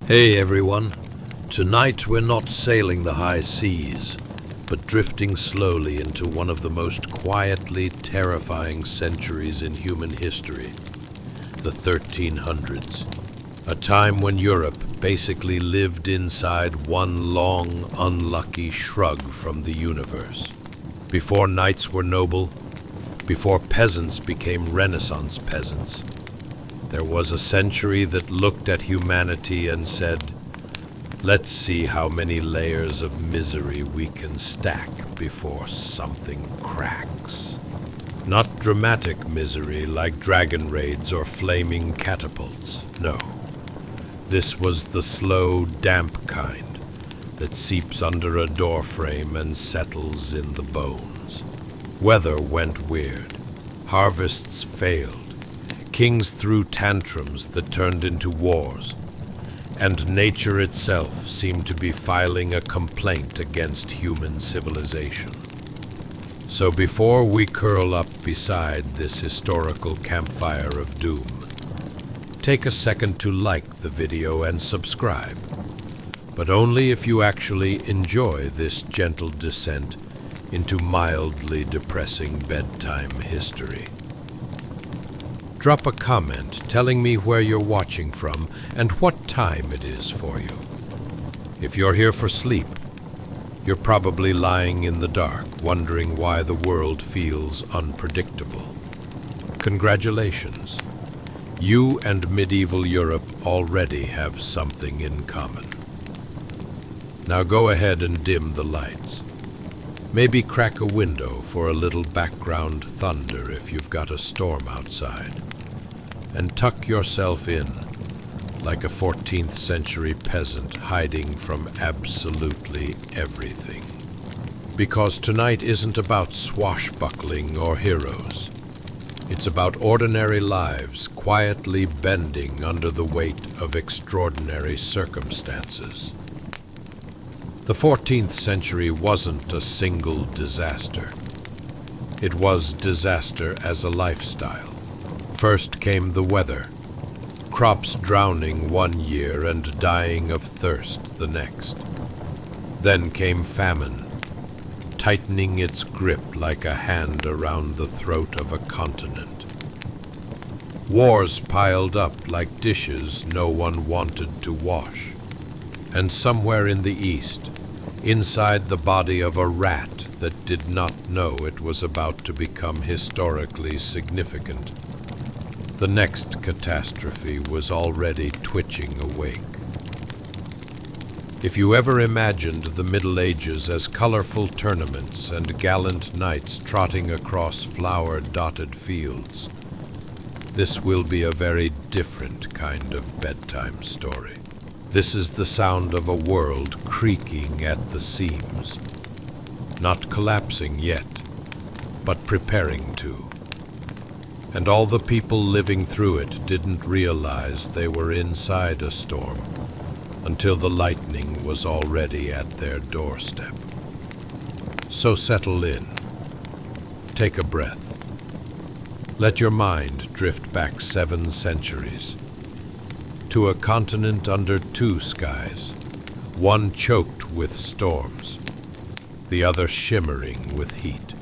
Hey everyone, tonight we're not sailing the high seas, but drifting slowly into one of the most quietly terrifying centuries in human history, the 1300s, a time when Europe basically lived inside one long, unlucky shrug from the universe. Before knights were noble, before peasants became Renaissance peasants, there was a century that looked at humanity and said, "Let's see how many layers of misery we can stack before something cracks." Not dramatic misery like dragon raids or flaming catapults, no. This was the slow, damp kind that seeps under a doorframe and settles in the bones. Weather went weird. Harvests failed. Kings threw tantrums that turned into wars, and nature itself seemed to be filing a complaint against human civilization. So before we curl up beside this historical campfire of doom, take a second to like the video and subscribe, but only if you actually enjoy this gentle descent into mildly depressing bedtime history. Drop a comment telling me where you're watching from and what time it is for you. If you're here for sleep, you're probably lying in the dark, wondering why the world feels unpredictable. Congratulations. You and medieval Europe already have something in common. Now go ahead and dim the lights. Maybe crack a window for a little background thunder if you've got a storm outside. And tuck yourself in like a 14th century peasant hiding from absolutely everything. Because tonight isn't about swashbuckling or heroes. It's about ordinary lives quietly bending under the weight of extraordinary circumstances. The 14th century wasn't a single disaster. It was disaster as a lifestyle. First came the weather, crops drowning one year and dying of thirst the next. Then came famine, tightening its grip like a hand around the throat of a continent. Wars piled up like dishes no one wanted to wash. And somewhere in the east, inside the body of a rat that did not know it was about to become historically significant, the next catastrophe was already twitching awake. If you ever imagined the Middle Ages as colorful tournaments and gallant knights trotting across flower-dotted fields, this will be a very different kind of bedtime story. This is the sound of a world creaking at the seams, not collapsing yet, but preparing to. And all the people living through it didn't realize they were inside a storm until the lightning was already at their doorstep. So settle in. Take a breath. Let your mind drift back 7 centuries to a continent under 2 skies, one choked with storms, the other shimmering with heat,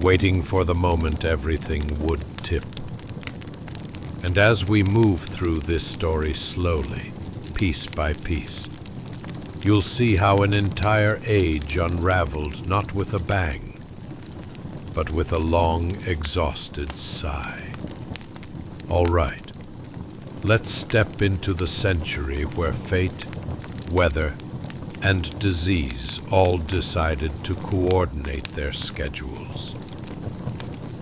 waiting for the moment everything would tip. And as we move through this story slowly, piece by piece, you'll see how an entire age unraveled not with a bang, but with a long, exhausted sigh. All right, let's step into the century where fate, weather, and disease all decided to coordinate their schedules.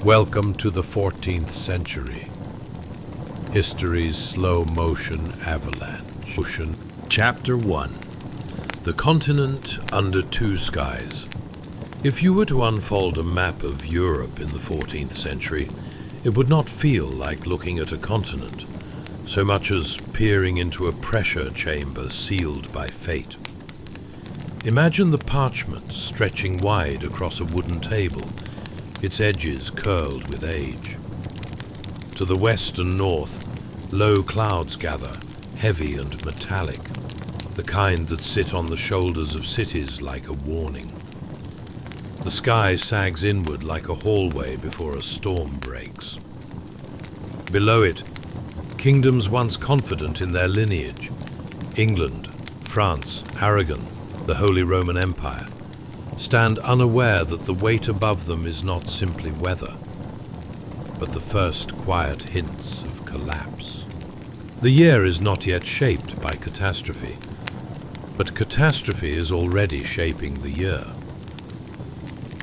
Welcome to the 14th century, history's slow-motion avalanche. Chapter 1. The Continent Under 2 Skies. If you were to unfold a map of Europe in the 14th century, it would not feel like looking at a continent, so much as peering into a pressure chamber sealed by fate. Imagine the parchment stretching wide across a wooden table, its edges curled with age. To the west and north, low clouds gather, heavy and metallic, the kind that sit on the shoulders of cities like a warning. The sky sags inward like a hallway before a storm breaks. Below it, kingdoms once confident in their lineage, England, France, Aragon, the Holy Roman Empire, stand unaware that the weight above them is not simply weather, but the first quiet hints of collapse. The year is not yet shaped by catastrophe, but catastrophe is already shaping the year.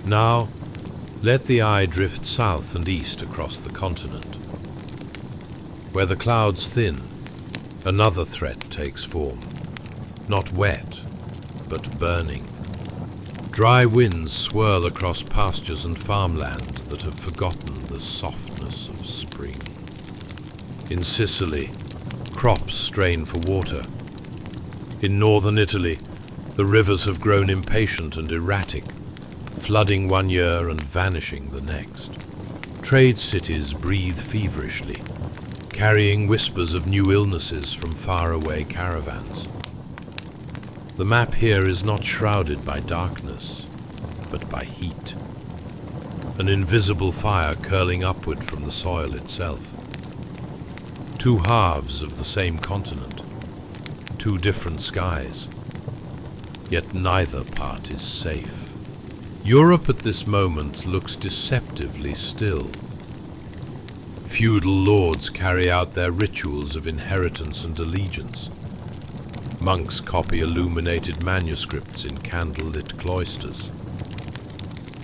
Now, let the eye drift south and east across the continent. Where the clouds thin, another threat takes form, not wet, but burning. Dry winds swirl across pastures and farmland that have forgotten the softness of spring. In Sicily, crops strain for water. In northern Italy, the rivers have grown impatient and erratic, flooding one year and vanishing the next. Trade cities breathe feverishly, carrying whispers of new illnesses from faraway caravans. The map here is not shrouded by darkness, but by heat. An invisible fire curling upward from the soil itself. Two halves of the same continent, two different skies, yet neither part is safe. Europe at this moment looks deceptively still. Feudal lords carry out their rituals of inheritance and allegiance. Monks copy illuminated manuscripts in candle-lit cloisters.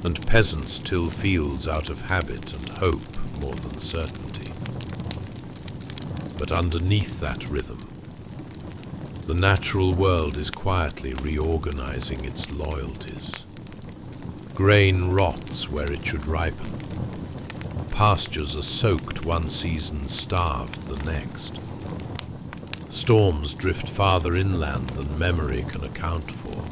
And peasants till fields out of habit and hope more than certainty. But underneath that rhythm, the natural world is quietly reorganizing its loyalties. Grain rots where it should ripen. Pastures are soaked one season, starved the next. Storms drift farther inland than memory can account for.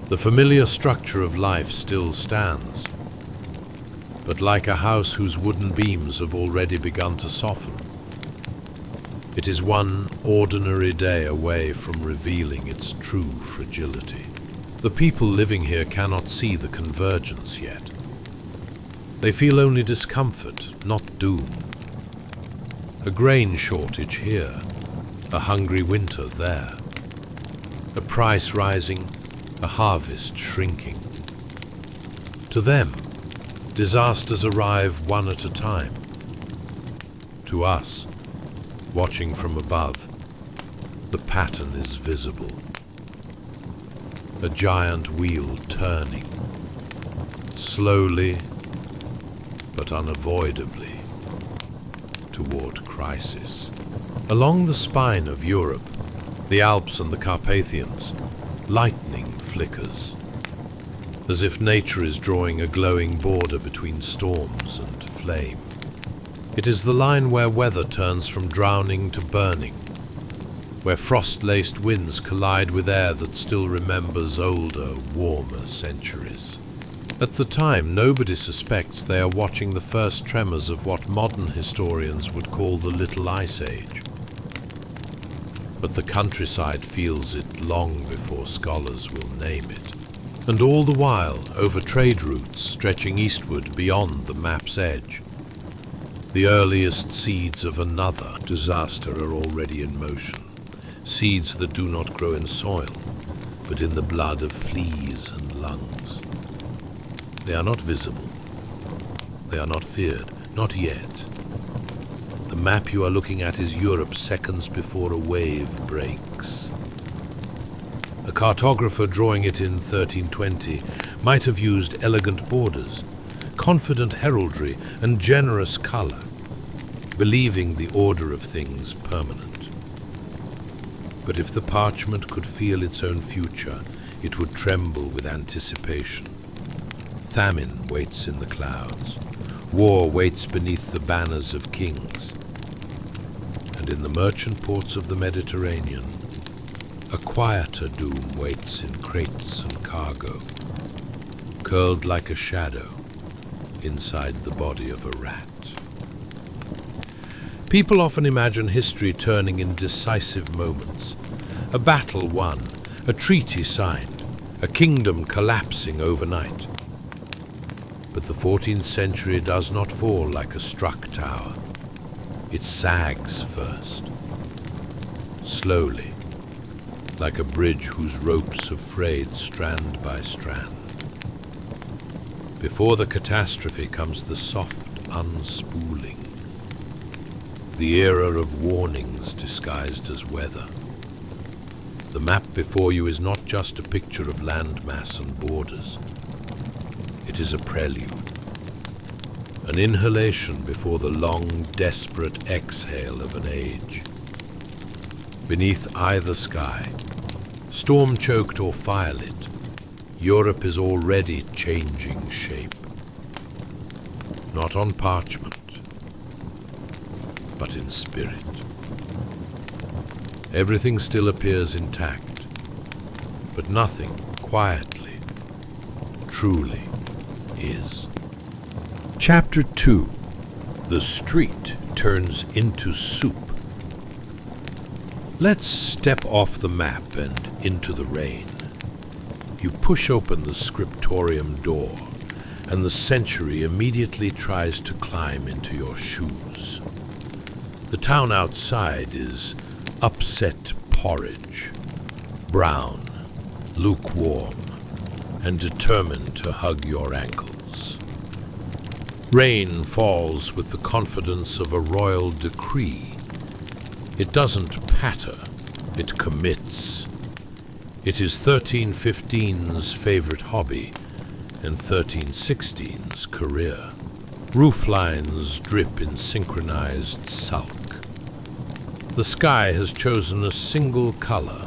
The familiar structure of life still stands, but like a house whose wooden beams have already begun to soften, it is one ordinary day away from revealing its true fragility. The people living here cannot see the convergence yet. They feel only discomfort, not doom. A grain shortage here, a hungry winter there. A price rising, a harvest shrinking. To them, disasters arrive one at a time. To us, watching from above, the pattern is visible. A giant wheel turning, slowly but unavoidably, toward crisis. Along the spine of Europe, the Alps and the Carpathians, lightning flickers, as if nature is drawing a glowing border between storms and flame. It is the line where weather turns from drowning to burning, where frost-laced winds collide with air that still remembers older, warmer centuries. At the time, nobody suspects they are watching the first tremors of what modern historians would call the Little Ice Age. But the countryside feels it long before scholars will name it. And all the while, over trade routes stretching eastward beyond the map's edge, the earliest seeds of another disaster are already in motion. Seeds that do not grow in soil, but in the blood of fleas and lungs. They are not visible. They are not feared, not yet. The map you are looking at is Europe seconds before a wave breaks. A cartographer drawing it in 1320 might have used elegant borders, confident heraldry, and generous color, believing the order of things permanent. But if the parchment could feel its own future, it would tremble with anticipation. Famine waits in the clouds. War waits beneath the banners of kings. And in the merchant ports of the Mediterranean, a quieter doom waits in crates and cargo, curled like a shadow inside the body of a rat. People often imagine history turning in decisive moments. A battle won, a treaty signed, a kingdom collapsing overnight. But the 14th century does not fall like a struck tower. It sags first, slowly, like a bridge whose ropes have frayed strand by strand. Before the catastrophe comes the soft unspooling, the era of warnings disguised as weather. The map before you is not just a picture of landmass and borders. It is a prelude, an inhalation before the long, desperate exhale of an age. Beneath either sky, storm-choked or firelit, Europe is already changing shape. Not on parchment, but in spirit. Everything still appears intact, but nothing quietly, truly is. Chapter 2. The street turns into soup. Let's step off the map and into the rain. You push open the scriptorium door, and the century immediately tries to climb into your shoes. The town outside is upset porridge, brown, lukewarm, and determined to hug your ankles. Rain falls with the confidence of a royal decree. It doesn't patter, it commits. It is 1315's favorite hobby and 1316's career. Roof lines drip in synchronized sulk. The sky has chosen a single color,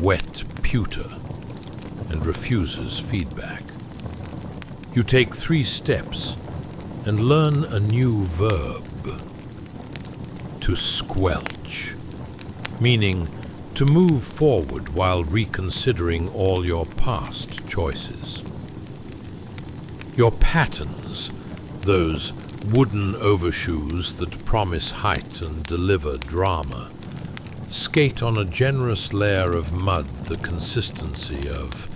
wet pewter, and refuses feedback. You take 3 steps and learn a new verb, to squelch, meaning to move forward while reconsidering all your past choices. Your patterns, those wooden overshoes that promise height and deliver drama, skate on a generous layer of mud the consistency of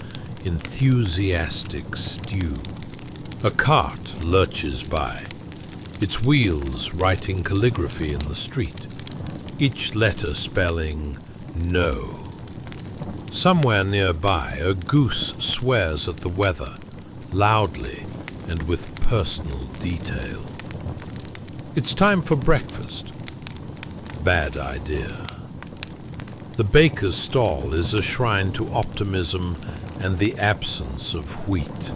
enthusiastic stew. A cart lurches by, its wheels writing calligraphy in the street, each letter spelling no. Somewhere nearby, a goose swears at the weather, loudly and with personal detail. It's time for breakfast. Bad idea. The baker's stall is a shrine to optimism and the absence of wheat.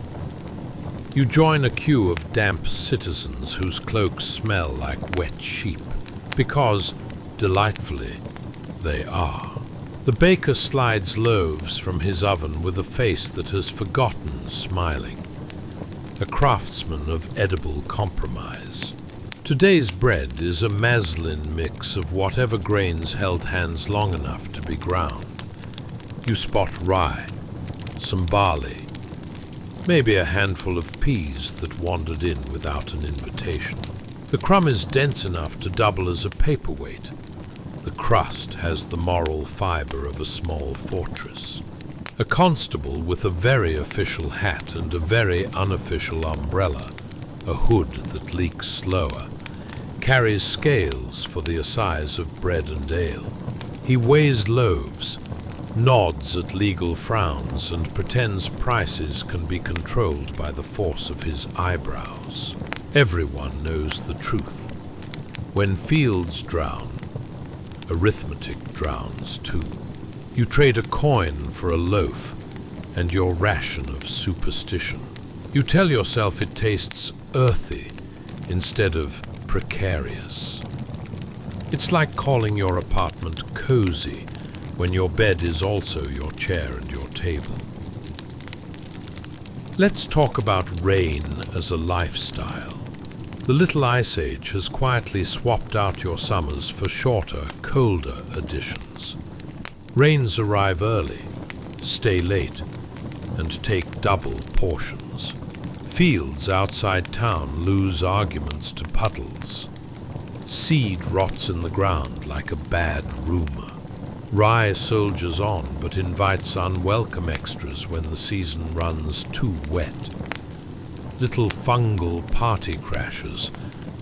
You join a queue of damp citizens whose cloaks smell like wet sheep, because, delightfully, they are. The baker slides loaves from his oven with a face that has forgotten smiling, a craftsman of edible compromise. Today's bread is a maslin mix of whatever grains held hands long enough to be ground. You spot rye, some barley, maybe a handful of peas that wandered in without an invitation. The crumb is dense enough to double as a paperweight. The crust has the moral fiber of a small fortress. A constable with a very official hat and a very unofficial umbrella, a hood that leaks slower, carries scales for the assize of bread and ale. He weighs loaves, nods at legal frowns, and pretends prices can be controlled by the force of his eyebrows. Everyone knows the truth. When fields drown, arithmetic drowns too. You trade a coin for a loaf and your ration of superstition. You tell yourself it tastes earthy instead of precarious. It's like calling your apartment cozy when your bed is also your chair and your table. Let's talk about rain as a lifestyle. The Little Ice Age has quietly swapped out your summers for shorter, colder editions. Rains arrive early, stay late, and take double portions. Fields outside town lose arguments to puddles. Seed rots in the ground like a bad rumor. Rye soldiers on, but invites unwelcome extras when the season runs too wet. Little fungal party crashers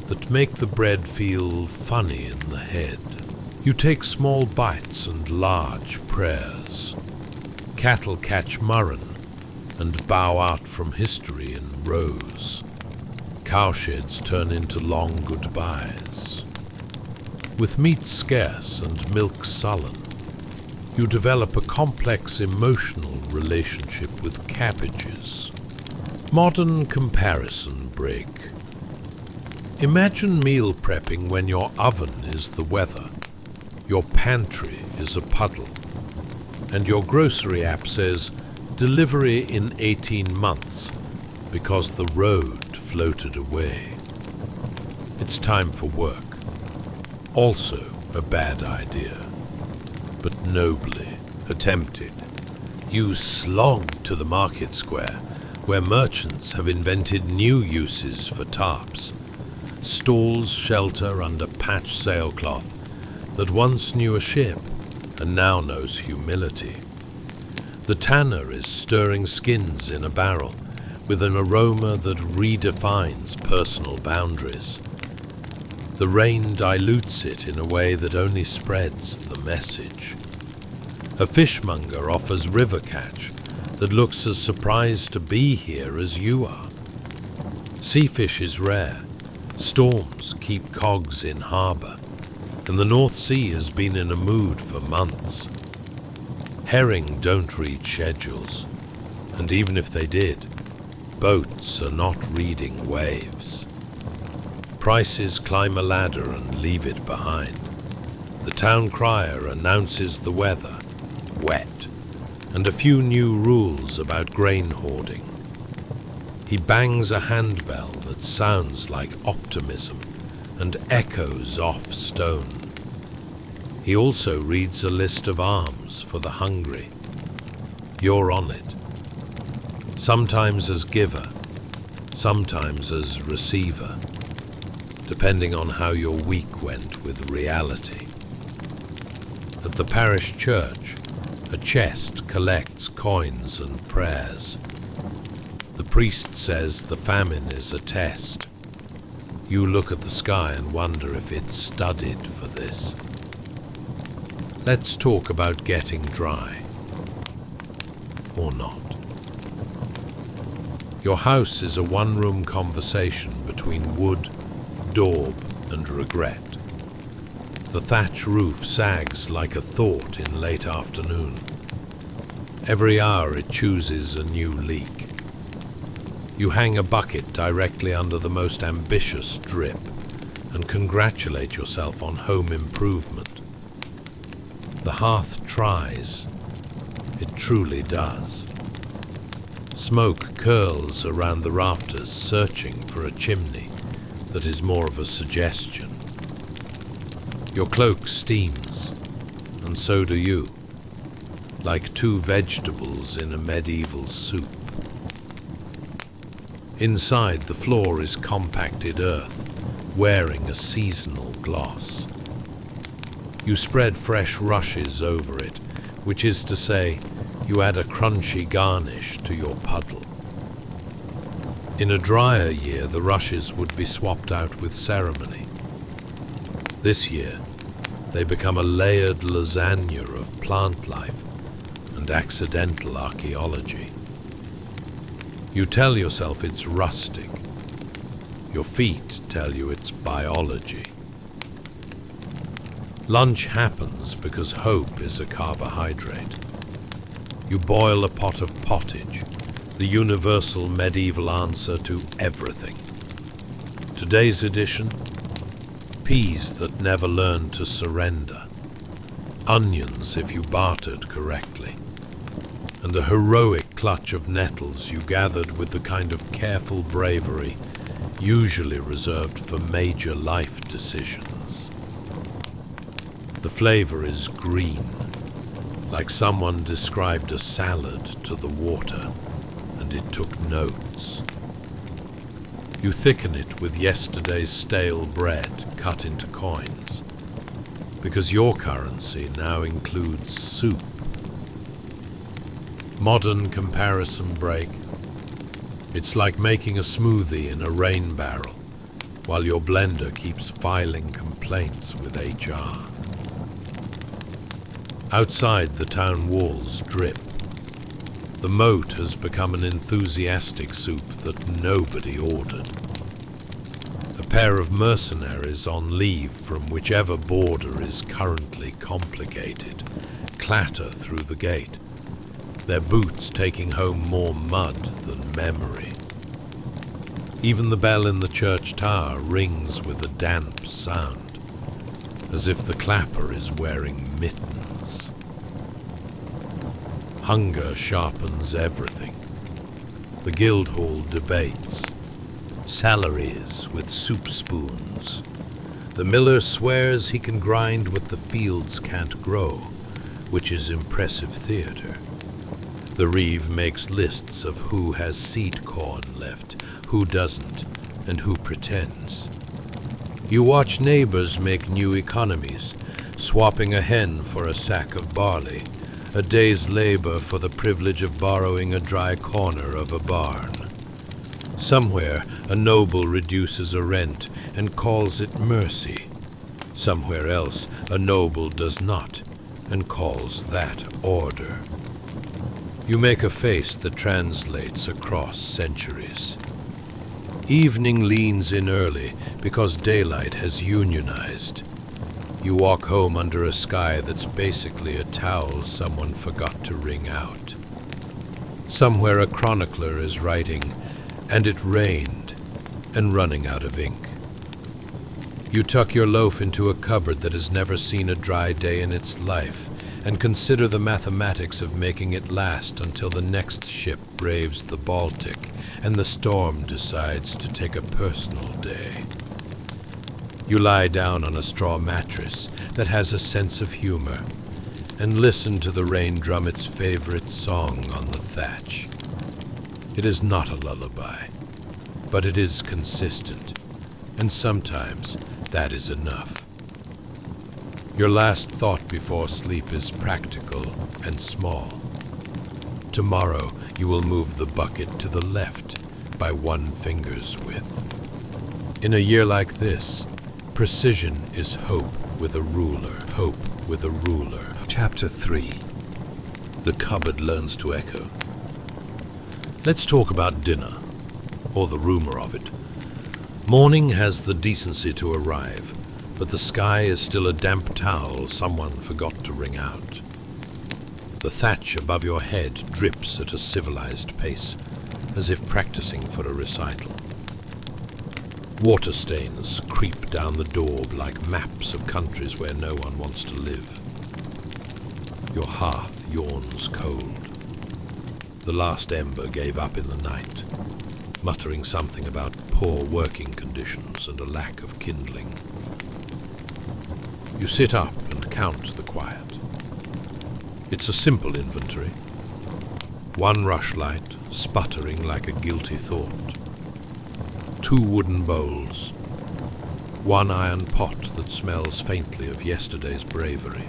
that make the bread feel funny in the head. You take small bites and large prayers. Cattle catch murren and bow out from history in rows. Cowsheds turn into long goodbyes. With meat scarce and milk sullen, you develop a complex emotional relationship with cabbages. Modern comparison break. Imagine meal prepping when your oven is the weather, your pantry is a puddle, and your grocery app says delivery in 18 months because the road floated away. It's time for work. Also a bad idea, but nobly attempted. You slog to the market square, where merchants have invented new uses for tarps. Stalls shelter under patched sailcloth that once knew a ship and now knows humility. The tanner is stirring skins in a barrel with an aroma that redefines personal boundaries. The rain dilutes it in a way that only spreads the message. A fishmonger offers river catch that looks as surprised to be here as you are. Sea fish is rare. Storms keep cogs in harbour, and the North Sea has been in a mood for months. Herring don't read schedules, and even if they did, boats are not reading waves. Prices climb a ladder and leave it behind. The town crier announces the weather, wet, and a few new rules about grain hoarding. He bangs a handbell that sounds like optimism and echoes off stone. He also reads a list of alms for the hungry. You're on it. Sometimes as giver, sometimes as receiver, depending on how your week went with reality. At the parish church, a chest collects coins and prayers. The priest says the famine is a test. You look at the sky and wonder if it's studied for this. Let's talk about getting dry. Or not. Your house is a one-room conversation between wood, daub, and regret. The thatch roof sags like a thought in late afternoon. Every hour it chooses a new leak. You hang a bucket directly under the most ambitious drip and congratulate yourself on home improvement. The hearth tries. It truly does. Smoke curls around the rafters, searching for a chimney that is more of a suggestion. Your cloak steams, and so do you, like two vegetables in a medieval soup. Inside, the floor is compacted earth, wearing a seasonal gloss. You spread fresh rushes over it, which is to say, you add a crunchy garnish to your puddle. In a drier year, the rushes would be swapped out with ceremony. This year, they become a layered lasagna of plant life and accidental archaeology. You tell yourself it's rustic. Your feet tell you it's biology. Lunch happens because hope is a carbohydrate. You boil a pot of pottage, the universal medieval answer to everything. Today's edition: peas that never learned to surrender, onions if you bartered correctly, and a heroic clutch of nettles you gathered with the kind of careful bravery usually reserved for major life decisions. The flavor is green, like someone described a salad to the water, and it took notes. You thicken it with yesterday's stale bread cut into coins, because your currency now includes soup. Modern comparison break. It's like making a smoothie in a rain barrel, while your blender keeps filing complaints with HR. Outside, the town walls drip. The moat has become an enthusiastic soup that nobody ordered. A pair of mercenaries on leave from whichever border is currently complicated clatter through the gate, their boots taking home more mud than memory. Even the bell in the church tower rings with a damp sound, as if the clapper is wearing mittens. Hunger sharpens everything. The Guildhall debates. Salaries with soup spoons. The miller swears he can grind what the fields can't grow, which is impressive theatre. The reeve makes lists of who has seed corn left, who doesn't, and who pretends. You watch neighbors make new economies, swapping a hen for a sack of barley, a day's labor for the privilege of borrowing a dry corner of a barn. Somewhere, a noble reduces a rent and calls it mercy. Somewhere else, a noble does not and calls that order. You make a face that translates across centuries. Evening leans in early because daylight has unionized. You walk home under a sky that's basically a towel someone forgot to wring out. Somewhere a chronicler is writing, and it rained, and running out of ink. You tuck your loaf into a cupboard that has never seen a dry day in its life, and consider the mathematics of making it last until the next ship braves the Baltic and the storm decides to take a personal day. You lie down on a straw mattress that has a sense of humor and listen to the rain drum its favorite song on the thatch. It is not a lullaby, but it is consistent, and sometimes that is enough. Your last thought before sleep is practical and small. Tomorrow you will move the bucket to the left by 1 finger's width. In a year like this, precision is hope with a ruler, hope with a ruler. Chapter 3. The cupboard learns to echo. Let's talk about dinner, or the rumor of it. Morning has the decency to arrive, but the sky is still a damp towel someone forgot to wring out. The thatch above your head drips at a civilized pace, as if practicing for a recital. Water stains creep down the daub like maps of countries where no one wants to live. Your hearth yawns cold. The last ember gave up in the night, muttering something about poor working conditions and a lack of kindling. You sit up and count the quiet. It's a simple inventory. 1 rushlight, sputtering like a guilty thought. 2 wooden bowls. 1 iron pot that smells faintly of yesterday's bravery.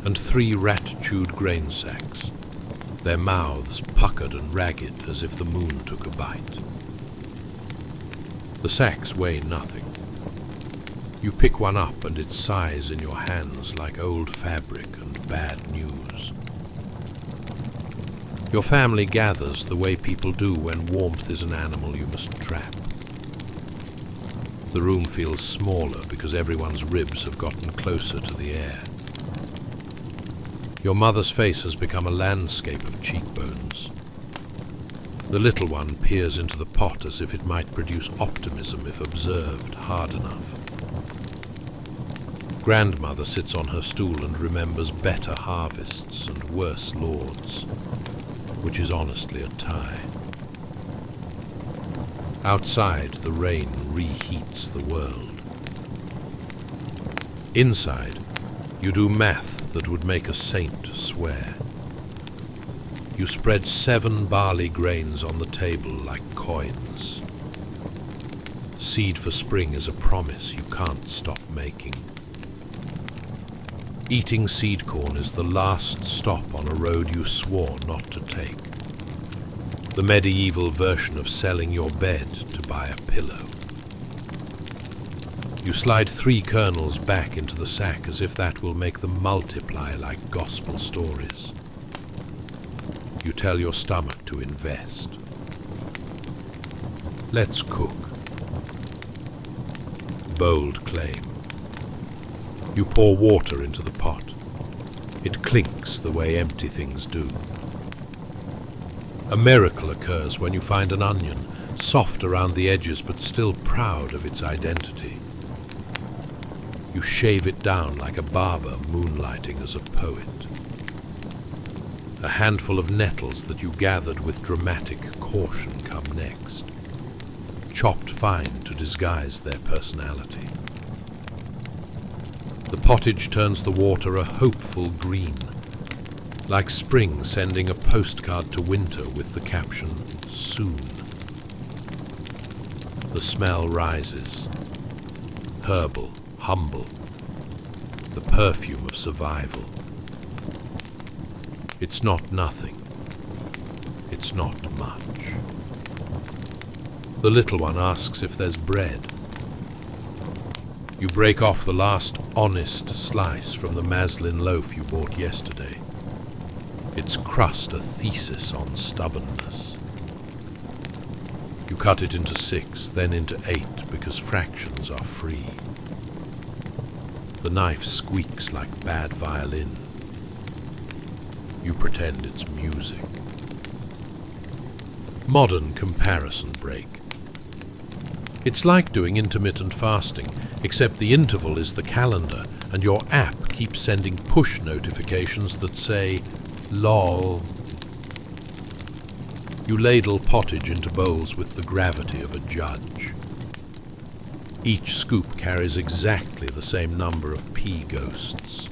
And 3 rat-chewed grain sacks, their mouths puckered and ragged as if the moon took a bite. The sacks weigh nothing. You pick one up and it sighs in your hands like old fabric and bad news. Your family gathers the way people do when warmth is an animal you must trap. The room feels smaller because everyone's ribs have gotten closer to the air. Your mother's face has become a landscape of cheekbones. The little one peers into the pot as if it might produce optimism if observed hard enough. Grandmother sits on her stool and remembers better harvests and worse lords, which is honestly a tie. Outside, the rain reheats the world. Inside, you do math that would make a saint swear. You spread 7 barley grains on the table like coins. Seed for spring is a promise you can't stop making. Eating seed corn is the last stop on a road you swore not to take. The medieval version of selling your bed to buy a pillow. You slide 3 kernels back into the sack as if that will make them multiply like gospel stories. You tell your stomach to invest. Let's cook. Bold claim. You pour water into the pot. It clinks the way empty things do. A miracle occurs when you find an onion, soft around the edges but still proud of its identity. You shave it down like a barber moonlighting as a poet. A handful of nettles that you gathered with dramatic caution come next, chopped fine to disguise their personality. The pottage turns the water a hopeful green, like spring sending a postcard to winter with the caption, "Soon." The smell rises, herbal, humble, the perfume of survival. It's not nothing. It's not much. The little one asks if there's bread. You break off the last honest slice from the Maslin loaf you bought yesterday. Its crust a thesis on stubbornness. You cut it into 6, then into 8, because fractions are free. The knife squeaks like bad violin. You pretend it's music. Modern comparison break. It's like doing intermittent fasting, except the interval is the calendar, and your app keeps sending push notifications that say, "Lol." You ladle pottage into bowls with the gravity of a judge. Each scoop carries exactly the same number of pea ghosts,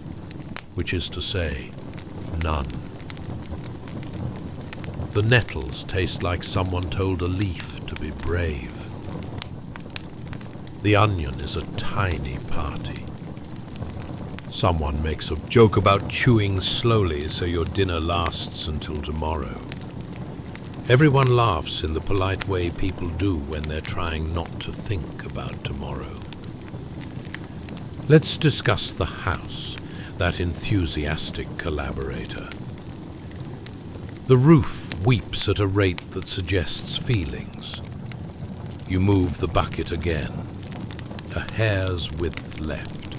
which is to say, none. The nettles taste like someone told a leaf to be brave. The onion is a tiny party. Someone makes a joke about chewing slowly so your dinner lasts until tomorrow. Everyone laughs in the polite way people do when they're trying not to think about tomorrow. Let's discuss the house, that enthusiastic collaborator. The roof weeps at a rate that suggests feelings. You move the bucket again, a hair's width left,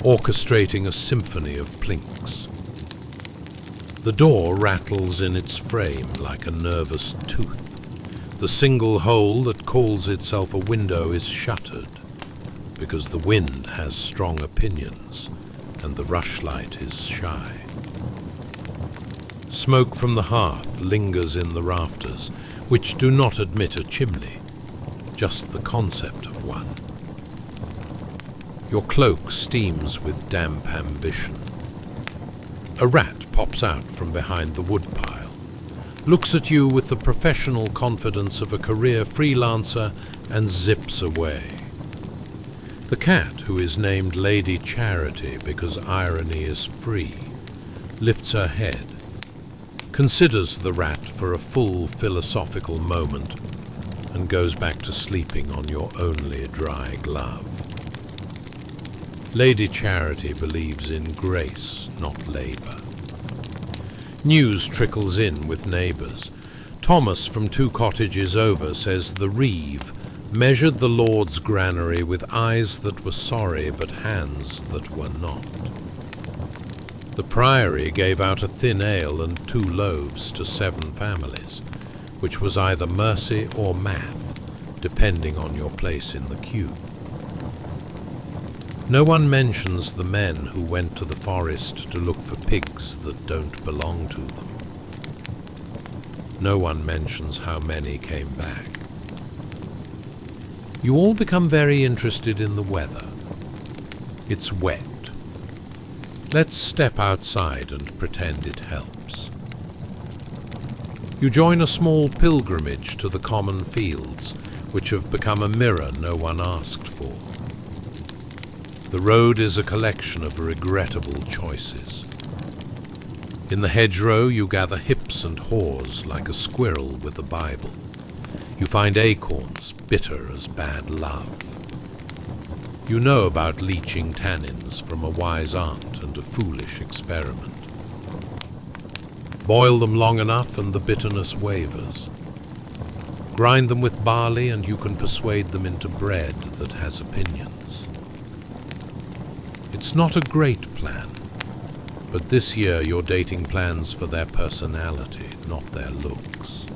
orchestrating a symphony of plinks. The door rattles in its frame like a nervous tooth. The single hole that calls itself a window is shuttered, because the wind has strong opinions and the rushlight is shy. Smoke from the hearth lingers in the rafters, which do not admit a chimney, just the concept of one. Your cloak steams with damp ambition. A rat pops out from behind the woodpile, looks at you with the professional confidence of a career freelancer, and zips away. The cat, who is named Lady Charity because irony is free, lifts her head, considers the rat for a full philosophical moment, and goes back to sleeping on your only dry glove. Lady Charity believes in grace, not labour. News trickles in with neighbours. Thomas from 2 cottages over says the reeve measured the Lord's granary with eyes that were sorry but hands that were not. The priory gave out a thin ale and 2 loaves to 7 families, which was either mercy or math, depending on your place in the queue. No one mentions the men who went to the forest to look for pigs that don't belong to them. No one mentions how many came back. You all become very interested in the weather. It's wet. Let's step outside and pretend it helps. You join a small pilgrimage to the common fields, which have become a mirror no one asked for. The road is a collection of regrettable choices. In the hedgerow you gather hips and haws like a squirrel with a Bible. You find acorns bitter as bad love. You know about leaching tannins from a wise aunt and a foolish experiment. Boil them long enough and the bitterness wavers. Grind them with barley and you can persuade them into bread that has opinions. It's not a great plan, but this year you're dating plans for their personality, not their looks.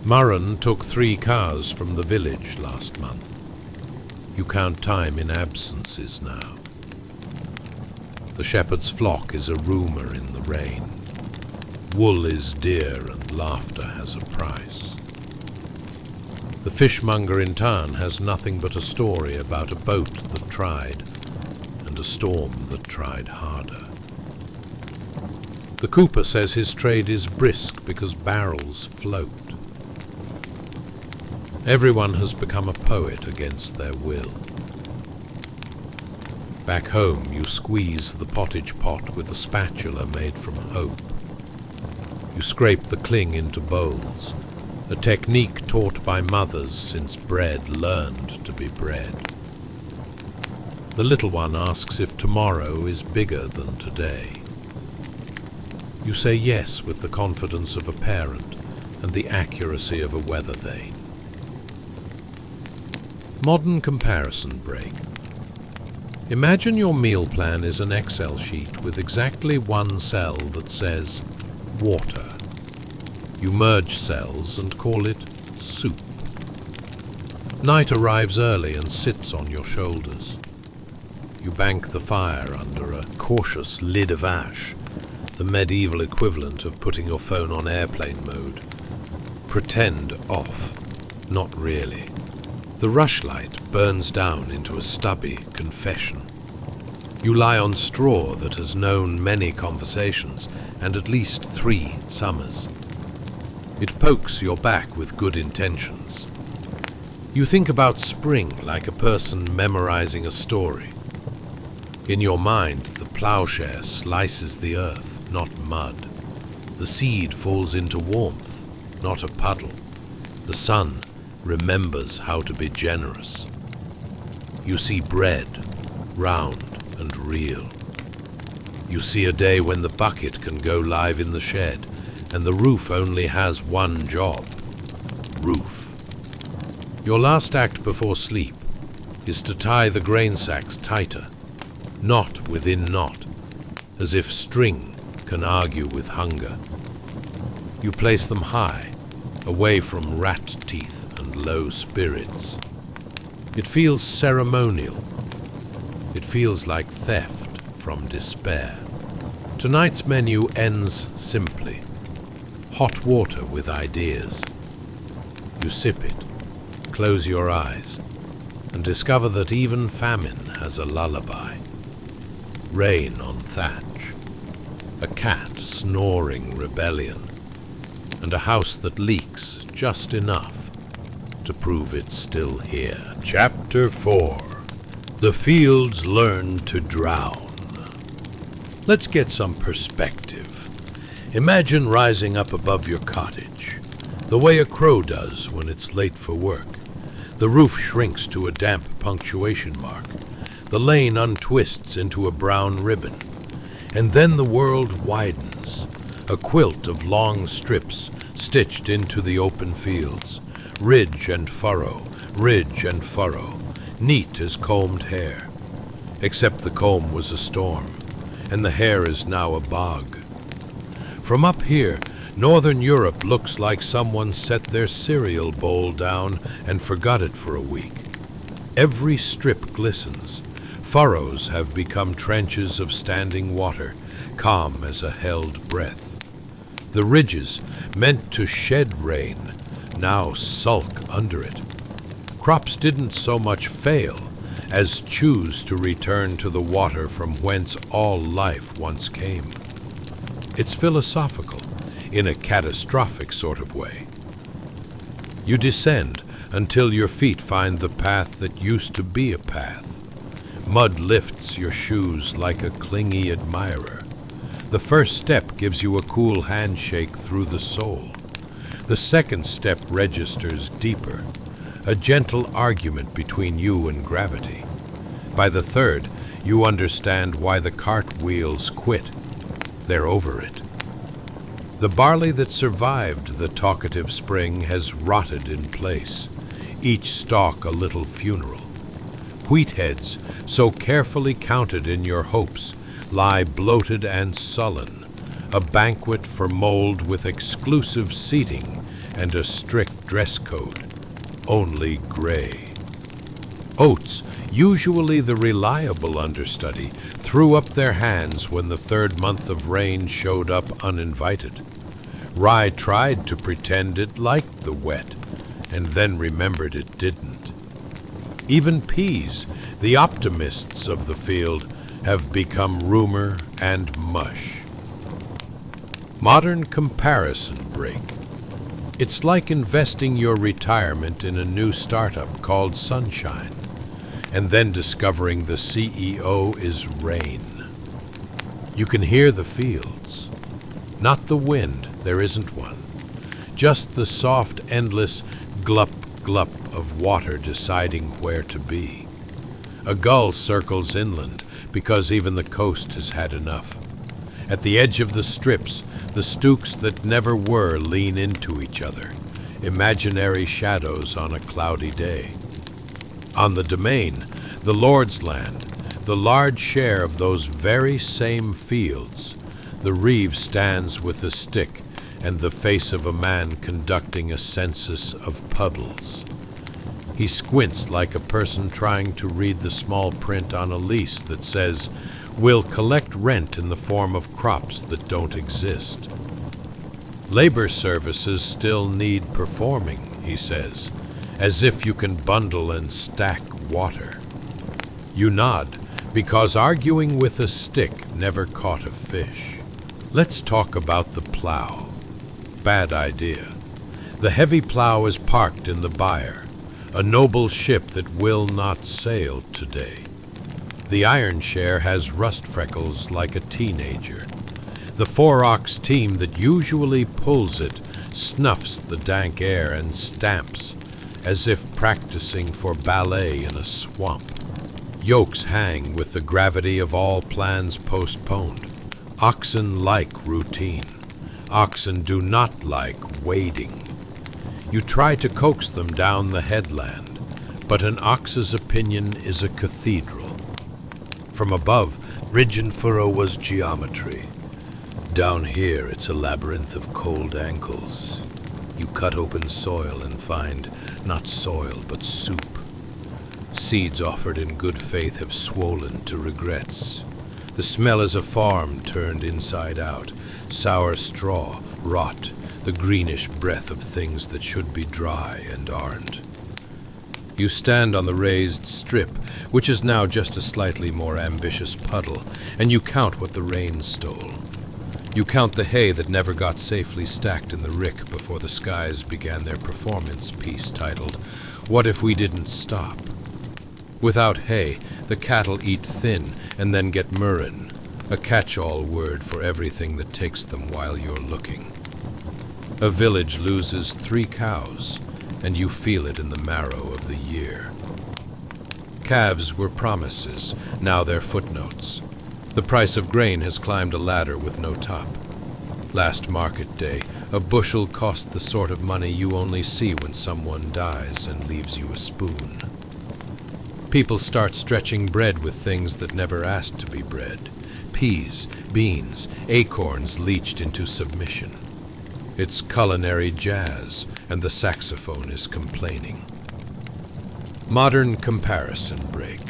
Murren took 3 cars from the village last month. You count time in absences now. The shepherd's flock is a rumour in the rain. Wool is dear and laughter has a price. The fishmonger in town has nothing but a story about a boat that tried and a storm that tried harder. The cooper says his trade is brisk because barrels float. Everyone has become a poet against their will. Back home you squeeze the pottage pot with a spatula made from hope. You scrape the cling into bowls, a technique taught by mothers since bread learned to be bread. The little one asks if tomorrow is bigger than today. You say yes with the confidence of a parent and the accuracy of a weather vane. Modern comparison break. Imagine your meal plan is an Excel sheet with exactly one cell that says water. You merge cells and call it soup. Night arrives early and sits on your shoulders. You bank the fire under a cautious lid of ash, the medieval equivalent of putting your phone on airplane mode. Pretend off, not really. The rushlight burns down into a stubby confession. You lie on straw that has known many conversations and at least 3 summers. It pokes your back with good intentions. You think about spring like a person memorizing a story. In your mind, the plowshare slices the earth, not mud. The seed falls into warmth, not a puddle. The sun remembers how to be generous. You see bread, round and real. You see a day when the bucket can go live in the shed, and the roof only has one job: roof. Your last act before sleep is to tie the grain sacks tighter, knot within knot, as if string can argue with hunger. You place them high, away from rat teeth and low spirits. It feels ceremonial. It feels like theft from despair. Tonight's menu ends simply. Hot water with ideas. You sip it, close your eyes, and discover that even famine has a lullaby. Rain on thatch, a cat snoring rebellion, and a house that leaks just enough to prove it's still here. Chapter 4. The Fields Learn to Drown. Let's get some perspective. Imagine rising up above your cottage, the way a crow does when it's late for work. The roof shrinks to a damp punctuation mark. The lane untwists into a brown ribbon. And then the world widens, a quilt of long strips stitched into the open fields. Ridge and furrow, neat as combed hair. Except the comb was a storm, and the hair is now a bog. From up here, Northern Europe looks like someone set their cereal bowl down and forgot it for a week. Every strip glistens. Furrows have become trenches of standing water, calm as a held breath. The ridges, meant to shed rain, now sulk under it. Crops didn't so much fail as choose to return to the water from whence all life once came. It's philosophical, in a catastrophic sort of way. You descend until your feet find the path that used to be a path. Mud lifts your shoes like a clingy admirer. The first step gives you a cool handshake through the sole. The second step registers deeper, a gentle argument between you and gravity. By the third, you understand why the cartwheels quit. They're over it. The barley that survived the talkative spring has rotted in place, each stalk a little funeral. Wheat heads, so carefully counted in your hopes, lie bloated and sullen, a banquet for mold with exclusive seating and a strict dress code, only gray. Oats, usually the reliable understudy, threw up their hands when the third month of rain showed up uninvited. Rye tried to pretend it liked the wet, and then remembered it didn't. Even peas, the optimists of the field, have become rumor and mush. Modern comparison break. It's like investing your retirement in a new startup called Sunshine, and then discovering the CEO is rain. You can hear the fields. Not the wind, there isn't one. Just the soft, endless glup, glup of water deciding where to be. A gull circles inland because even the coast has had enough. At the edge of the strips, the stooks that never were lean into each other, imaginary shadows on a cloudy day. On the domain, the Lord's land, the large share of those very same fields, the reeve stands with a stick and the face of a man conducting a census of puddles. He squints like a person trying to read the small print on a lease that says, "We'll collect rent in the form of crops that don't exist." Labor services still need performing, he says, as if you can bundle and stack water. You nod, because arguing with a stick never caught a fish. Let's talk about the plow. Bad idea. The heavy plow is parked in the byre, a noble ship that will not sail today. The iron share has rust freckles like a teenager. The four-ox team that usually pulls it snuffs the dank air and stamps, as if practicing for ballet in a swamp. Yokes hang with the gravity of all plans postponed. Oxen like routine. Oxen do not like wading. You try to coax them down the headland, but an ox's opinion is a cathedral. From above, ridge and furrow was geometry. Down here, it's a labyrinth of cold ankles. You cut open soil and find not soil, but soup. Seeds offered in good faith have swollen to regrets. The smell is a farm turned inside out, sour straw, rot, the greenish breath of things that should be dry and aren't. You stand on the raised strip, which is now just a slightly more ambitious puddle, and you count what the rain stole. You count the hay that never got safely stacked in the rick before the skies began their performance piece titled, "What If We Didn't Stop?" Without hay, the cattle eat thin and then get murrin, a catch-all word for everything that takes them while you're looking. A village loses 3 cows, and you feel it in the marrow of the year. Calves were promises, now they're footnotes. The price of grain has climbed a ladder with no top. Last market day, a bushel cost the sort of money you only see when someone dies and leaves you a spoon. People start stretching bread with things that never asked to be bread. Peas, beans, acorns leached into submission. It's culinary jazz, and the saxophone is complaining. Modern comparison break.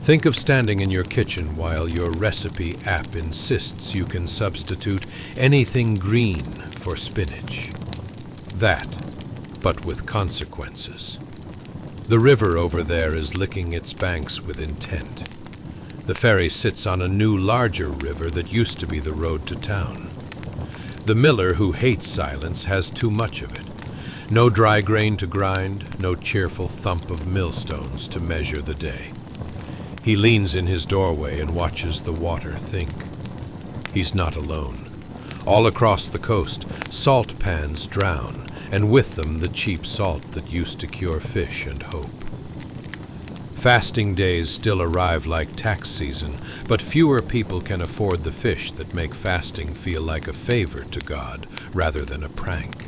Think of standing in your kitchen while your recipe app insists you can substitute anything green for spinach. That, but with consequences. The river over there is licking its banks with intent. The ferry sits on a new, larger river that used to be the road to town. The miller who hates silence has too much of it. No dry grain to grind, no cheerful thump of millstones to measure the day. He leans in his doorway and watches the water think. He's not alone. All across the coast, salt pans drown, and with them the cheap salt that used to cure fish and hope. Fasting days still arrive like tax season, but fewer people can afford the fish that make fasting feel like a favor to God rather than a prank.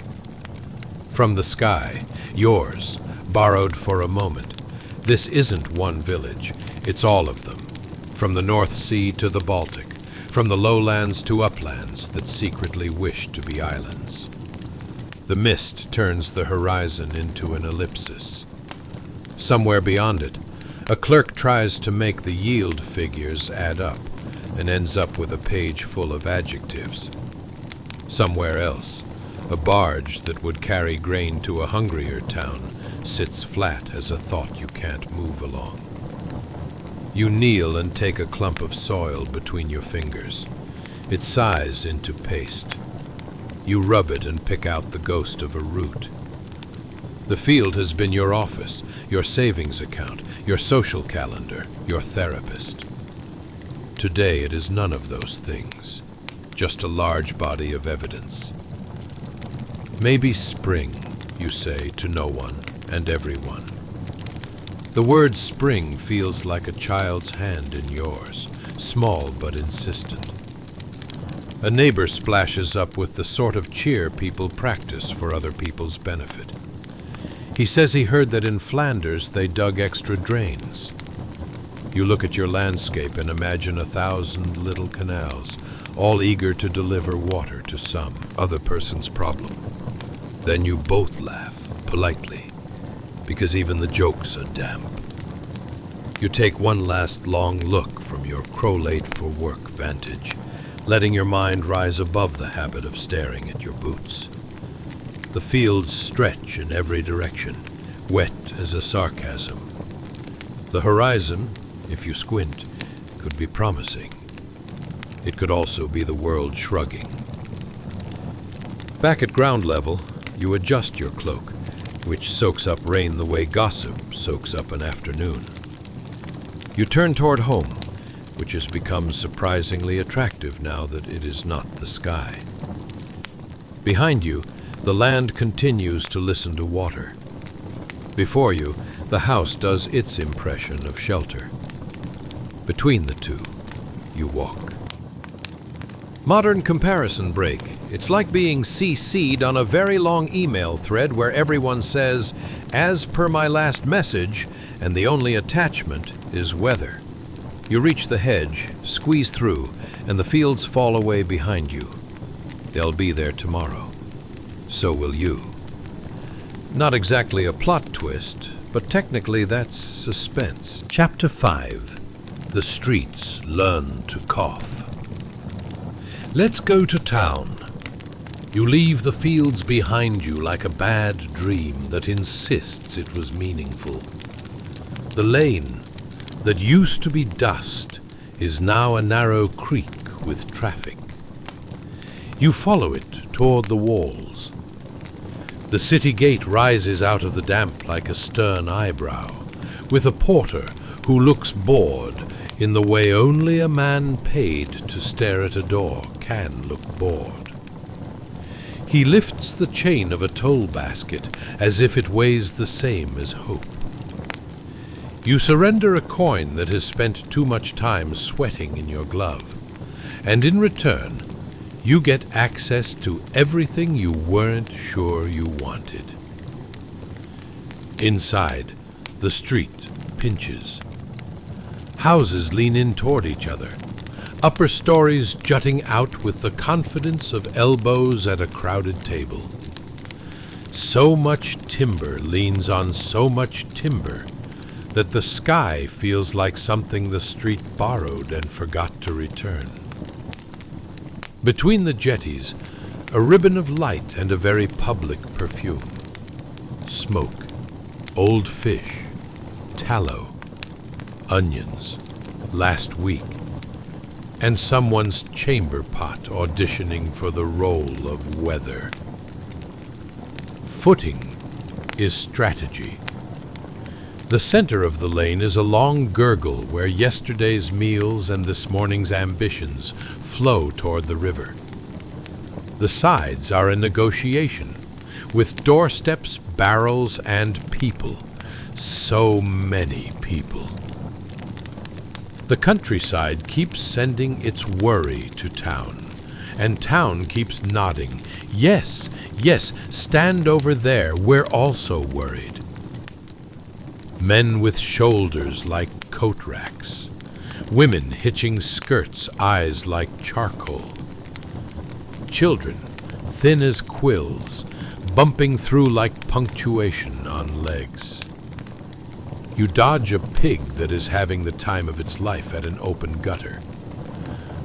From the sky, yours, borrowed for a moment. This isn't one village, it's all of them. From the North Sea to the Baltic, from the lowlands to uplands that secretly wish to be islands. The mist turns the horizon into an ellipsis. Somewhere beyond it, a clerk tries to make the yield figures add up and ends up with a page full of adjectives. Somewhere else, a barge that would carry grain to a hungrier town sits flat as a thought you can't move along. You kneel and take a clump of soil between your fingers. It sighs into paste. You rub it and pick out the ghost of a root. The field has been your office, your savings account, your social calendar, your therapist. Today it is none of those things, just a large body of evidence. Maybe spring, you say to no one and everyone. The word spring feels like a child's hand in yours, small but insistent. A neighbor splashes up with the sort of cheer people practice for other people's benefit. He says he heard that in Flanders they dug extra drains. You look at your landscape and imagine 1,000 little canals, all eager to deliver water to some other person's problem. Then you both laugh, politely, because even the jokes are damp. You take one last long look from your crow-late-for-work vantage, letting your mind rise above the habit of staring at your boots. The fields stretch in every direction, wet as a sarcasm. The horizon, if you squint, could be promising. It could also be the world shrugging. Back at ground level, you adjust your cloak, which soaks up rain the way gossip soaks up an afternoon. You turn toward home, which has become surprisingly attractive now that it is not the sky. Behind you, the land continues to listen to water. Before you, the house does its impression of shelter. Between the two, you walk. Modern comparison break. It's like being CC'd on a very long email thread where everyone says, "As per my last message," and the only attachment is weather. You reach the hedge, squeeze through, and the fields fall away behind you. They'll be there tomorrow. So will you. Not exactly a plot twist, but technically that's suspense. Chapter 5. The streets learn to cough. Let's go to town. You leave the fields behind you like a bad dream that insists it was meaningful. The lane that used to be dust is now a narrow creek with traffic. You follow it toward the walls. The city gate rises out of the damp like a stern eyebrow, with a porter who looks bored in the way only a man paid to stare at a door can look bored. He lifts the chain of a toll basket as if it weighs the same as hope. You surrender a coin that has spent too much time sweating in your glove, and in return, you get access to everything you weren't sure you wanted. Inside, the street pinches. Houses lean in toward each other, upper stories jutting out with the confidence of elbows at a crowded table. So much timber leans on so much timber that the sky feels like something the street borrowed and forgot to return. Between the jetties, a ribbon of light and a very public perfume. Smoke, old fish, tallow, onions, last week, and someone's chamber pot auditioning for the role of weather. Footing is strategy. The center of the lane is a long gurgle where yesterday's meals and this morning's ambitions flow toward the river. The sides are a negotiation, with doorsteps, barrels, and people. So many people. The countryside keeps sending its worry to town, and town keeps nodding. Yes, yes, stand over there, we're also worried. Men with shoulders like coat racks. Women hitching skirts, eyes like charcoal. Children, thin as quills, bumping through like punctuation on legs. You dodge a pig that is having the time of its life at an open gutter.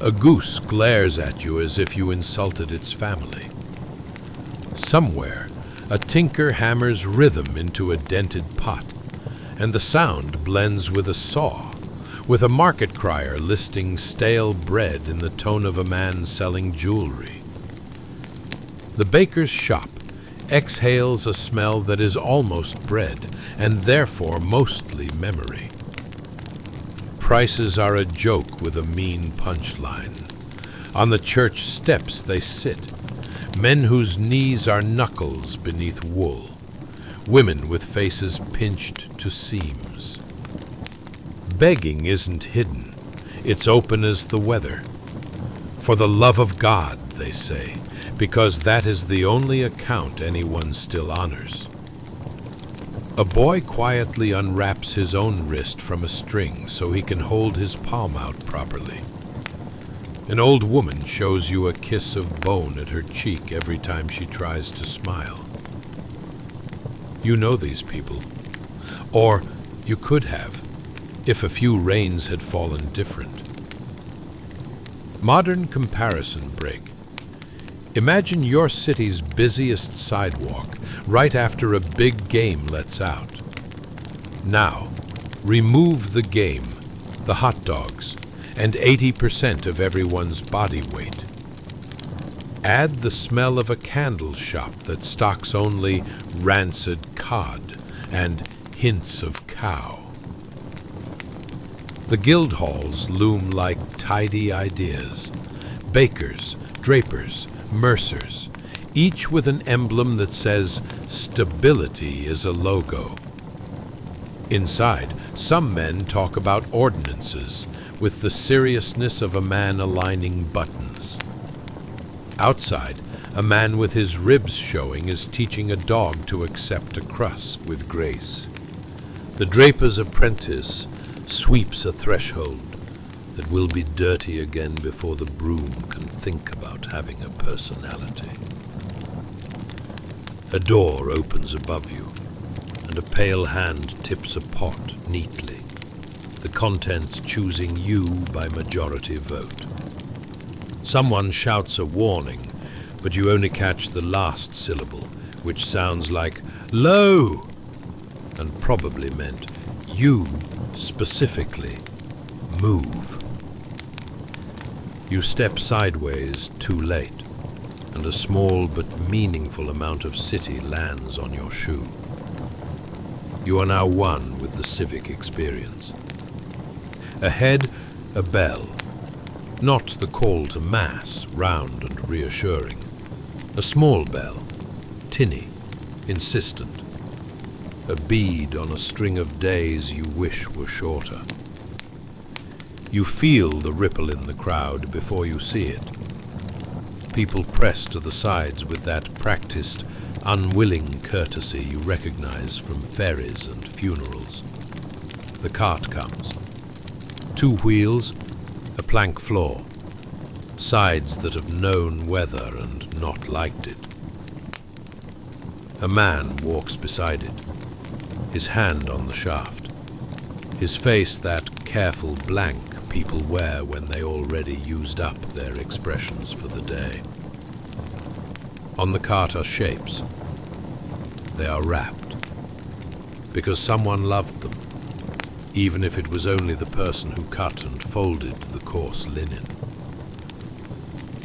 A goose glares at you as if you insulted its family. Somewhere, a tinker hammers rhythm into a dented pot, and the sound blends with a saw, with a market crier listing stale bread in the tone of a man selling jewelry. The baker's shop exhales a smell that is almost bread, and therefore mostly memory. Prices are a joke with a mean punchline. On the church steps they sit, men whose knees are knuckles beneath wool. Women with faces pinched to seams. Begging isn't hidden. It's open as the weather. For the love of God, they say, because that is the only account anyone still honors. A boy quietly unwraps his own wrist from a string so he can hold his palm out properly. An old woman shows you a kiss of bone at her cheek every time she tries to smile. You know these people, or you could have, if a few rains had fallen different. Modern comparison break. Imagine your city's busiest sidewalk right after a big game lets out. Now, remove the game, the hot dogs, and 80% of everyone's body weight. Add the smell of a candle shop that stocks only rancid cod and hints of cow. The guild halls loom like tidy ideas. Bakers, drapers, mercers, each with an emblem that says stability is a logo. Inside, some men talk about ordinances with the seriousness of a man aligning buttons. Outside, a man with his ribs showing is teaching a dog to accept a crust with grace. The draper's apprentice sweeps a threshold that will be dirty again before the broom can think about having a personality. A door opens above you, and a pale hand tips a pot neatly, the contents choosing you by majority vote. Someone shouts a warning, but you only catch the last syllable, which sounds like "Lo!" and probably meant you, specifically, move. You step sideways too late, and a small but meaningful amount of city lands on your shoe. You are now one with the civic experience. Ahead, a bell. Not the call to mass, round and reassuring. A small bell, tinny, insistent. A bead on a string of days you wish were shorter. You feel the ripple in the crowd before you see it. People press to the sides with that practiced, unwilling courtesy you recognize from ferries and funerals. The cart comes. 2 wheels, a plank floor, sides that have known weather and not liked it. A man walks beside it, his hand on the shaft, his face that careful blank people wear when they already used up their expressions for the day. On the cart are shapes. They are wrapped, because someone loved them, even if it was only the person who cut and folded the coarse linen.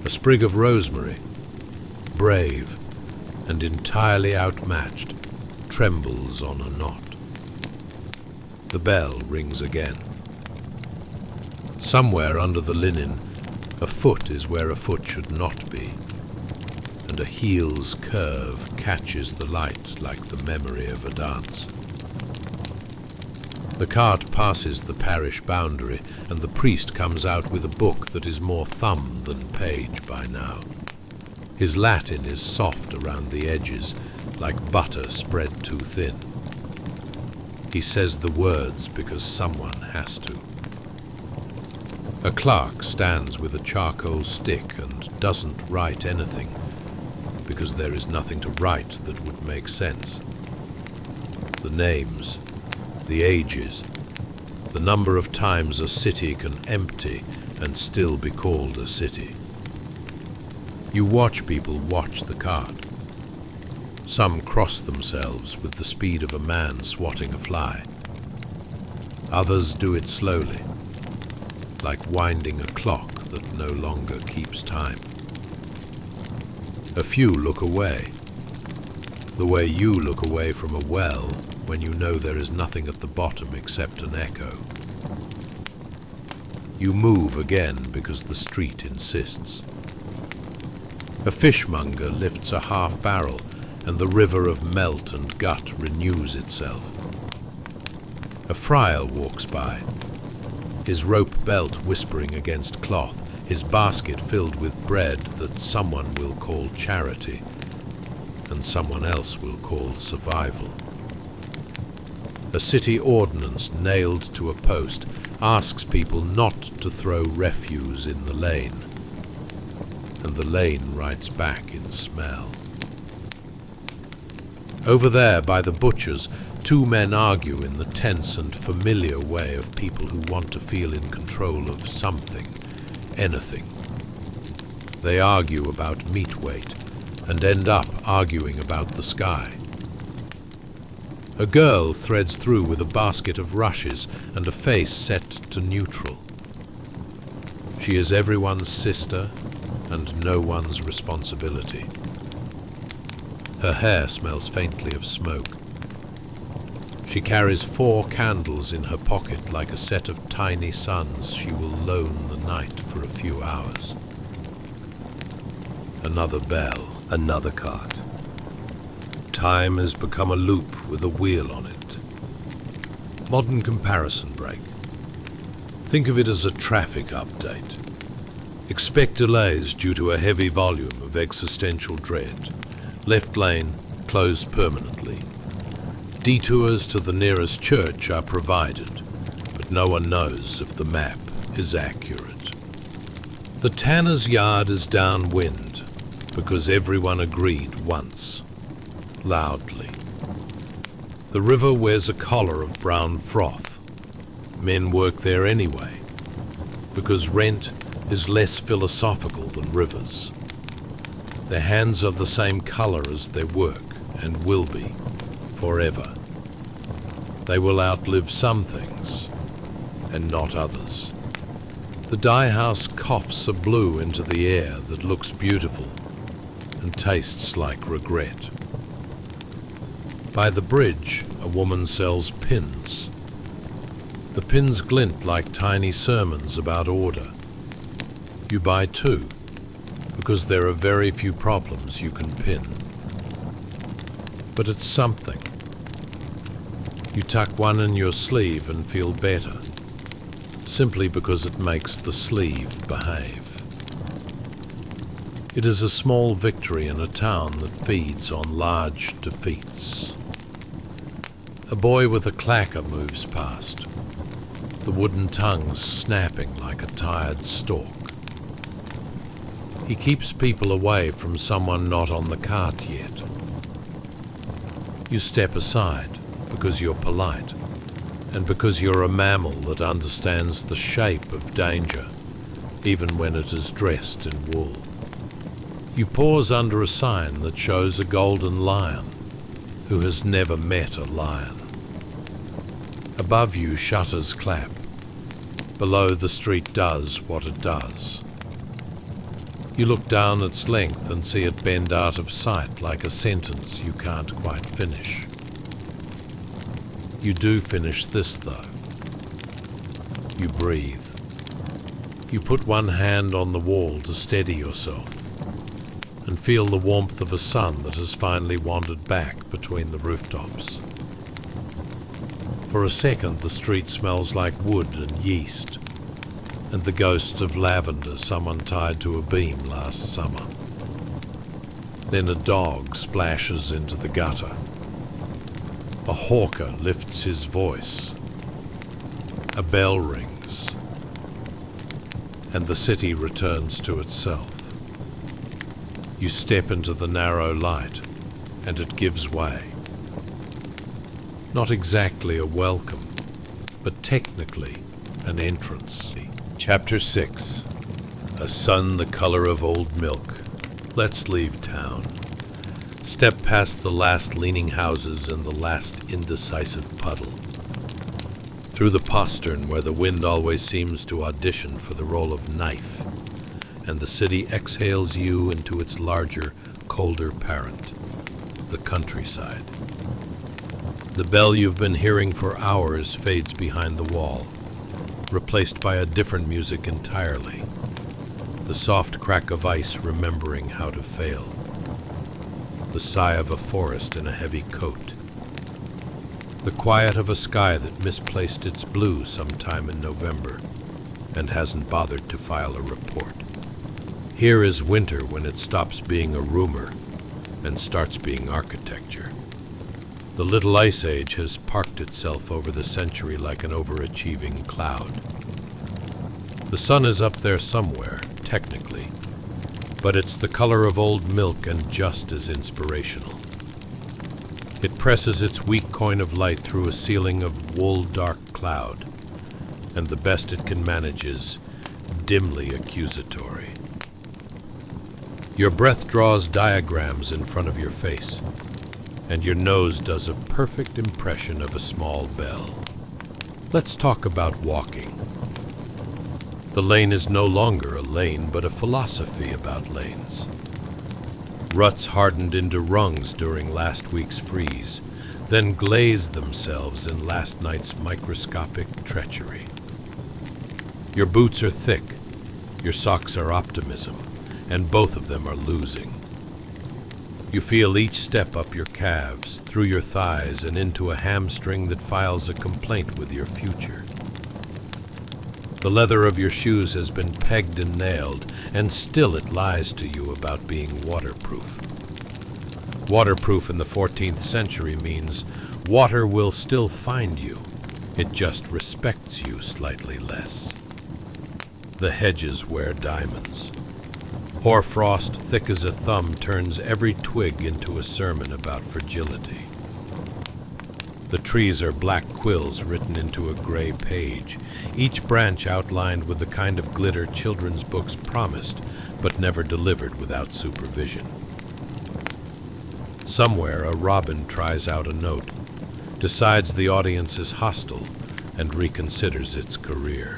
A sprig of rosemary, brave and entirely outmatched, trembles on a knot. The bell rings again. Somewhere under the linen, a foot is where a foot should not be, and a heel's curve catches the light like the memory of a dance. The cart passes the parish boundary, and the priest comes out with a book that is more thumb than page by now. His Latin is soft around the edges, like butter spread too thin. He says the words because someone has to. A clerk stands with a charcoal stick and doesn't write anything, because there is nothing to write that would make sense. The names, the ages, the number of times a city can empty and still be called a city. You watch people watch the cart. Some cross themselves with the speed of a man swatting a fly. Others do it slowly, like winding a clock that no longer keeps time. A few look away, the way you look away from a well when you know there is nothing at the bottom except an echo. You move again because the street insists. A fishmonger lifts a half barrel, and the river of melt and gut renews itself. A friar walks by, his rope belt whispering against cloth, his basket filled with bread that someone will call charity, and someone else will call survival. A city ordinance nailed to a post asks people not to throw refuse in the lane, and the lane writes back in smell. Over there by the butcher's, two men argue in the tense and familiar way of people who want to feel in control of something, anything. They argue about meat weight and end up arguing about the sky. A girl threads through with a basket of rushes and a face set to neutral. She is everyone's sister and no one's responsibility. Her hair smells faintly of smoke. She carries 4 candles in her pocket like a set of tiny suns she will loan the night for a few hours. Another bell, another cart. Time has become a loop with a wheel on it. Modern comparison break. Think of it as a traffic update. Expect delays due to a heavy volume of existential dread. Left lane closed permanently. Detours to the nearest church are provided, but no one knows if the map is accurate. The tanner's yard is downwind because everyone agreed once, loudly. The river wears a collar of brown froth. Men work there anyway, because rent is less philosophical than rivers. Their hands are the same color as their work, and will be, forever. They will outlive some things, and not others. The dye house coughs a blue into the air that looks beautiful and tastes like regret. By the bridge, a woman sells pins. The pins glint like tiny sermons about order. You buy 2, because there are very few problems you can pin. But it's something. You tuck one in your sleeve and feel better, simply because it makes the sleeve behave. It is a small victory in a town that feeds on large defeats. A boy with a clacker moves past, the wooden tongues snapping like a tired stork. He keeps people away from someone not on the cart yet. You step aside because you're polite, and because you're a mammal that understands the shape of danger, even when it is dressed in wool. You pause under a sign that shows a golden lion who has never met a lion. Above you, shutters clap. Below, the street does what it does. You look down its length and see it bend out of sight like a sentence you can't quite finish. You do finish this, though. You breathe. You put one hand on the wall to steady yourself and feel the warmth of a sun that has finally wandered back between the rooftops. For a second, the street smells like wood and yeast, and the ghosts of lavender someone tied to a beam last summer. Then a dog splashes into the gutter. A hawker lifts his voice. A bell rings, and the city returns to itself. You step into the narrow light, and it gives way. Not exactly a welcome, but technically an entrance. Chapter 6. A sun the color of old milk. Let's leave town. Step past the last leaning houses and the last indecisive puddle. Through the postern where the wind always seems to audition for the role of knife, and the city exhales you into its larger, colder parent, the countryside. The bell you've been hearing for hours fades behind the wall, replaced by a different music entirely, the soft crack of ice remembering how to fail, the sigh of a forest in a heavy coat, the quiet of a sky that misplaced its blue sometime in November and hasn't bothered to file a report. Here is winter when it stops being a rumor and starts being architecture. The little ice age has parked itself over the century like an overachieving cloud. The sun is up there somewhere, technically, but it's the color of old milk and just as inspirational. It presses its weak coin of light through a ceiling of wool-dark cloud, and the best it can manage is dimly accusatory. Your breath draws diagrams in front of your face, and your nose does a perfect impression of a small bell. Let's talk about walking. The lane is no longer a lane, but a philosophy about lanes. Ruts hardened into rungs during last week's freeze, then glazed themselves in last night's microscopic treachery. Your boots are thick, your socks are optimism, and both of them are losing. You feel each step up your calves, through your thighs, and into a hamstring that files a complaint with your future. The leather of your shoes has been pegged and nailed, and still it lies to you about being waterproof. Waterproof in the 14th century means water will still find you. It just respects you slightly less. The hedges wear diamonds. Hoarfrost, thick as a thumb, turns every twig into a sermon about fragility. The trees are black quills written into a gray page, each branch outlined with the kind of glitter children's books promised, but never delivered without supervision. Somewhere a robin tries out a note, decides the audience is hostile, and reconsiders its career.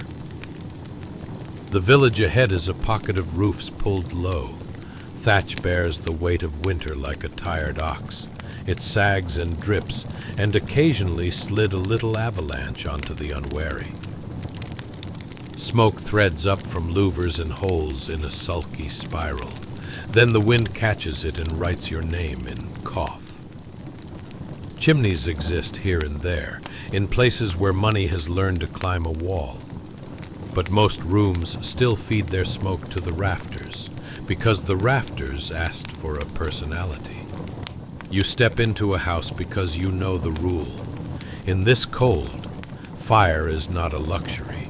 The village ahead is a pocket of roofs pulled low. Thatch bears the weight of winter like a tired ox. It sags and drips, and occasionally slid a little avalanche onto the unwary. Smoke threads up from louvers and holes in a sulky spiral. Then the wind catches it and writes your name in cough. Chimneys exist here and there, in places where money has learned to climb a wall. But most rooms still feed their smoke to the rafters, because the rafters asked for a personality. You step into a house because you know the rule. In this cold, fire is not a luxury.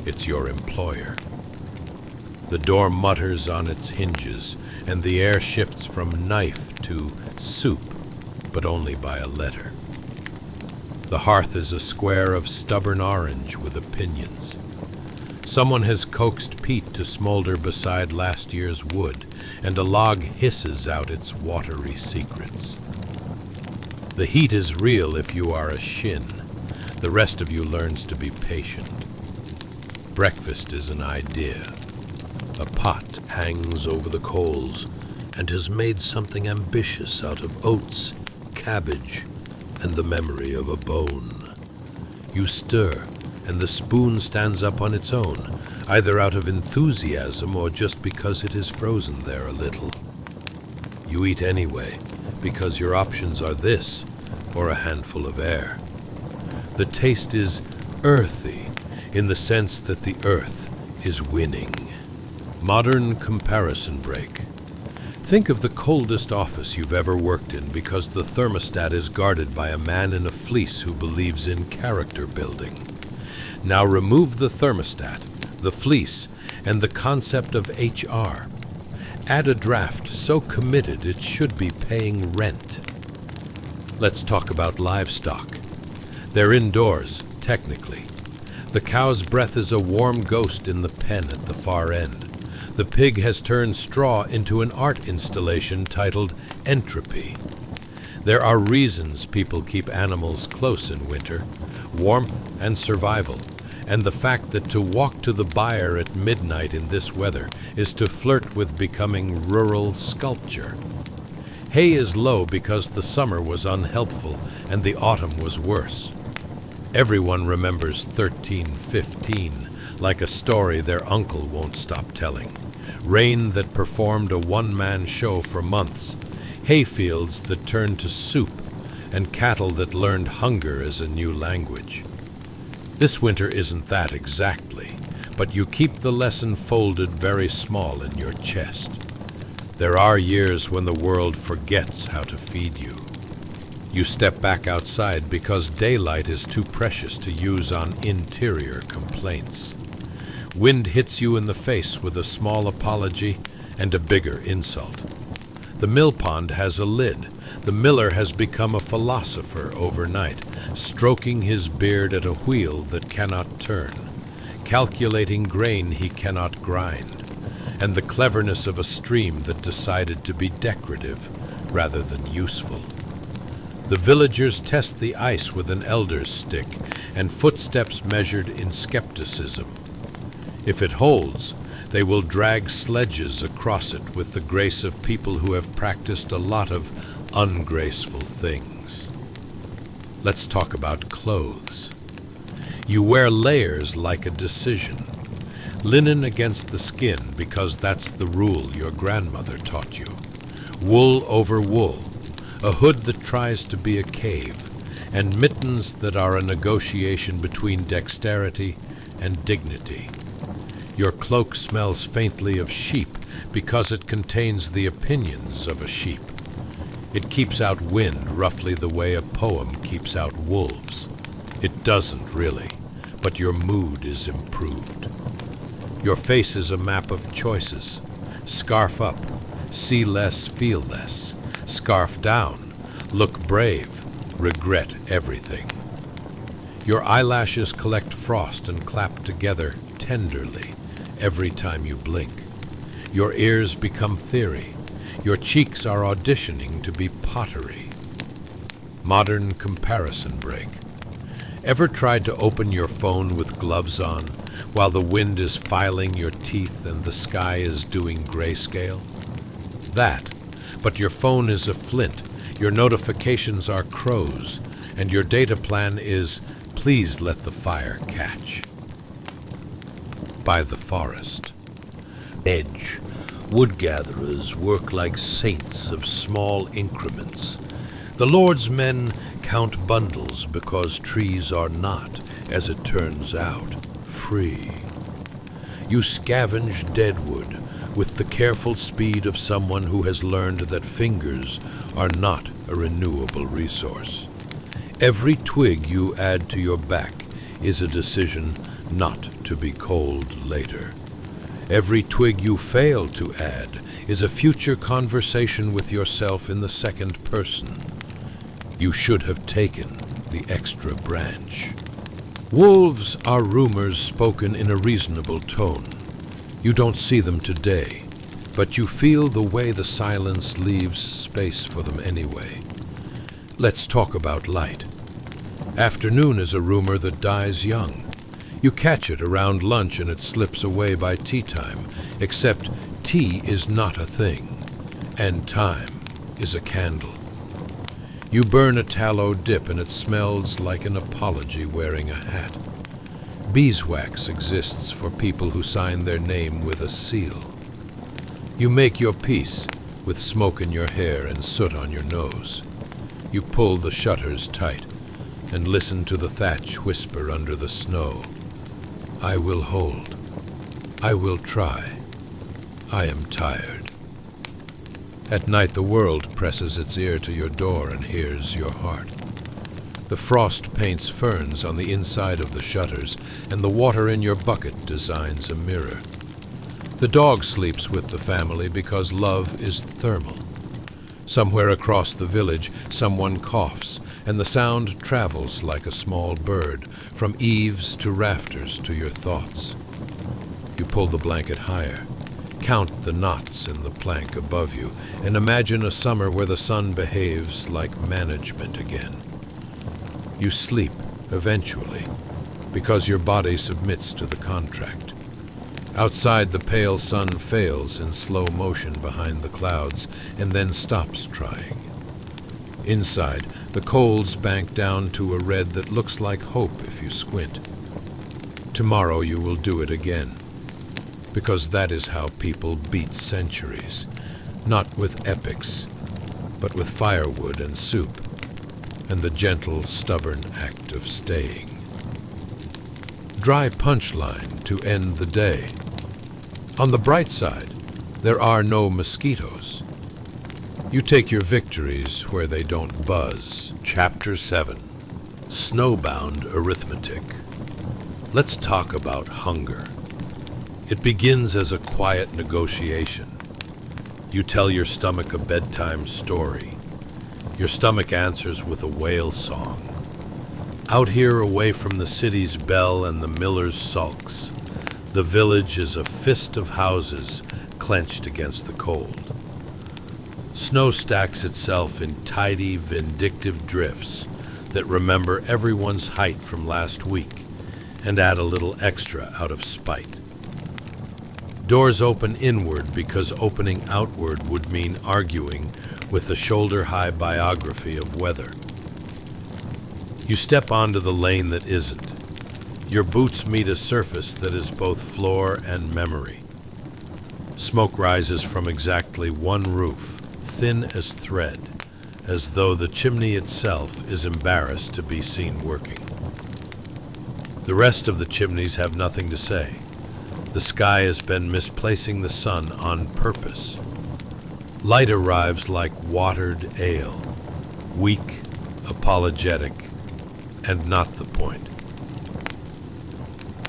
It's your employer. The door mutters on its hinges, and the air shifts from knife to soup, but only by a letter. The hearth is a square of stubborn orange with opinions. Someone has coaxed peat to smolder beside last year's wood, and a log hisses out its watery secrets. The heat is real if you are a shin. The rest of you learns to be patient. Breakfast is an idea. A pot hangs over the coals and has made something ambitious out of oats, cabbage, and the memory of a bone. You stir, and the spoon stands up on its own, either out of enthusiasm or just because it is frozen there a little. You eat anyway, because your options are this or a handful of air. The taste is earthy, in the sense that the earth is winning. Modern comparison break. Think of the coldest office you've ever worked in because the thermostat is guarded by a man in a fleece who believes in character building. Now remove the thermostat, the fleece, and the concept of HR. Add a draft so committed it should be paying rent. Let's talk about livestock. They're indoors, technically. The cow's breath is a warm ghost in the pen at the far end. The pig has turned straw into an art installation titled Entropy. There are reasons people keep animals close in winter: warmth and survival, and the fact that to walk to the byre at midnight in this weather is to flirt with becoming rural sculpture. Hay is low because the summer was unhelpful and the autumn was worse. Everyone remembers 1315, like a story their uncle won't stop telling. Rain that performed a one-man show for months, hayfields that turned to soup, and cattle that learned hunger as a new language. This winter isn't that exactly, but you keep the lesson folded very small in your chest. There are years when the world forgets how to feed you. You step back outside because daylight is too precious to use on interior complaints. Wind hits you in the face with a small apology and a bigger insult. The mill pond has a lid. The miller has become a philosopher overnight, stroking his beard at a wheel that cannot turn, calculating grain he cannot grind, and the cleverness of a stream that decided to be decorative rather than useful. The villagers test the ice with an elder's stick and footsteps measured in skepticism. If it holds, they will drag sledges across it with the grace of people who have practiced a lot of ungraceful things. Let's talk about clothes. You wear layers like a decision. Linen against the skin because that's the rule your grandmother taught you. Wool over wool, a hood that tries to be a cave, and mittens that are a negotiation between dexterity and dignity. Your cloak smells faintly of sheep because it contains the opinions of a sheep. It keeps out wind roughly the way a poem keeps out wolves. It doesn't really, but your mood is improved. Your face is a map of choices. Scarf up, see less, feel less. Scarf down, look brave, regret everything. Your eyelashes collect frost and clap together tenderly every time you blink. Your ears become theory. Your cheeks are auditioning to be pottery. Modern comparison break. Ever tried to open your phone with gloves on while the wind is filing your teeth and the sky is doing grayscale? That, but your phone is a flint, your notifications are crows, and your data plan is, please let the fire catch. By the forest. Edge. Wood gatherers work like saints of small increments. The Lord's men count bundles because trees are not, as it turns out, free. You scavenge deadwood with the careful speed of someone who has learned that fingers are not a renewable resource. Every twig you add to your back is a decision not to be cold later. Every twig you fail to add is a future conversation with yourself in the second person. You should have taken the extra branch. Wolves are rumors spoken in a reasonable tone. You don't see them today, but you feel the way the silence leaves space for them anyway. Let's talk about light. Afternoon is a rumor that dies young. You catch it around lunch and it slips away by tea time, except tea is not a thing, and time is a candle. You burn a tallow dip and it smells like an apology wearing a hat. Beeswax exists for people who sign their name with a seal. You make your peace with smoke in your hair and soot on your nose. You pull the shutters tight and listen to the thatch whisper under the snow. I will hold. I will try. I am tired. At night the world presses its ear to your door and hears your heart. The frost paints ferns on the inside of the shutters, and the water in your bucket designs a mirror. The dog sleeps with the family because love is thermal. Somewhere across the village, someone coughs, and the sound travels like a small bird, from eaves to rafters to your thoughts. You pull the blanket higher, count the knots in the plank above you, and imagine a summer where the sun behaves like management again. You sleep, eventually, because your body submits to the contract. Outside, the pale sun fails in slow motion behind the clouds and then stops trying. Inside, the coals bank down to a red that looks like hope if you squint. Tomorrow you will do it again, because that is how people beat centuries, not with epics, but with firewood and soup, and the gentle, stubborn act of staying. Dry punchline to end the day. On the bright side, there are no mosquitoes. You take your victories where they don't buzz. Chapter 7. Snowbound Arithmetic. Let's talk about hunger. It begins as a quiet negotiation. You tell your stomach a bedtime story. Your stomach answers with a whale song. Out here, away from the city's bell and the miller's sulks, the village is a fist of houses clenched against the cold. Snow stacks itself in tidy, vindictive drifts that remember everyone's height from last week and add a little extra out of spite. Doors open inward because opening outward would mean arguing with the shoulder-high biography of weather. You step onto the lane that isn't. Your boots meet a surface that is both floor and memory. Smoke rises from exactly one roof, thin as thread, as though the chimney itself is embarrassed to be seen working. The rest of the chimneys have nothing to say. The sky has been misplacing the sun on purpose. Light arrives like watered ale, weak, apologetic, and not the point.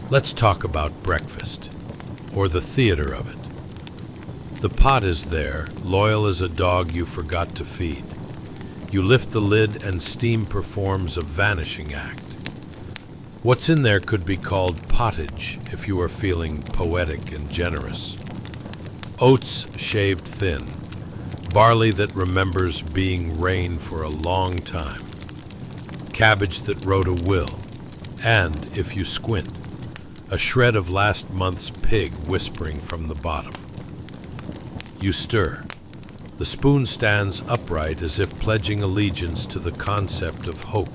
Let's talk about breakfast, or the theater of it. The pot is there, loyal as a dog you forgot to feed. You lift the lid and steam performs a vanishing act. What's in there could be called pottage if you are feeling poetic and generous. Oats shaved thin, barley that remembers being rain for a long time, cabbage that wrote a will, and, if you squint, a shred of last month's pig whispering from the bottom. You stir. The spoon stands upright as if pledging allegiance to the concept of hope.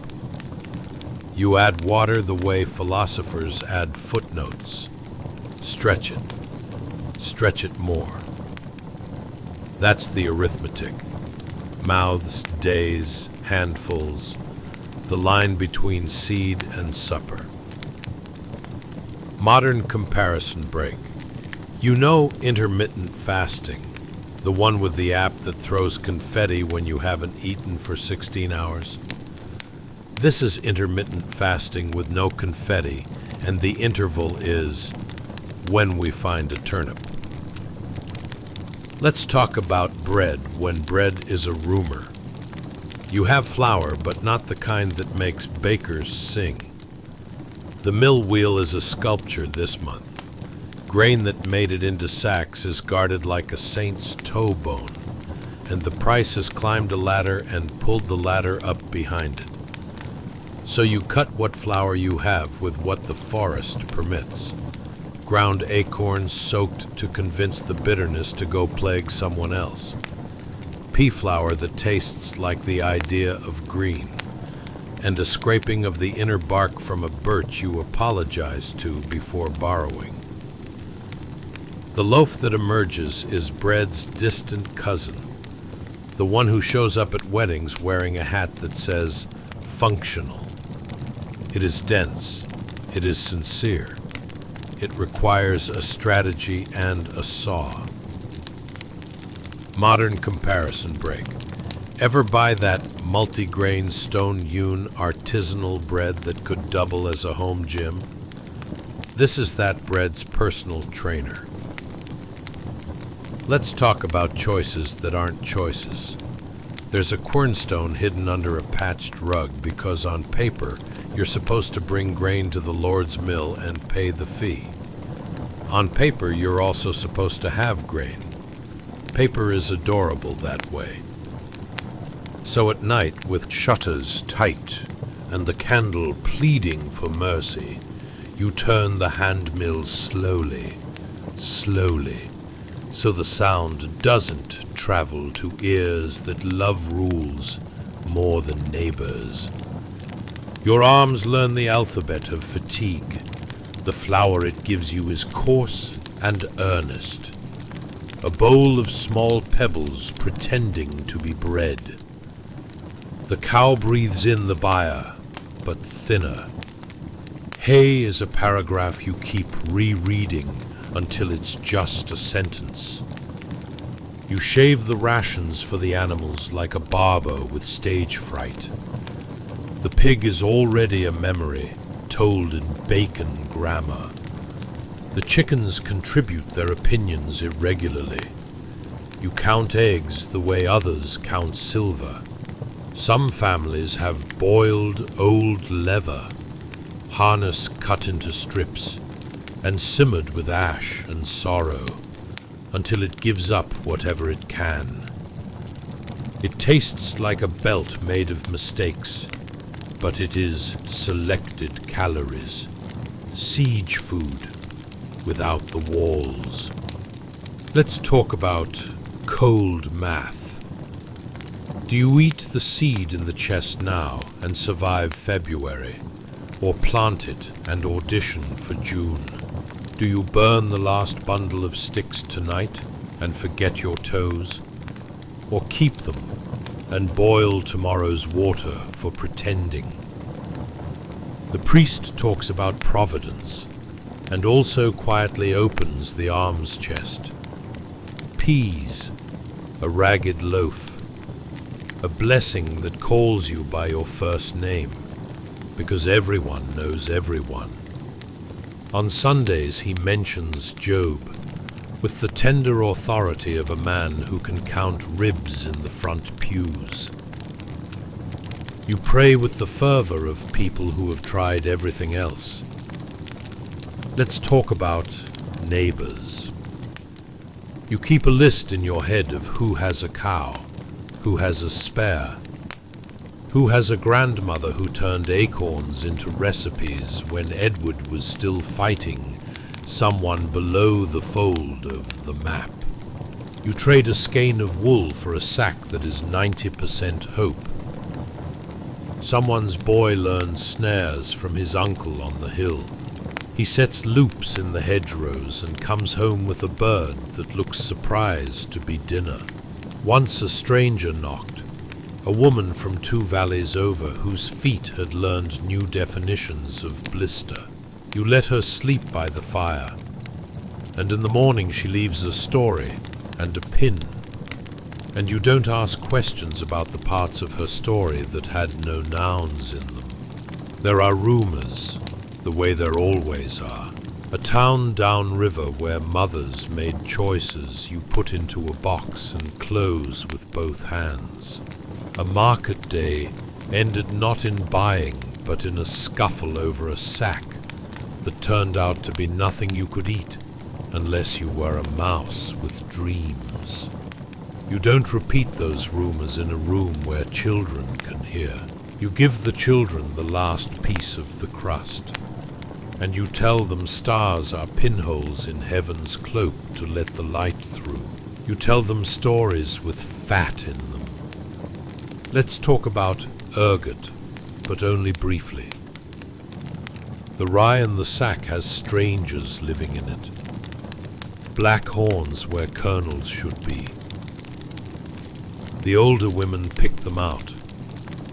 You add water the way philosophers add footnotes. Stretch it more. That's the arithmetic. Mouths, days, handfuls, the line between seed and supper. Modern comparison break. You know intermittent fasting, the one with the app that throws confetti when you haven't eaten for 16 hours? This is intermittent fasting with no confetti, and the interval is when we find a turnip. Let's talk about bread when bread is a rumor. You have flour, but not the kind that makes bakers sing. The mill wheel is a sculpture this month. Grain that made it into sacks is guarded like a saint's toe bone, and the price has climbed a ladder and pulled the ladder up behind it. So you cut what flour you have with what the forest permits. Ground acorns soaked to convince the bitterness to go plague someone else. pea flour that tastes like the idea of green, and a scraping of the inner bark from a birch you apologize to before borrowing. The loaf that emerges is bread's distant cousin, the one who shows up at weddings wearing a hat that says functional. It is dense, it is sincere, it requires a strategy and a saw. Modern comparison break. Ever buy that multi-grain stone-hewn artisanal bread that could double as a home gym? This is that bread's personal trainer. Let's talk about choices that aren't choices. There's a quernstone hidden under a patched rug because on paper you're supposed to bring grain to the Lord's mill and pay the fee. On paper you're also supposed to have grain. Paper is adorable that way. So at night, with shutters tight and the candle pleading for mercy, you turn the hand mill slowly, slowly, so the sound doesn't travel to ears that love rules more than neighbors. Your arms learn the alphabet of fatigue. The flour it gives you is coarse and earnest, a bowl of small pebbles pretending to be bread. The cow breathes in the byre, but thinner. Hay is a paragraph you keep rereading until it's just a sentence. You shave the rations for the animals like a barber with stage fright. The pig is already a memory, told in bacon grammar. The chickens contribute their opinions irregularly. You count eggs the way others count silver. Some families have boiled old leather, harness cut into strips, and simmered with ash and sorrow, until it gives up whatever it can. It tastes like a belt made of mistakes, but it is selected calories, siege food without the walls. Let's talk about cold math. Do you eat the seed in the chest now and survive February, or plant it and audition for June? Do you burn the last bundle of sticks tonight and forget your toes, or keep them and boil tomorrow's water for pretending? The priest talks about providence and also quietly opens the alms chest. Peas, a ragged loaf, a blessing that calls you by your first name, because everyone knows everyone. On Sundays he mentions Job, with the tender authority of a man who can count ribs in the front pews. You pray with the fervor of people who have tried everything else. Let's talk about neighbors. You keep a list in your head of who has a cow, who has a spare, who has a grandmother who turned acorns into recipes when Edward was still fighting someone below the fold of the map. You trade a skein of wool for a sack that is 90% hope. Someone's boy learns snares from his uncle on the hill. He sets loops in the hedgerows and comes home with a bird that looks surprised to be dinner. Once a stranger knocked, a woman from 2 valleys over whose feet had learned new definitions of blister. You let her sleep by the fire, and in the morning she leaves a story and a pin, and you don't ask questions about the parts of her story that had no nouns in them. There are rumors, the way there always are. A town downriver where mothers made choices you put into a box and close with both hands. A market day ended not in buying, but in a scuffle over a sack that turned out to be nothing you could eat, unless you were a mouse with dreams. You don't repeat those rumors in a room where children can hear. You give the children the last piece of the crust, and you tell them stars are pinholes in heaven's cloak to let the light through. You tell them stories with fat in them. Let's talk about ergot, but only briefly. The rye in the sack has strangers living in it. Black horns where kernels should be. The older women pick them out,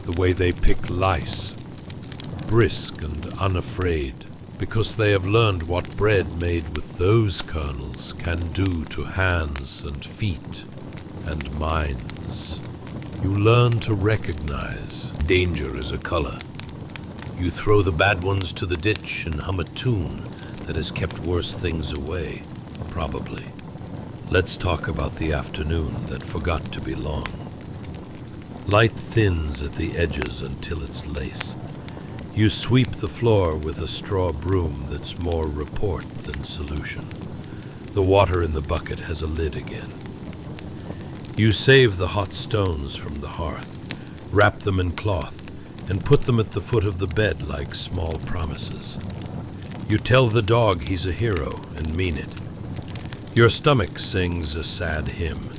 the way they pick lice, brisk and unafraid, because they have learned what bread made with those kernels can do to hands and feet and minds. You learn to recognize danger as a color. You throw the bad ones to the ditch and hum a tune that has kept worse things away, probably. Let's talk about the afternoon that forgot to be long. Light thins at the edges until it's lace. You sweep the floor with a straw broom that's more report than solution. The water in the bucket has a lid again. You save the hot stones from the hearth, wrap them in cloth, and put them at the foot of the bed like small promises. You tell the dog he's a hero and mean it. Your stomach sings a sad hymn.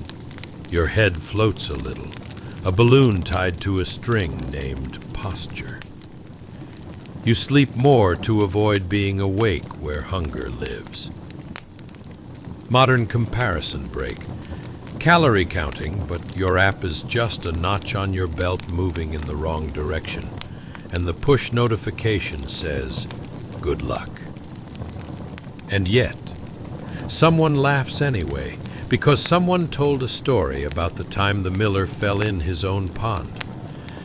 Your head floats a little, a balloon tied to a string named posture. You sleep more to avoid being awake where hunger lives. Modern comparison break. Calorie counting, but your app is just a notch on your belt moving in the wrong direction, and the push notification says, good luck. And yet, someone laughs anyway, because someone told a story about the time the miller fell in his own pond.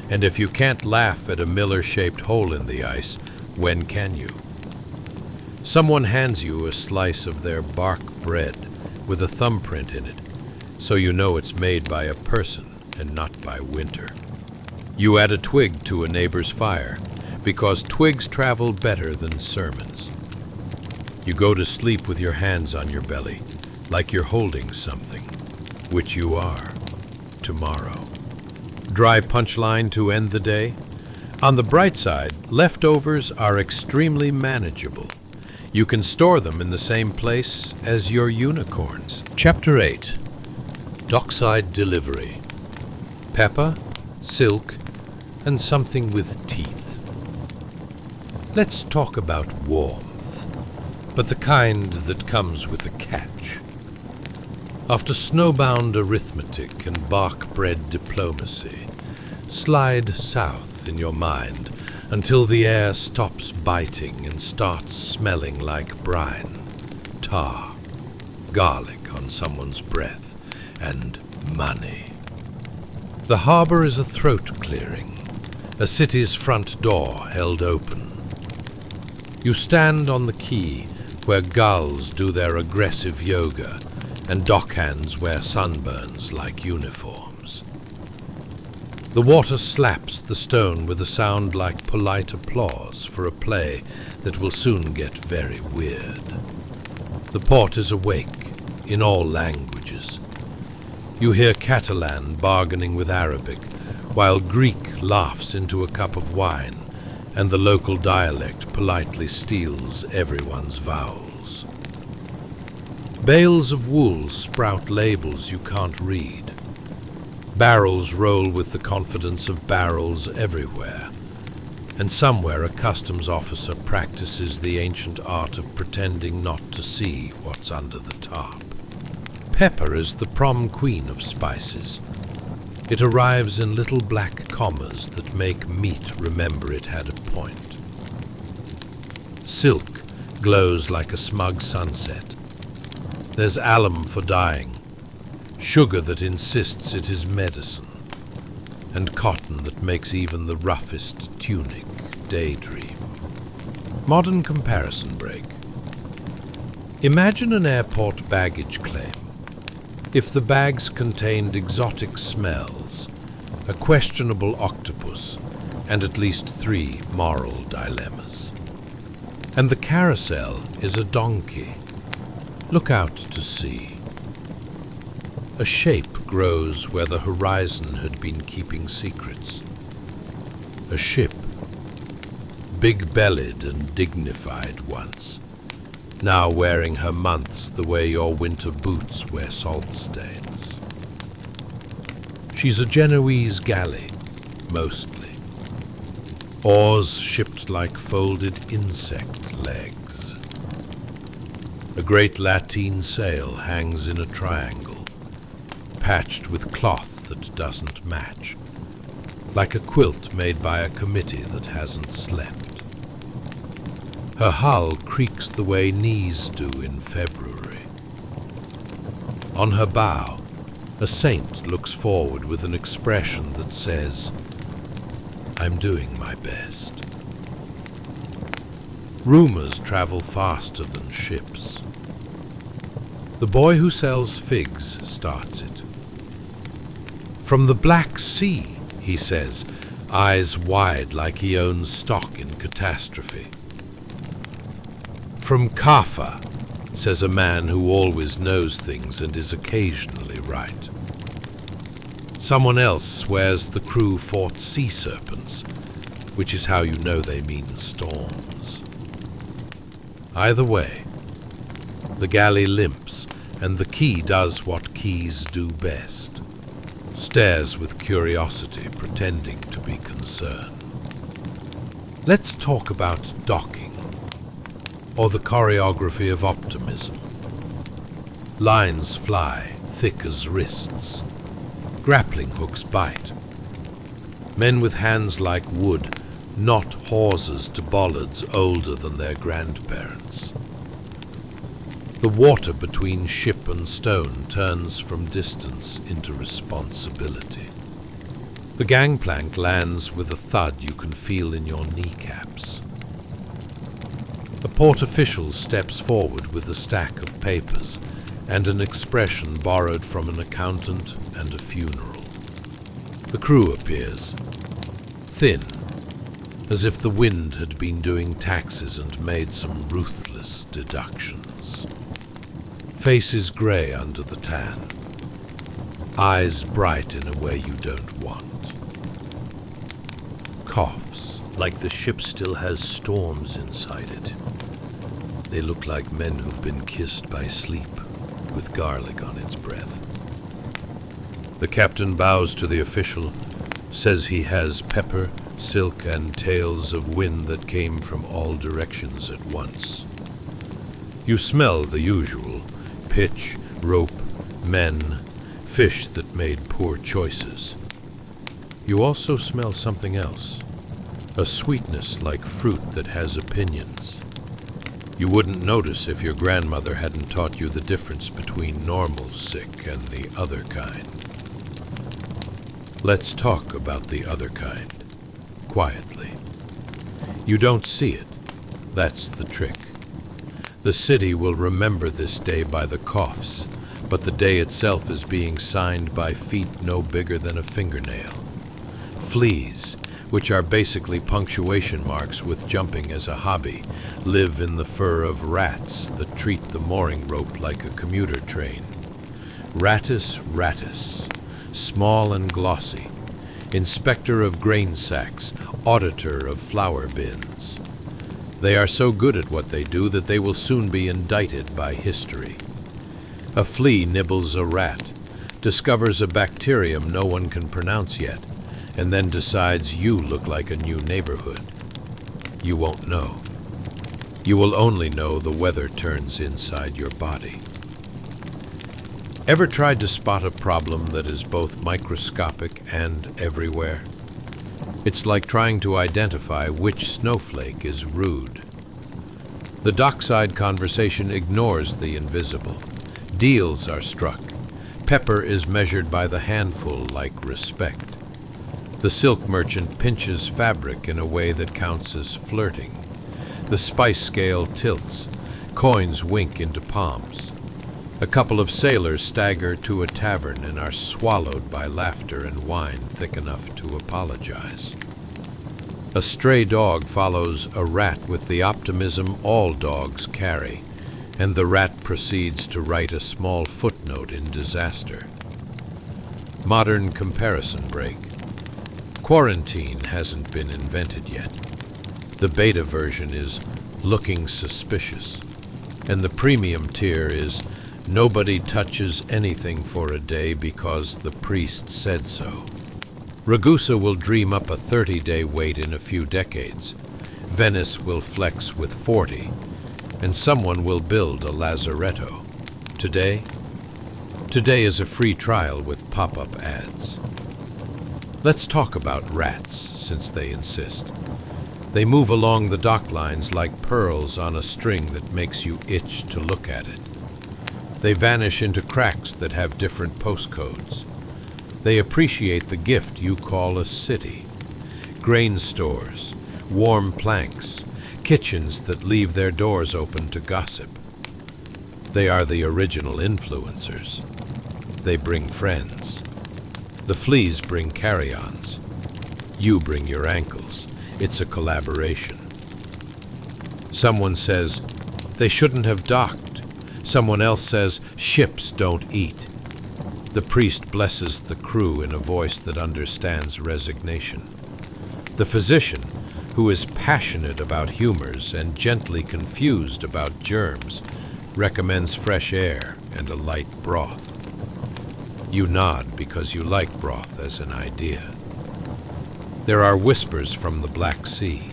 And if you can't laugh at a miller-shaped hole in the ice, when can you? Someone hands you a slice of their bark bread with a thumbprint in it, so you know it's made by a person and not by winter. You add a twig to a neighbor's fire, because twigs travel better than sermons. You go to sleep with your hands on your belly, like you're holding something, which you are, tomorrow. Dry punchline to end the day? On the bright side, leftovers are extremely manageable. You can store them in the same place as your unicorns. Chapter 8. Dockside Delivery. Pepper, silk, and something with teeth. Let's talk about warmth, but the kind that comes with a catch. After snowbound arithmetic and bark-bred diplomacy, slide south in your mind until the air stops biting and starts smelling like brine, tar, garlic on someone's breath, and money. The harbor is a throat clearing, a city's front door held open. You stand on the quay where gulls do their aggressive yoga and dockhands wear sunburns like uniforms. The water slaps the stone with a sound like polite applause for a play that will soon get very weird. The port is awake in all languages. You hear Catalan bargaining with Arabic, while Greek laughs into a cup of wine, and the local dialect politely steals everyone's vowels. Bales of wool sprout labels you can't read. Barrels roll with the confidence of barrels everywhere, and somewhere a customs officer practices the ancient art of pretending not to see what's under the top. Pepper is the prom queen of spices. It arrives in little black commas that make meat remember it had a point. Silk glows like a smug sunset. There's alum for dyeing, sugar that insists it is medicine, and cotton that makes even the roughest tunic daydream. Modern comparison break. Imagine an airport baggage claim. If the bags contained exotic smells, a questionable octopus, and at least 3 moral dilemmas. And the carousel is a donkey. Look out to sea. A shape grows where the horizon had been keeping secrets. A ship, big-bellied and dignified once, now wearing her months the way your winter boots wear salt stains. She's a Genoese galley, mostly. Oars shipped like folded insect legs. A great lateen sail hangs in a triangle, patched with cloth that doesn't match, like a quilt made by a committee that hasn't slept. Her hull creaks the way knees do in February. On her bow, a saint looks forward with an expression that says, "I'm doing my best." Rumors travel faster than ships. The boy who sells figs starts it. "From the Black Sea," he says, eyes wide like he owns stock in catastrophe. "From Kaffa," says a man who always knows things and is occasionally right. Someone else swears the crew fought sea serpents, which is how you know they mean storms. Either way, the galley limps, and the key does what keys do best. Stares with curiosity, pretending to be concerned. Let's talk about docking, or the choreography of optimism. Lines fly, thick as wrists. Grappling hooks bite. Men with hands like wood knot hawsers to bollards older than their grandparents. The water between ship and stone turns from distance into responsibility. The gangplank lands with a thud you can feel in your kneecaps. A port official steps forward with a stack of papers and an expression borrowed from an accountant and a funeral. The crew appears, thin, as if the wind had been doing taxes and made some ruthless deductions. Faces grey under the tan, eyes bright in a way you don't want. Coughs, like the ship still has storms inside it. They look like men who've been kissed by sleep, with garlic on its breath. The captain bows to the official, says he has pepper, silk, and tales of wind that came from all directions at once. You smell the usual: pitch, rope, men, fish that made poor choices. You also smell something else, a sweetness like fruit that has opinions. You wouldn't notice if your grandmother hadn't taught you the difference between normal sick and the other kind. Let's talk about the other kind, quietly. You don't see it. That's the trick. The city will remember this day by the coughs, but the day itself is being signed by feet no bigger than a fingernail. Fleas, which are basically punctuation marks with jumping as a hobby, live in the fur of rats that treat the mooring rope like a commuter train. Rattus rattus, small and glossy, inspector of grain sacks, auditor of flour bins. They are so good at what they do that they will soon be indicted by history. A flea nibbles a rat, discovers a bacterium no one can pronounce yet, and then decides you look like a new neighborhood. You won't know. You will only know the weather turns inside your body. Ever tried to spot a problem that is both microscopic and everywhere? It's like trying to identify which snowflake is rude. The dockside conversation ignores the invisible. Deals are struck. Pepper is measured by the handful like respect. The silk merchant pinches fabric in a way that counts as flirting. The spice scale tilts. Coins wink into palms. A couple of sailors stagger to a tavern and are swallowed by laughter and wine thick enough to apologize. A stray dog follows a rat with the optimism all dogs carry, and the rat proceeds to write a small footnote in disaster. Modern comparison break. Quarantine hasn't been invented yet. The beta version is looking suspicious. And the premium tier is nobody touches anything for a day because the priest said so. Ragusa will dream up a 30-day wait in a few decades. Venice will flex with 40, and someone will build a lazaretto. Today is a free trial with pop-up ads. Let's talk about rats, since they insist. They move along the dock lines like pearls on a string that makes you itch to look at it. They vanish into cracks that have different postcodes. They appreciate the gift you call a city. Grain stores, warm planks, kitchens that leave their doors open to gossip. They are the original influencers. They bring friends. The fleas bring carry-ons. You bring your ankles. It's a collaboration. Someone says, they shouldn't have docked. Someone else says, ships don't eat. The priest blesses the crew in a voice that understands resignation. The physician, who is passionate about humors and gently confused about germs, recommends fresh air and a light broth. You nod because you like broth as an idea. There are whispers from the Black Sea,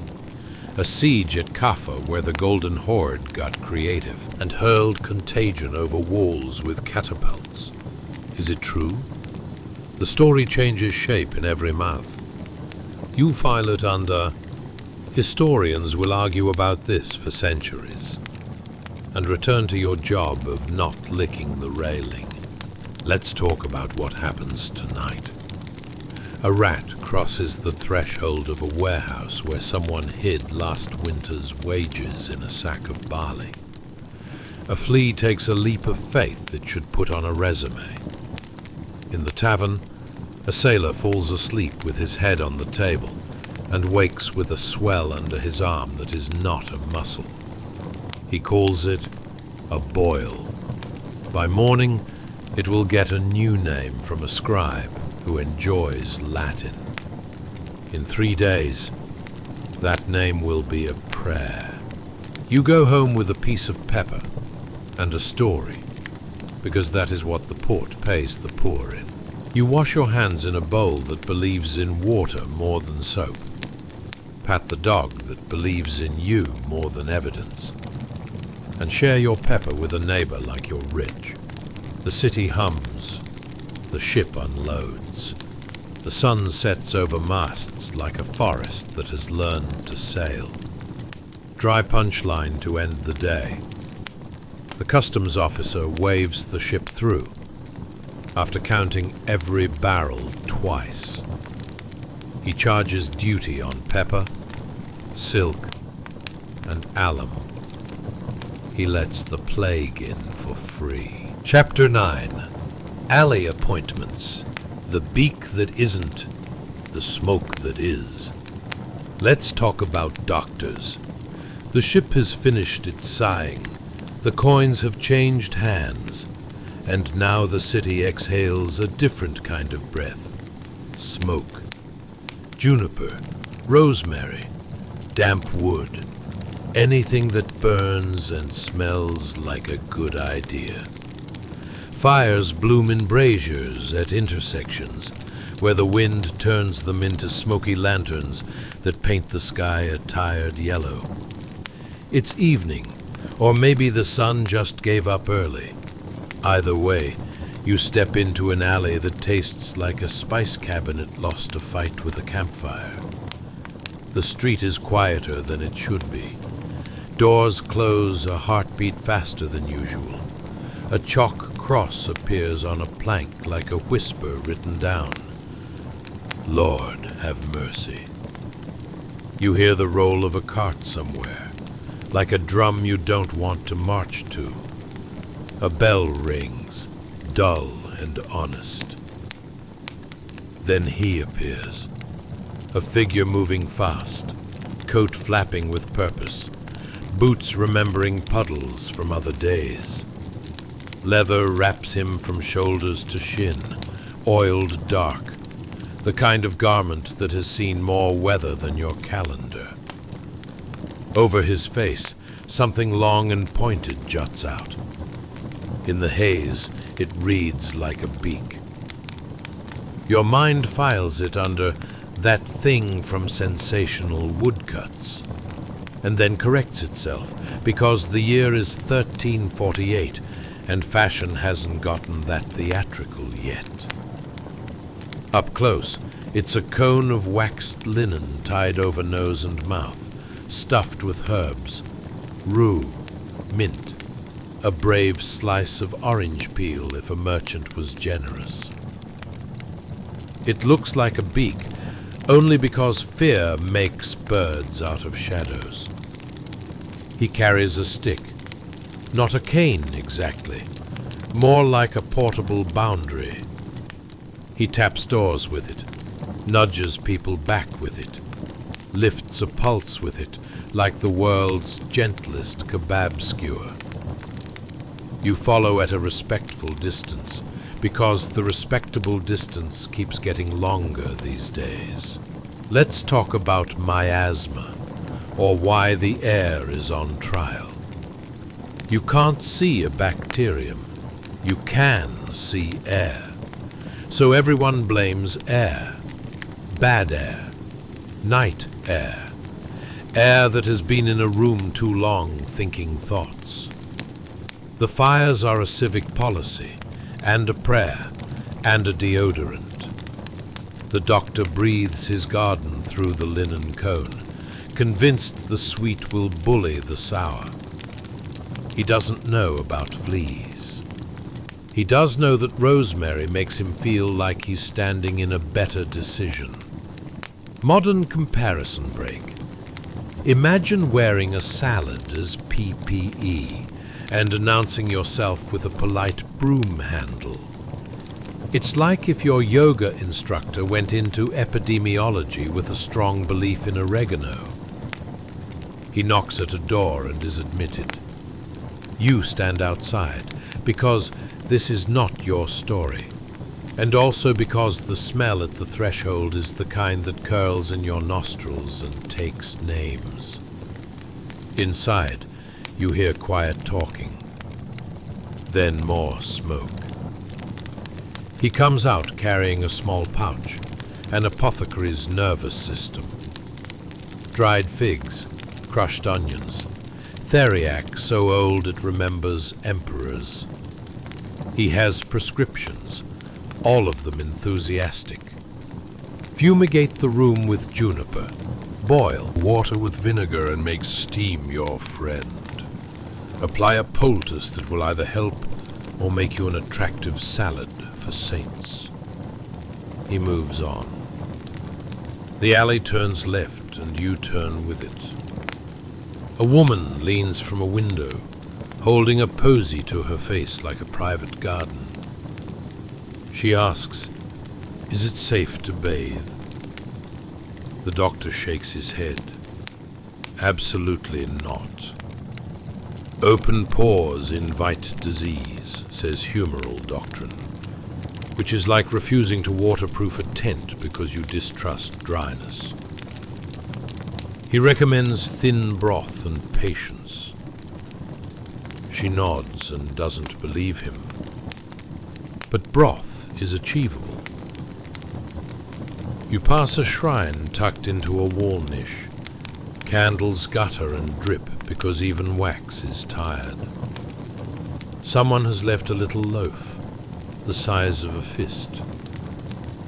a siege at Kaffa where the Golden Horde got creative and hurled contagion over walls with catapults. Is it true? The story changes shape in every mouth. You file it under, historians will argue about this for centuries, and return to your job of not licking the railing. Let's talk about what happens tonight. A rat crosses the threshold of a warehouse where someone hid last winter's wages in a sack of barley. A flea takes a leap of faith that should put on a resume. In the tavern, a sailor falls asleep with his head on the table and wakes with a swell under his arm that is not a muscle. He calls it a boil. By morning, it will get a new name from a scribe who enjoys Latin. In 3 days, that name will be a prayer. You go home with a piece of pepper and a story, because that is what the port pays the poor in. You wash your hands in a bowl that believes in water more than soap. Pat the dog that believes in you more than evidence. And share your pepper with a neighbor like you're rich. The city hums. The ship unloads. The sun sets over masts like a forest that has learned to sail. Dry punchline to end the day. The customs officer waves the ship through, after counting every barrel twice. He charges duty on pepper, silk, and alum. He lets the plague in for free. Chapter 9. Alley appointments. The beak that isn't, the smoke that is. Let's talk about doctors. The ship has finished its sighing. The coins have changed hands, and now the city exhales a different kind of breath. Smoke. Juniper, rosemary, damp wood. Anything that burns and smells like a good idea. Fires bloom in braziers at intersections, where the wind turns them into smoky lanterns that paint the sky a tired yellow. It's evening, or maybe the sun just gave up early. Either way, you step into an alley that tastes like a spice cabinet lost a fight with a campfire. The street is quieter than it should be. Doors close a heartbeat faster than usual. A chalk cross appears on a plank like a whisper written down. Lord, have mercy. You hear the roll of a cart somewhere, like a drum you don't want to march to. A bell rings, dull and honest. Then he appears, a figure moving fast, coat flapping with purpose, boots remembering puddles from other days. Leather wraps him from shoulders to shin, oiled dark, the kind of garment that has seen more weather than your calendar. Over his face, Something long and pointed juts out. In the haze, it reads like a beak. Your mind files it under that thing from sensational woodcuts, and then corrects itself, because the year is 1348, and fashion hasn't gotten that theatrical yet. Up close, it's a cone of waxed linen tied over nose and mouth, stuffed with herbs, rue, mint, a brave slice of orange peel if a merchant was generous. It looks like a beak, only because fear makes birds out of shadows. He carries a stick, not a cane exactly, more like a portable boundary. He taps doors with it, nudges people back with it, lifts a pulse with it like the world's gentlest kebab skewer. You follow at a respectful distance, because the respectable distance keeps getting longer these days. Let's talk about miasma, or why the air is on trial. You can't see a bacterium. You can see air. So everyone blames air. Bad air. Night air. Air that has been in a room too long thinking thoughts. The fires are a civic policy, and a prayer, and a deodorant. The doctor breathes his garden through the linen cone, convinced the sweet will bully the sour. He doesn't know about fleas. He does know that rosemary makes him feel like he's standing in a better decision. Modern comparison break. Imagine wearing a salad as PPE and announcing yourself with a polite broom handle. It's like if your yoga instructor went into epidemiology with a strong belief in oregano. He knocks at a door and is admitted. You stand outside, because this is not your story, and also because the smell at the threshold is the kind that curls in your nostrils and takes names. Inside, you hear quiet talking, then more smoke. He comes out carrying a small pouch, an apothecary's nervous system. Dried figs, crushed onions, theriac so old it remembers emperors. He has prescriptions, all of them enthusiastic. Fumigate the room with juniper. Boil water with vinegar and make steam your friend. Apply a poultice that will either help or make you an attractive salad for saints. He moves on. The alley turns left and you turn with it. A woman leans from a window, holding a posy to her face like a private garden. She asks, "Is it safe to bathe?" The doctor shakes his head. Absolutely not. Open pores invite disease, says humoral doctrine, which is like refusing to waterproof a tent because you distrust dryness. He recommends thin broth and patience. She nods and doesn't believe him. But broth is achievable. You pass a shrine tucked into a wall niche. Candles gutter and drip because even wax is tired. Someone has left a little loaf, the size of a fist,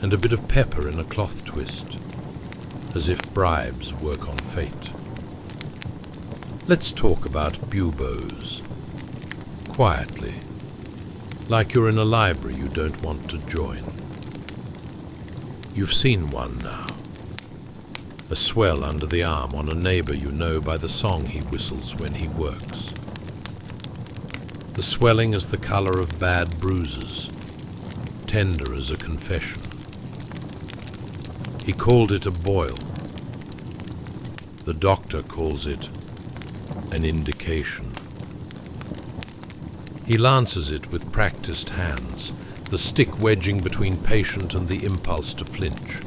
and a bit of pepper in a cloth twist, as if bribes work on fate. Let's talk about buboes. Quietly, like you're in a library you don't want to join. You've seen one now. A swell under the arm on a neighbor you know by the song he whistles when he works. The swelling is the color of bad bruises, tender as a confession. He called it a boil. The doctor calls it an indication. He lances it with practiced hands, the stick wedging between patient and the impulse to flinch.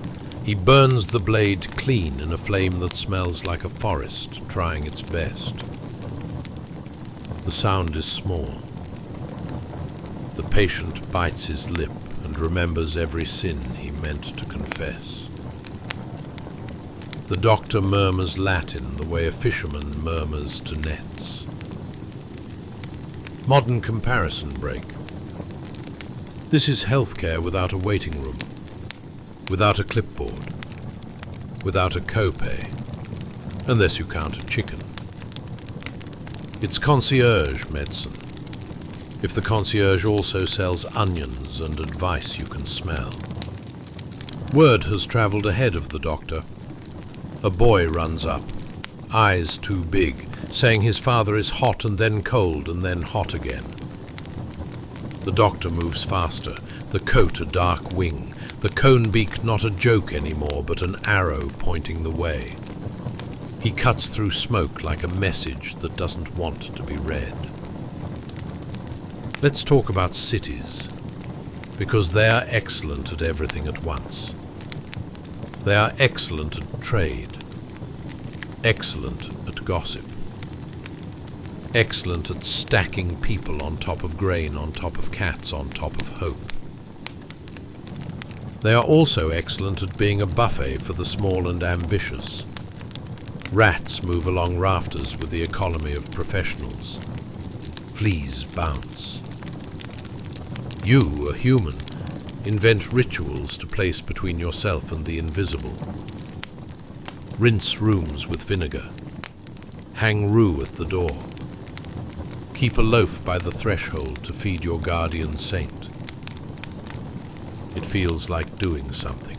He burns the blade clean in a flame that smells like a forest trying its best. The sound is small. The patient bites his lip and remembers every sin he meant to confess. The doctor murmurs Latin the way a fisherman murmurs to nets. Modern comparison break. This is healthcare without a waiting room, without a clipboard, without a copay, unless you count a chicken. It's concierge medicine, if the concierge also sells onions and advice you can smell. Word has traveled ahead of the doctor. A boy runs up, eyes too big, saying his father is hot and then cold and then hot again. The doctor moves faster, the coat a dark wing, the cone beak not a joke anymore but an arrow pointing the way. He cuts through smoke like a message that doesn't want to be read. Let's talk about cities, because they are excellent at everything at once. They are excellent at trade, excellent at gossip, excellent at stacking people on top of grain, on top of cats, on top of hope. They are also excellent at being a buffet for the small and ambitious. Rats move along rafters with the economy of professionals. Fleas bounce. You, a human, invent rituals to place between yourself and the invisible. Rinse rooms with vinegar. Hang rue at the door. Keep a loaf by the threshold to feed your guardian saint. It feels like doing something.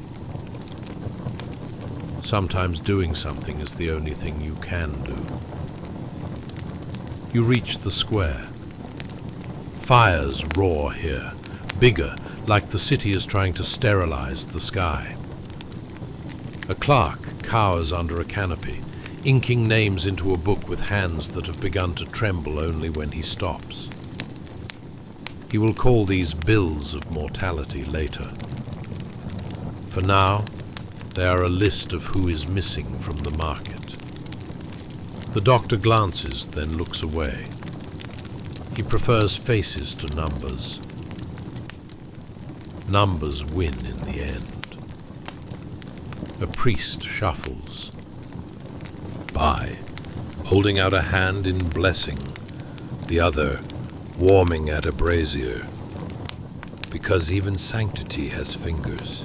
Sometimes doing something is the only thing you can do. You reach the square. Fires roar here, bigger, like the city is trying to sterilize the sky. A clerk cowers under a canopy, inking names into a book with hands that have begun to tremble only when he stops. He will call these bills of mortality later. For now, they are a list of who is missing from the market. The doctor glances, then looks away. He prefers faces to numbers. Numbers win in the end. A priest shuffles by, holding out a hand in blessing, the other warming at a brazier, because even sanctity has fingers.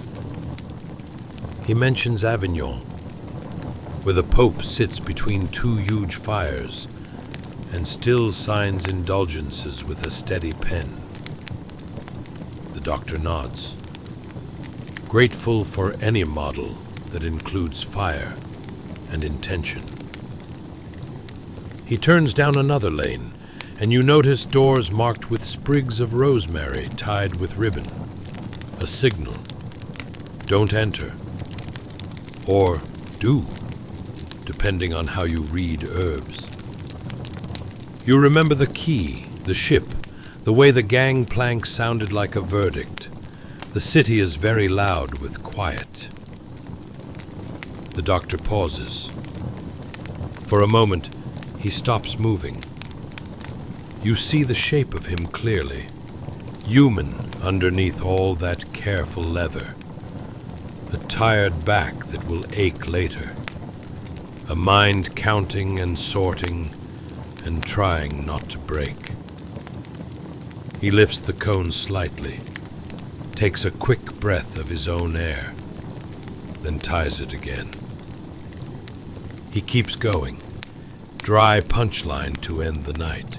He mentions Avignon, where the Pope sits between two huge fires and still signs indulgences with a steady pen. The doctor nods, grateful for any model that includes fire and intention. He turns down another lane, and you notice doors marked with sprigs of rosemary tied with ribbon. A signal. Don't enter. Or do, depending on how you read herbs. You remember the key, the ship, the way the gangplank sounded like a verdict. The city is very loud with quiet. The doctor pauses. For a moment, he stops moving. You see the shape of him clearly, human underneath all that careful leather. A tired back that will ache later. A mind counting and sorting and trying not to break. He lifts the cone slightly, takes a quick breath of his own air, then ties it again. He keeps going, dry punchline to end the night.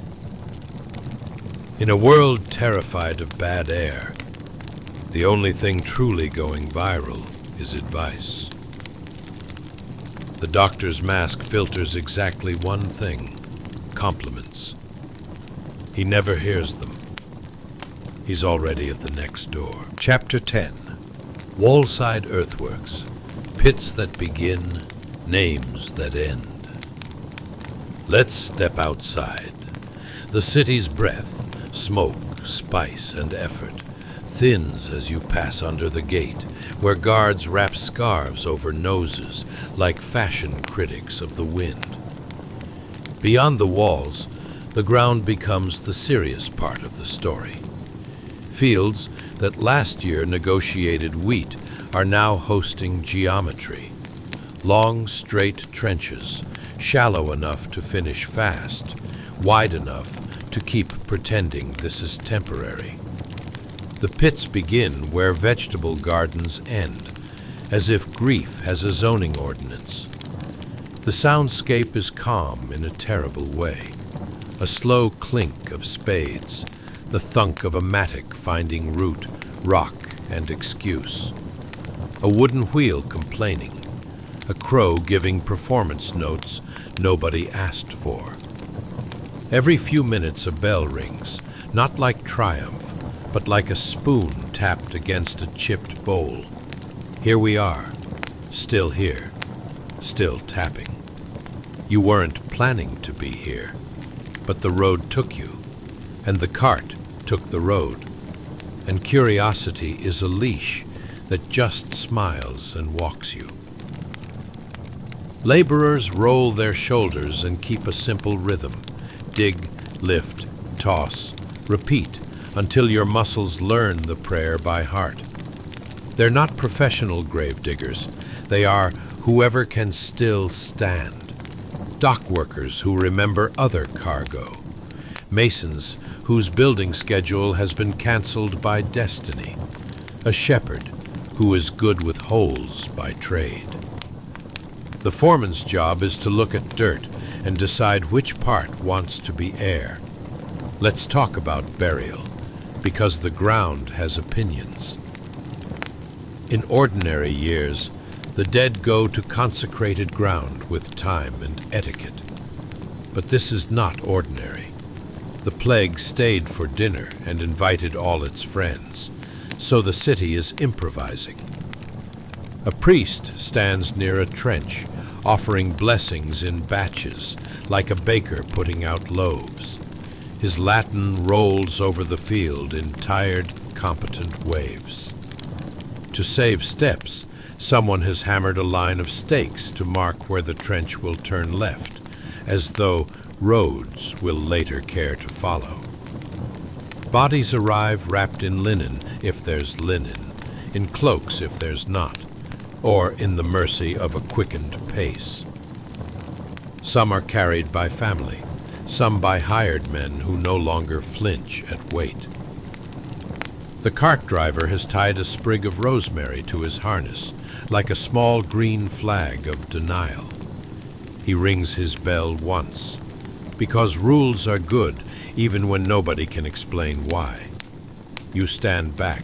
In a world terrified of bad air, the only thing truly going viral is advice. The doctor's mask filters exactly one thing: compliments. He never hears them. He's already at the next door. Chapter 10. Wallside earthworks. Pits that begin, names that end. Let's step outside. The city's breath, smoke, spice, and effort, thins as you pass under the gate, where guards wrap scarves over noses like fashion critics of the wind. Beyond the walls, the ground becomes the serious part of the story. Fields that last year negotiated wheat are now hosting geometry. Long, straight trenches, shallow enough to finish fast, wide enough to keep pretending this is temporary. The pits begin where vegetable gardens end, as if grief has a zoning ordinance. The soundscape is calm in a terrible way. A slow clink of spades, the thunk of a mattock finding root, rock, and excuse. A wooden wheel complaining. A crow giving performance notes nobody asked for. Every few minutes a bell rings, not like triumph, but like a spoon tapped against a chipped bowl. Here we are, still here, still tapping. You weren't planning to be here, but the road took you, and the cart took the road, and curiosity is a leash that just smiles and walks you. Laborers roll their shoulders and keep a simple rhythm. Dig, lift, toss, repeat until your muscles learn the prayer by heart. They're not professional grave diggers. They are whoever can still stand. Dock workers who remember other cargo. Masons whose building schedule has been canceled by destiny. A shepherd who is good with holes by trade. The foreman's job is to look at dirt and decide which part wants to be air. Let's talk about burial, because the ground has opinions. In ordinary years, the dead go to consecrated ground with time and etiquette. But this is not ordinary. The plague stayed for dinner and invited all its friends, so the city is improvising. A priest stands near a trench, offering blessings in batches, like a baker putting out loaves. His Latin rolls over the field in tired, competent waves. To save steps, someone has hammered a line of stakes to mark where the trench will turn left, as though roads will later care to follow. Bodies arrive wrapped in linen, if there's linen, in cloaks if there's not, or in the mercy of a quickened pace. Some are carried by family, some by hired men who no longer flinch at weight. The cart driver has tied a sprig of rosemary to his harness, like a small green flag of denial. He rings his bell once, because rules are good even when nobody can explain why. You stand back,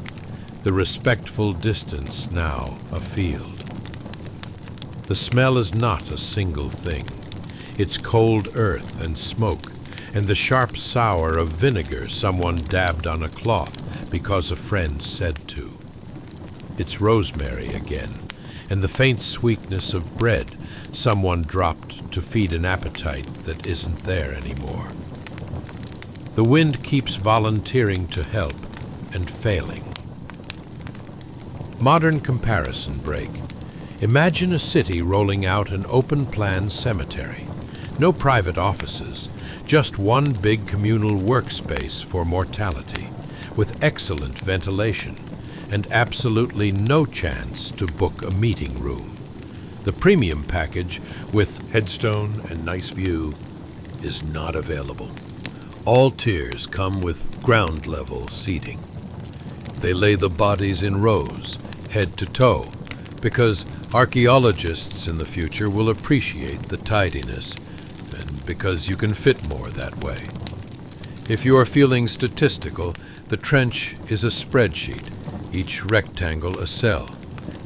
the respectful distance now a field. The smell is not a single thing. It's cold earth and smoke, and the sharp sour of vinegar someone dabbed on a cloth because a friend said to. It's rosemary again, and the faint sweetness of bread someone dropped to feed an appetite that isn't there anymore. The wind keeps volunteering to help and failing. Modern comparison break. Imagine a city rolling out an open-plan cemetery. No private offices, just one big communal workspace for mortality, with excellent ventilation, and absolutely no chance to book a meeting room. The premium package with headstone and nice view is not available. All tiers come with ground-level seating. They lay the bodies in rows, head to toe, because archaeologists in the future will appreciate the tidiness, and because you can fit more that way. If you are feeling statistical, the trench is a spreadsheet, each rectangle a cell,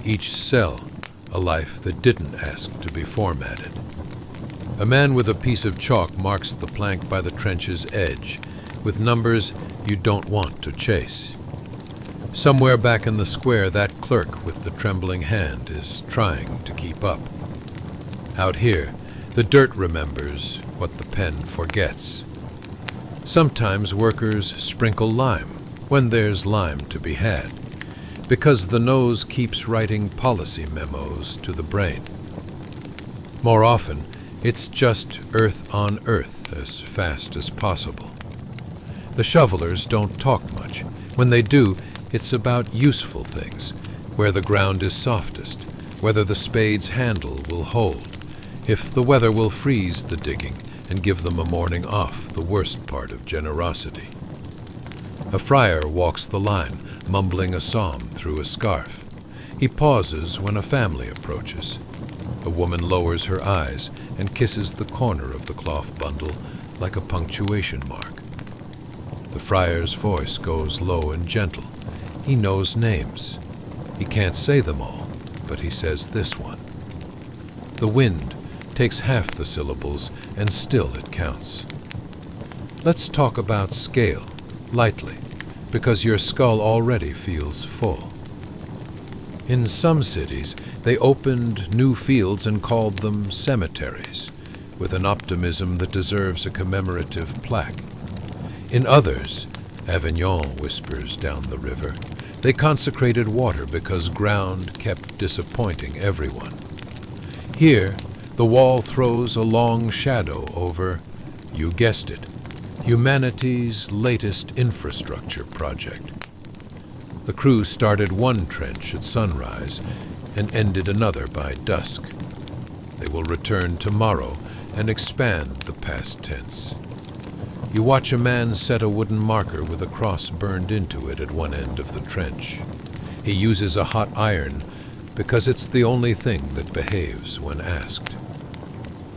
each cell a life that didn't ask to be formatted. A man with a piece of chalk marks the plank by the trench's edge, with numbers you don't want to chase. Somewhere back in the square, that clerk with the trembling hand is trying to keep up. Out here, the dirt remembers what the pen forgets. Sometimes workers sprinkle lime when there's lime to be had, because the nose keeps writing policy memos to the brain. More often, it's just earth on earth earth as fast as possible. The shovelers don't talk much. When they do, it's about useful things, where the ground is softest, whether the spade's handle will hold, if the weather will freeze the digging and give them a morning off, the worst part of generosity. A friar walks the line, mumbling a psalm through a scarf. He pauses when a family approaches. A woman lowers her eyes and kisses the corner of the cloth bundle like a punctuation mark. The friar's voice goes low and gentle. He knows names. He can't say them all, but he says this one. The wind takes half the syllables, and still it counts. Let's talk about scale, lightly, because your skull already feels full. In some cities, they opened new fields and called them cemeteries, with an optimism that deserves a commemorative plaque. In others, Avignon whispers down the river, they consecrated water because ground kept disappointing everyone. Here, the wall throws a long shadow over, you guessed it, humanity's latest infrastructure project. The crew started one trench at sunrise and ended another by dusk. They will return tomorrow and expand the past tense. You watch a man set a wooden marker with a cross burned into it at one end of the trench. He uses a hot iron because it's the only thing that behaves when asked.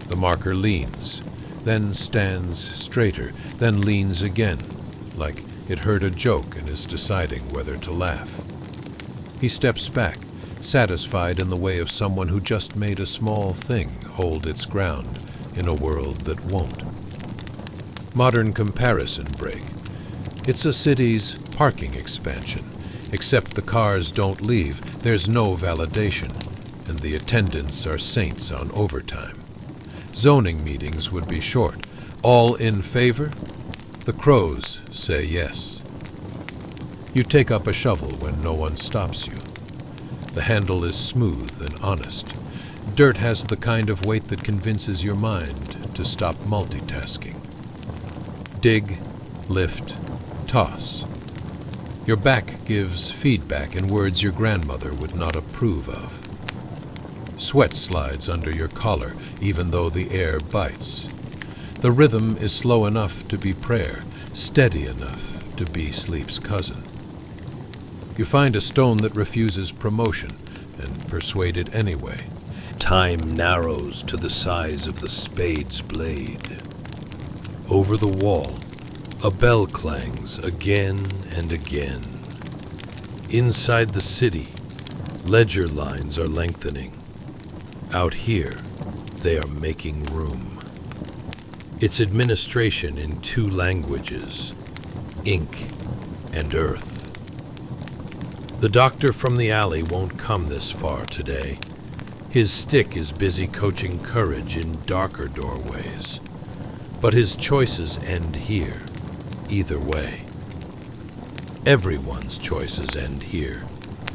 The marker leans, then stands straighter, then leans again, like it heard a joke and is deciding whether to laugh. He steps back, satisfied in the way of someone who just made a small thing hold its ground in a world that won't. Modern comparison break. It's a city's parking expansion, except the cars don't leave, there's no validation, and the attendants are saints on overtime. Zoning meetings would be short. All in favor? The crows say yes. You take up a shovel when no one stops you. The handle is smooth and honest. Dirt has the kind of weight that convinces your mind to stop multitasking. Dig, lift, toss. Your back gives feedback in words your grandmother would not approve of. Sweat slides under your collar, even though the air bites. The rhythm is slow enough to be prayer, steady enough to be sleep's cousin. You find a stone that refuses promotion and persuade it anyway. Time narrows to the size of the spade's blade. Over the wall, a bell clangs again and again. Inside the city, ledger lines are lengthening. Out here, they are making room. It's administration in two languages, ink and earth. The doctor from the alley won't come this far today. His stick is busy coaching courage in darker doorways. But his choices end here, either way. Everyone's choices end here,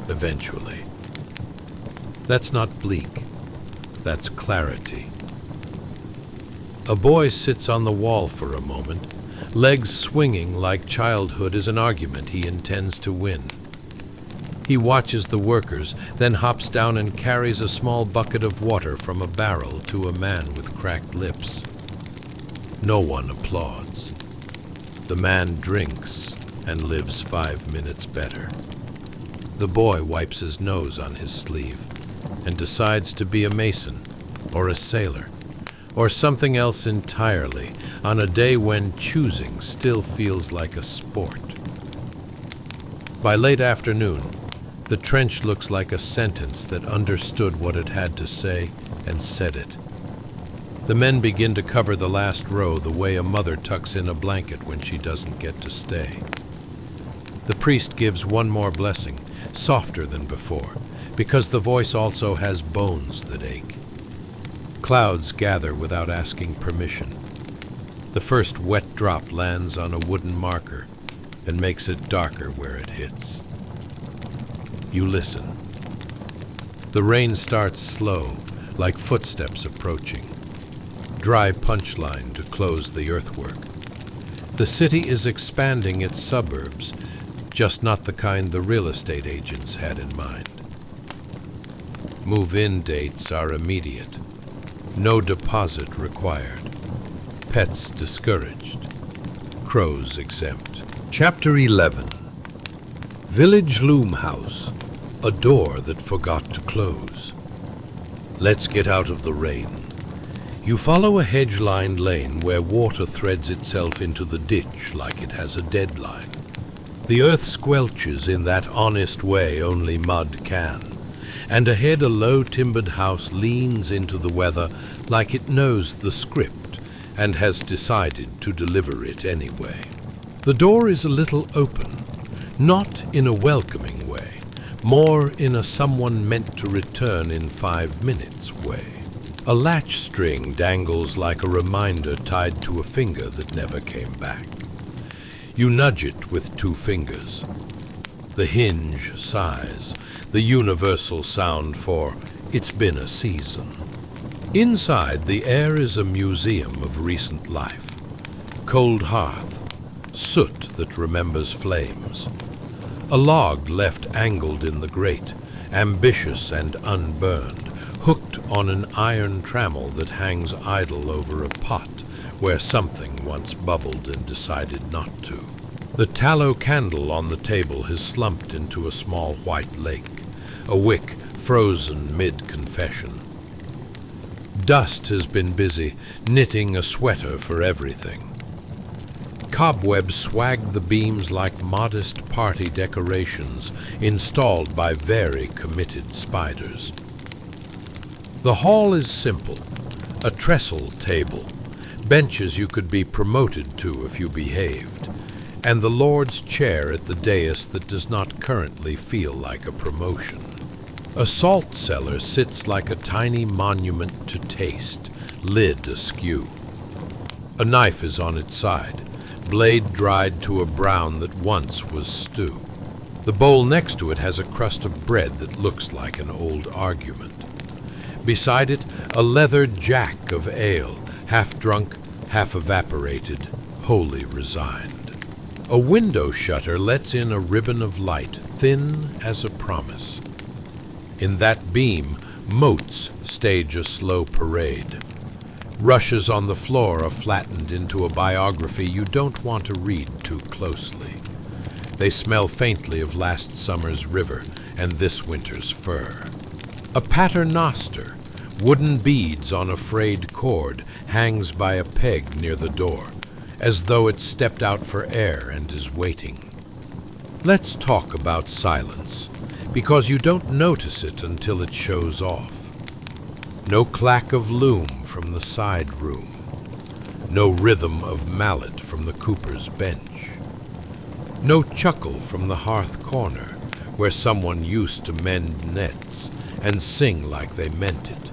eventually. That's not bleak. That's clarity. A boy sits on the wall for a moment, legs swinging like childhood is an argument he intends to win. He watches the workers, then hops down and carries a small bucket of water from a barrel to a man with cracked lips. No one applauds. The man drinks and lives 5 minutes better. The boy wipes his nose on his sleeve and decides to be a mason or a sailor or something else entirely on a day when choosing still feels like a sport. By late afternoon, the trench looks like a sentence that understood what it had to say and said it. The men begin to cover the last row the way a mother tucks in a blanket when she doesn't get to stay. The priest gives one more blessing, softer than before, because the voice also has bones that ache. Clouds gather without asking permission. The first wet drop lands on a wooden marker and makes it darker where it hits. You listen. The rain starts slow, like footsteps approaching. dry punchline to close the earthwork. The city is expanding its suburbs, just not the kind the real estate agents had in mind. Move-in dates are immediate. No deposit required. Pets discouraged. Crows exempt. Chapter 11. Village Loom House. A door that forgot to close. Let's get out of the rain. You follow a hedge-lined lane where water threads itself into the ditch like it has a deadline. The earth squelches in that honest way only mud can, and ahead a low-timbered house leans into the weather like it knows the script and has decided to deliver it anyway. The door is a little open, not in a welcoming way, more in a someone meant to return in 5 minutes way. A latch string dangles like a reminder tied to a finger that never came back. You nudge it with 2 fingers. The hinge sighs, the universal sound for "it's been a season." Inside, the air is a museum of recent life. Cold hearth, soot that remembers flames. A log left angled in the grate, ambitious and unburned, hooked on an iron trammel that hangs idle over a pot where something once bubbled and decided not to. The tallow candle on the table has slumped into a small white lake, a wick frozen mid-confession. Dust has been busy, knitting a sweater for everything. Cobwebs swag the beams like modest party decorations installed by very committed spiders. The hall is simple, a trestle table, benches you could be promoted to if you behaved, and the Lord's chair at the dais that does not currently feel like a promotion. A salt cellar sits like a tiny monument to taste, lid askew. A knife is on its side, blade dried to a brown that once was stew. The bowl next to it has a crust of bread that looks like an old argument. Beside it, a leathered jack of ale, half drunk, half evaporated, wholly resigned. A window shutter lets in a ribbon of light, thin as a promise. In that beam, motes stage a slow parade. Rushes on the floor are flattened into a biography you don't want to read too closely. They smell faintly of last summer's river and this winter's fur. A paternoster, wooden beads on a frayed cord, hangs by a peg near the door, as though it stepped out for air and is waiting. Let's talk about silence, because you don't notice it until it shows off. No clack of loom from the side room. No rhythm of mallet from the cooper's bench. No chuckle from the hearth corner, where someone used to mend nets and sing like they meant it.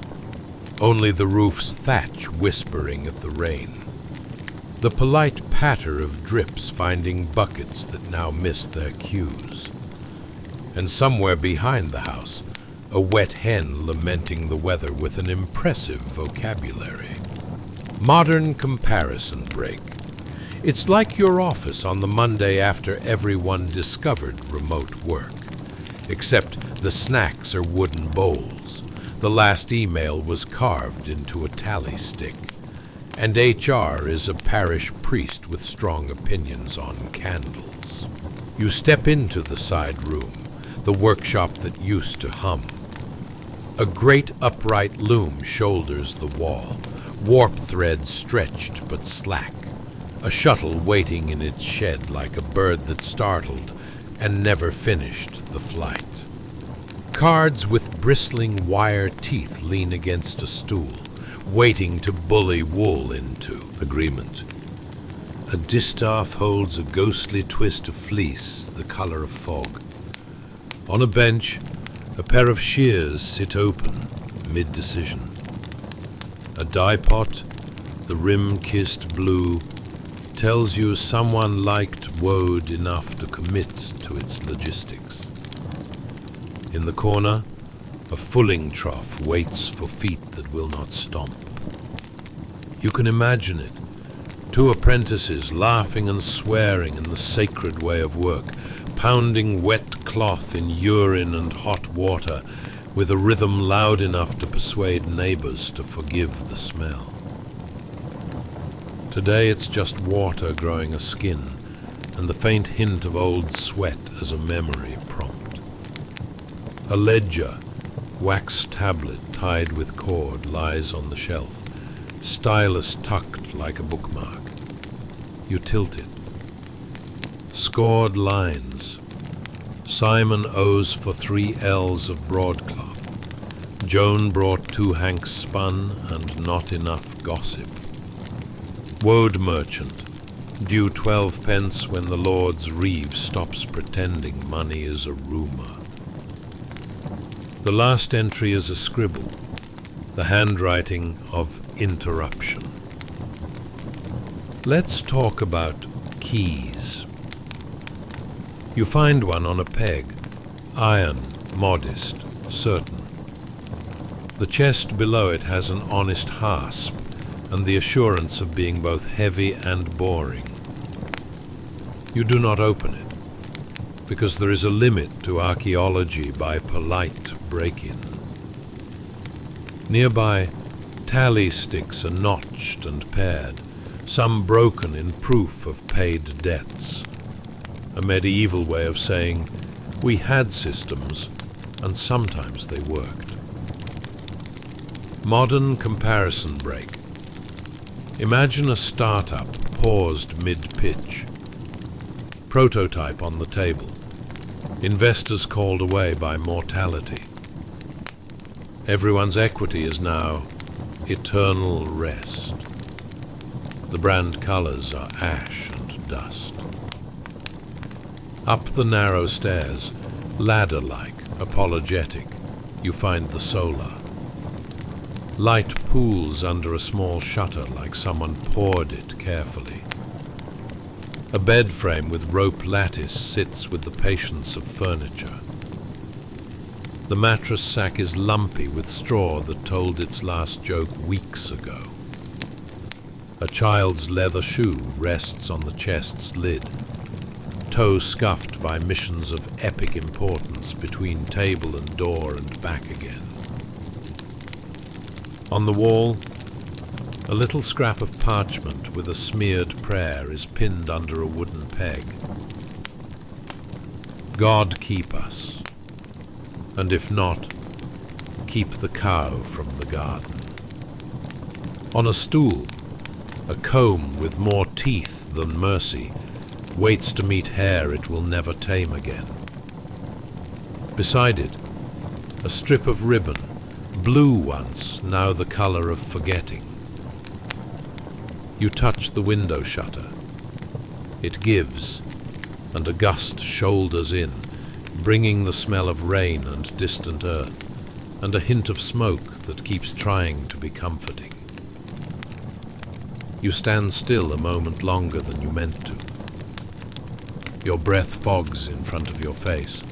Only the roof's thatch whispering at the rain. The polite patter of drips finding buckets that now miss their cues. And somewhere behind the house, a wet hen lamenting the weather with an impressive vocabulary. Modern comparison break. It's like your office on the Monday after everyone discovered remote work. Except the snacks are wooden bowls. The last email was carved into a tally stick. And HR is a parish priest with strong opinions on candles. You step into the side room, the workshop that used to hum. A great upright loom shoulders the wall, warp threads stretched but slack. A shuttle waiting in its shed like a bird that startled and never finished the flight. Cards with bristling wire teeth lean against a stool, waiting to bully wool into agreement. A distaff holds a ghostly twist of fleece, the color of fog. On a bench, a pair of shears sit open, mid-decision. A dye pot, the rim-kissed blue, tells you someone liked woad enough to commit to its logistics. In the corner, a fulling trough waits for feet that will not stomp. You can imagine it. Two apprentices laughing and swearing in the sacred way of work, pounding wet cloth in urine and hot water with a rhythm loud enough to persuade neighbors to forgive the smell. Today it's just water growing a skin and the faint hint of old sweat as a memory prompt. A ledger, wax tablet tied with cord, lies on the shelf, stylus tucked like a bookmark. You tilt it. Scored lines. Simon owes for 3 ells of broadcloth. Joan brought 2 hanks spun and not enough gossip. Woad merchant, due 12 pence when the Lord's reeve stops pretending money is a rumour. The last entry is a scribble, the handwriting of interruption. Let's talk about keys. You find one on a peg, iron, modest, certain. The chest below it has an honest hasp and the assurance of being both heavy and boring. You do not open it, because there is a limit to archaeology by polite break-in. Nearby, tally sticks are notched and paired, some broken in proof of paid debts. A medieval way of saying, we had systems, and sometimes they worked. Modern comparison break. Imagine a startup paused mid-pitch. Prototype on the table. Investors called away by mortality. Everyone's equity is now eternal rest. The brand colors are ash and dust. Up the narrow stairs, ladder-like, apologetic, you find the solar. Light pools under a small shutter like someone poured it carefully. A bed frame with rope lattice sits with the patience of furniture. The mattress sack is lumpy with straw that told its last joke weeks ago. A child's leather shoe rests on the chest's lid, toe scuffed by missions of epic importance between table and door and back again. On the wall, a little scrap of parchment with a smeared prayer is pinned under a wooden peg. God keep us, and if not, keep the cow from the garden. On a stool, a comb with more teeth than mercy waits to meet hair it will never tame again. Beside it, a strip of ribbon, blue once, now the color of forgetting. You touch the window shutter. It gives, and a gust shoulders in, bringing the smell of rain and distant earth, and a hint of smoke that keeps trying to be comforting. You stand still a moment longer than you meant to. Your breath fogs in front of your face,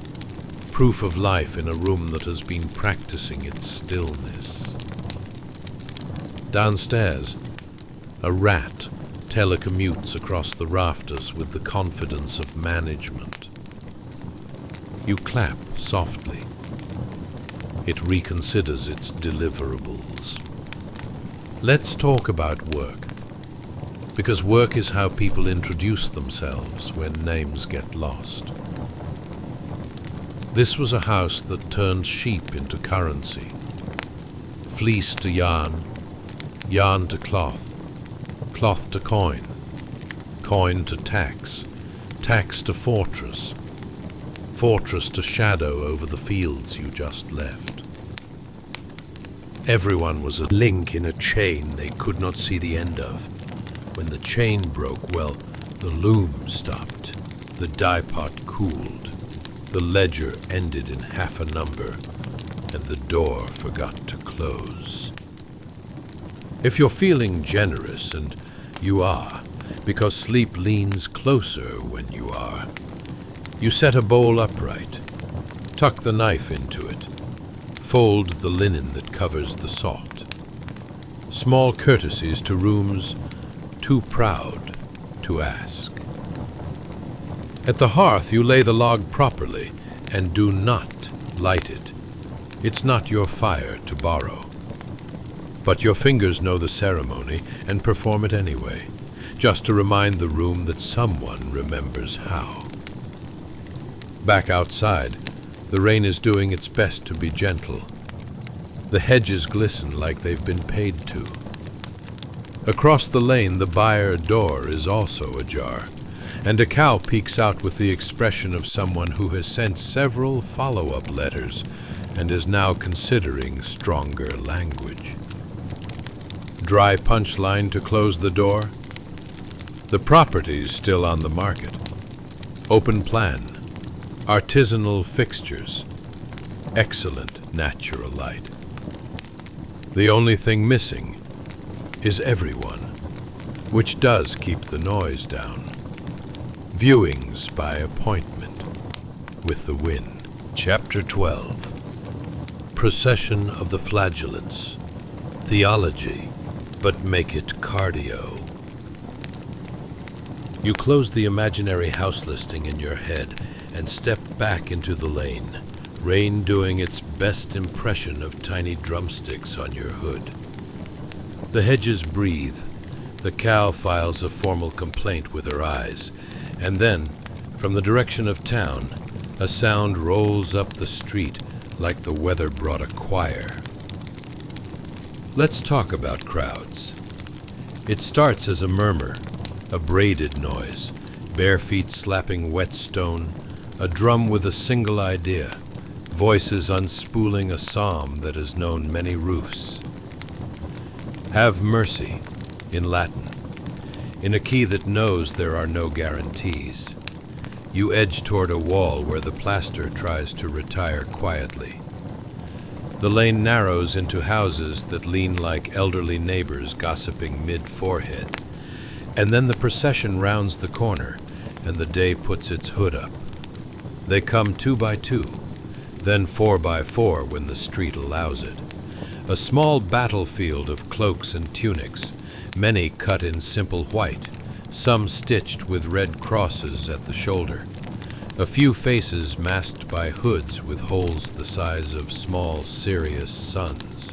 proof of life in a room that has been practicing its stillness. Downstairs, a rat telecommutes across the rafters with the confidence of management. You clap softly. It reconsiders its deliverables. Let's talk about work, because work is how people introduce themselves when names get lost. This was a house that turned sheep into currency, fleece to yarn, yarn to cloth, cloth to coin, coin to tax, tax to fortress, fortress to shadow over the fields you just left. Everyone was a link in a chain they could not see the end of. When the chain broke, well, the loom stopped, the dye pot cooled, the ledger ended in half a number, and the door forgot to close. If you're feeling generous, and you are, because sleep leans closer when you are, you set a bowl upright, tuck the knife into it, fold the linen that covers the salt, small courtesies to rooms too proud to ask. At the hearth you lay the log properly and do not light it. It's not your fire to borrow. But your fingers know the ceremony and perform it anyway, just to remind the room that someone remembers how. Back outside, the rain is doing its best to be gentle. The hedges glisten like they've been paid to. Across the lane, the byre door is also ajar, and a cow peeks out with the expression of someone who has sent several follow-up letters and is now considering stronger language. Dry punchline to close the door. The property's still on the market. Open plan. Artisanal fixtures. Excellent natural light. The only thing missing is everyone, which does keep the noise down. Viewings by appointment with the wind. Chapter 12. Procession of the Flagellants. Theology, but make it cardio. You close the imaginary house listing in your head and step back into the lane, rain doing its best impression of tiny drumsticks on your hood. The hedges breathe. The cow files a formal complaint with her eyes, and then, from the direction of town, a sound rolls up the street like the weather brought a choir. Let's talk about crowds. It starts as a murmur, a braided noise, bare feet slapping wet stone, a drum with a single idea, voices unspooling a psalm that has known many roofs. Have mercy, in Latin, in a key that knows there are no guarantees. You edge toward a wall where the plaster tries to retire quietly. The lane narrows into houses that lean like elderly neighbors gossiping mid-forehead, and then the procession rounds the corner, and the day puts its hood up. They come 2 by 2, then 4 by 4 when the street allows it. A small battlefield of cloaks and tunics, many cut in simple white, some stitched with red crosses at the shoulder. A few faces masked by hoods with holes the size of small, serious suns.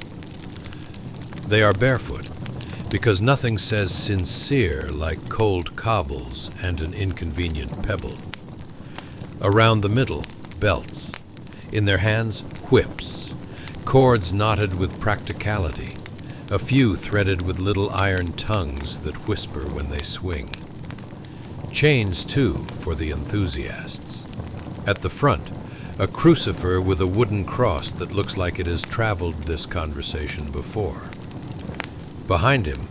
They are barefoot, because nothing says sincere like cold cobbles and an inconvenient pebble. Around the middle, belts. In their hands, whips, cords knotted with practicality, a few threaded with little iron tongues that whisper when they swing. Chains, too, for the enthusiasts. At the front, a crucifer with a wooden cross that looks like it has traveled this conversation before. Behind him,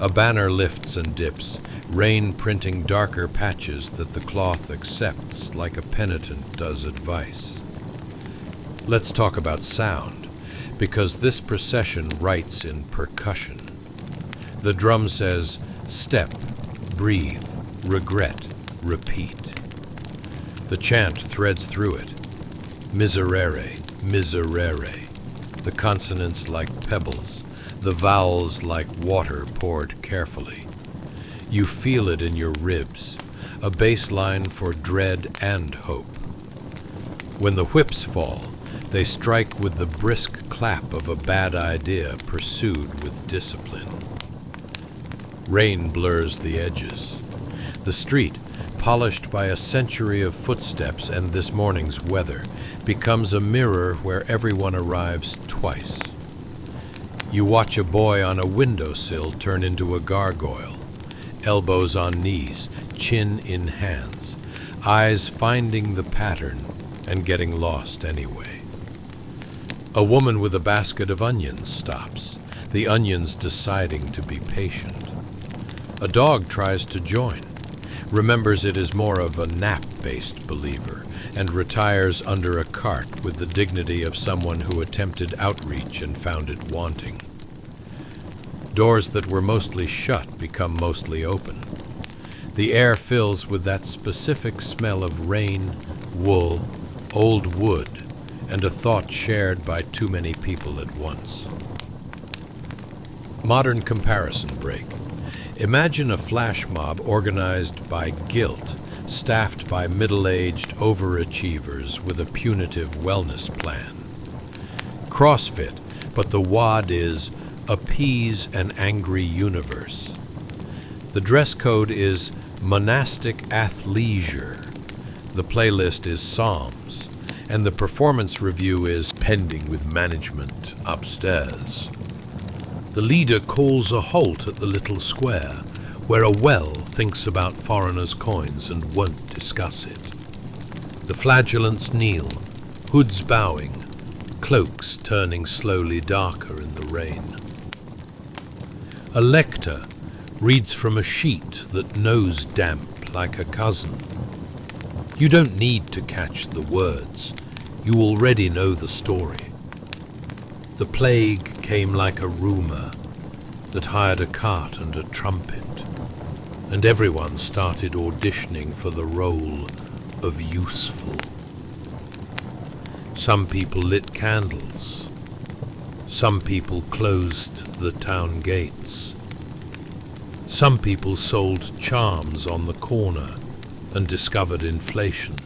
a banner lifts and dips, rain printing darker patches that the cloth accepts like a penitent does advice. Let's talk about sound, because this procession writes in percussion. The drum says, step, breathe, regret, repeat. The chant threads through it. Miserere, miserere. The consonants like pebbles, the vowels like water poured carefully. You feel it in your ribs, a bass line for dread and hope. When the whips fall, they strike with the brisk clap of a bad idea pursued with discipline. Rain blurs the edges. The street, polished by a century of footsteps and this morning's weather, becomes a mirror where everyone arrives twice. You watch a boy on a windowsill turn into a gargoyle, elbows on knees, chin in hands, eyes finding the pattern and getting lost anyway. A woman with a basket of onions stops, the onions deciding to be patient. A dog tries to join, remembers it is more of a nap-based believer, and retires under a cart with the dignity of someone who attempted outreach and found it wanting. Doors that were mostly shut become mostly open. The air fills with that specific smell of rain, wool, old wood, and a thought shared by too many people at once. Modern comparison break. Imagine a flash mob organized by guilt, staffed by middle-aged overachievers with a punitive wellness plan. CrossFit, but the WAD is appease an angry universe. The dress code is monastic athleisure. The playlist is Psalms, and the performance review is pending with management upstairs. The leader calls a halt at the little square, where a well thinks about foreigners' coins and won't discuss it. The flagellants kneel, hoods bowing, cloaks turning slowly darker in the rain. A lector reads from a sheet that knows damp like a cousin. You don't need to catch the words. You already know the story. The plague came like a rumour that hired a cart and a trumpet, and everyone started auditioning for the role of useful. Some people lit candles. Some people closed the town gates. Some people sold charms on the corner and discovered inflation.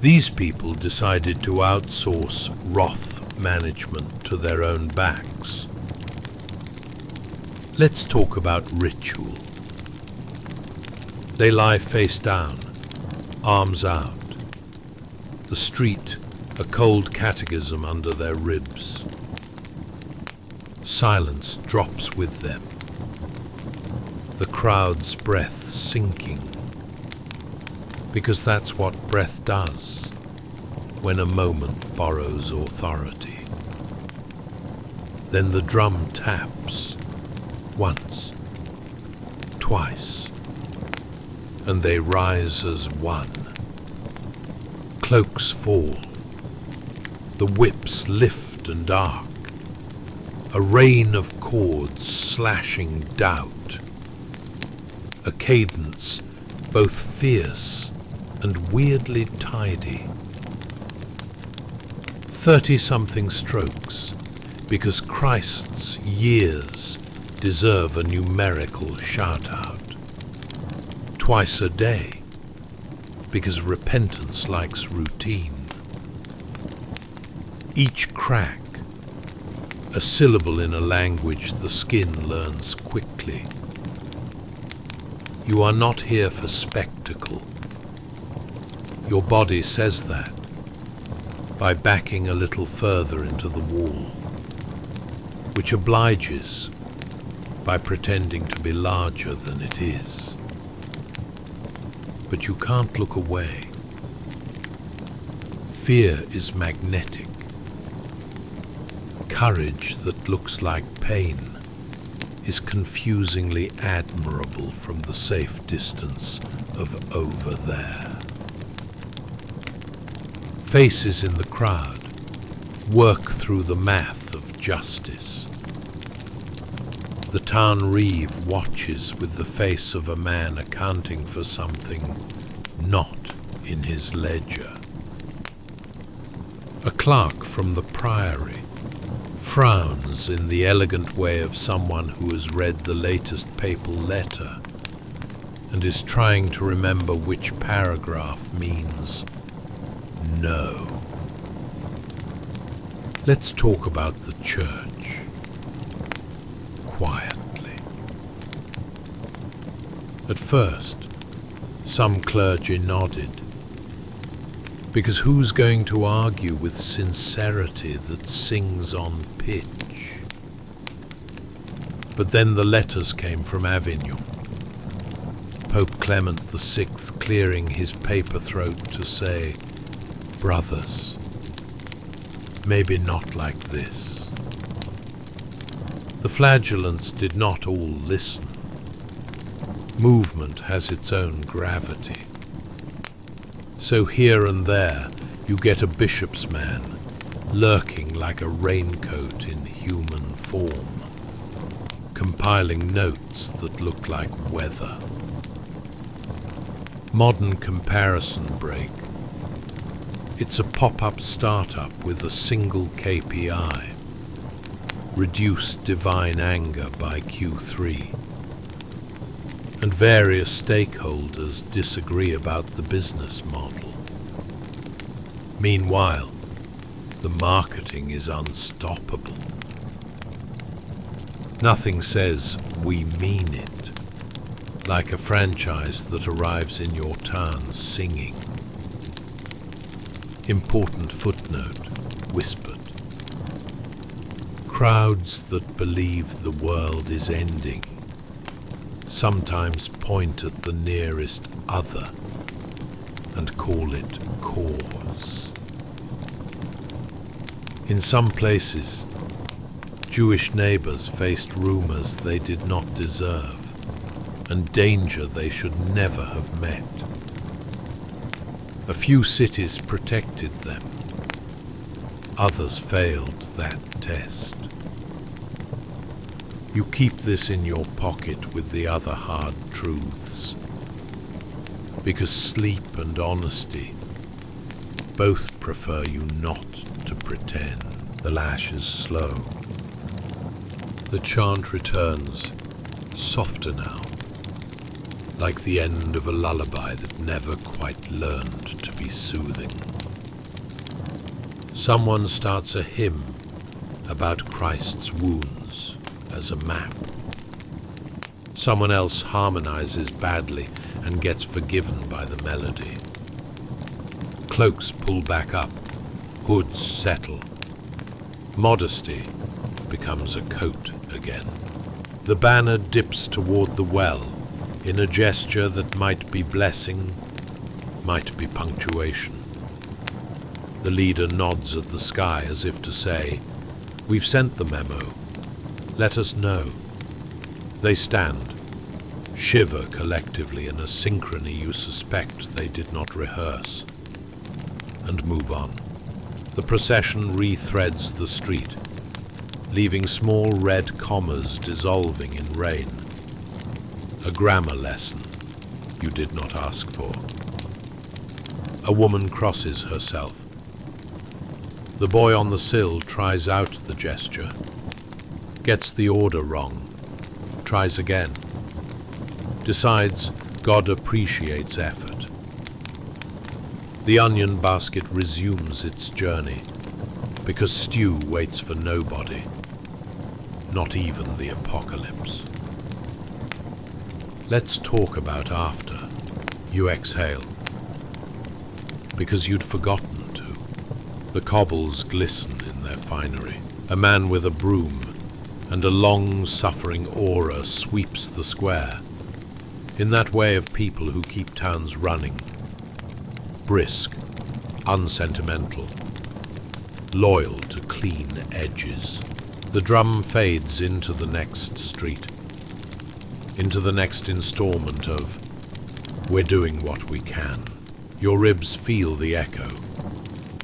These people decided to outsource wrath management to their own backs. Let's talk about ritual. They lie face down, arms out. The street, a cold catechism under their ribs. Silence drops with them. The crowd's breath sinking. Because that's what breath does when a moment borrows authority. Then the drum taps, once, twice, and they rise as one. Cloaks fall, the whips lift and arc, a rain of chords slashing doubt, a cadence both fierce and weirdly tidy. 30-something strokes, because Christ's years deserve a numerical shout-out. Twice a day, because repentance likes routine. Each crack, a syllable in a language the skin learns quickly. You are not here for spectacle. Your body says that by backing a little further into the wall, which obliges by pretending to be larger than it is. But you can't look away. Fear is magnetic. Courage that looks like pain is confusingly admirable from the safe distance of over there. Faces in the crowd work through the math of justice. The town reeve watches with the face of a man accounting for something not in his ledger. A clerk from the priory frowns in the elegant way of someone who has read the latest papal letter and is trying to remember which paragraph means no. Let's talk about the church, quietly. At first, some clergy nodded, because who's going to argue with sincerity that sings on pitch? But then the letters came from Avignon. Pope Clement VI clearing his paper throat to say, "Brothers, maybe not like this." The flagellants did not all listen. Movement has its own gravity. So here and there you get a bishop's man lurking like a raincoat in human form, compiling notes that look like weather. Modern comparison break. It's a pop-up startup with a single KPI. reduce divine anger by Q3. And various stakeholders disagree about the business model. Meanwhile, the marketing is unstoppable. Nothing says "we mean it" like a franchise that arrives in your town singing. Important footnote, whispered. Crowds that believe the world is ending sometimes point at the nearest other and call it cause. In some places, Jewish neighbors faced rumors they did not deserve and danger they should never have met. A few cities protected them. Others failed that test. You keep this in your pocket with the other hard truths, because sleep and honesty both prefer you not to pretend. The lash is slow. The chant returns, softer now, like the end of a lullaby that never quite learned to be soothing. Someone starts a hymn about Christ's wounds as a map. Someone else harmonizes badly and gets forgiven by the melody. Cloaks pull back up, hoods settle. Modesty becomes a coat again. The banner dips toward the well in a gesture that might be blessing, might be punctuation. The leader nods at the sky as if to say, "We've sent the memo. Let us know." They stand, shiver collectively in a synchrony you suspect they did not rehearse, and move on. The procession rethreads the street, leaving small red commas dissolving in rain. A grammar lesson you did not ask for. A woman crosses herself. The boy on the sill tries out the gesture, gets the order wrong, tries again, decides God appreciates effort. The onion basket resumes its journey, because stew waits for nobody, not even the apocalypse. Let's talk about after. You exhale, because you'd forgotten to. The cobbles glisten in their finery. A man with a broom and a long-suffering aura sweeps the square, in that way of people who keep towns running. Brisk, unsentimental, loyal to clean edges. The drum fades into the next street, into the next installment of "We're doing what we can." Your ribs feel the echo,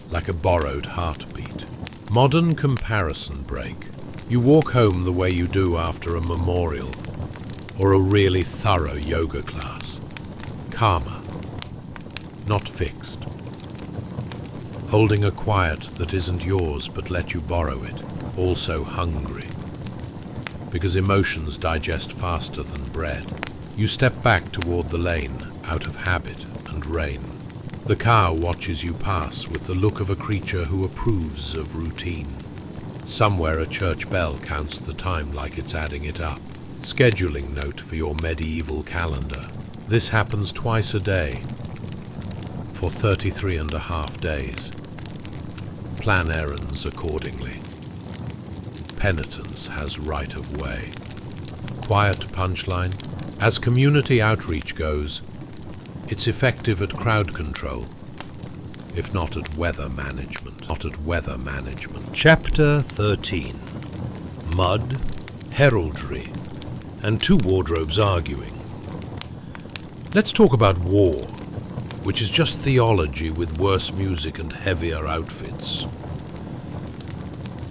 like a borrowed heartbeat. Modern comparison break. You walk home the way you do after a memorial or a really thorough yoga class. Calmer, not fixed. Holding a quiet that isn't yours but let you borrow it. Also hungry, because emotions digest faster than bread. You step back toward the lane, out of habit and rain. The cow watches you pass with the look of a creature who approves of routine. Somewhere a church bell counts the time like it's adding it up. Scheduling note for your medieval calendar. This happens twice a day, for 33.5 days. Plan errands accordingly. Penitence has right of way. Quiet punchline. As community outreach goes, it's effective at crowd control, if not at weather management. Chapter 13. Mud, heraldry, and two wardrobes arguing. Let's talk about war, which is just theology with worse music and heavier outfits.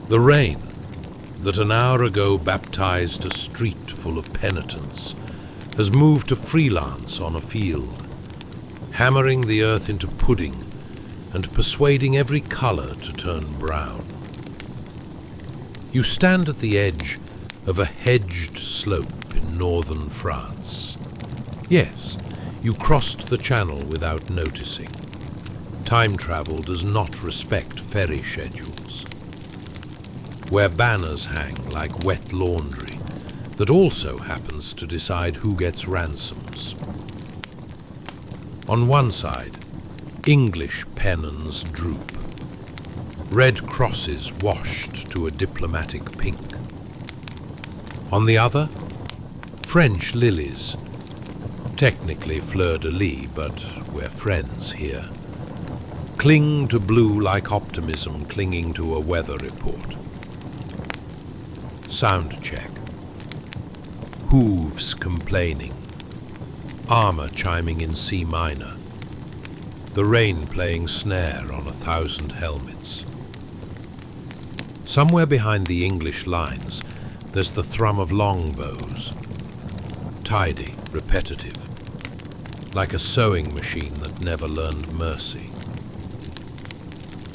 The rain that an hour ago baptized a street full of penitents has moved to freelance on a field, hammering the earth into pudding and persuading every color to turn brown. You stand at the edge of a hedged slope in northern France. Yes, you crossed the channel without noticing. Time travel does not respect ferry schedules. Where banners hang like wet laundry that also happens to decide who gets ransoms. On one side, English pennons droop. Red crosses washed to a diplomatic pink. On the other, French lilies, technically fleur-de-lis, but we're friends here, cling to blue like optimism clinging to a weather report. Sound check. Hooves complaining. Armor chiming in C minor. The rain playing snare on 1,000 helmets. Somewhere behind the English lines, there's the thrum of longbows. Tidy, repetitive. Like a sewing machine that never learned mercy.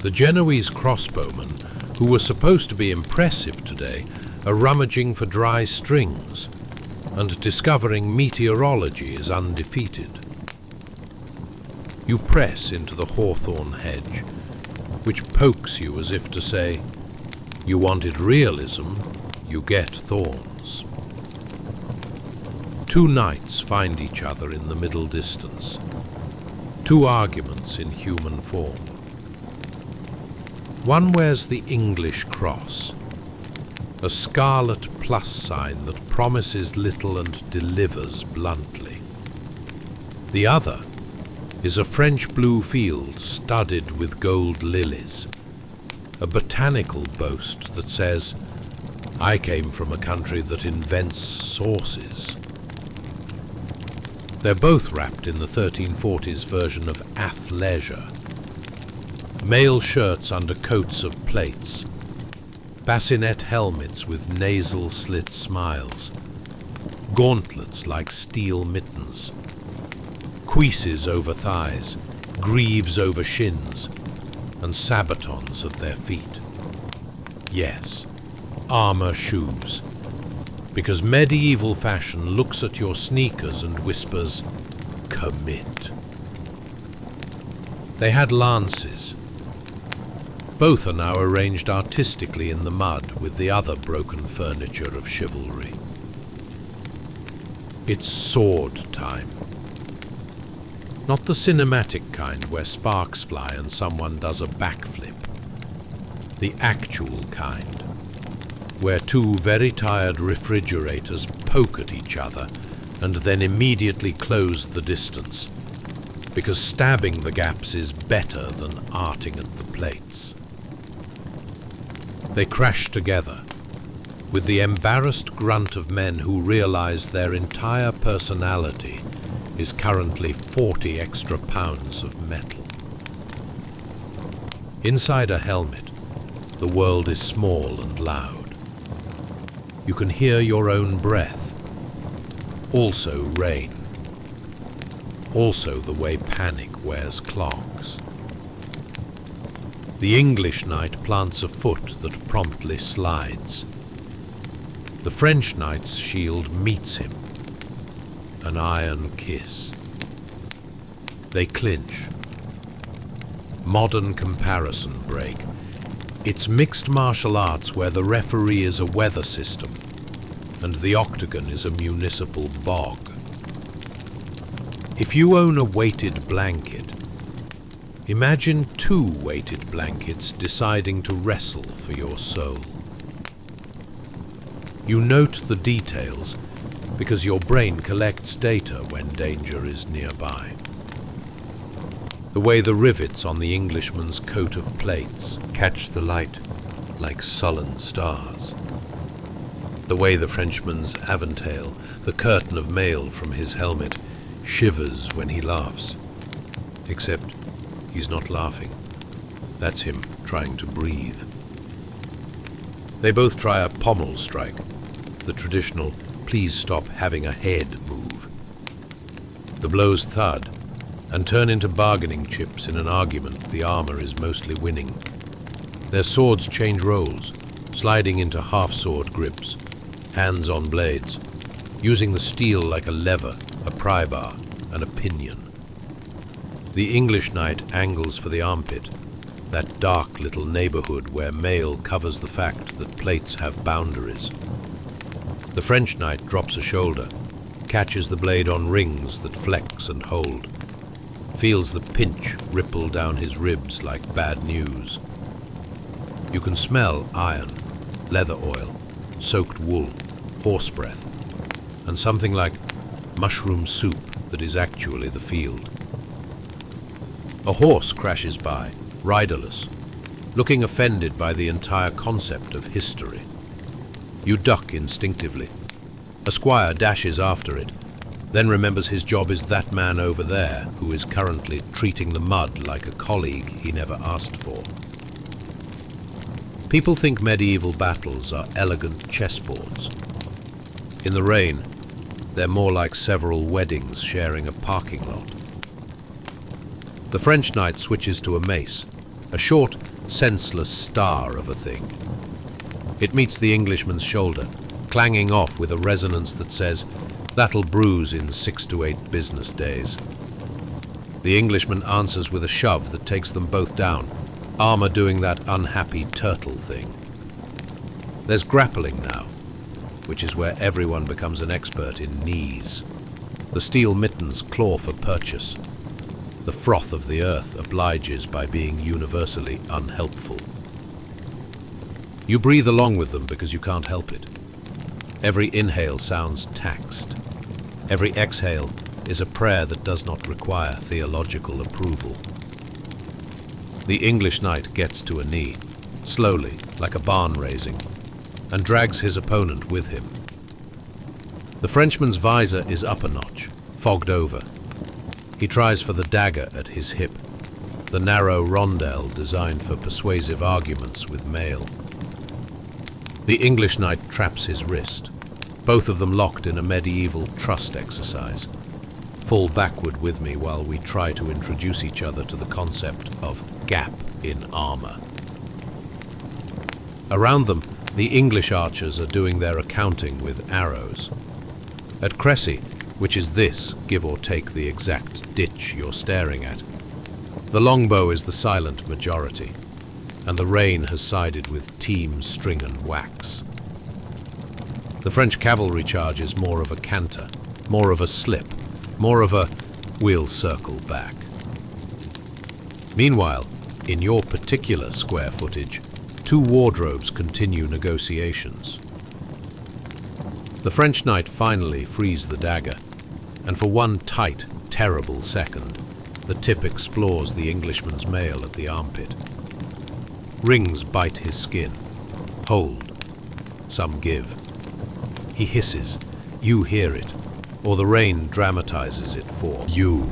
The Genoese crossbowmen, who were supposed to be impressive today, are rummaging for dry strings, and discovering meteorology is undefeated. You press into the hawthorn hedge, which pokes you as if to say, you wanted realism, you get thorns. Two knights find each other in the middle distance. Two arguments in human form. One wears the English cross, a scarlet plus sign that promises little and delivers bluntly. The other is a French blue field studded with gold lilies, a botanical boast that says, I came from a country that invents sauces. They're both wrapped in the 1340s version of athleisure. Mail shirts under coats of plates, bassinet helmets with nasal slit smiles, gauntlets like steel mittens, cuisses over thighs, greaves over shins, and sabatons at their feet. Yes, armor shoes, because medieval fashion looks at your sneakers and whispers, commit. They had lances. Both are now arranged artistically in the mud with the other broken furniture of chivalry. It's sword time. Not the cinematic kind where sparks fly and someone does a backflip. The actual kind, where two very tired refrigerators poke at each other and then immediately close the distance, because stabbing the gaps is better than arting at the plates. They crash together, with the embarrassed grunt of men who realize their entire personality is currently 40 extra pounds of metal. Inside a helmet, the world is small and loud. You can hear your own breath, also rain, also the way panic wears clogs. The English knight plants a foot that promptly slides. The French knight's shield meets him. An iron kiss. They clinch. Modern comparison break. It's mixed martial arts where the referee is a weather system and the octagon is a municipal bog. If you own a weighted blanket, imagine two weighted blankets deciding to wrestle for your soul. You note the details because your brain collects data when danger is nearby. The way the rivets on the Englishman's coat of plates catch the light like sullen stars. The way the Frenchman's aventail, the curtain of mail from his helmet, shivers when he laughs. Except he's not laughing. That's him trying to breathe. They both try a pommel strike, the traditional please stop having a head move. The blows thud and turn into bargaining chips in an argument the armor is mostly winning. Their swords change roles, sliding into half-sword grips, hands on blades, using the steel like a lever, a pry bar, and a pinion. The English knight angles for the armpit, that dark little neighborhood where mail covers the fact that plates have boundaries. The French knight drops a shoulder, catches the blade on rings that flex and hold, feels the pinch ripple down his ribs like bad news. You can smell iron, leather oil, soaked wool, horse breath, and something like mushroom soup that is actually the field. A horse crashes by, riderless, looking offended by the entire concept of history. You duck instinctively. A squire dashes after it, then remembers his job is that man over there who is currently treating the mud like a colleague he never asked for. People think medieval battles are elegant chessboards. In the rain, they're more like several weddings sharing a parking lot. The French knight switches to a mace, a short, senseless star of a thing. It meets the Englishman's shoulder, clanging off with a resonance that says, "That'll bruise in 6 to 8 business days." The Englishman answers with a shove that takes them both down, armor doing that unhappy turtle thing. There's grappling now, which is where everyone becomes an expert in knees. The steel mittens claw for purchase. The froth of the earth obliges by being universally unhelpful. You breathe along with them because you can't help it. Every inhale sounds taxed. Every exhale is a prayer that does not require theological approval. The English knight gets to a knee, slowly, like a barn raising, and drags his opponent with him. The Frenchman's visor is up a notch, fogged over. He tries for the dagger at his hip, the narrow rondelle designed for persuasive arguments with mail. The English knight traps his wrist, both of them locked in a medieval trust exercise. Fall backward with me while we try to introduce each other to the concept of gap in armor. Around them, the English archers are doing their accounting with arrows. At Cressy, which is this, give or take the exact ditch you're staring at, the longbow is the silent majority, and the rain has sided with Team String and Wax. The French cavalry charge is more of a canter, more of a slip, more of a "we'll circle back." Meanwhile, in your particular square footage, 2 wardrobes continue negotiations. The French knight finally frees the dagger, and for one tight, terrible second, the tip explores the Englishman's mail at the armpit. Rings bite his skin. Hold. Some give. He hisses. You hear it, or the rain dramatizes it for you.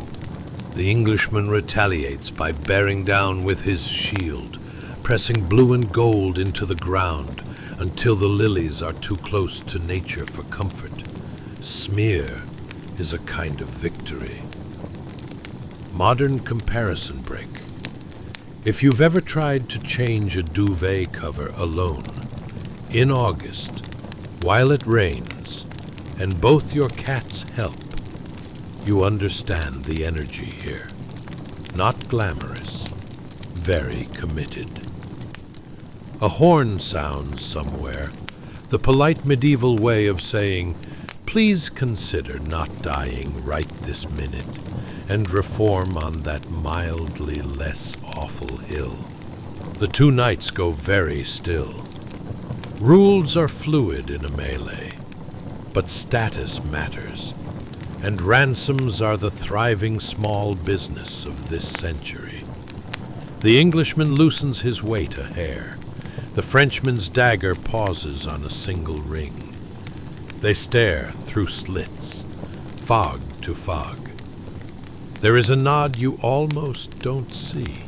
The Englishman retaliates by bearing down with his shield, pressing blue and gold into the ground until the lilies are too close to nature for comfort. Smear is a kind of victory. Modern comparison break. If you've ever tried to change a duvet cover alone, in August, while it rains, and both your cats help, you understand the energy here. Not glamorous, very committed. A horn sounds somewhere, the polite medieval way of saying, "Please consider not dying right this minute, and reform on that mildly less awful hill." The 2 knights go very still. Rules are fluid in a melee, but status matters, and ransoms are the thriving small business of this century. The Englishman loosens his weight a hair. The Frenchman's dagger pauses on a single ring. They stare through slits, fog to fog. There is a nod you almost don't see,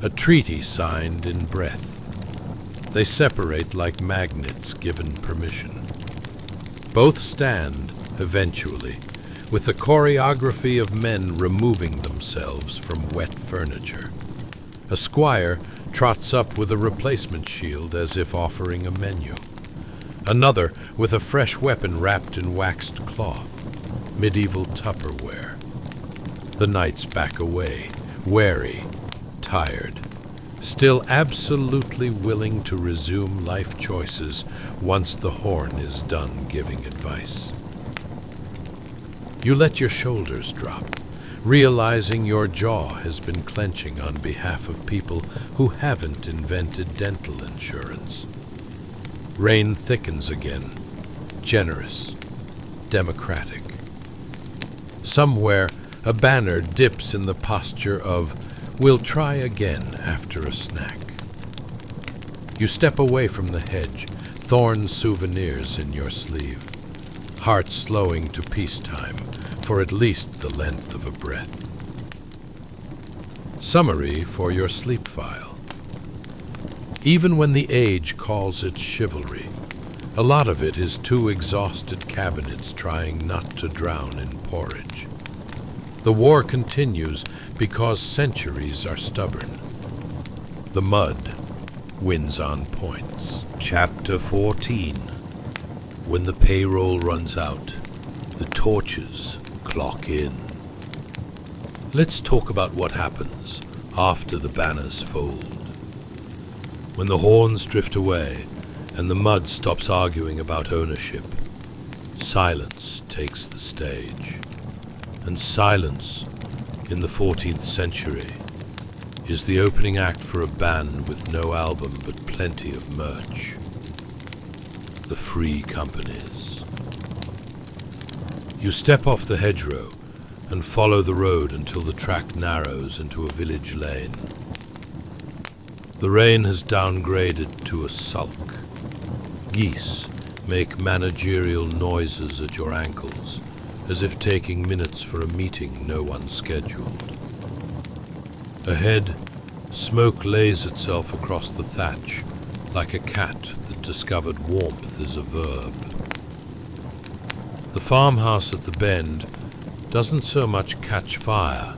a treaty signed in breath. They separate like magnets given permission. Both stand, eventually, with the choreography of men removing themselves from wet furniture. A squire trots up with a replacement shield as if offering a menu. Another with a fresh weapon wrapped in waxed cloth, medieval Tupperware. The knights back away, wary, tired, still absolutely willing to resume life choices once the horn is done giving advice. You let your shoulders drop, realizing your jaw has been clenching on behalf of people who haven't invented dental insurance. Rain thickens again, generous, democratic. Somewhere, a banner dips in the posture of, "We'll try again after a snack." You step away from the hedge, thorn souvenirs in your sleeve, heart slowing to peacetime for at least the length of a breath. Summary for your sleep file. Even when the age calls it chivalry, a lot of it is two exhausted cabinets trying not to drown in porridge. The war continues because centuries are stubborn. The mud wins on points. Chapter 14. When the payroll runs out, the torches clock in. Let's talk about what happens after the banners fold. When the horns drift away and the mud stops arguing about ownership, silence takes the stage. And silence, in the 14th century, is the opening act for a band with no album but plenty of merch. The Free Companies. You step off the hedgerow and follow the road until the track narrows into a village lane. The rain has downgraded to a sulk. Geese make managerial noises at your ankles, as if taking minutes for a meeting no one scheduled. Ahead, smoke lays itself across the thatch like a cat that discovered warmth is a verb. The farmhouse at the bend doesn't so much catch fire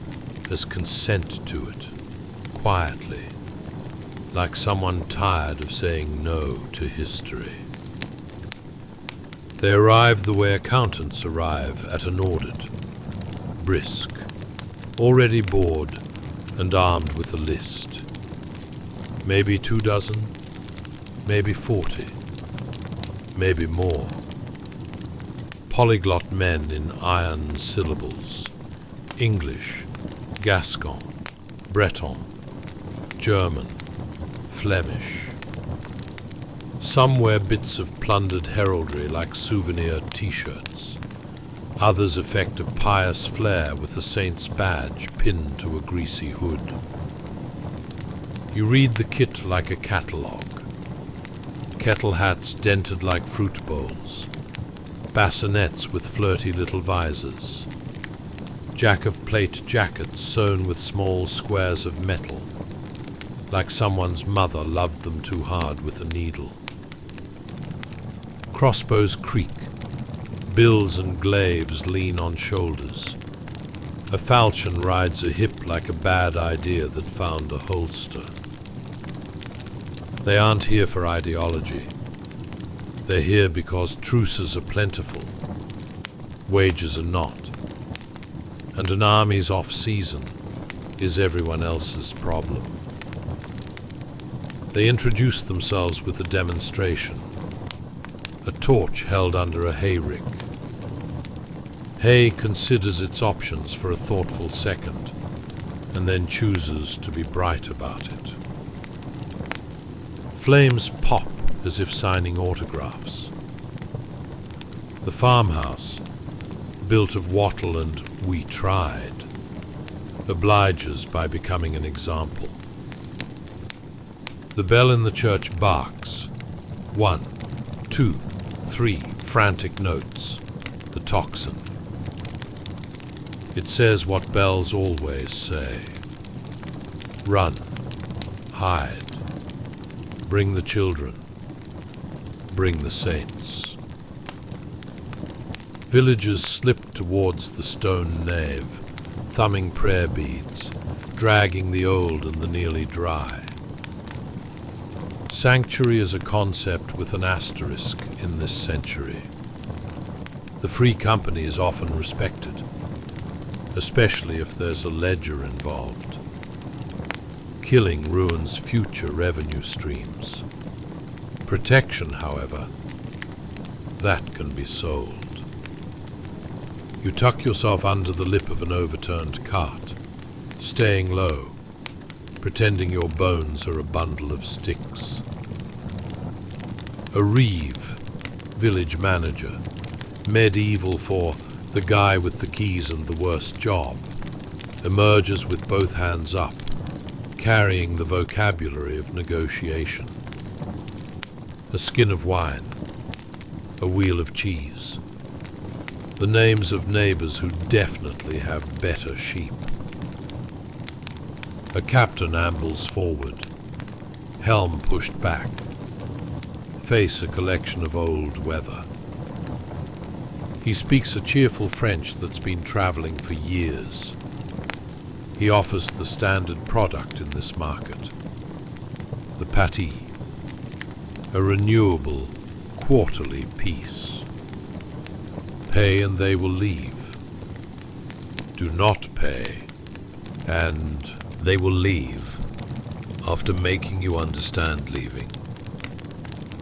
as consent to it, quietly, like someone tired of saying no to history. They arrive the way accountants arrive at an audit, brisk, already bored and armed with a list. Maybe 24, maybe 40, maybe more. Polyglot men in iron syllables, English, Gascon, Breton, German, Flemish. Some wear bits of plundered heraldry like souvenir t-shirts. Others affect a pious flair with a saint's badge pinned to a greasy hood. You read the kit like a catalogue. Kettle hats dented like fruit bowls. Bassinets with flirty little visors. Jack-of-plate jackets sewn with small squares of metal, like someone's mother loved them too hard with a needle. Crossbows creak, bills and glaives lean on shoulders. A falchion rides a hip like a bad idea that found a holster. They aren't here for ideology. They're here because truces are plentiful, wages are not, and an army's off-season is everyone else's problem. They introduce themselves with a demonstration. A torch held under a hayrick. Hay considers its options for a thoughtful second, and then chooses to be bright about it. Flames pop as if signing autographs. The farmhouse, built of wattle and "we tried," obliges by becoming an example. The bell in the church barks. 1, 2, 3 frantic notes. The tocsin. It says what bells always say. Run. Hide. Bring the children. Bring the saints. Villagers slip towards the stone nave, thumbing prayer beads, dragging the old and the nearly dry. Sanctuary is a concept with an asterisk in this century. The free company is often respected, especially if there's a ledger involved. Killing ruins future revenue streams. Protection, however, that can be sold. You tuck yourself under the lip of an overturned cart, staying low, pretending your bones are a bundle of sticks. A reeve, village manager, medieval for the guy with the keys and the worst job, emerges with both hands up, carrying the vocabulary of negotiation. A skin of wine, a wheel of cheese, the names of neighbors who definitely have better sheep. A captain ambles forward, helm pushed back, face a collection of old weather. He speaks a cheerful French that's been traveling for years. He offers the standard product in this market, the pâté, a renewable, quarterly piece. Pay and they will leave. Do not pay, and they will leave after making you understand leaving.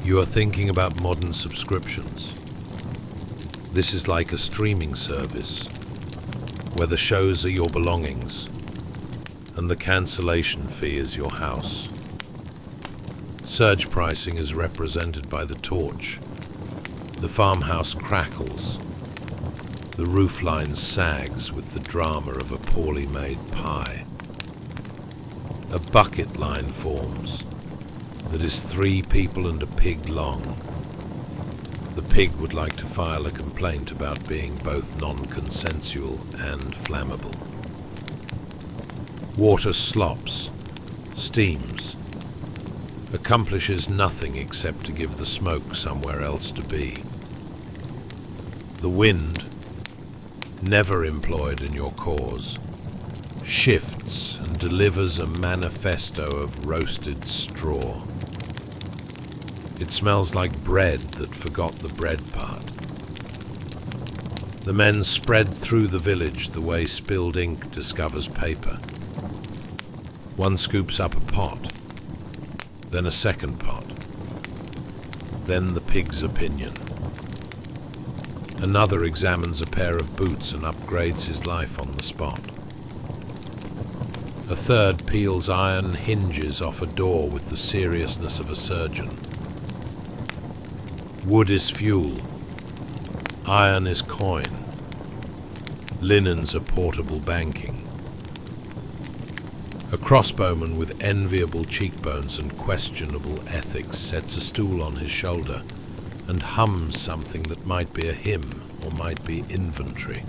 You are thinking about modern subscriptions. This is like a streaming service, where the shows are your belongings, and the cancellation fee is your house. Surge pricing is represented by the torch. The farmhouse crackles. The roofline sags with the drama of a poorly made pie. A bucket line forms that is 3 people and a pig long. The pig would like to file a complaint about being both non-consensual and flammable. Water slops, steams, accomplishes nothing except to give the smoke somewhere else to be. The wind, never employed in your cause, shifts and delivers a manifesto of roasted straw. It smells like bread that forgot the bread part. The men spread through the village the way spilled ink discovers paper. One scoops up a pot, then a second pot, then the pig's opinion. Another examines a pair of boots and upgrades his life on the spot. A third peels iron hinges off a door with the seriousness of a surgeon. Wood is fuel, iron is coin, linens are portable banking. A crossbowman with enviable cheekbones and questionable ethics sets a stool on his shoulder and hums something that might be a hymn or might be inventory.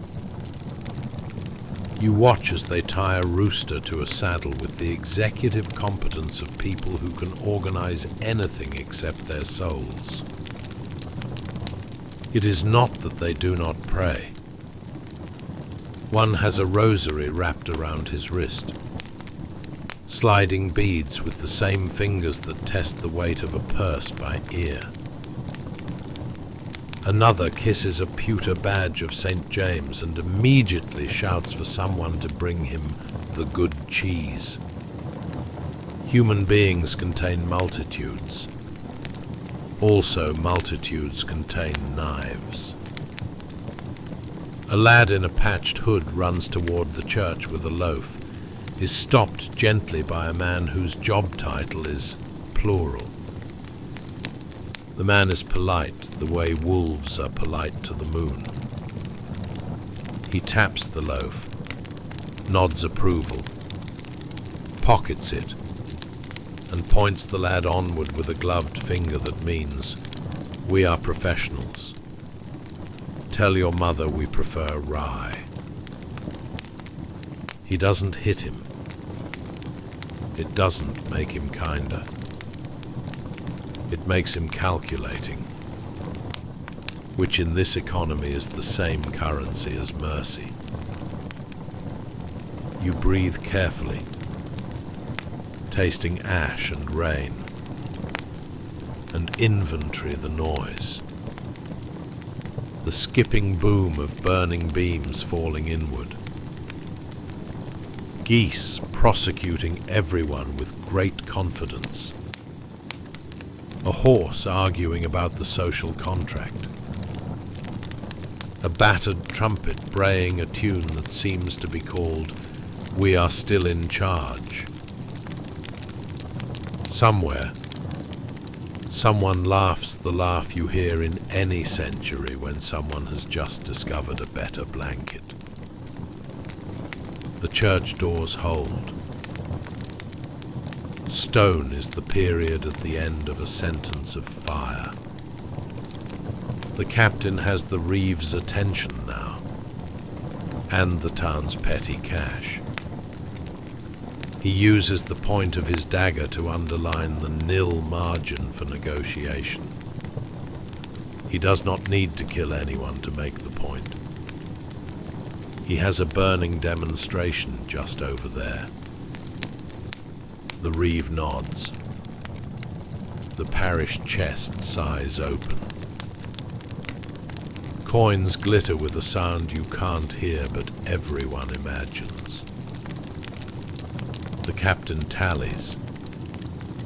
You watch as they tie a rooster to a saddle with the executive competence of people who can organize anything except their souls. It is not that they do not pray. One has a rosary wrapped around his wrist, sliding beads with the same fingers that test the weight of a purse by ear. Another kisses a pewter badge of St. James and immediately shouts for someone to bring him the good cheese. Human beings contain multitudes. Also, multitudes contain knives. A lad in a patched hood runs toward the church with a loaf, is stopped gently by a man whose job title is plural. The man is polite, the way wolves are polite to the moon. He taps the loaf, nods approval, pockets it, and points the lad onward with a gloved finger that means, "We are professionals. Tell your mother we prefer rye." He doesn't hit him. It doesn't make him kinder. It makes him calculating, which in this economy is the same currency as mercy. You breathe carefully, tasting ash and rain, and inventory the noise. The skipping boom of burning beams falling inward. Geese prosecuting everyone with great confidence. A horse arguing about the social contract. A battered trumpet braying a tune that seems to be called "We Are Still in Charge." Somewhere, someone laughs the laugh you hear in any century when someone has just discovered a better blanket. The church doors hold. Stone is the period at the end of a sentence of fire. The captain has the reeve's attention now, and the town's petty cash. He uses the point of his dagger to underline the nil margin for negotiation. He does not need to kill anyone to make the point. He has a burning demonstration just over there. The reeve nods. The parish chest sighs open. Coins glitter with a sound you can't hear, but everyone imagines. The captain tallies,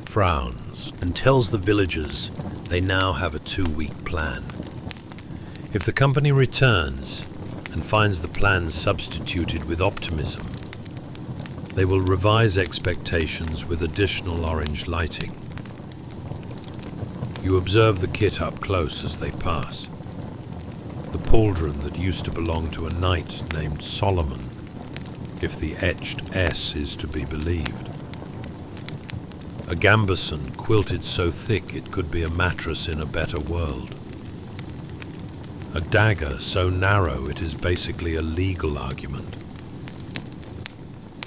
frowns, and tells the villagers they now have a 2-week plan. If the company returns and finds the plan substituted with optimism, they will revise expectations with additional orange lighting. You observe the kit up close as they pass. The pauldron that used to belong to a knight named Solomon, if the etched S is to be believed. A gambeson quilted so thick it could be a mattress in a better world. A dagger so narrow it is basically a legal argument.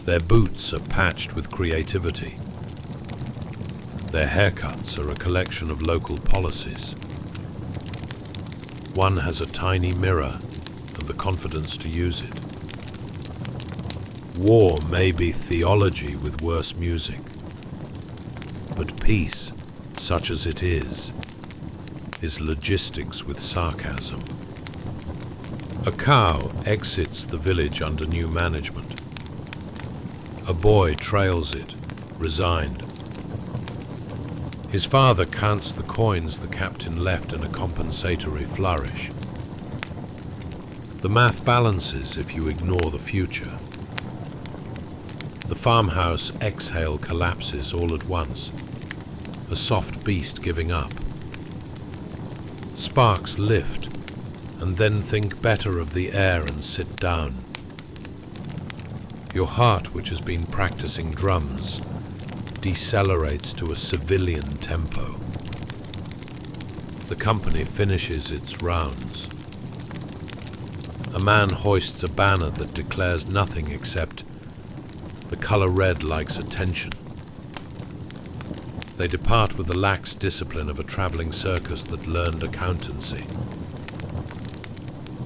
Their boots are patched with creativity. Their haircuts are a collection of local policies. One has a tiny mirror and the confidence to use it. War may be theology with worse music, but peace, such as it is logistics with sarcasm. A cow exits the village under new management. A boy trails it, resigned. His father counts the coins the captain left in a compensatory flourish. The math balances if you ignore the future. The farmhouse exhale collapses all at once, a soft beast giving up. Sparks lift, and then think better of the air and sit down. Your heart, which has been practicing drums, decelerates to a civilian tempo. The company finishes its rounds. A man hoists a banner that declares nothing except the color red likes attention. They depart with the lax discipline of a traveling circus that learned accountancy.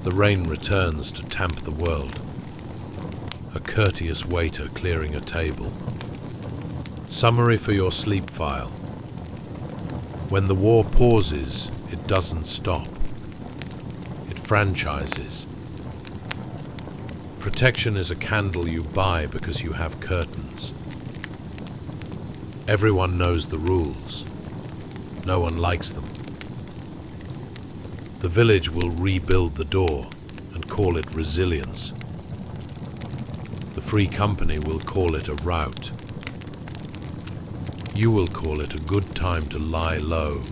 The rain returns to tamp the world. A courteous waiter clearing a table. Summary for your sleep file. When the war pauses, it doesn't stop. It franchises. Protection is a candle you buy because you have curtains. Everyone knows the rules. No one likes them. The village will rebuild the door and call it resilience. The free company will call it a rout. You will call it a good time to lie low,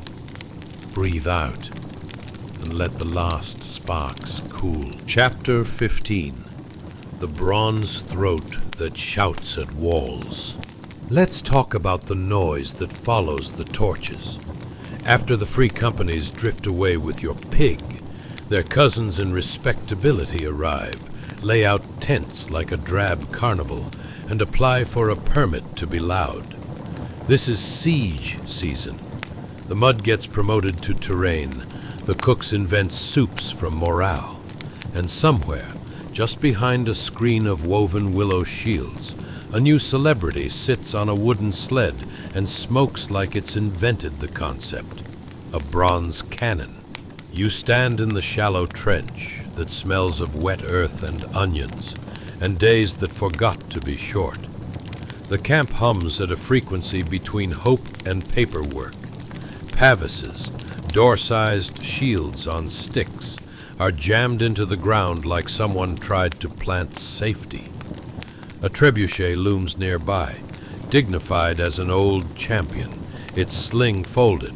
breathe out, and let the last sparks cool. Chapter 15. The bronze throat that shouts at walls. Let's talk about the noise that follows the torches. After the free companies drift away with your pig, their cousins in respectability arrive, lay out tents like a drab carnival, and apply for a permit to be loud. This is siege season. The mud gets promoted to terrain. The cooks invent soups from morale. And somewhere, just behind a screen of woven willow shields, a new celebrity sits on a wooden sled and smokes like it's invented the concept. a bronze cannon. You stand in the shallow trench that smells of wet earth and onions, and days that forgot to be short. The camp hums at a frequency between hope and paperwork. Pavises, door-sized shields on sticks, are jammed into the ground like someone tried to plant safety. A trebuchet looms nearby, dignified as an old champion, its sling folded,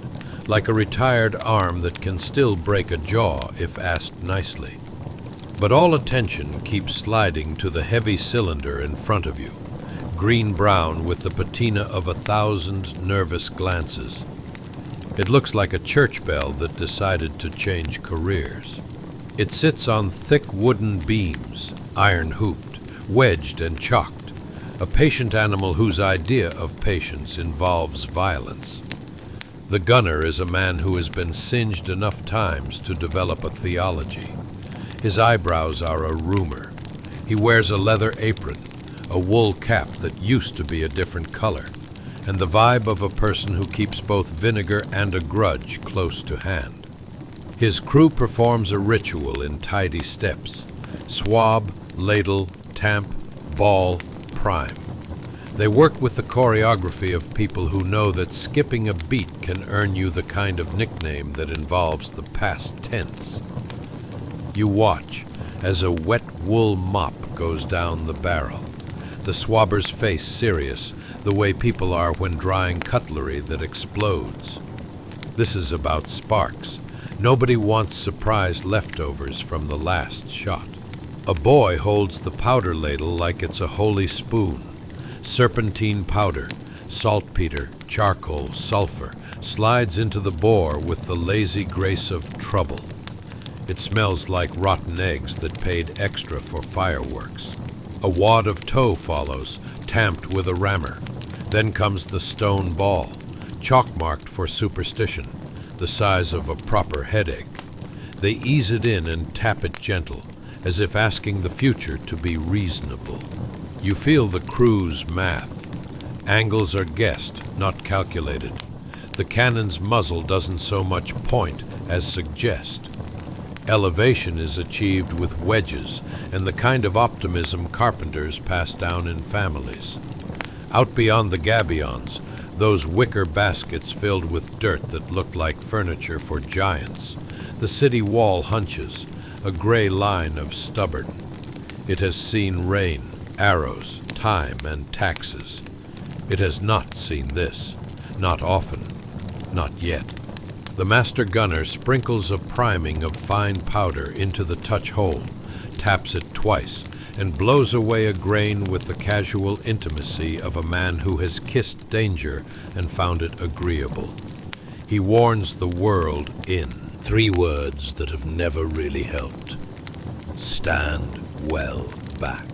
like a retired arm that can still break a jaw if asked nicely. But all attention keeps sliding to the heavy cylinder in front of you, green-brown with the patina of 1,000 nervous glances. It looks like a church bell that decided to change careers. It sits on thick wooden beams, iron-hooped, wedged and chalked, a patient animal whose idea of patience involves violence. The gunner is a man who has been singed enough times to develop a theology. His eyebrows are a rumor. He wears a leather apron, a wool cap that used to be a different color, and the vibe of a person who keeps both vinegar and a grudge close to hand. His crew performs a ritual in tidy steps: swab, ladle, tamp, ball, prime. They work with the choreography of people who know that skipping a beat can earn you the kind of nickname that involves the past tense. You watch as a wet wool mop goes down the barrel, the swabber's face serious, the way people are when drying cutlery that explodes. This is about sparks. Nobody wants surprise leftovers from the last shot. A boy holds the powder ladle like it's a holy spoon. Serpentine powder, saltpeter, charcoal, sulfur slides into the bore with the lazy grace of trouble. It smells like rotten eggs that paid extra for fireworks. A wad of tow follows, tamped with a rammer. Then comes the stone ball, chalk-marked for superstition, the size of a proper headache. They ease it in and tap it gentle, as if asking the future to be reasonable. You feel the crew's math. Angles are guessed, not calculated. The cannon's muzzle doesn't so much point as suggest. Elevation is achieved with wedges and the kind of optimism carpenters pass down in families. Out beyond the gabions, those wicker baskets filled with dirt that look like furniture for giants, the city wall hunches, a gray line of stubborn. It has seen rain, arrows, time, and taxes. It has not seen this, not often, not yet. The master gunner sprinkles a priming of fine powder into the touch hole, taps it twice, and blows away a grain with the casual intimacy of a man who has kissed danger and found it agreeable. He warns the world in 3 words that have never really helped. Stand well back.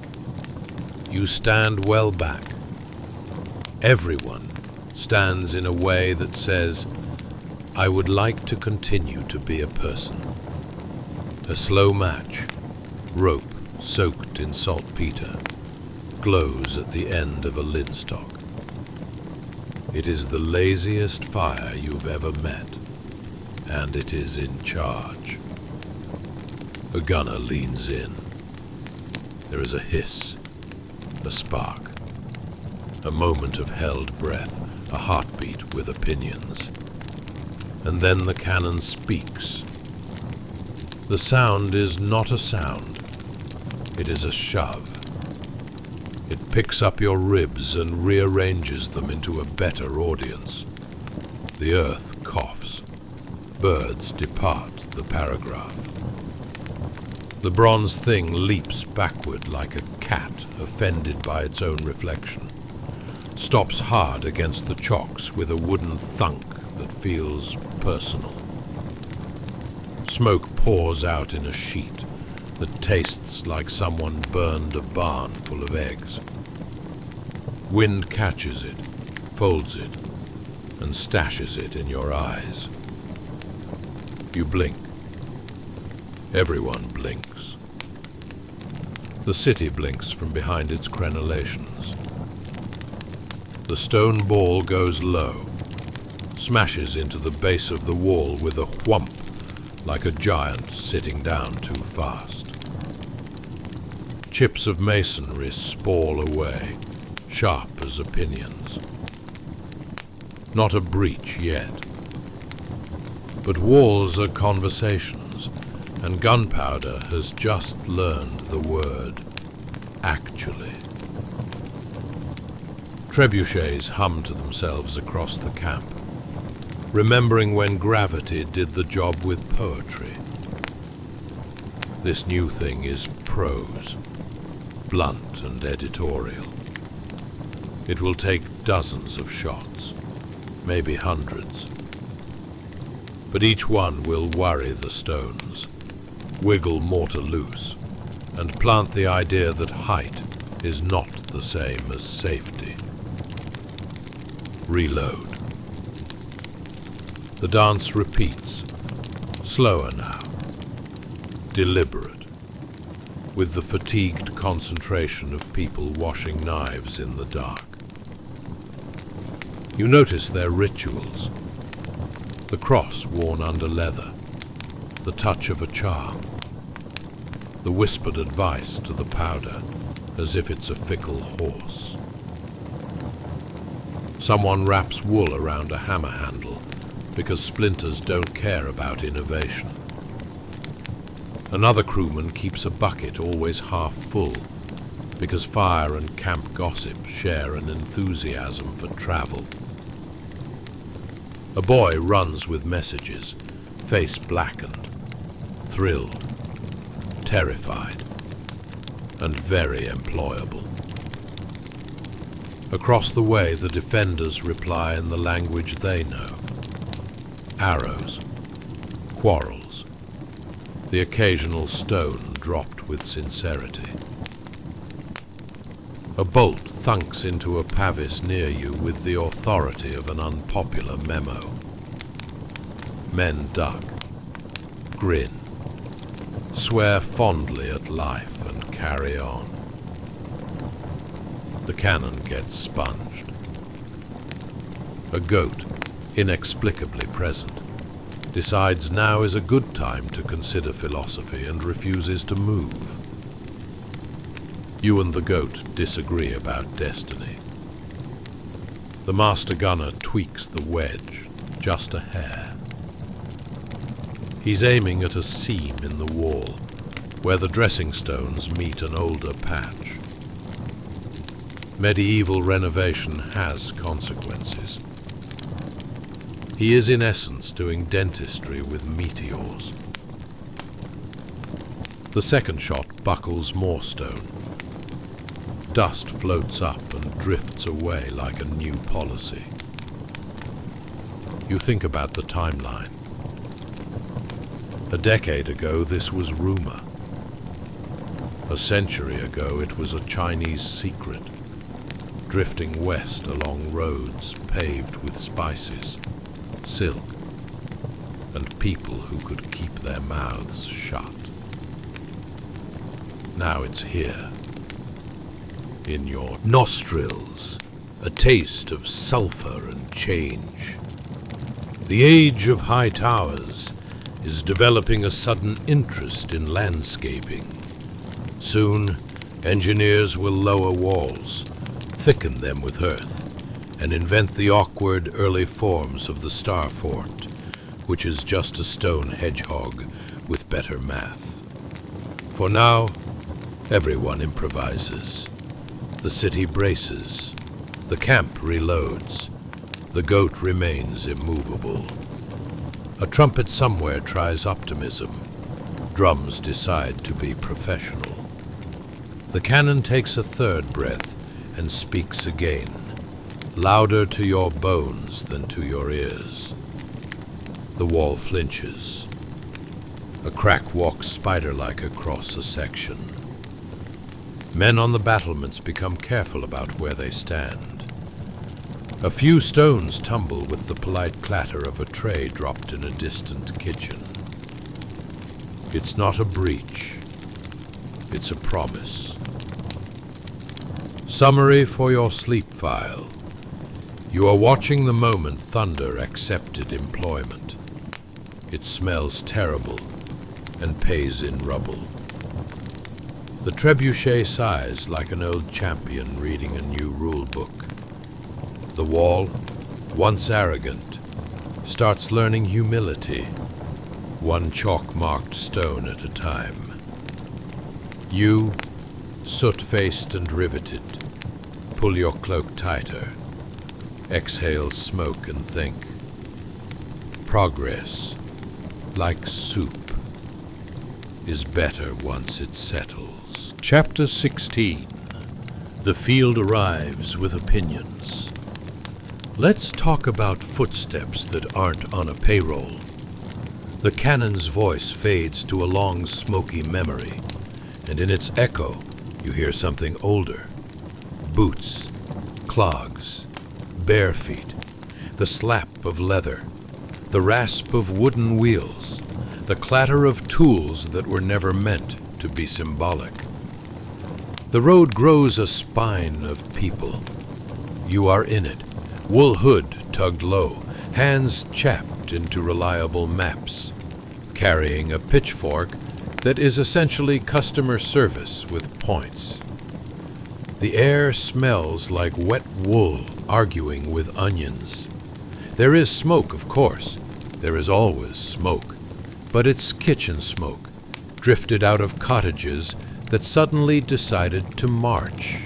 You stand well back. Everyone stands in a way that says, I would like to continue to be a person. A slow match, rope soaked in saltpeter, glows at the end of a linstock. It is the laziest fire you've ever met, and it is in charge. A gunner leans in. There is a hiss, a spark, a moment of held breath, a heartbeat with opinions. And then the cannon speaks. The sound is not a sound. It is a shove. It picks up your ribs and rearranges them into a better audience. The earth coughs. Birds depart the paragraph. The bronze thing leaps backward like a cat offended by its own reflection. Stops hard against the chocks with a wooden thunk that feels personal. Smoke pours out in a sheet that tastes like someone burned a barn full of eggs. Wind catches it, folds it, and stashes it in your eyes. You blink. Everyone blinks. The city blinks from behind its crenellations. The stone ball goes low, smashes into the base of the wall with a whump, like a giant sitting down too fast. Chips of masonry sprawl away, sharp as opinions. Not a breach yet. But walls are conversations, and gunpowder has just learned the word, actually. Trebuchets hum to themselves across the camp, remembering when gravity did the job with poetry. This new thing is prose, blunt and editorial. It will take dozens of shots, maybe hundreds. But each one will worry the stones, wiggle mortar loose, and plant the idea that height is not the same as safety. Reload. The dance repeats, slower now, deliberate, with the fatigued concentration of people washing knives in the dark. You notice their rituals. The cross worn under leather, the touch of a charm, the whispered advice to the powder as if it's a fickle horse. Someone wraps wool around a hammer handle because splinters don't care about innovation. Another crewman keeps a bucket always half full because fire and camp gossip share an enthusiasm for travel. A boy runs with messages, face blackened, thrilled, terrified, and very employable. Across the way, the defenders reply in the language they know. Arrows, quarrels, the occasional stone dropped with sincerity. A bolt thunks into a pavis near you with the authority of an unpopular memo. Men duck, grin, swear fondly at life and carry on. The cannon gets sponged. A goat, inexplicably present, decides now is a good time to consider philosophy and refuses to move. You and the goat disagree about destiny. The master gunner tweaks the wedge just a hair. He's aiming at a seam in the wall where the dressing stones meet an older patch. Medieval renovation has consequences. He is in essence doing dentistry with meteors. The second shot buckles more stone. Dust floats up and drifts away like a new policy. You think about the timeline. A decade ago, this was rumor. A century ago, it was a Chinese secret, drifting west along roads paved with spices, silk, and people who could keep their mouths shut. Now it's here, in your nostrils, a taste of sulfur and change. The age of high towers is developing a sudden interest in landscaping. Soon, engineers will lower walls, thicken them with earth, and invent the awkward early forms of the star fort, which is just a stone hedgehog with better math. For now, everyone improvises. The city braces, the camp reloads, the goat remains immovable. A trumpet somewhere tries optimism. Drums decide to be professional. The cannon takes a third breath and speaks again, louder to your bones than to your ears. The wall flinches. A crack walks spider-like across a section. Men on the battlements become careful about where they stand. A few stones tumble with the polite clatter of a tray dropped in a distant kitchen. It's not a breach. It's a promise. Summary for your sleep file. You are watching the moment thunder accepted employment. It smells terrible and pays in rubble. The trebuchet sighs like an old champion reading a new rule book. The wall, once arrogant, starts learning humility, one chalk-marked stone at a time. You, soot-faced and riveted, pull your cloak tighter, exhale smoke and think. Progress, like soup, is better once it settles. Chapter 16. The field arrives with opinions. Let's talk about footsteps that aren't on a payroll. The cannon's voice fades to a long, smoky memory, and in its echo, you hear something older. Boots, clogs, bare feet, the slap of leather, the rasp of wooden wheels, the clatter of tools that were never meant to be symbolic. The road grows a spine of people. You are in it, wool hood tugged low, hands chapped into reliable maps, carrying a pitchfork that is essentially customer service with points. The air smells like wet wool arguing with onions. There is smoke, of course. There is always smoke. But it's kitchen smoke, drifted out of cottages that suddenly decided to march.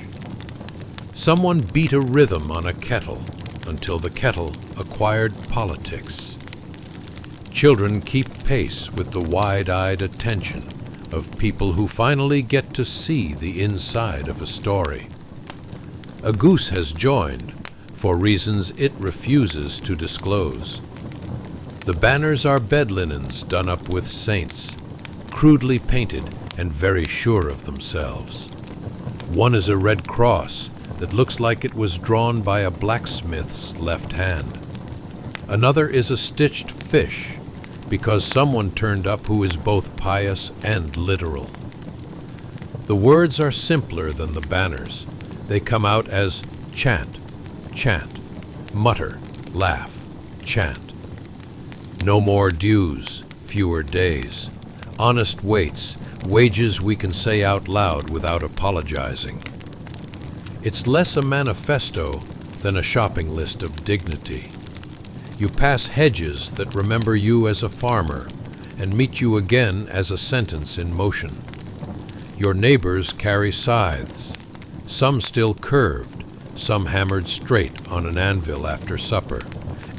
Someone beat a rhythm on a kettle until the kettle acquired politics. Children keep pace with the wide-eyed attention of people who finally get to see the inside of a story. A goose has joined for reasons it refuses to disclose. The banners are bed linens done up with saints, crudely painted and very sure of themselves. One is a red cross that looks like it was drawn by a blacksmith's left hand. Another is a stitched fish, because someone turned up who is both pious and literal. The words are simpler than the banners. They come out as chant, chant, mutter, laugh, chant. No more dues, fewer days. Honest waits, wages we can say out loud without apologizing. It's less a manifesto than a shopping list of dignity. You pass hedges that remember you as a farmer and meet you again as a sentence in motion. Your neighbors carry scythes, some still curved, some hammered straight on an anvil after supper,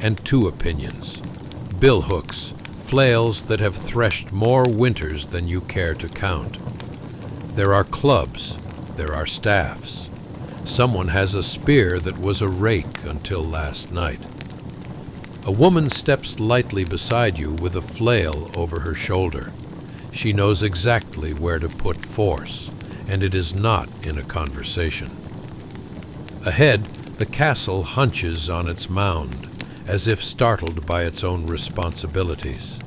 and two opinions. Billhooks, flails that have threshed more winters than you care to count. There are clubs, there are staffs. Someone has a spear that was a rake until last night. A woman steps lightly beside you with a flail over her shoulder. She knows exactly where to put force, and it is not in a conversation. Ahead, the castle hunches on its mound, as if startled by its own responsibilities.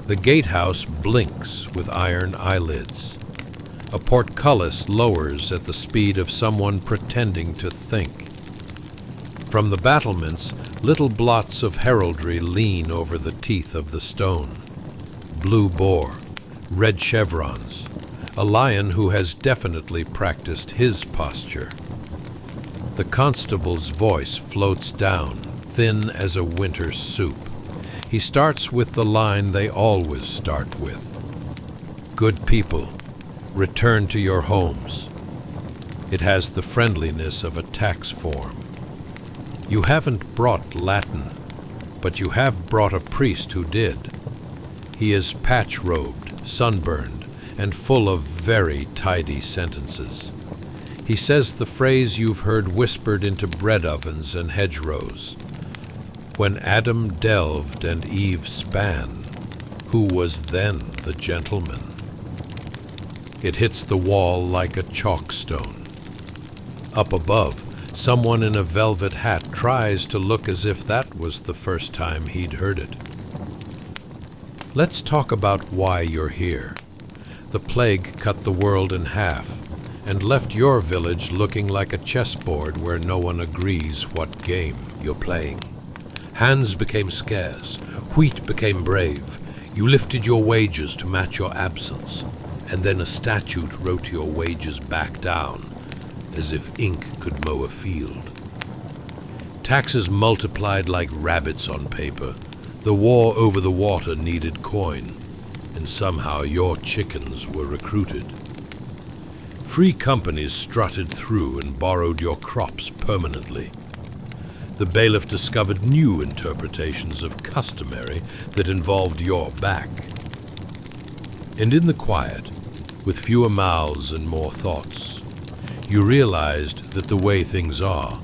The gatehouse blinks with iron eyelids. A portcullis lowers at the speed of someone pretending to think. From the battlements, little blots of heraldry lean over the teeth of the stone. Blue boar, red chevrons, a lion who has definitely practiced his posture. The constable's voice floats down, thin as a winter soup. He starts with the line they always start with. Good people, return to your homes. It has the friendliness of a tax form. You haven't brought Latin, but you have brought a priest who did. He is patch-robed, sunburned, and full of very tidy sentences. He says the phrase you've heard whispered into bread ovens and hedgerows. When Adam delved and Eve span, who was then the gentleman? It hits the wall like a chalkstone. Up above, someone in a velvet hat tries to look as if that was the first time he'd heard it. Let's talk about why you're here. The plague cut the world in half. and left your village looking like a chessboard where no one agrees what game you're playing. Hands became scarce, wheat became brave. You lifted your wages to match your absence, and then a statute wrote your wages back down, as if ink could mow a field. Taxes multiplied like rabbits on paper. The war over the water needed coin, and somehow your chickens were recruited. Free companies strutted through and borrowed your crops permanently. The bailiff discovered new interpretations of customary that involved your back. And in the quiet, with fewer mouths and more thoughts, you realized that the way things are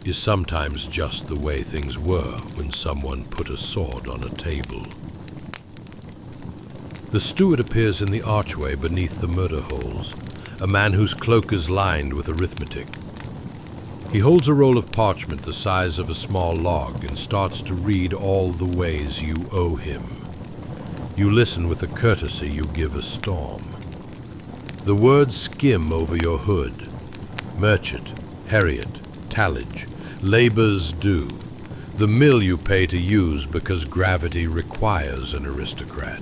is sometimes just the way things were when someone put a sword on a table. The steward appears in the archway beneath the murder holes, a man whose cloak is lined with arithmetic. He holds a roll of parchment the size of a small log and starts to read all the ways you owe him. You listen with the courtesy you give a storm. The words skim over your hood. Merchant, Harriet, tallage, labor's due, the mill you pay to use because gravity requires an aristocrat.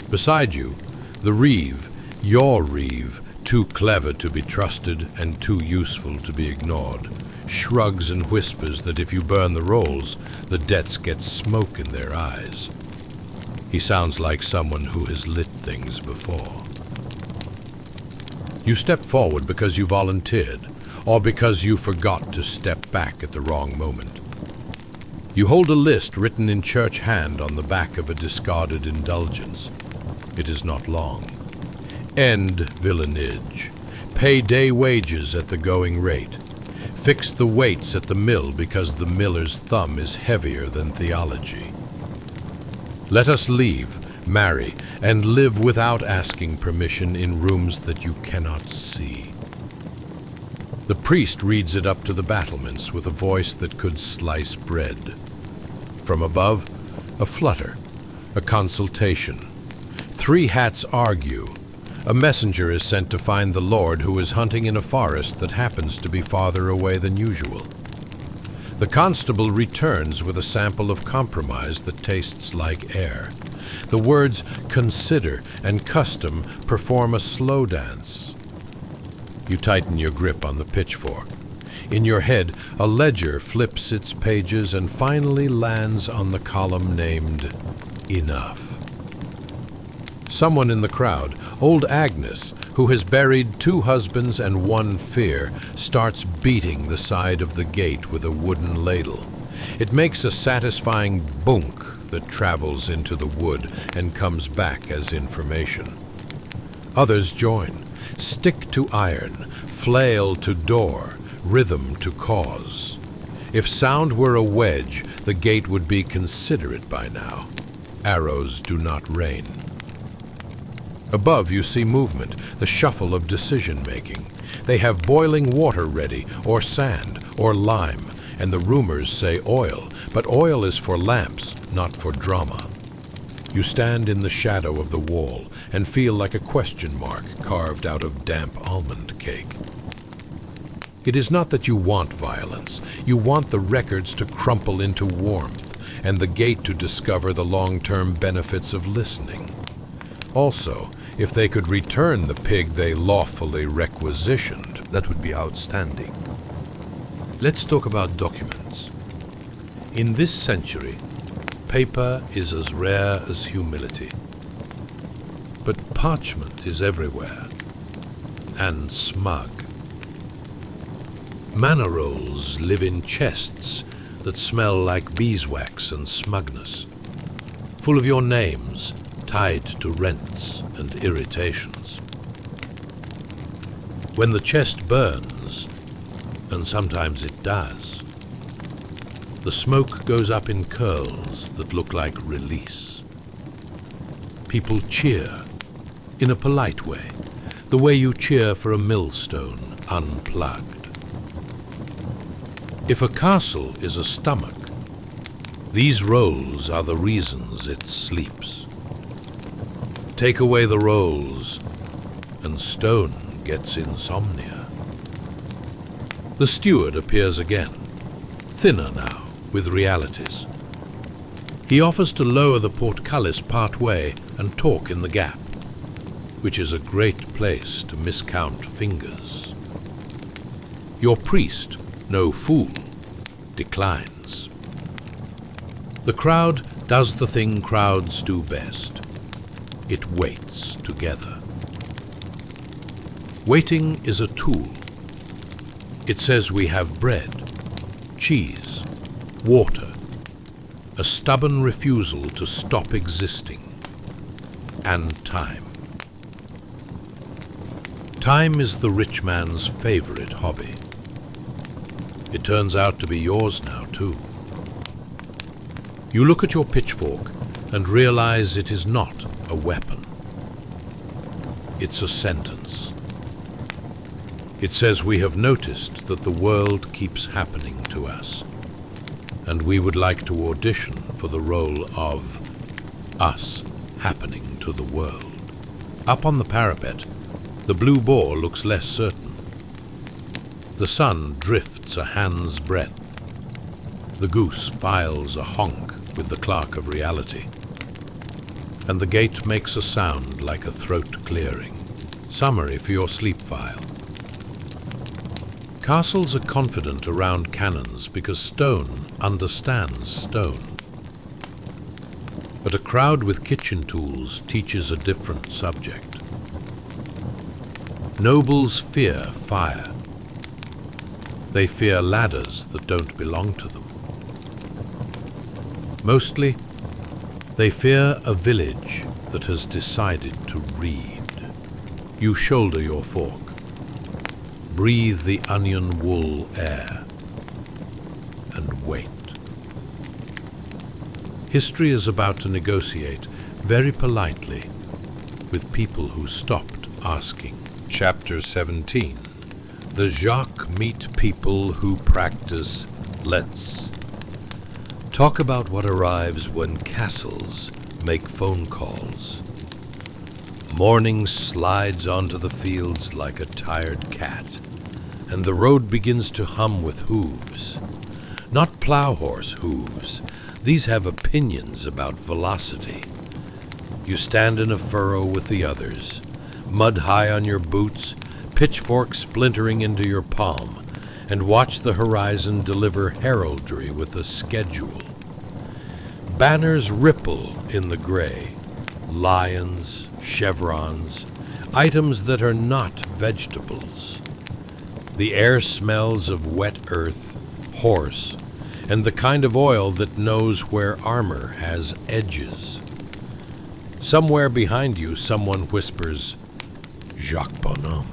Beside you, the reeve, your reeve, too clever to be trusted and too useful to be ignored, shrugs and whispers that if you burn the rolls, the debts get smoke in their eyes. He sounds like someone who has lit things before. You step forward because you volunteered, or because you forgot to step back at the wrong moment. You hold a list written in church hand on the back of a discarded indulgence. It is not long. End villanage. Pay day wages at the going rate. Fix the weights at the mill because the miller's thumb is heavier than theology. Let us leave, marry, and live without asking permission in rooms that you cannot see. The priest reads it up to the battlements with a voice that could slice bread. From above, a flutter, a consultation. Three hats argue. A messenger is sent to find the Lord who is hunting in a forest that happens to be farther away than usual. The constable returns with a sample of compromise that tastes like air. The words consider and custom perform a slow dance. You tighten your grip on the pitchfork. In your head, a ledger flips its pages and finally lands on the column named Enough. Someone in the crowd, old Agnes, who has buried 2 husbands and 1 fear, starts beating the side of the gate with a wooden ladle. It makes a satisfying boonk that travels into the wood and comes back as information. Others join. Stick to iron, flail to door, rhythm to cause. If sound were a wedge, the gate would be considerate by now. Arrows do not rain. Above you see movement, the shuffle of decision-making. They have boiling water ready, or sand, or lime, and the rumors say oil, but oil is for lamps, not for drama. You stand in the shadow of the wall and feel like a question mark carved out of damp almond cake. It is not that you want violence. You want the records to crumple into warmth and the gate to discover the long-term benefits of listening. Also, if they could return the pig they lawfully requisitioned, that would be outstanding. Let's talk about documents. In this century, paper is as rare as humility. But parchment is everywhere, and smug. Manna rolls live in chests that smell like beeswax and smugness, full of your names, tied to rents and irritations. When the chest burns, and sometimes it does, the smoke goes up in curls that look like release. People cheer, in a polite way, the way you cheer for a millstone unplugged. If a castle is a stomach, these rolls are the reasons it sleeps. Take away the rolls, and stone gets insomnia. The steward appears again, thinner now, with realities. He offers to lower the portcullis part way and talk in the gap, which is a great place to miscount fingers. Your priest, no fool, declines. The crowd does the thing crowds do best. It waits together. Waiting is a tool. It says we have bread, cheese, water, a stubborn refusal to stop existing, and time. Time is the rich man's favorite hobby. It turns out to be yours now, too. You look at your pitchfork and realize it is not a weapon. It's a sentence. It says we have noticed that the world keeps happening to us, and we would like to audition for the role of us happening to the world. Up on the parapet, the blue boar looks less certain. The sun drifts a hand's breadth. The goose files a honk with the clerk of reality, and the gate makes a sound like a throat clearing. Summary for your sleep file. Castles are confident around cannons because stone understands stone. But a crowd with kitchen tools teaches a different subject. Nobles fear fire. They fear ladders that don't belong to them. Mostly, they fear a village that has decided to read. You shoulder your fork. Breathe the onion wool air. And wait. History is about to negotiate, very politely, with people who stopped asking. Chapter 17. The Jacques meet people who practice let's. Talk about what arrives when castles make phone calls. Morning slides onto the fields like a tired cat, and the road begins to hum with hooves. Not plow horse hooves. These have opinions about velocity. You stand in a furrow with the others, mud high on your boots, pitchfork splintering into your palm, and watch the horizon deliver heraldry with a schedule. Banners ripple in the gray, lions, chevrons, items that are not vegetables. The air smells of wet earth, horse, and the kind of oil that knows where armor has edges. Somewhere behind you, someone whispers, Jacques Bonhomme.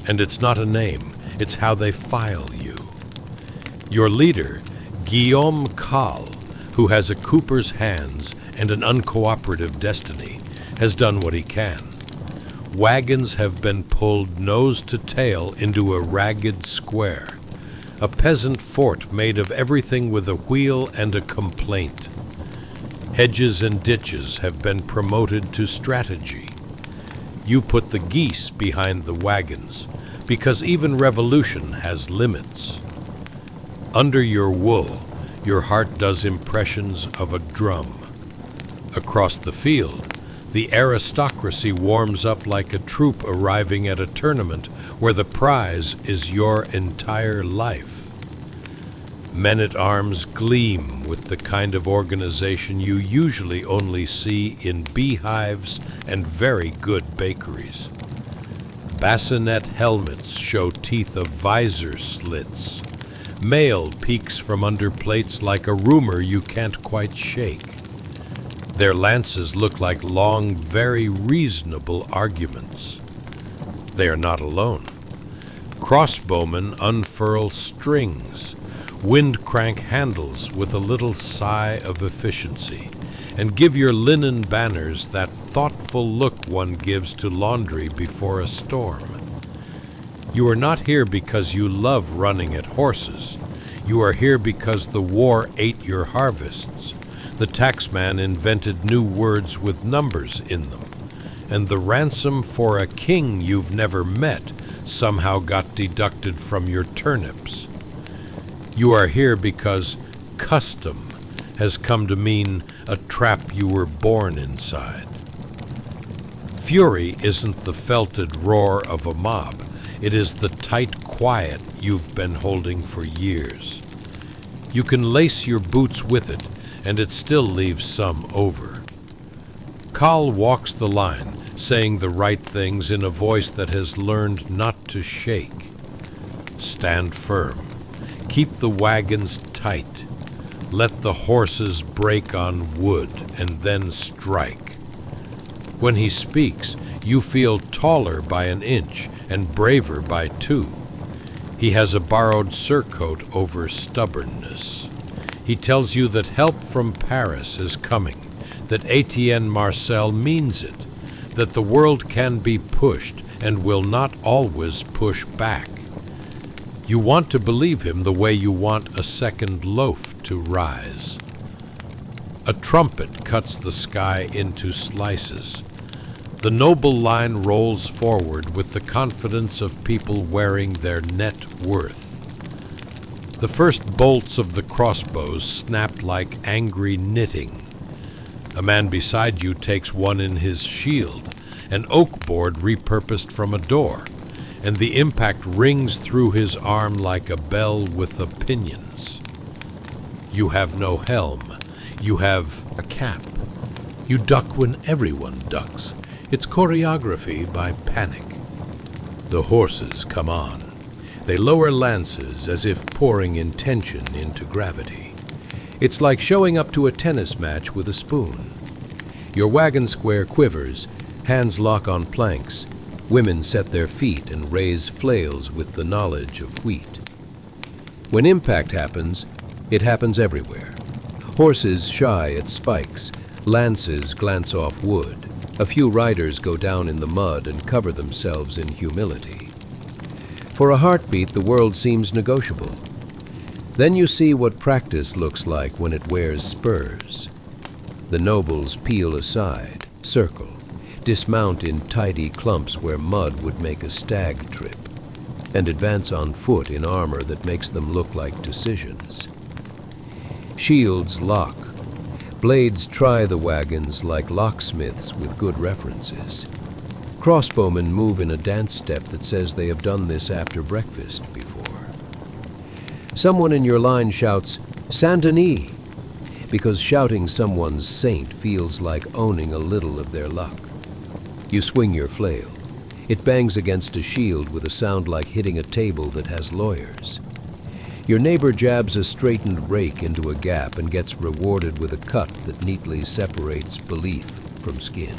And it's not a name, it's how they file you. Your leader, Guillaume Calle, who has a cooper's hands and an uncooperative destiny, has done what he can. Wagons have been pulled nose to tail into a ragged square, a peasant fort made of everything with a wheel and a complaint. Hedges and ditches have been promoted to strategy. You put the geese behind the wagons, because even revolution has limits. Under your wool, your heart does impressions of a drum. Across the field, the aristocracy warms up like a troop arriving at a tournament where the prize is your entire life. Men-at-arms gleam with the kind of organization you usually only see in beehives and very good bakeries. Bassinet helmets show teeth of visor slits. Mail peeks from under plates like a rumor you can't quite shake. Their lances look like long, very reasonable arguments. They are not alone. Crossbowmen unfurl strings, wind crank handles with a little sigh of efficiency, and give your linen banners that thoughtful look one gives to laundry before a storm. You are not here because you love running at horses. You are here because the war ate your harvests. The taxman invented new words with numbers in them, and the ransom for a king you've never met somehow got deducted from your turnips. You are here because custom has come to mean a trap you were born inside. Fury isn't the felted roar of a mob. It is the tight quiet you've been holding for years. You can lace your boots with it, and it still leaves some over. Kal walks the line, saying the right things in a voice that has learned not to shake. Stand firm. Keep the wagons tight. Let the horses break on wood and then strike. When he speaks, you feel taller by an inch and braver by 2. He has a borrowed surcoat over stubbornness. He tells you that help from Paris is coming, that Etienne Marcel means it, that the world can be pushed and will not always push back. You want to believe him the way you want a second loaf to rise. A trumpet cuts the sky into slices. The noble line rolls forward with the confidence of people wearing their net worth. The first bolts of the crossbows snap like angry knitting. A man beside you takes one in his shield, an oak board repurposed from a door, and the impact rings through his arm like a bell with the pinions. You have no helm. You have a cap. You duck when everyone ducks. It's choreography by panic. The horses come on. They lower lances as if pouring intention into gravity. It's like showing up to a tennis match with a spoon. Your wagon square quivers, hands lock on planks. Women set their feet and raise flails with the knowledge of wheat. When impact happens, it happens everywhere. Horses shy at spikes, lances glance off wood. A few riders go down in the mud and cover themselves in humility. For a heartbeat, the world seems negotiable. Then you see what practice looks like when it wears spurs. The nobles peel aside, circle, dismount in tidy clumps where mud would make a stag trip, and advance on foot in armor that makes them look like decisions. Shields lock. Blades try the wagons like locksmiths with good references. Crossbowmen move in a dance step that says they have done this after breakfast before. Someone in your line shouts, "Saint Denis," because shouting someone's saint feels like owning a little of their luck. You swing your flail. It bangs against a shield with a sound like hitting a table that has lawyers. Your neighbor jabs a straightened rake into a gap and gets rewarded with a cut that neatly separates belief from skin.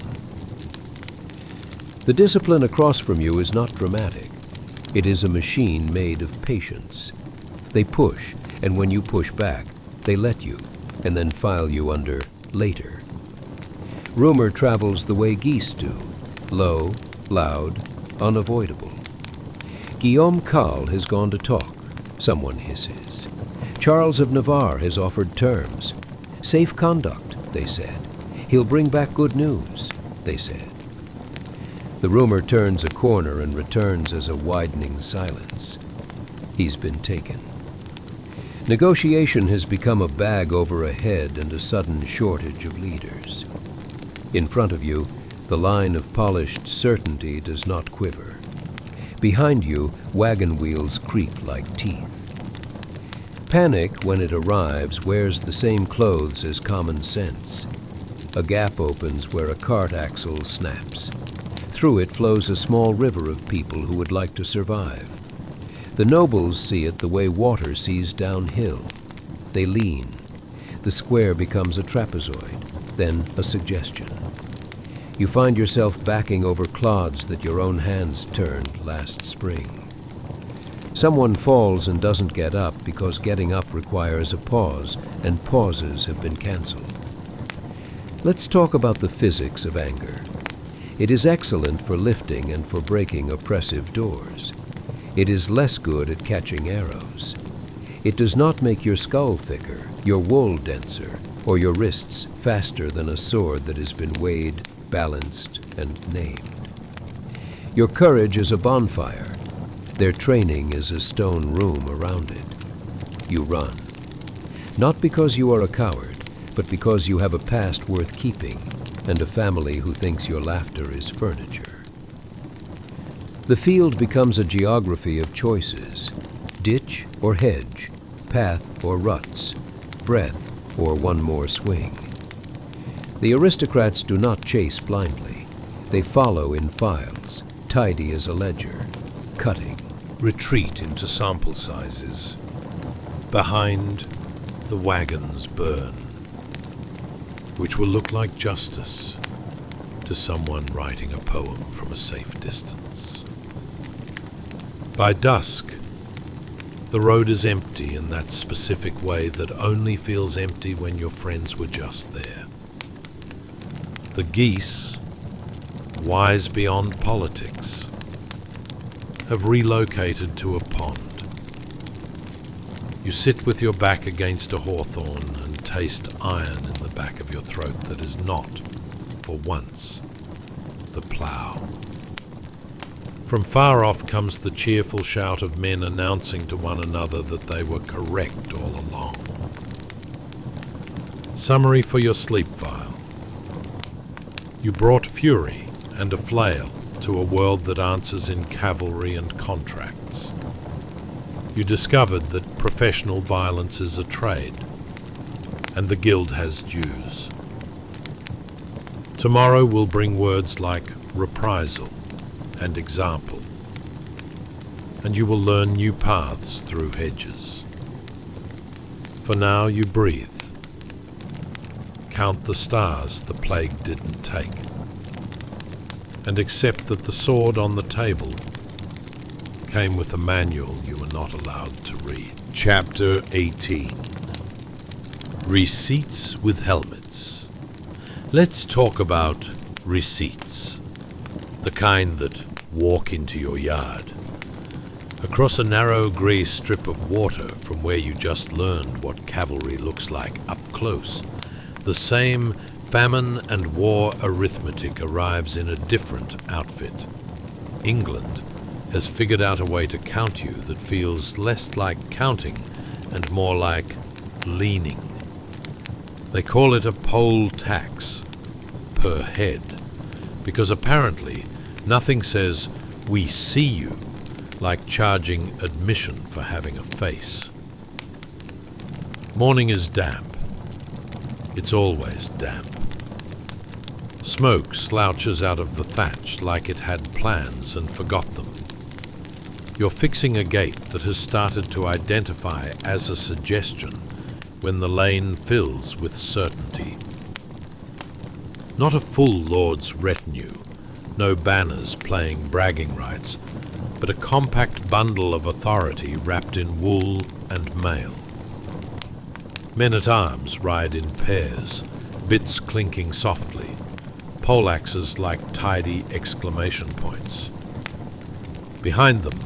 The discipline across from you is not dramatic. It is a machine made of patience. They push, and when you push back, they let you, and then file you under later. Rumor travels the way geese do, low, loud, unavoidable. Guillaume Kal has gone to talk. Someone hisses. Charles of Navarre has offered terms. Safe conduct, they said. He'll bring back good news, they said. The rumor turns a corner and returns as a widening silence. He's been taken. Negotiation has become a bag over a head and a sudden shortage of leaders. In front of you, the line of polished certainty does not quiver. Behind you, wagon wheels creak like teeth. Panic, when it arrives, wears the same clothes as common sense. A gap opens where a cart axle snaps. Through it flows a small river of people who would like to survive. The nobles see it the way water sees downhill. They lean. The square becomes a trapezoid, then a suggestion. You find yourself backing over clods that your own hands turned last spring. Someone falls and doesn't get up because getting up requires a pause, and pauses have been canceled. Let's talk about the physics of anger. It is excellent for lifting and for breaking oppressive doors. It is less good at catching arrows. It does not make your skull thicker, your wool denser, or your wrists faster than a sword that has been weighed, balanced, and named. Your courage is a bonfire. Their training is a stone room around it. You run. Not because you are a coward, but because you have a past worth keeping and a family who thinks your laughter is furniture. The field becomes a geography of choices: ditch or hedge, path or ruts, breath or one more swing. The aristocrats do not chase blindly. They follow in files, tidy as a ledger, cutting. Retreat into sample sizes. Behind, the wagons burn, which will look like justice to someone writing a poem from a safe distance. By dusk, the road is empty in that specific way that only feels empty when your friends were just there. The geese, wise beyond politics, have relocated to a pond. You sit with your back against a hawthorn and taste iron in the back of your throat that is not, for once, the plough. From far off comes the cheerful shout of men announcing to one another that they were correct all along. Summary for your sleep file. You brought fury and a flail to a world that answers in cavalry and contracts. You discovered that professional violence is a trade, and the guild has dues. Tomorrow will bring words like reprisal and example, and you will learn new paths through hedges. For now you breathe. Count the stars the plague didn't take, and accept that the sword on the table came with a manual you were not allowed to read. Chapter 18. Receipts with helmets. Let's talk about receipts, the kind that walk into your yard, across a narrow grey strip of water from where you just learned what cavalry looks like up close. The same famine and war arithmetic arrives in a different outfit. England has figured out a way to count you that feels less like counting and more like leaning. They call it a poll tax per head, because apparently nothing says "we see you" like charging admission for having a face. Morning is damp. It's always damp. Smoke slouches out of the thatch like it had plans and forgot them. You're fixing a gate that has started to identify as a suggestion when the lane fills with certainty. Not a full lord's retinue, no banners playing bragging rights, but a compact bundle of authority wrapped in wool and mail. Men-at-arms ride in pairs, bits clinking softly, poleaxes like tidy exclamation points. Behind them,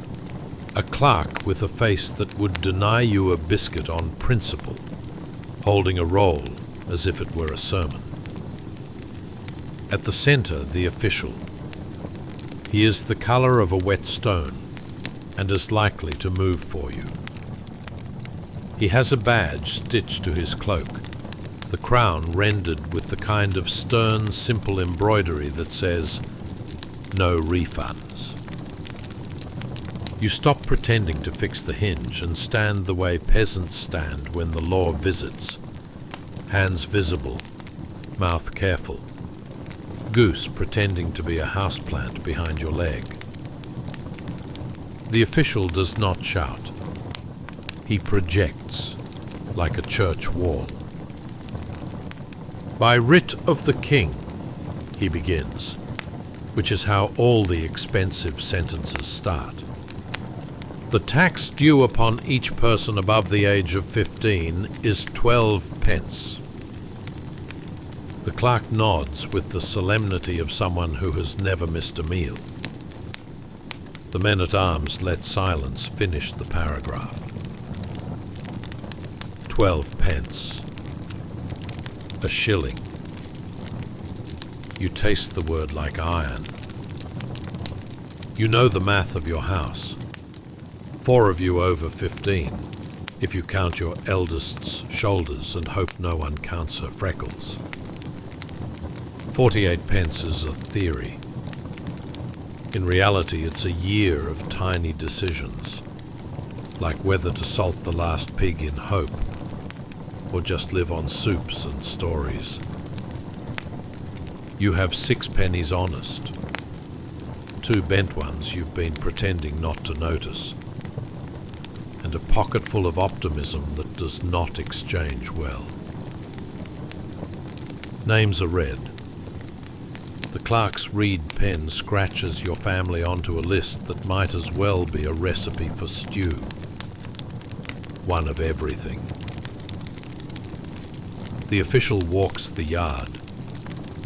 a clerk with a face that would deny you a biscuit on principle, holding a roll as if it were a sermon. At the center, the official. He is the color of a wet stone and is likely to move for you. He has a badge stitched to his cloak, the crown rendered with the kind of stern, simple embroidery that says, "No refunds." You stop pretending to fix the hinge and stand the way peasants stand when the law visits. Hands visible, mouth careful. Goose pretending to be a houseplant behind your leg. The official does not shout. He projects like a church wall. "By writ of the king," he begins, which is how all the expensive sentences start. "The tax due upon each person above the age of 15 is 12 pence. The clerk nods with the solemnity of someone who has never missed a meal. The men-at-arms let silence finish the paragraph. 12 pence. A shilling. You taste the word like iron. You know the math of your house. 4 of you over 15, if you count your eldest's shoulders and hope no one counts her freckles. 48 pence is a theory. In reality, it's a year of tiny decisions, like whether to salt the last pig in hope, or just live on soups and stories. You have 6 pennies honest, 2 bent ones you've been pretending not to notice, and a pocket full of optimism that does not exchange well. Names are read. The clerk's reed pen scratches your family onto a list that might as well be a recipe for stew. One of everything. The official walks the yard,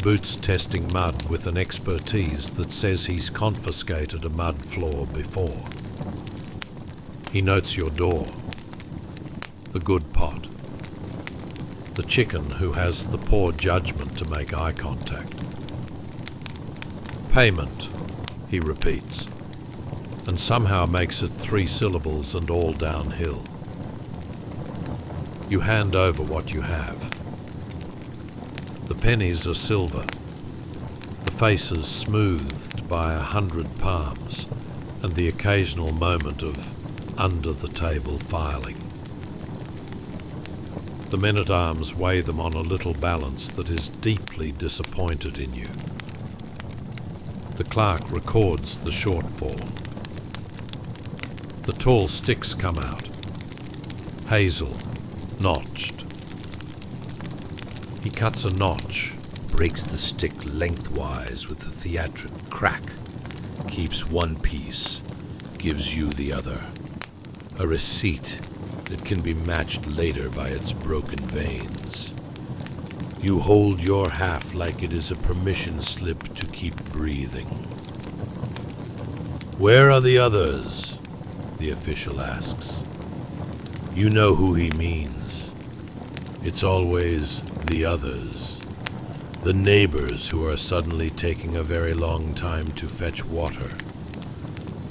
boots testing mud with an expertise that says he's confiscated a mud floor before. He notes your door, the good pot, the chicken who has the poor judgment to make eye contact. Payment, he repeats, and somehow makes it 3 syllables and all downhill. You hand over what you have. The pennies are silver, the faces smoothed by 100 palms, and the occasional moment of under-the-table filing. The men-at-arms weigh them on a little balance that is deeply disappointed in you. The clerk records the shortfall. The tall sticks come out, hazel, notched. He cuts a notch, breaks the stick lengthwise with a theatric crack, keeps one piece, gives you the other. A receipt that can be matched later by its broken veins. You hold your half like it is a permission slip to keep breathing. Where are the others? The official asks. You know who he means. It's always the others. The neighbors who are suddenly taking a very long time to fetch water.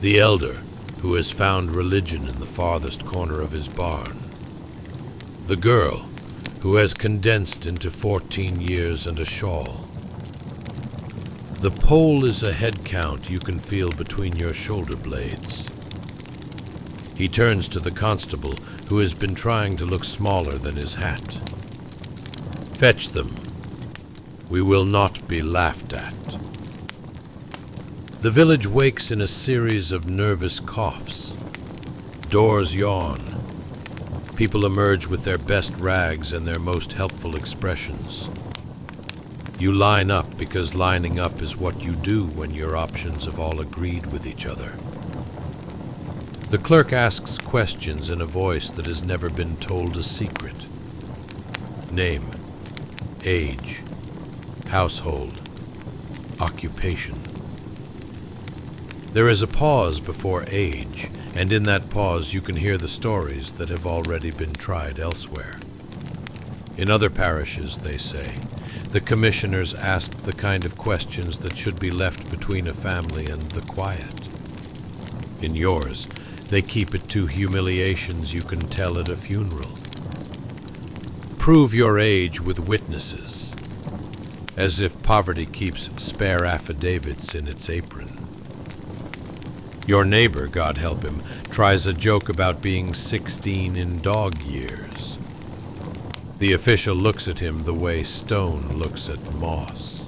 The elder who has found religion in the farthest corner of his barn. The girl who has condensed into 14 years and a shawl. The pole is a head count you can feel between your shoulder blades. He turns to the constable who has been trying to look smaller than his hat. Fetch them. We will not be laughed at. The village wakes in a series of nervous coughs. Doors yawn. People emerge with their best rags and their most helpful expressions. You line up because lining up is what you do when your options have all agreed with each other. The clerk asks questions in a voice that has never been told a secret. Name, age, household, occupation. There is a pause before age, and in that pause you can hear the stories that have already been tried elsewhere. In other parishes, they say, the commissioners asked the kind of questions that should be left between a family and the quiet. In yours, they keep it to humiliations you can tell at a funeral. Prove your age with witnesses, as if poverty keeps spare affidavits in its apron. Your neighbor, God help him, tries a joke about being 16 in dog years. The official looks at him the way stone looks at moss.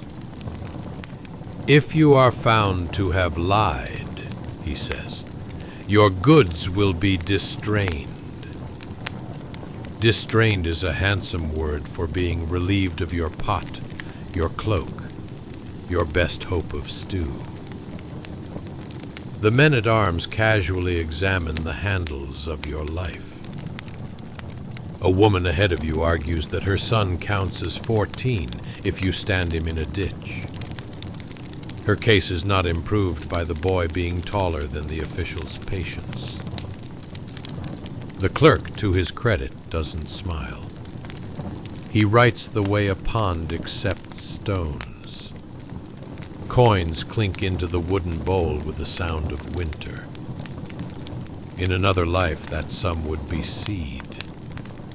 If you are found to have lied, he says, your goods will be distrained. Distrained is a handsome word for being relieved of your pot, your cloak, your best hope of stew. The men-at-arms casually examine the handles of your life. A woman ahead of you argues that her son counts as 14 if you stand him in a ditch. Her case is not improved by the boy being taller than the official's patience. The clerk, to his credit, doesn't smile. He writes the way a pond accepts stones. Coins clink into the wooden bowl with the sound of winter. In another life, that sum would be seed.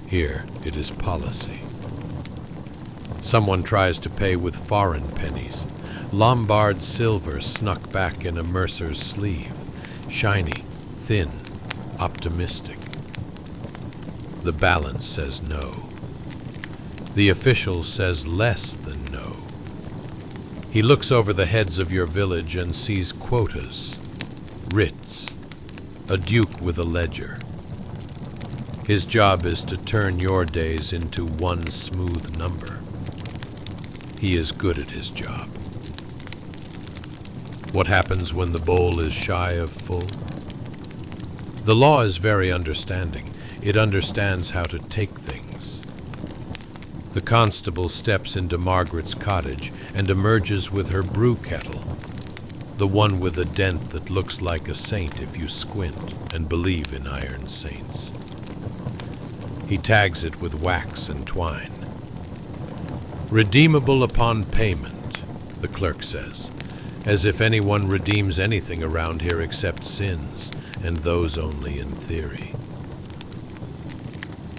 Here, it is policy. Someone tries to pay with foreign pennies. Lombard silver snuck back in a mercer's sleeve. Shiny, thin, optimistic. The balance says no. The official says less than no. He looks over the heads of your village and sees quotas, writs, a duke with a ledger. His job is to turn your days into one smooth number. He is good at his job. What happens when the bowl is shy of full? The law is very understanding. It understands how to take things. The constable steps into Margaret's cottage and emerges with her brew kettle, the one with a dent that looks like a saint if you squint and believe in iron saints. He tags it with wax and twine. Redeemable upon payment, the clerk says, as if anyone redeems anything around here except sins, and those only in theory.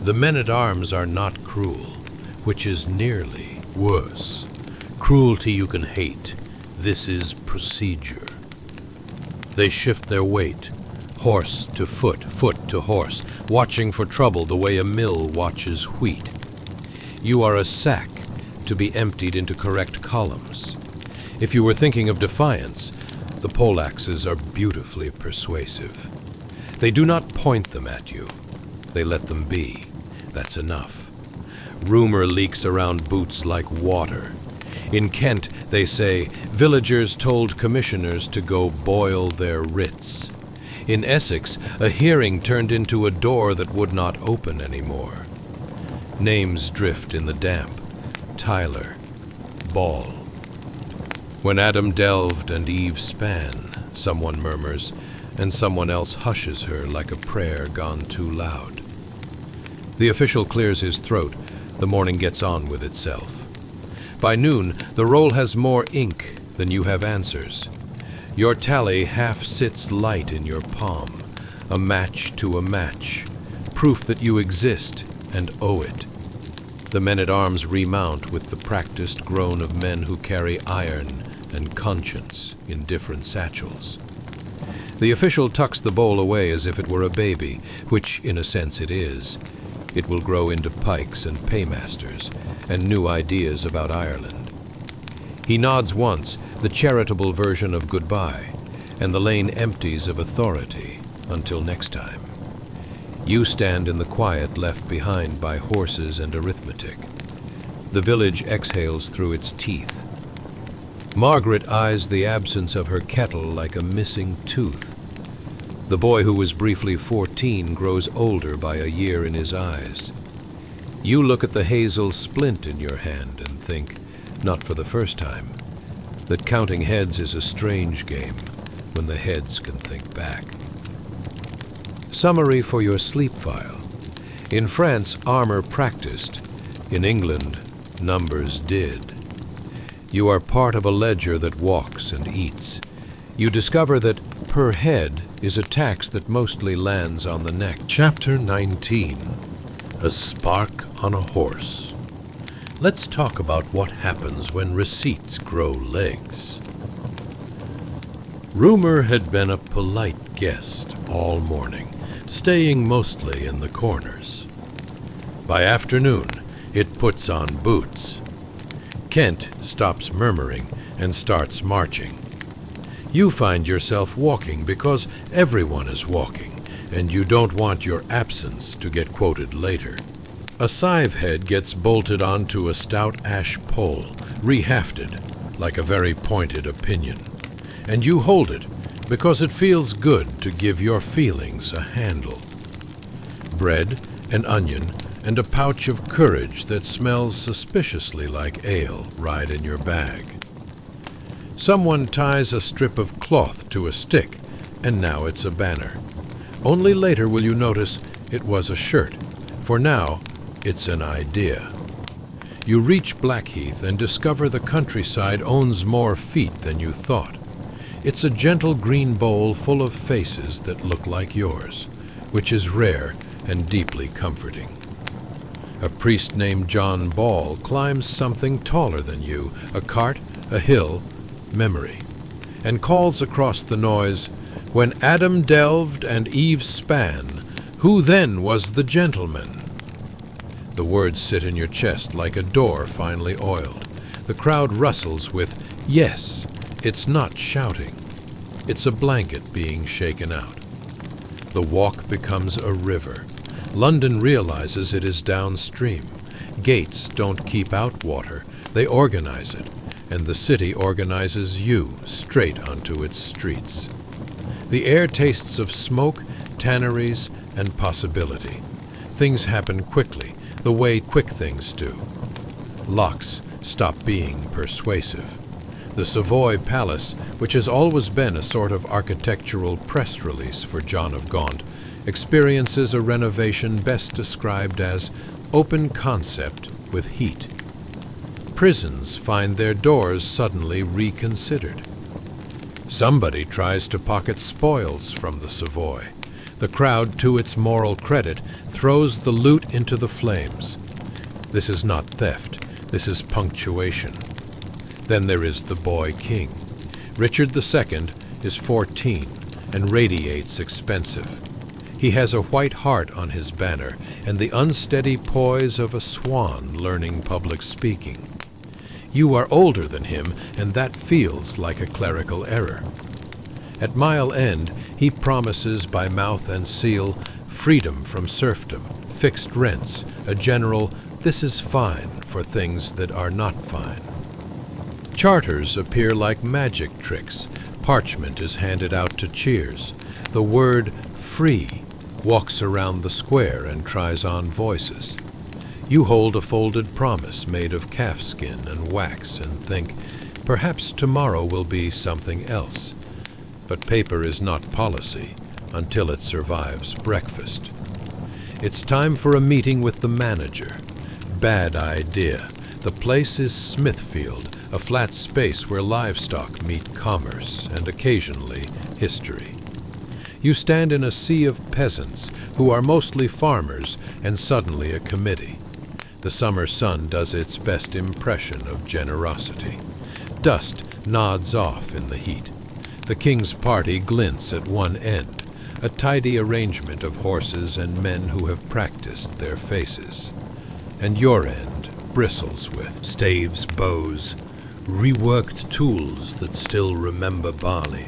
The men-at-arms are not cruel, which is nearly worse. Cruelty you can hate. This is procedure. They shift their weight, horse to foot, foot to horse, watching for trouble the way a mill watches wheat. You are a sack to be emptied into correct columns. If you were thinking of defiance, the poleaxes are beautifully persuasive. They do not point them at you. They let them be. That's enough. Rumor leaks around boots like water. In Kent, they say, villagers told commissioners to go boil their writs. In Essex, a hearing turned into a door that would not open anymore. Names drift in the damp. Tyler, Ball. When Adam delved and Eve span, someone murmurs, and someone else hushes her like a prayer gone too loud. The official clears his throat. The morning gets on with itself. By noon, the roll has more ink than you have answers. Your tally half sits light in your palm, a match to a match, proof that you exist and owe it. The men-at-arms remount with the practiced groan of men who carry iron and conscience in different satchels. The official tucks the bowl away as if it were a baby, which in a sense it is. It will grow into pikes and paymasters and new ideas about Ireland. He nods once, the charitable version of goodbye, and the lane empties of authority until next time. You stand in the quiet left behind by horses and arithmetic. The village exhales through its teeth. Margaret eyes the absence of her kettle like a missing tooth. The boy who was briefly 14 grows older by a year in his eyes. You look at the hazel splint in your hand and think, not for the first time, that counting heads is a strange game when the heads can think back. Summary for your sleep file. In France, armor practiced. In England, numbers did. You are part of a ledger that walks and eats. You discover that per head is a tax that mostly lands on the neck. Chapter 19. A Spark on a Horse. Let's talk about what happens when receipts grow legs. Rumor had been a polite guest all morning, staying mostly in the corners. By afternoon, it puts on boots. Kent stops murmuring and starts marching. You find yourself walking because everyone is walking, and you don't want your absence to get quoted later. A scythe head gets bolted onto a stout ash pole, rehafted, like a very pointed opinion. And you hold it because it feels good to give your feelings a handle. Bread, an onion, and a pouch of courage that smells suspiciously like ale ride in your bag. Someone ties a strip of cloth to a stick, and now it's a banner. Only later will you notice it was a shirt, for now it's an idea. You reach Blackheath and discover the countryside owns more feet than you thought. It's a gentle green bowl full of faces that look like yours, which is rare and deeply comforting. A priest named John Ball climbs something taller than you, a cart, a hill, memory, and calls across the noise, "When Adam delved and Eve span, who then was the gentleman?" The words sit in your chest like a door finely oiled. The crowd rustles with, "Yes, it's not shouting. It's a blanket being shaken out." The walk becomes a river. London realizes it is downstream. Gates don't keep out water, they organize it, and the city organizes you straight onto its streets. The air tastes of smoke, tanneries, and possibility. Things happen quickly, the way quick things do. Locks stop being persuasive. The Savoy Palace, which has always been a sort of architectural press release for John of Gaunt, experiences a renovation best described as open concept with heat. Prisons find their doors suddenly reconsidered. Somebody tries to pocket spoils from the Savoy. The crowd, to its moral credit, throws the loot into the flames. This is not theft, this is punctuation. Then there is the boy king. Richard II is 14 and radiates expensive. He has a white heart on his banner and the unsteady poise of a swan learning public speaking. You are older than him, and that feels like a clerical error. At Mile End, he promises by mouth and seal freedom from serfdom, fixed rents, a general "this is fine" for things that are not fine. Charters appear like magic tricks. Parchment is handed out to cheers. The word "free" walks around the square and tries on voices. You hold a folded promise made of calfskin and wax and think, perhaps tomorrow will be something else. But paper is not policy until it survives breakfast. It's time for a meeting with the manager. Bad idea. The place is Smithfield, a flat space where livestock meet commerce and occasionally history. You stand in a sea of peasants who are mostly farmers and suddenly a committee. The summer sun does its best impression of generosity. Dust nods off in the heat. The king's party glints at one end, a tidy arrangement of horses and men who have practiced their faces. And your end bristles with Staves, bows, reworked tools that still remember barley.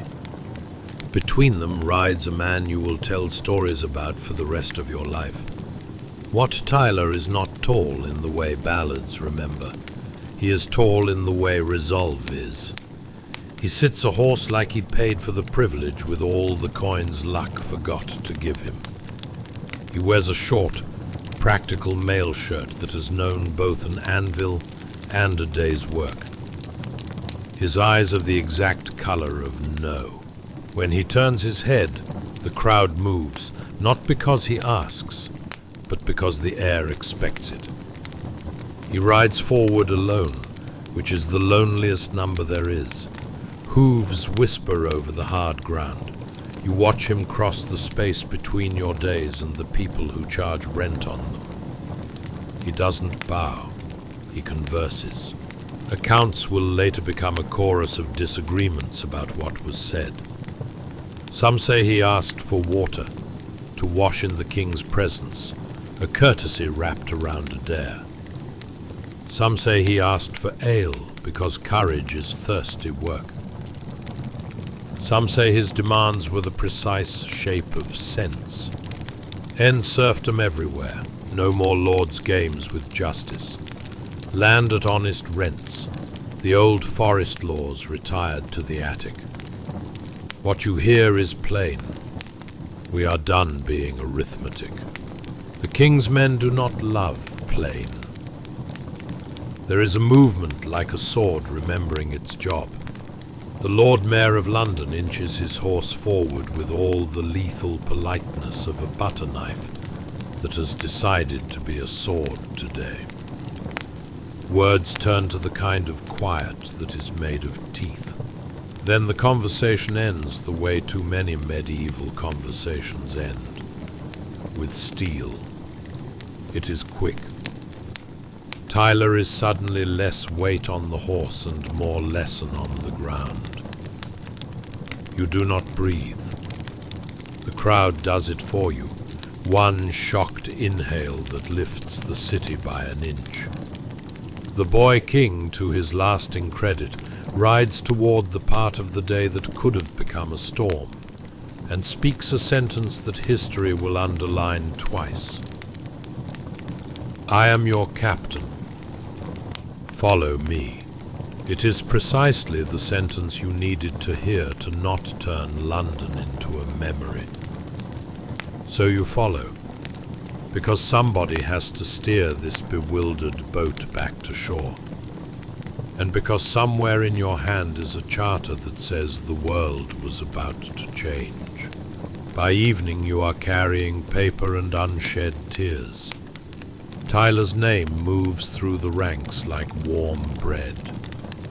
Between them rides a man you will tell stories about for the rest of your life. Wat Tyler is not tall in the way ballads remember. He is tall in the way resolve is. He sits a horse like he'd paid for the privilege with all the coins luck forgot to give him. He wears a short, practical mail shirt that has known both an anvil and a day's work. His eyes are the exact color of no. When he turns his head, the crowd moves, not because he asks, but because the air expects it. He rides forward alone, which is the loneliest number there is. Hooves whisper over the hard ground. You watch him cross the space between your days and the people who charge rent on them. He doesn't bow, he converses. Accounts will later become a chorus of disagreements about what was said. Some say he asked for water, to wash in the king's presence, a courtesy wrapped around a dare. Some say he asked for ale, because courage is thirsty work. Some say his demands were the precise shape of sense. End serfdom everywhere, no more lords' games with justice. Land at honest rents, the old forest laws retired to the attic. What you hear is plain. We are done being arithmetic. The king's men do not love plain. There is a movement like a sword remembering its job. The Lord Mayor of London inches his horse forward with all the lethal politeness of a butter knife that has decided to be a sword today. Words turn to the kind of quiet that is made of teeth. Then the conversation ends the way too many medieval conversations end, with steel. It is quick. Tyler is suddenly less weight on the horse and more lesson on the ground. You do not breathe. The crowd does it for you, one shocked inhale that lifts the city by an inch. The boy king, to his lasting credit, rides toward the part of the day that could have become a storm, and speaks a sentence that history will underline twice. I am your captain. Follow me. It is precisely the sentence you needed to hear to not turn London into a memory. So you follow, because somebody has to steer this bewildered boat back to shore, and because somewhere in your hand is a charter that says the world was about to change. By evening you are carrying paper and unshed tears. Tyler's name moves through the ranks like warm bread.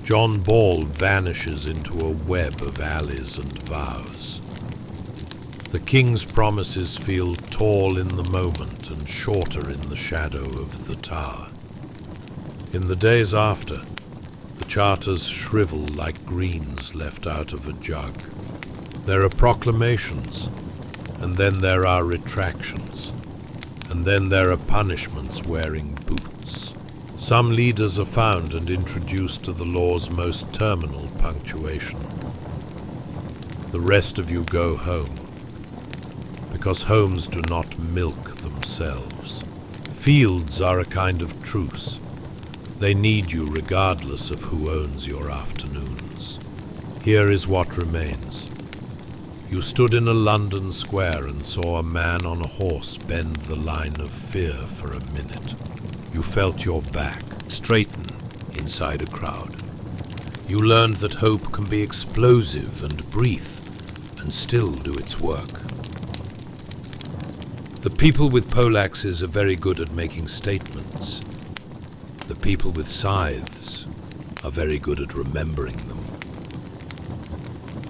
John Ball vanishes into a web of alleys and vows. The king's promises feel tall in the moment and shorter in the shadow of the tower. In the days after, the charters shrivel like greens left out of a jug. There are proclamations, and then there are retractions, and then there are punishments wearing boots. Some leaders are found and introduced to the law's most terminal punctuation. The rest of you go home, because homes do not milk themselves. Fields are a kind of truce. They need you regardless of who owns your afternoons. Here is what remains. You stood in a London square and saw a man on a horse bend the line of fear for a minute. You felt your back straighten inside a crowd. You learned that hope can be explosive and brief and still do its work. The people with poleaxes are very good at making statements. The people with scythes are very good at remembering them.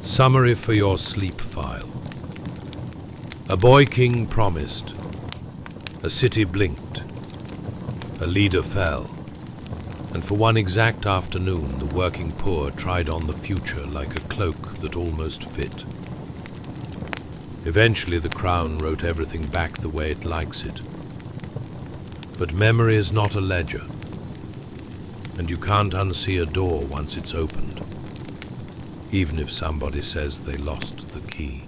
Summary for your sleep file. A boy king promised. A city blinked. A leader fell. And for one exact afternoon, the working poor tried on the future like a cloak that almost fit. Eventually the crown wrote everything back the way it likes it. But memory is not a ledger, and you can't unsee a door once it's opened, even if somebody says they lost the key.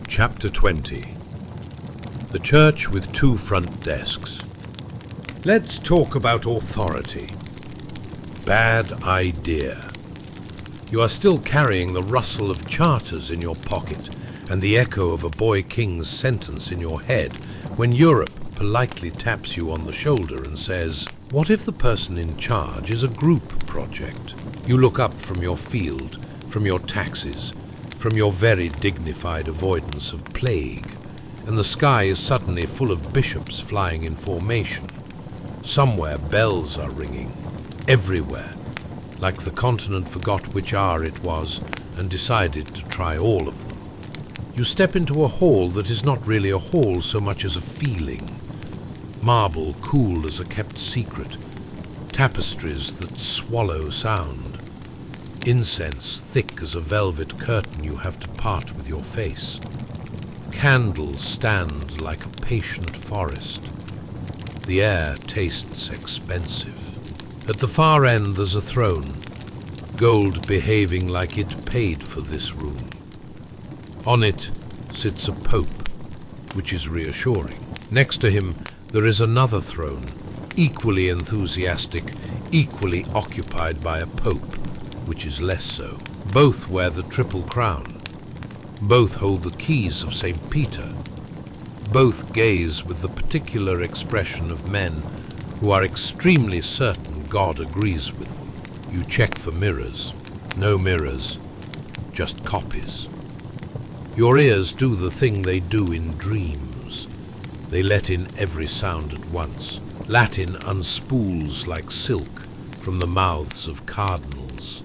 Chapter 20. The church with two front desks. Let's talk about authority. Bad idea. You are still carrying the rustle of charters in your pocket and the echo of a boy king's sentence in your head when Europe politely taps you on the shoulder and says, "What if the person in charge is a group project?" You look up from your field, from your taxes, from your very dignified avoidance of plague, and the sky is suddenly full of bishops flying in formation. Somewhere bells are ringing, everywhere, like the continent forgot which hour it was and decided to try all of them. You step into a hall that is not really a hall so much as a feeling. Marble cool as a kept secret, tapestries that swallow sound, incense thick as a velvet curtain you have to part with your face. Candles stand like a patient forest. The air tastes expensive. At the far end there's a throne, gold behaving like it paid for this room. On it sits a pope, which is reassuring. Next to him there is another throne, equally enthusiastic, equally occupied by a pope, which is less so. Both wear the triple crown. Both hold the keys of St. Peter. Both gaze with the particular expression of men who are extremely certain God agrees with them. You check for mirrors. No mirrors, just copies. Your ears do the thing they do in dreams. They let in every sound at once, Latin unspools like silk from the mouths of cardinals.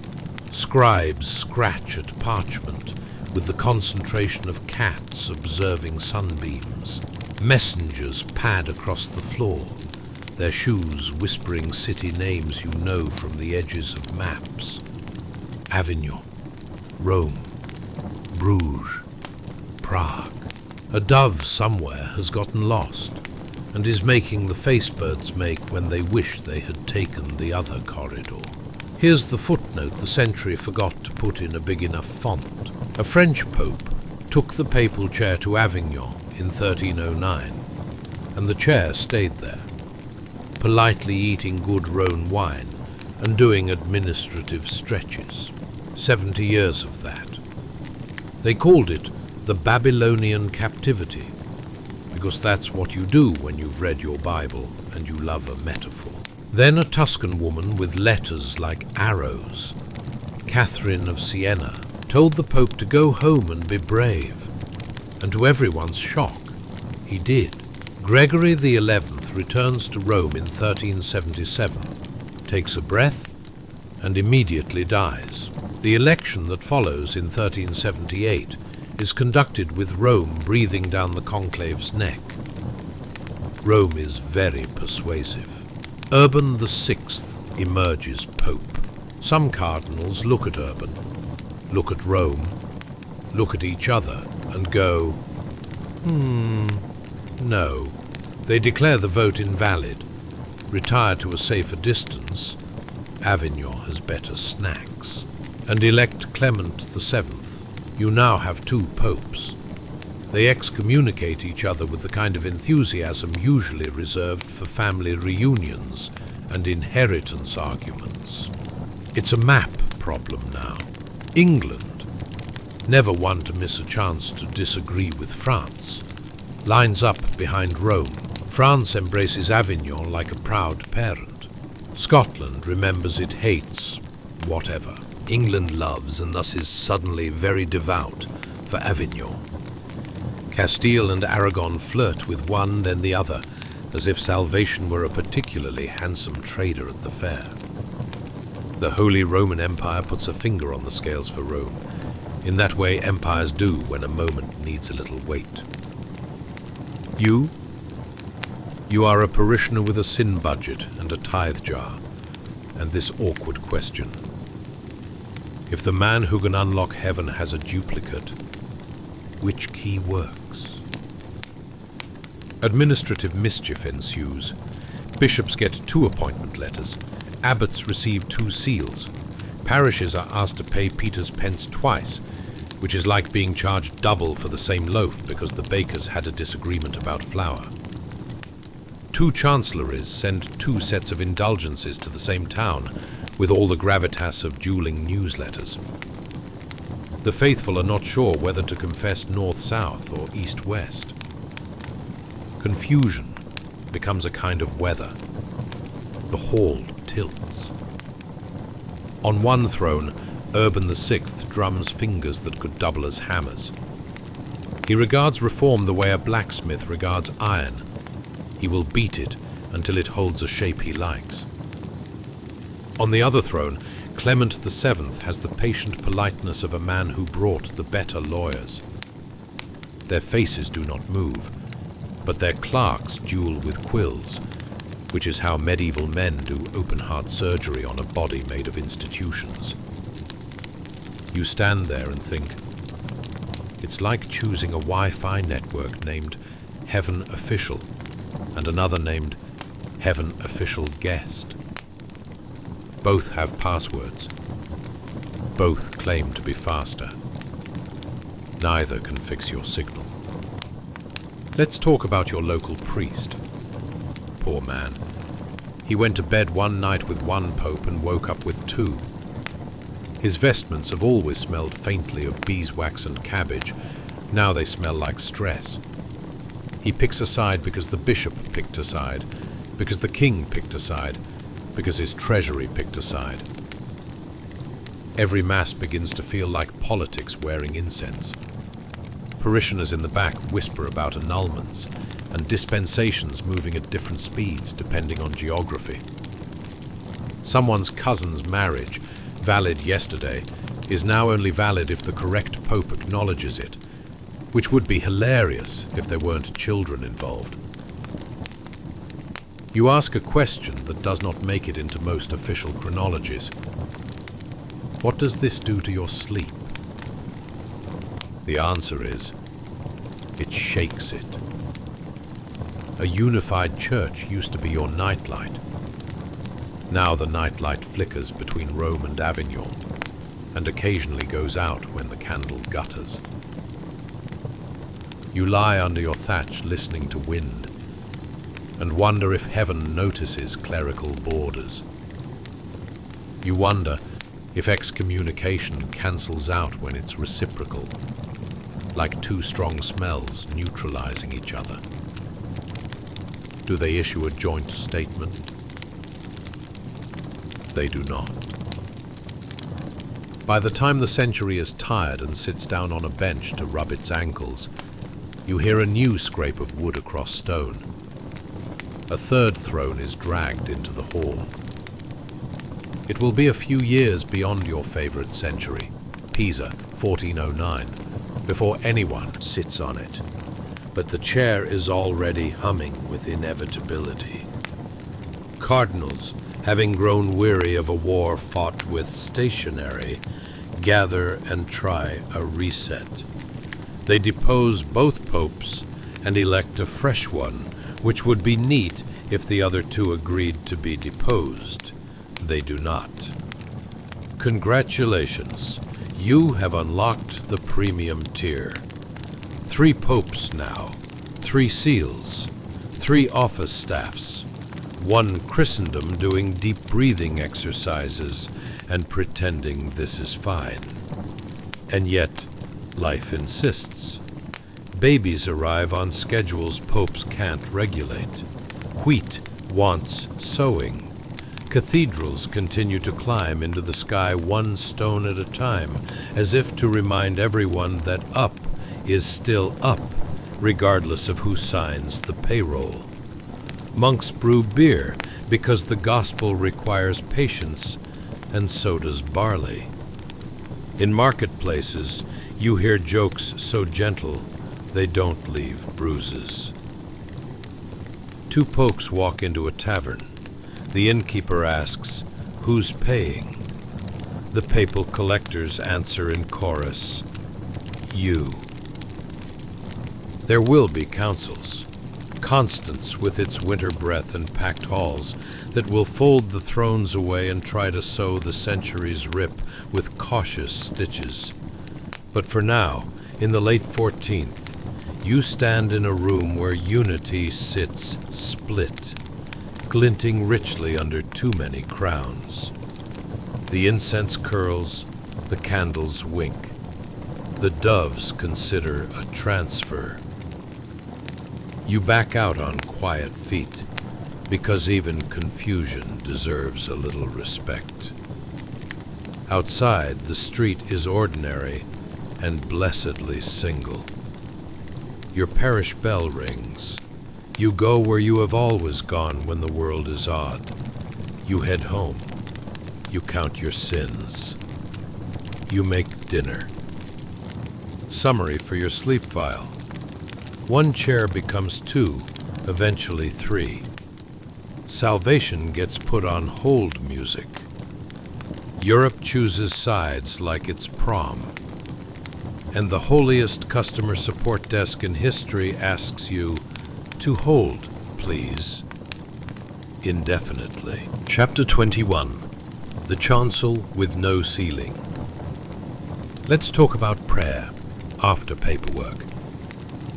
Scribes scratch at parchment with the concentration of cats observing sunbeams. Messengers pad across the floor, their shoes whispering city names you know from the edges of maps. Avignon, Rome, Bruges, Prague. A dove somewhere has gotten lost and is making the facebirds make when they wish they had taken the other corridor. Here's the footnote the century forgot to put in a big enough font. A French pope took the papal chair to Avignon in 1309, and the chair stayed there, politely eating good Rhone wine and doing administrative stretches. 70 years of that. They called it the Babylonian captivity, because that's what you do when you've read your Bible and you love a metaphor. Then a Tuscan woman with letters like arrows, Catherine of Siena, told the Pope to go home and be brave, and to everyone's shock, he did. Gregory XI returns to Rome in 1377, takes a breath, and immediately dies. The election that follows in 1378 is conducted with Rome breathing down the conclave's neck. Rome is very persuasive. Urban VI emerges Pope. Some cardinals look at Urban, look at Rome, look at each other, and go, no. They declare the vote invalid, retire to a safer distance, Avignon has better snacks, and elect Clement VII. You now have two popes. They excommunicate each other with the kind of enthusiasm usually reserved for family reunions and inheritance arguments. It's a map problem now. England, never one to miss a chance to disagree with France, lines up behind Rome. France embraces Avignon like a proud parent. Scotland remembers it hates whatever. England loves and thus is suddenly very devout for Avignon. Castile and Aragon flirt with one then the other, as if salvation were a particularly handsome trader at the fair. The Holy Roman Empire puts a finger on the scales for Rome. In that way empires do when a moment needs a little weight. You are a parishioner with a sin budget and a tithe jar, and this awkward question. If the man who can unlock heaven has a duplicate, which key works? Administrative mischief ensues. Bishops get 2 appointment letters. Abbots receive 2 seals. Parishes are asked to pay Peter's pence twice, which is like being charged double for the same loaf because the bakers had a disagreement about flour. 2 chancelleries send 2 sets of indulgences to the same town, with all the gravitas of dueling newsletters. The faithful are not sure whether to confess north-south or east-west. Confusion becomes a kind of weather. The hall tilts. On one throne, Urban VI drums fingers that could double as hammers. He regards reform the way a blacksmith regards iron. He will beat it until it holds a shape he likes. On the other throne, Clement VII has the patient politeness of a man who brought the better lawyers. Their faces do not move, but their clerks duel with quills, which is how medieval men do open-heart surgery on a body made of institutions. You stand there and think, it's like choosing a Wi-Fi network named Heaven Official and another named Heaven Official Guest. Both have passwords. Both claim to be faster. Neither can fix your signal. Let's talk about your local priest. Poor man. He went to bed one night with 1 pope and woke up with 2. His vestments have always smelled faintly of beeswax and cabbage. Now they smell like stress. He picks a side because the bishop picked a side, because the king picked a side, because his treasury picked a side. Every mass begins to feel like politics wearing incense. Parishioners in the back whisper about annulments, and dispensations moving at different speeds depending on geography. Someone's cousin's marriage, valid yesterday, is now only valid if the correct pope acknowledges it, which would be hilarious if there weren't children involved. You ask a question that does not make it into most official chronologies. What does this do to your sleep? The answer is, it shakes it. A unified church used to be your nightlight. Now the nightlight flickers between Rome and Avignon, and occasionally goes out when the candle gutters. You lie under your thatch listening to wind, and wonder if heaven notices clerical borders. You wonder if excommunication cancels out when it's reciprocal, like two strong smells neutralizing each other. Do they issue a joint statement? They do not. By the time the century is tired and sits down on a bench to rub its ankles, you hear a new scrape of wood across stone. A third throne is dragged into the hall. It will be a few years beyond your favorite century, Pisa, 1409, before anyone sits on it. But the chair is already humming with inevitability. Cardinals, having grown weary of a war fought with stationery, gather and try a reset. They depose both popes and elect a fresh one, which would be neat if the other two agreed to be deposed. They do not. Congratulations, you have unlocked the premium tier. 3 popes now, 3 seals, 3 office staffs, 1 Christendom doing deep breathing exercises and pretending this is fine. And yet, life insists. Babies arrive on schedules popes can't regulate. Wheat wants sowing. Cathedrals continue to climb into the sky 1 stone at a time, as if to remind everyone that up is still up, regardless of who signs the payroll. Monks brew beer because the gospel requires patience, and so does barley. In marketplaces, you hear jokes so gentle they don't leave bruises. 2 popes walk into a tavern. The innkeeper asks, "Who's paying?" The papal collectors answer in chorus, "You." There will be councils, Constance with its winter breath and packed halls that will fold the thrones away and try to sew the century's rip with cautious stitches. But for now, in the late 14th, you stand in a room where unity sits split, glinting richly under too many crowns. The incense curls, the candles wink. The doves consider a transfer. You back out on quiet feet, because even confusion deserves a little respect. Outside, the street is ordinary and blessedly single. Your parish bell rings. You go where you have always gone when the world is odd. You head home. You count your sins. You make dinner. Summary for your sleep file. 1 chair becomes 2, eventually 3. Salvation gets put on hold music. Europe chooses sides like it's prom. And the holiest customer support desk in history asks you to hold, please, indefinitely. Chapter 21. The chancel with no ceiling. Let's talk about prayer after paperwork.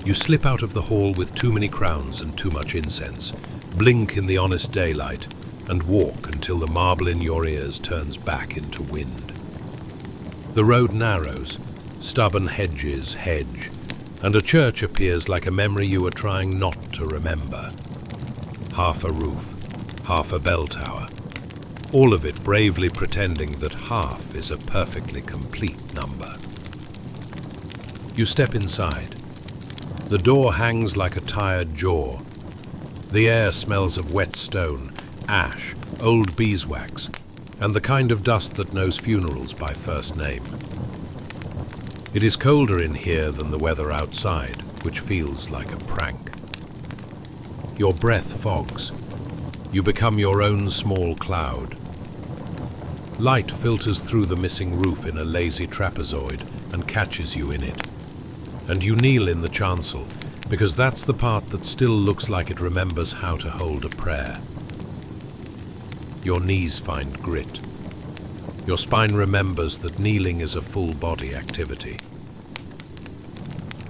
You slip out of the hall with too many crowns and too much incense, blink in the honest daylight, and walk until the marble in your ears turns back into wind. The road narrows, stubborn hedges hedge, and a church appears like a memory you are trying not to remember. Half a roof, half a bell tower, all of it bravely pretending that half is a perfectly complete number. You step inside. The door hangs like a tired jaw. The air smells of wet stone, ash, old beeswax, and the kind of dust that knows funerals by first name. It is colder in here than the weather outside, which feels like a prank. Your breath fogs. You become your own small cloud. Light filters through the missing roof in a lazy trapezoid and catches you in it. And you kneel in the chancel, because that's the part that still looks like it remembers how to hold a prayer. Your knees find grit. Your spine remembers that kneeling is a full-body activity.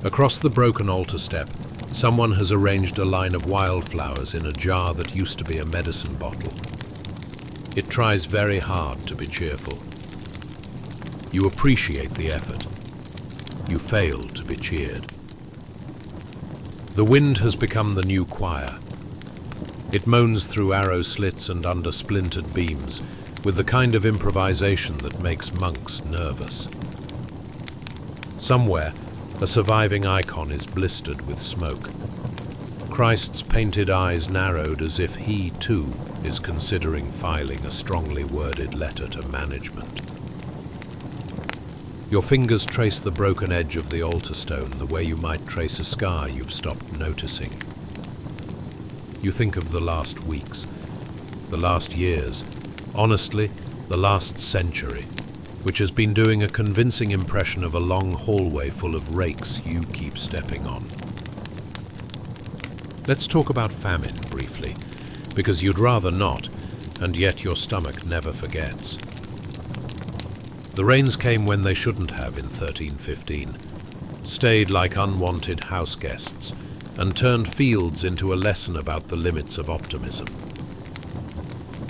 Across the broken altar step, someone has arranged a line of wildflowers in a jar that used to be a medicine bottle. It tries very hard to be cheerful. You appreciate the effort. You fail to be cheered. The wind has become the new choir. It moans through arrow slits and under splintered beams, with the kind of improvisation that makes monks nervous. Somewhere, a surviving icon is blistered with smoke. Christ's painted eyes narrowed as if he, too, is considering filing a strongly worded letter to management. Your fingers trace the broken edge of the altar stone the way you might trace a scar you've stopped noticing. You think of the last weeks, the last years, honestly, the last century, which has been doing a convincing impression of a long hallway full of rakes you keep stepping on. Let's talk about famine briefly, because you'd rather not, and yet your stomach never forgets. The rains came when they shouldn't have in 1315, stayed like unwanted house guests, and turned fields into a lesson about the limits of optimism.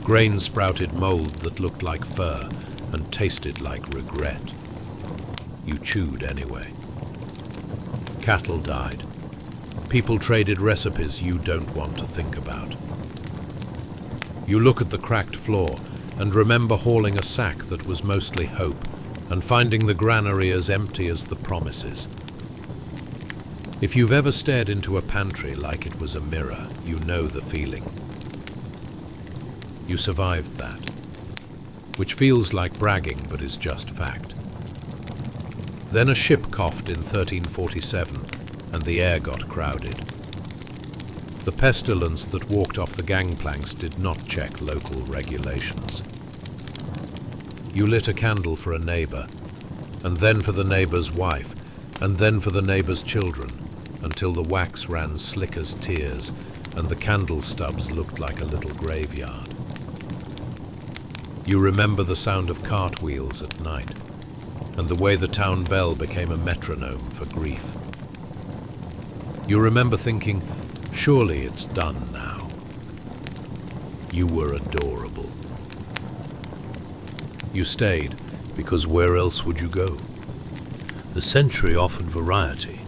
Grain sprouted mold that looked like fur and tasted like regret. You chewed anyway. Cattle died. People traded recipes you don't want to think about. You look at the cracked floor and remember hauling a sack that was mostly hope and finding the granary as empty as the promises. If you've ever stared into a pantry like it was a mirror, you know the feeling. You survived that, which feels like bragging but is just fact. Then a ship coughed in 1347 and the air got crowded. The pestilence that walked off the gangplanks did not check local regulations. You lit a candle for a neighbor, and then for the neighbor's wife, and then for the neighbor's children, until the wax ran slick as tears and the candle stubs looked like a little graveyard. You remember the sound of cartwheels at night, and the way the town bell became a metronome for grief. You remember thinking, surely it's done now. You were adorable. You stayed, because where else would you go? The century offered variety.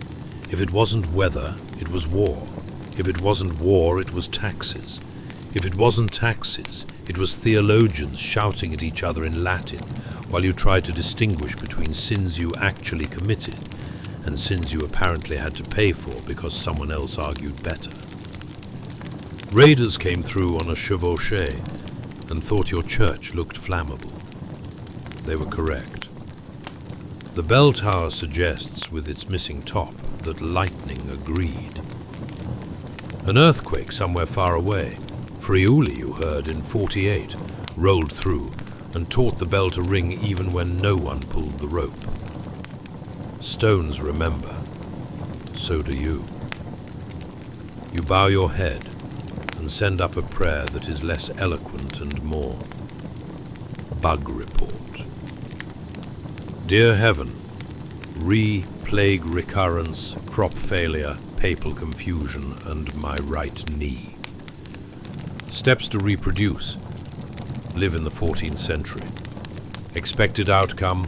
If it wasn't weather, it was war. If it wasn't war, it was taxes. If it wasn't taxes, it was theologians shouting at each other in Latin while you tried to distinguish between sins you actually committed and sins you apparently had to pay for because someone else argued better. Raiders came through on a chevauchée and thought your church looked flammable. They were correct. The bell tower suggests, with its missing top, that lightning agreed. An earthquake somewhere far away, Friuli you heard in 48, rolled through and taught the bell to ring even when no one pulled the rope. Stones remember. So do you. You bow your head and send up a prayer that is less eloquent and more. Bug report. Dear Heaven, plague recurrence, crop failure, papal confusion, and my right knee. Steps to reproduce. Live in the 14th century. Expected outcome,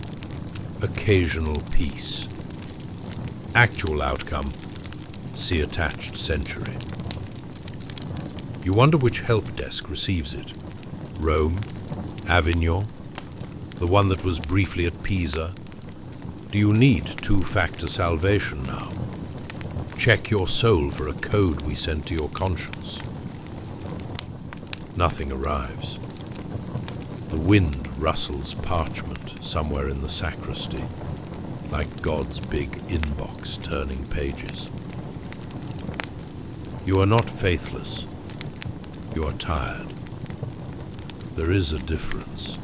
occasional peace. Actual outcome, see attached century. You wonder which help desk receives it. Rome, Avignon, the one that was briefly at Pisa. Do you need two-factor salvation now? check your soul for a code we send to your conscience. Nothing arrives. The wind rustles parchment somewhere in the sacristy, like God's big inbox turning pages. You are not faithless. You are tired. There is a difference.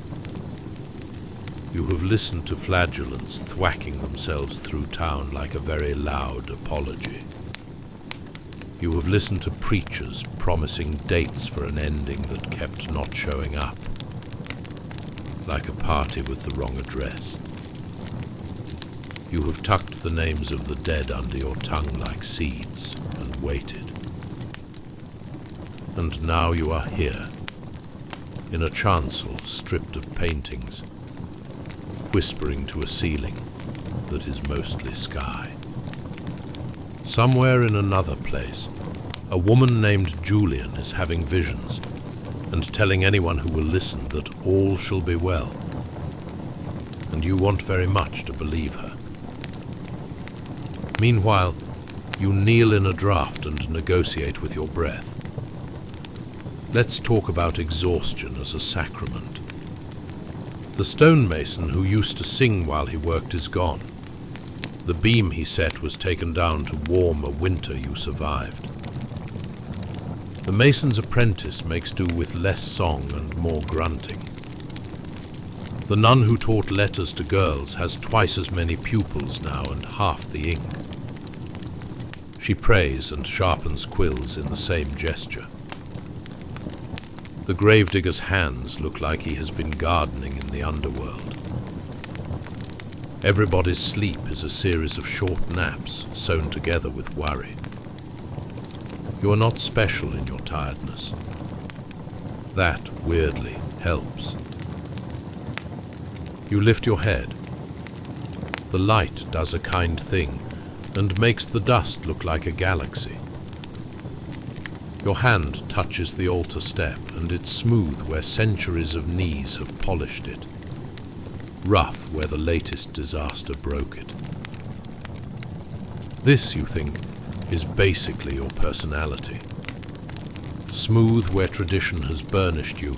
You have listened to flagellants thwacking themselves through town like a very loud apology. You have listened to preachers promising dates for an ending that kept not showing up, like a party with the wrong address. You have tucked the names of the dead under your tongue like seeds and waited. And now you are here, in a chancel stripped of paintings, whispering to a ceiling that is mostly sky. Somewhere in another place, a woman named Julian is having visions and telling anyone who will listen that all shall be well. And you want very much to believe her. Meanwhile, you kneel in a draft and negotiate with your breath. Let's talk about exhaustion as a sacrament. The stonemason who used to sing while he worked is gone. The beam he set was taken down to warm a winter you survived. The mason's apprentice makes do with less song and more grunting. The nun who taught letters to girls has twice as many pupils now and half the ink. She prays and sharpens quills in the same gesture. The gravedigger's hands look like he has been gardening in the underworld. Everybody's sleep is a series of short naps sewn together with worry. You are not special in your tiredness. That, weirdly, helps. You lift your head. The light does a kind thing and makes the dust look like a galaxy. Your hand touches the altar step, and it's smooth where centuries of knees have polished it, rough where the latest disaster broke it. This, you think, is basically your personality. Smooth where tradition has burnished you,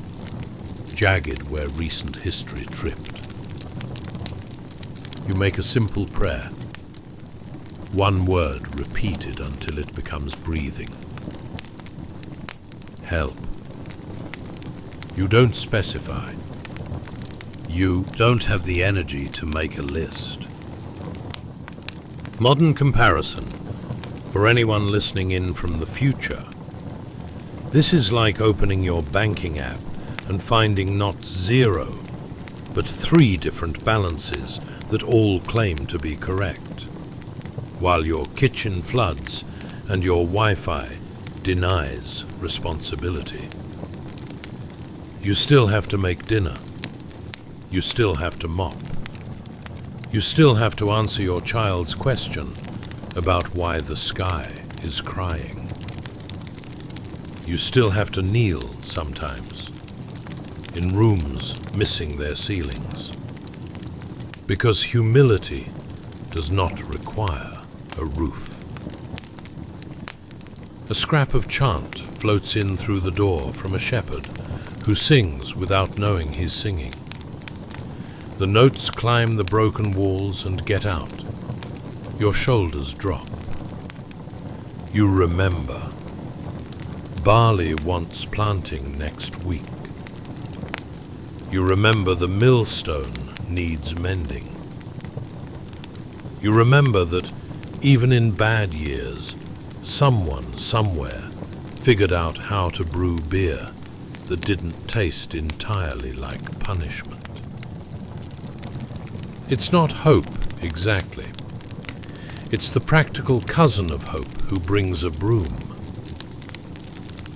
jagged where recent history tripped. You make a simple prayer, one word repeated until it becomes breathing. Help. You don't specify. You don't have the energy to make a list. Modern comparison, for anyone listening in from the future. This is like opening your banking app and finding not 0, but 3 different balances that all claim to be correct, while your kitchen floods and your Wi-Fi denies responsibility. You still have to make dinner. You still have to mop. You still have to answer your child's question about why the sky is crying. You still have to kneel sometimes, in rooms missing their ceilings, because humility does not require a roof. A scrap of chant floats in through the door from a shepherd who sings without knowing he's singing. The notes climb the broken walls and get out. Your shoulders drop. You remember. Barley wants planting next week. You remember the millstone needs mending. You remember that even in bad years, someone somewhere figured out how to brew beer that didn't taste entirely like punishment. It's not hope, exactly. It's the practical cousin of hope who brings a broom.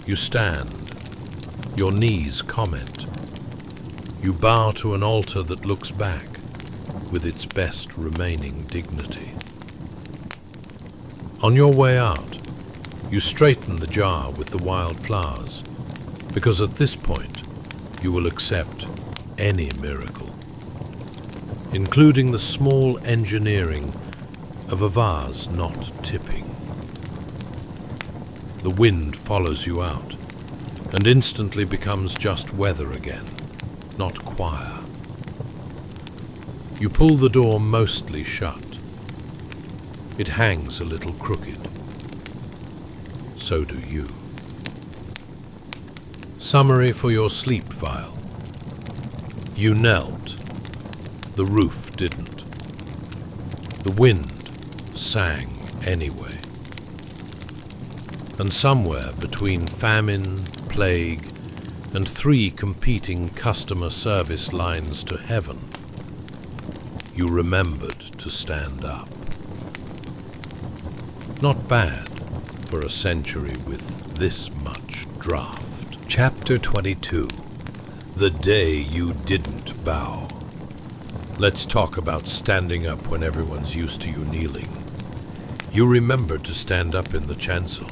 You stand. Your knees comment. You bow to an altar that looks back with its best remaining dignity. On your way out, you straighten the jar with the wild flowers, because at this point you will accept any miracle, including the small engineering of a vase not tipping. The wind follows you out, and instantly becomes just weather again, not choir. You pull the door mostly shut. It hangs a little crooked. So do you. Summary for your sleep file. You knelt. The roof didn't. The wind sang anyway. And somewhere between famine, plague, and 3 competing customer service lines to heaven, you remembered to stand up. Not bad for a century with this much draft. Chapter 22. The Day You Didn't Bow. Let's talk about standing up when everyone's used to you kneeling. You remembered to stand up in the chancel.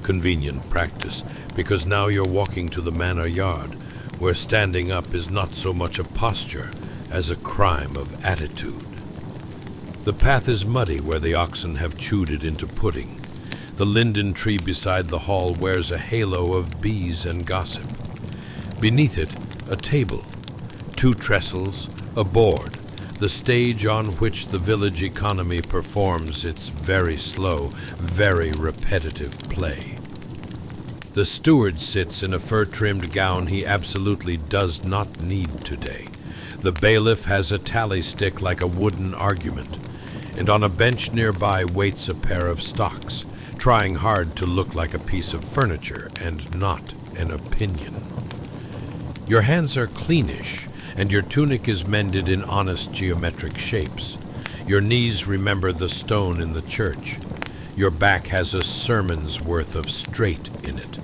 Convenient practice, because now you're walking to the manor yard, where standing up is not so much a posture as a crime of attitude. The path is muddy where the oxen have chewed it into pudding. The linden tree beside the hall wears a halo of bees and gossip. Beneath it, a table, 2 trestles, a board, the stage on which the village economy performs its very slow, very repetitive play. The steward sits in a fur-trimmed gown he absolutely does not need today. The bailiff has a tally stick like a wooden argument, and on a bench nearby waits a pair of stocks, trying hard to look like a piece of furniture and not an opinion. Your hands are cleanish, and your tunic is mended in honest geometric shapes. Your knees remember the stone in the church. Your back has a sermon's worth of straight in it.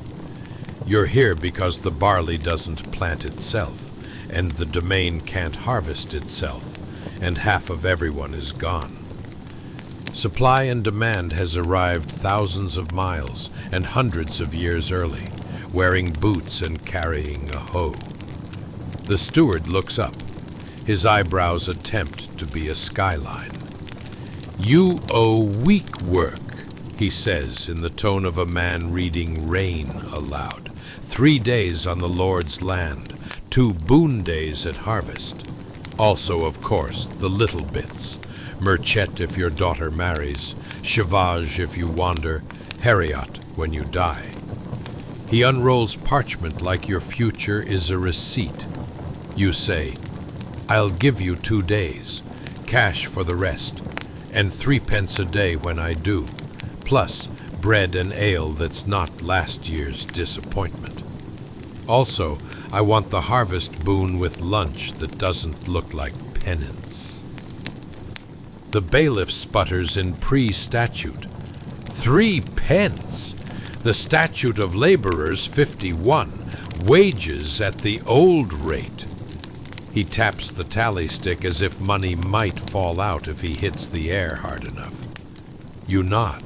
You're here because the barley doesn't plant itself, and the domain can't harvest itself, and half of everyone is gone. Supply and demand has arrived thousands of miles and hundreds of years early, wearing boots and carrying a hoe. The steward looks up. His eyebrows attempt to be a skyline. You owe week work, he says in the tone of a man reading rain aloud. 3 days on the Lord's land, 2 boon days at harvest. Also, of course, the little bits. Merchet if your daughter marries, chevage if you wander, heriot when you die. He unrolls parchment like your future is a receipt. You say, I'll give you 2 days, cash for the rest, and 3 pence a day when I do, plus bread and ale that's not last year's disappointment. Also, I want the harvest boon with lunch that doesn't look like penance. The bailiff sputters in pre-statute. 3 pence! The statute of laborers 51, wages at the old rate. He taps the tally stick as if money might fall out if he hits the air hard enough. You nod.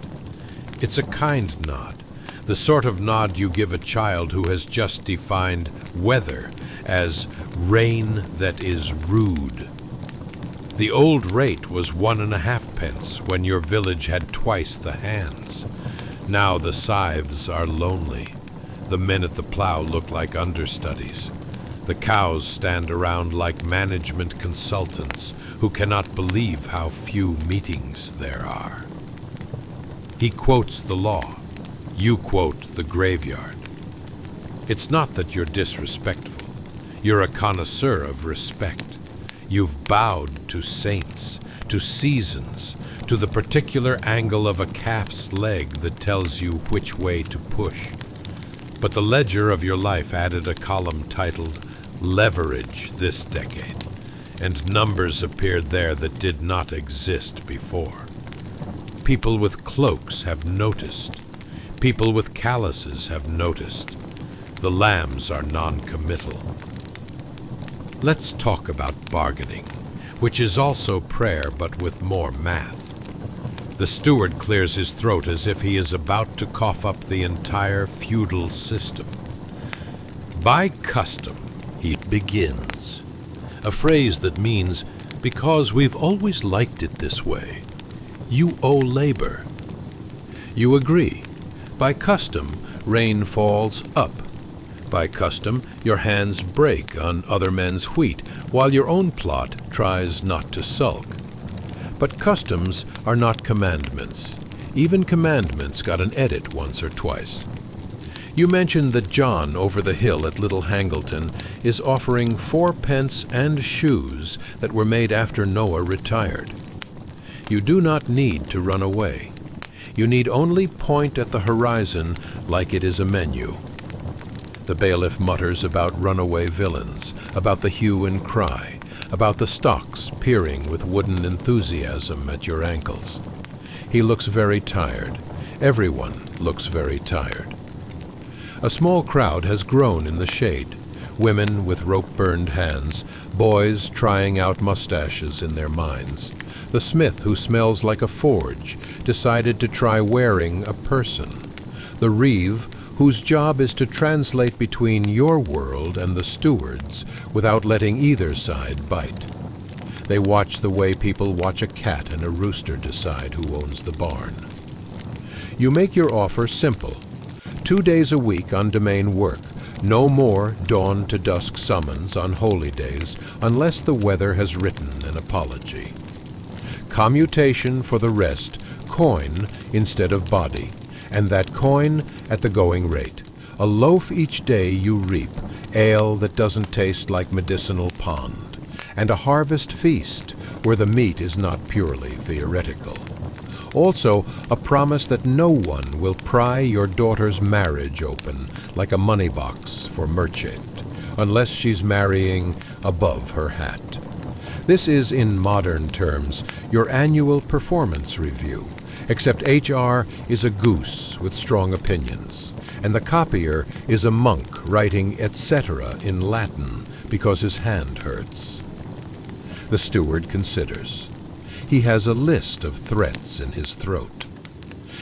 It's a kind nod, the sort of nod you give a child who has just defined weather as rain that is rude. The old rate was 1.5 pence when your village had twice the hands. Now the scythes are lonely. The men at the plow look like understudies. The cows stand around like management consultants who cannot believe how few meetings there are. He quotes the law. You quote the graveyard. It's not that you're disrespectful. You're a connoisseur of respect. You've bowed to saints, to seasons, to the particular angle of a calf's leg that tells you which way to push. But the ledger of your life added a column titled Leverage this decade, and numbers appeared there that did not exist before. People with cloaks have noticed. People with calluses have noticed. The lambs are non-committal. Let's talk about bargaining, which is also prayer but with more math. The steward clears his throat as if he is about to cough up the entire feudal system. By custom, he begins, a phrase that means, because we've always liked it this way, you owe labor. You agree. By custom, rain falls up. By custom, your hands break on other men's wheat, while your own plot tries not to sulk. But customs are not commandments. Even commandments got an edit once or twice. You mentioned that John over the hill at Little Hangleton is offering 4 pence and shoes that were made after Noah retired. You do not need to run away. You need only point at the horizon like it is a menu. The bailiff mutters about runaway villains, about the hue and cry, about the stocks peering with wooden enthusiasm at your ankles. He looks very tired. Everyone looks very tired. A small crowd has grown in the shade. Women with rope-burned hands, boys trying out mustaches in their minds. The smith who smells like a forge decided to try wearing a person. The reeve whose job is to translate between your world and the steward's without letting either side bite. They watch the way people watch a cat and a rooster decide who owns the barn. You make your offer simple. 2 days a week on domain work. No more dawn to dusk summons on holy days unless the weather has written an apology. Commutation for the rest, coin instead of body, and that coin at the going rate. A loaf each day you reap, ale that doesn't taste like medicinal pond, and a harvest feast where the meat is not purely theoretical. Also, a promise that no one will pry your daughter's marriage open like a money box for merchant, unless she's marrying above her hat. This is, in modern terms, your annual performance review, except HR is a goose with strong opinions, and the copier is a monk writing etc. in Latin because his hand hurts. The steward considers. He has a list of threats in his throat.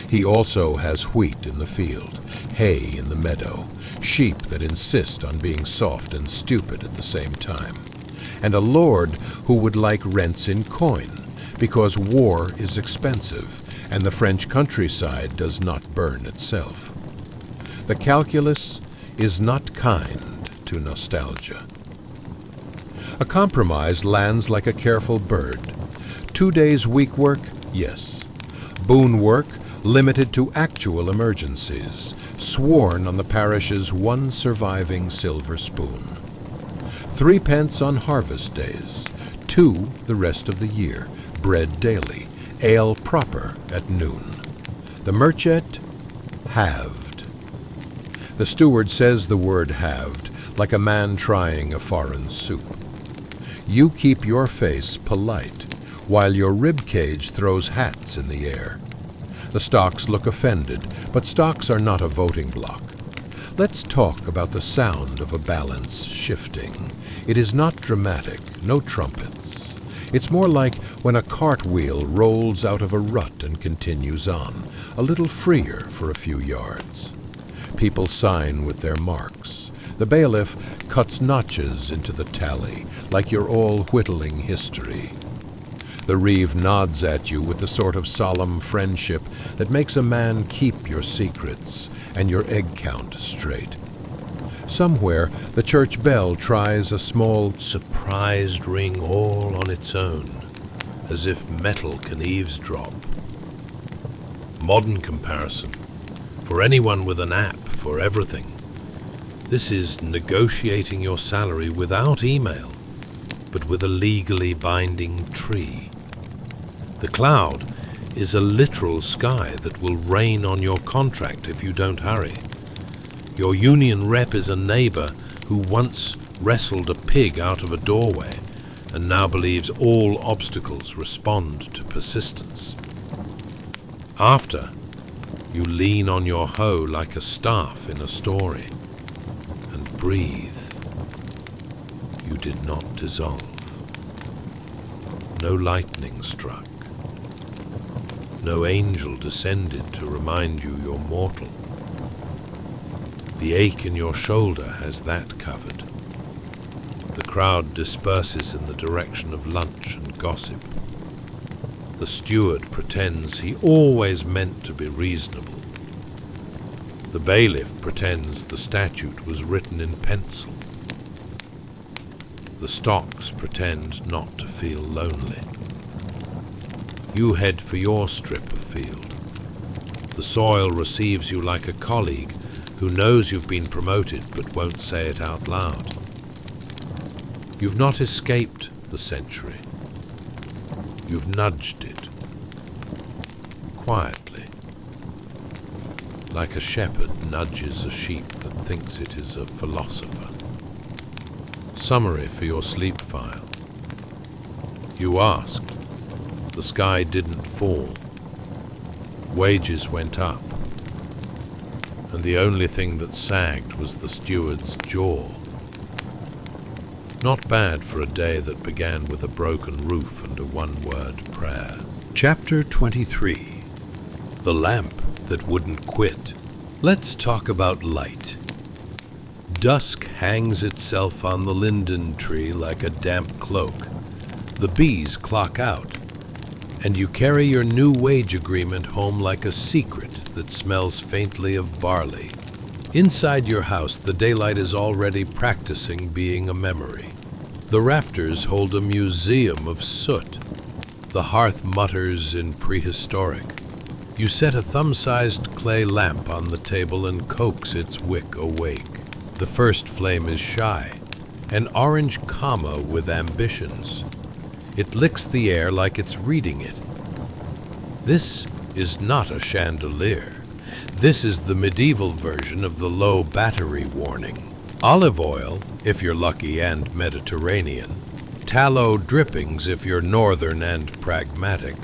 He also has wheat in the field, hay in the meadow, sheep that insist on being soft and stupid at the same time, and a lord who would like rents in coin, because war is expensive, and the French countryside does not burn itself. The calculus is not kind to nostalgia. A compromise lands like a careful bird. 2 days week work, yes. Boon work, limited to actual emergencies, sworn on the parish's one surviving silver spoon. 3 pence on harvest days, 2 the rest of the year, bread daily, ale proper at noon. The merchant, halved. The steward says the word halved, like a man trying a foreign soup. You keep your face polite, while your rib cage throws hats in the air. The stocks look offended, but stocks are not a voting bloc. Let's talk about the sound of a balance shifting. It is not dramatic, no trumpets. It's more like when a cartwheel rolls out of a rut and continues on, a little freer for a few yards. People sign with their marks. The bailiff cuts notches into the tally, like you're all whittling history. The reeve nods at you with the sort of solemn friendship that makes a man keep your secrets and your egg count straight. Somewhere, the church bell tries a small, surprised ring all on its own, as if metal can eavesdrop. Modern comparison, for anyone with an app for everything. This is negotiating your salary without email, but with a legally binding tree. The cloud is a literal sky that will rain on your contract if you don't hurry. Your union rep is a neighbor who once wrestled a pig out of a doorway and now believes all obstacles respond to persistence. After, you lean on your hoe like a staff in a story and breathe. You did not dissolve. No lightning struck. No angel descended to remind you you're mortal. The ache in your shoulder has that covered. The crowd disperses in the direction of lunch and gossip. The steward pretends he always meant to be reasonable. The bailiff pretends the statute was written in pencil. The stocks pretend not to feel lonely. You head for your strip of field. The soil receives you like a colleague who knows you've been promoted but won't say it out loud. You've not escaped the century. You've nudged it. Quietly. Like a shepherd nudges a sheep that thinks it is a philosopher. Summary for your sleep file. You asked. The sky didn't fall. Wages went up. And the only thing that sagged was the steward's jaw. Not bad for a day that began with a broken roof and a one-word prayer. Chapter 23. The Lamp That Wouldn't Quit. Let's talk about light. Dusk hangs itself on the linden tree like a damp cloak. The bees clock out, and you carry your new wage agreement home like a secret that smells faintly of barley. Inside your house, the daylight is already practicing being a memory. The rafters hold a museum of soot. The hearth mutters in prehistoric. You set a thumb-sized clay lamp on the table and coax its wick awake. The first flame is shy, an orange comma with ambitions. It licks the air like it's reading it. This is not a chandelier. This is the medieval version of the low battery warning. Olive oil, if you're lucky and Mediterranean. Tallow drippings if you're northern and pragmatic.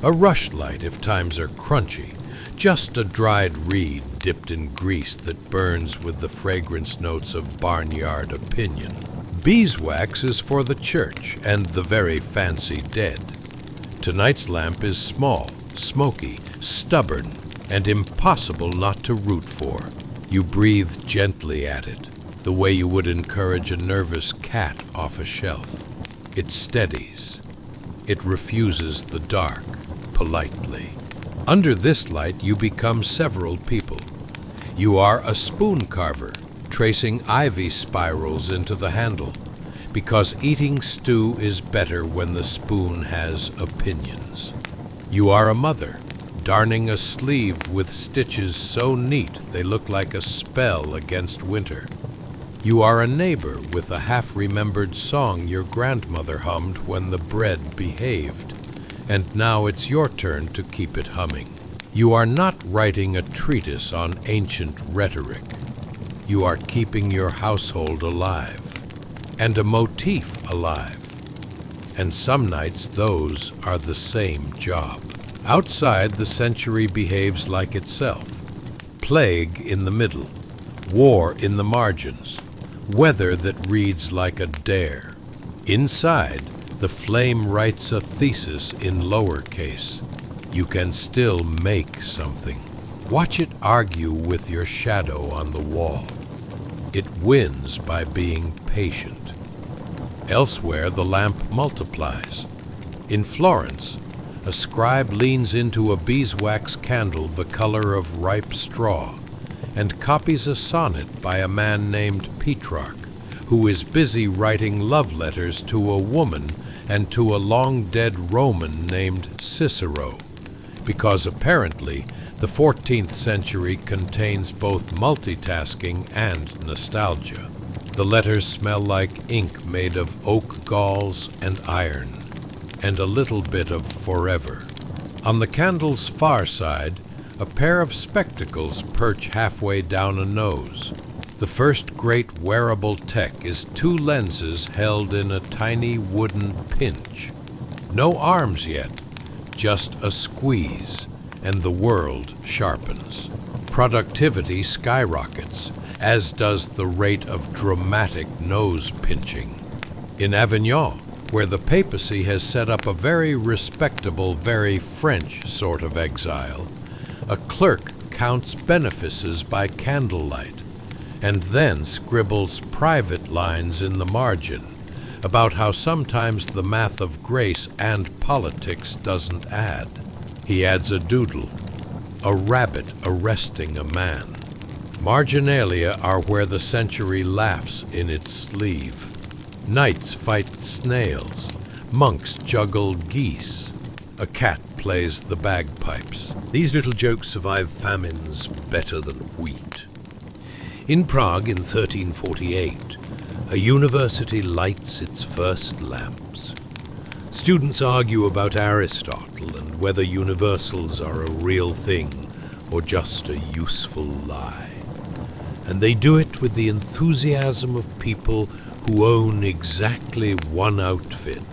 A rushlight if times are crunchy. Just a dried reed dipped in grease that burns with the fragrance notes of barnyard opinion. Beeswax is for the church and the very fancy dead. Tonight's lamp is small, smoky, stubborn, and impossible not to root for. You breathe gently at it, the way you would encourage a nervous cat off a shelf. It steadies. It refuses the dark, politely. Under this light, you become several people. You are a spoon carver, tracing ivy spirals into the handle, because eating stew is better when the spoon has opinions. You are a mother, darning a sleeve with stitches so neat they look like a spell against winter. You are a neighbor with a half-remembered song your grandmother hummed when the bread behaved. And now it's your turn to keep it humming. You are not writing a treatise on ancient rhetoric. You are keeping your household alive, and a motif alive. And some nights those are the same job. Outside, the century behaves like itself. Plague in the middle, war in the margins, weather that reads like a dare. Inside, the flame writes a thesis in lowercase. You can still make something. Watch it argue with your shadow on the wall. It wins by being patient. Elsewhere, the lamp multiplies. In Florence, a scribe leans into a beeswax candle the color of ripe straw and copies a sonnet by a man named Petrarch, who is busy writing love letters to a woman and to a long-dead Roman named Cicero, because apparently the 14th century contains both multitasking and nostalgia. The letters smell like ink made of oak galls and iron, and a little bit of forever. On the candle's far side, a pair of spectacles perch halfway down a nose. The first great wearable tech is two lenses held in a tiny wooden pinch. No arms yet, just a squeeze, and the world sharpens. Productivity skyrockets, as does the rate of dramatic nose pinching. In Avignon, where the papacy has set up a very respectable, very French sort of exile, a clerk counts benefices by candlelight, and then scribbles private lines in the margin about how sometimes the math of grace and politics doesn't add. He adds a doodle, a rabbit arresting a man. Marginalia are where the century laughs in its sleeve. Knights fight snails, monks juggle geese, a cat plays the bagpipes. These little jokes survive famines better than wheat. In Prague in 1348, a university lights its first lamps. Students argue about Aristotle and whether universals are a real thing or just a useful lie. And they do it with the enthusiasm of people who own exactly one outfit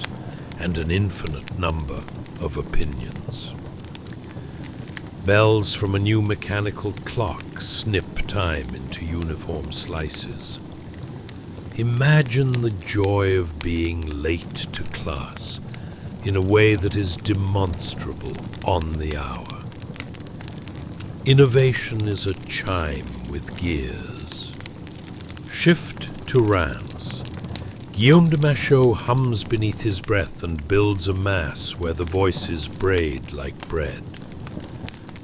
and an infinite number of opinions. Bells from a new mechanical clock snip time into uniform slices. Imagine the joy of being late to class in a way that is demonstrable on the hour. Innovation is a chime with gears. Shift to Reims. Guillaume de Machaut hums beneath his breath and builds a mass where the voices braid like bread.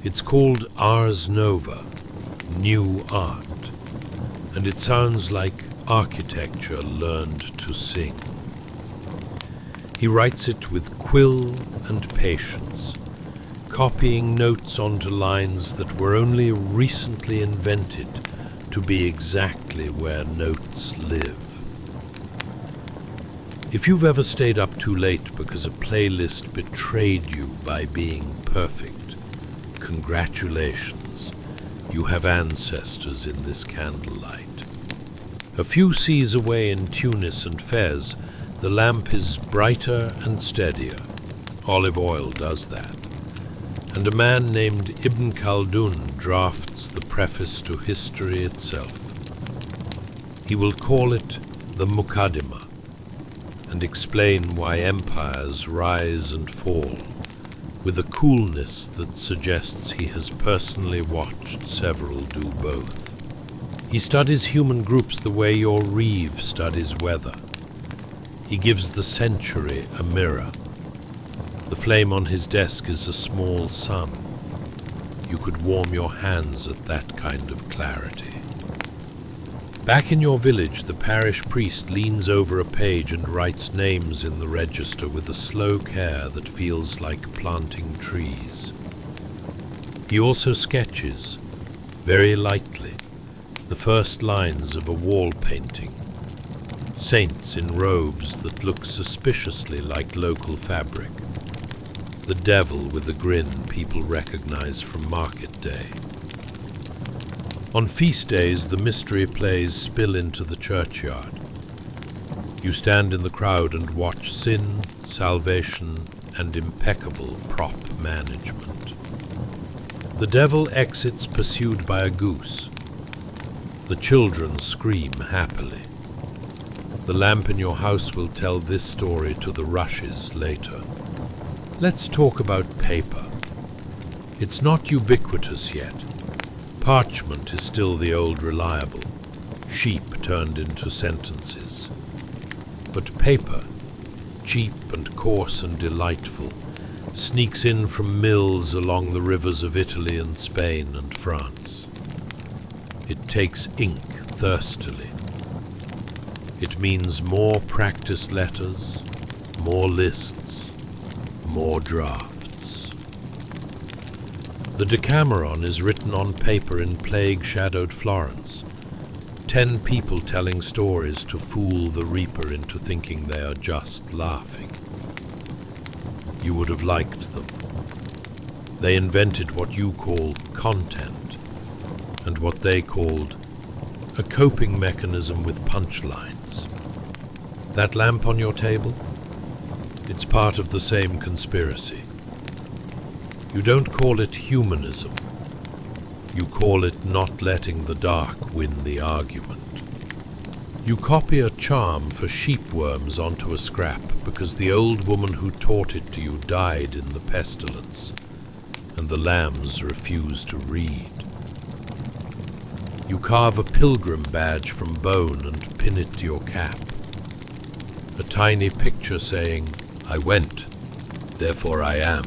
It's called Ars Nova, New Art, and it sounds like architecture learned to sing. He writes it with quill and patience, copying notes onto lines that were only recently invented to be exactly where notes live. If you've ever stayed up too late because a playlist betrayed you by being perfect, congratulations, you have ancestors in this candlelight. A few seas away in Tunis and Fez, the lamp is brighter and steadier. Olive oil does that. And a man named Ibn Khaldun drafts the preface to history itself. He will call it the Muqaddimah and explain why empires rise and fall with a coolness that suggests he has personally watched several do both. He studies human groups the way your reeve studies weather. He gives the century a mirror. The flame on his desk is a small sun. You could warm your hands at that kind of clarity. Back in your village, the parish priest leans over a page and writes names in the register with a slow care that feels like planting trees. He also sketches, very lightly, the first lines of a wall painting. Saints in robes that look suspiciously like local fabric. The devil with a grin people recognize from market day. On feast days, the mystery plays spill into the churchyard. You stand in the crowd and watch sin, salvation, and impeccable prop management. The devil exits pursued by a goose. The children scream happily. The lamp in your house will tell this story to the rushes later. Let's talk about paper. It's not ubiquitous yet. Parchment is still the old reliable, sheep turned into sentences. But paper, cheap and coarse and delightful, sneaks in from mills along the rivers of Italy and Spain and France. It takes ink thirstily. It means more practice letters, more lists, more drafts. The Decameron is written on paper in plague-shadowed Florence. 10 people telling stories to fool the reaper into thinking they are just laughing. You would have liked them. They invented what you call content, and what they called a coping mechanism with punchlines. That lamp on your table? It's part of the same conspiracy. You don't call it humanism. You call it not letting the dark win the argument. You copy a charm for sheepworms onto a scrap because the old woman who taught it to you died in the pestilence, and the lambs refuse to read. You carve a pilgrim badge from bone and pin it to your cap. A tiny picture saying, "I went, therefore I am."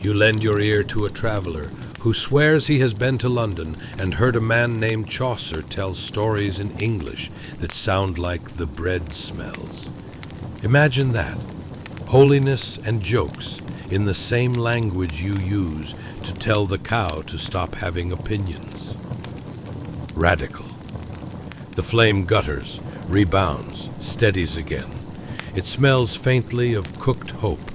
You lend your ear to a traveler who swears he has been to London and heard a man named Chaucer tell stories in English that sound like the bread smells. Imagine that, holiness and jokes in the same language you use to tell the cow to stop having opinions. Radical. The flame gutters, rebounds, steadies again. It smells faintly of cooked hope.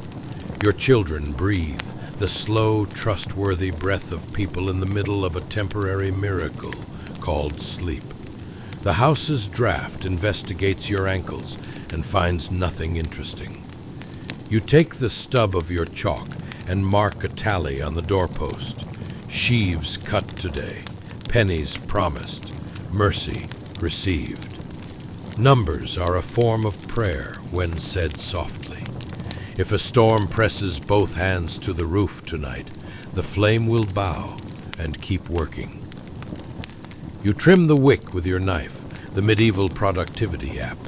Your children breathe the slow, trustworthy breath of people in the middle of a temporary miracle called sleep. The house's draft investigates your ankles and finds nothing interesting. You take the stub of your chalk and mark a tally on the doorpost. Sheaves cut today, pennies promised, mercy received. Numbers are a form of prayer when said softly. If a storm presses both hands to the roof tonight, the flame will bow and keep working. You trim the wick with your knife, the medieval productivity app.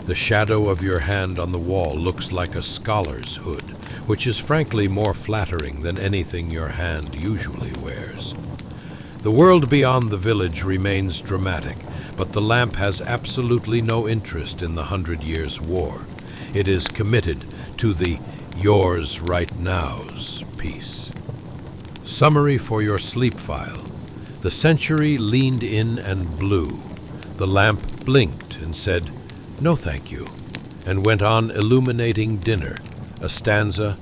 The shadow of your hand on the wall looks like a scholar's hood, which is frankly more flattering than anything your hand usually wears. The world beyond the village remains dramatic, but the lamp has absolutely no interest in the 100 Years' War. It is committed to the yours right now's piece. Summary for your sleep file. The century leaned in and blew. The lamp blinked and said, "No thank you," and went on illuminating dinner, a stanza,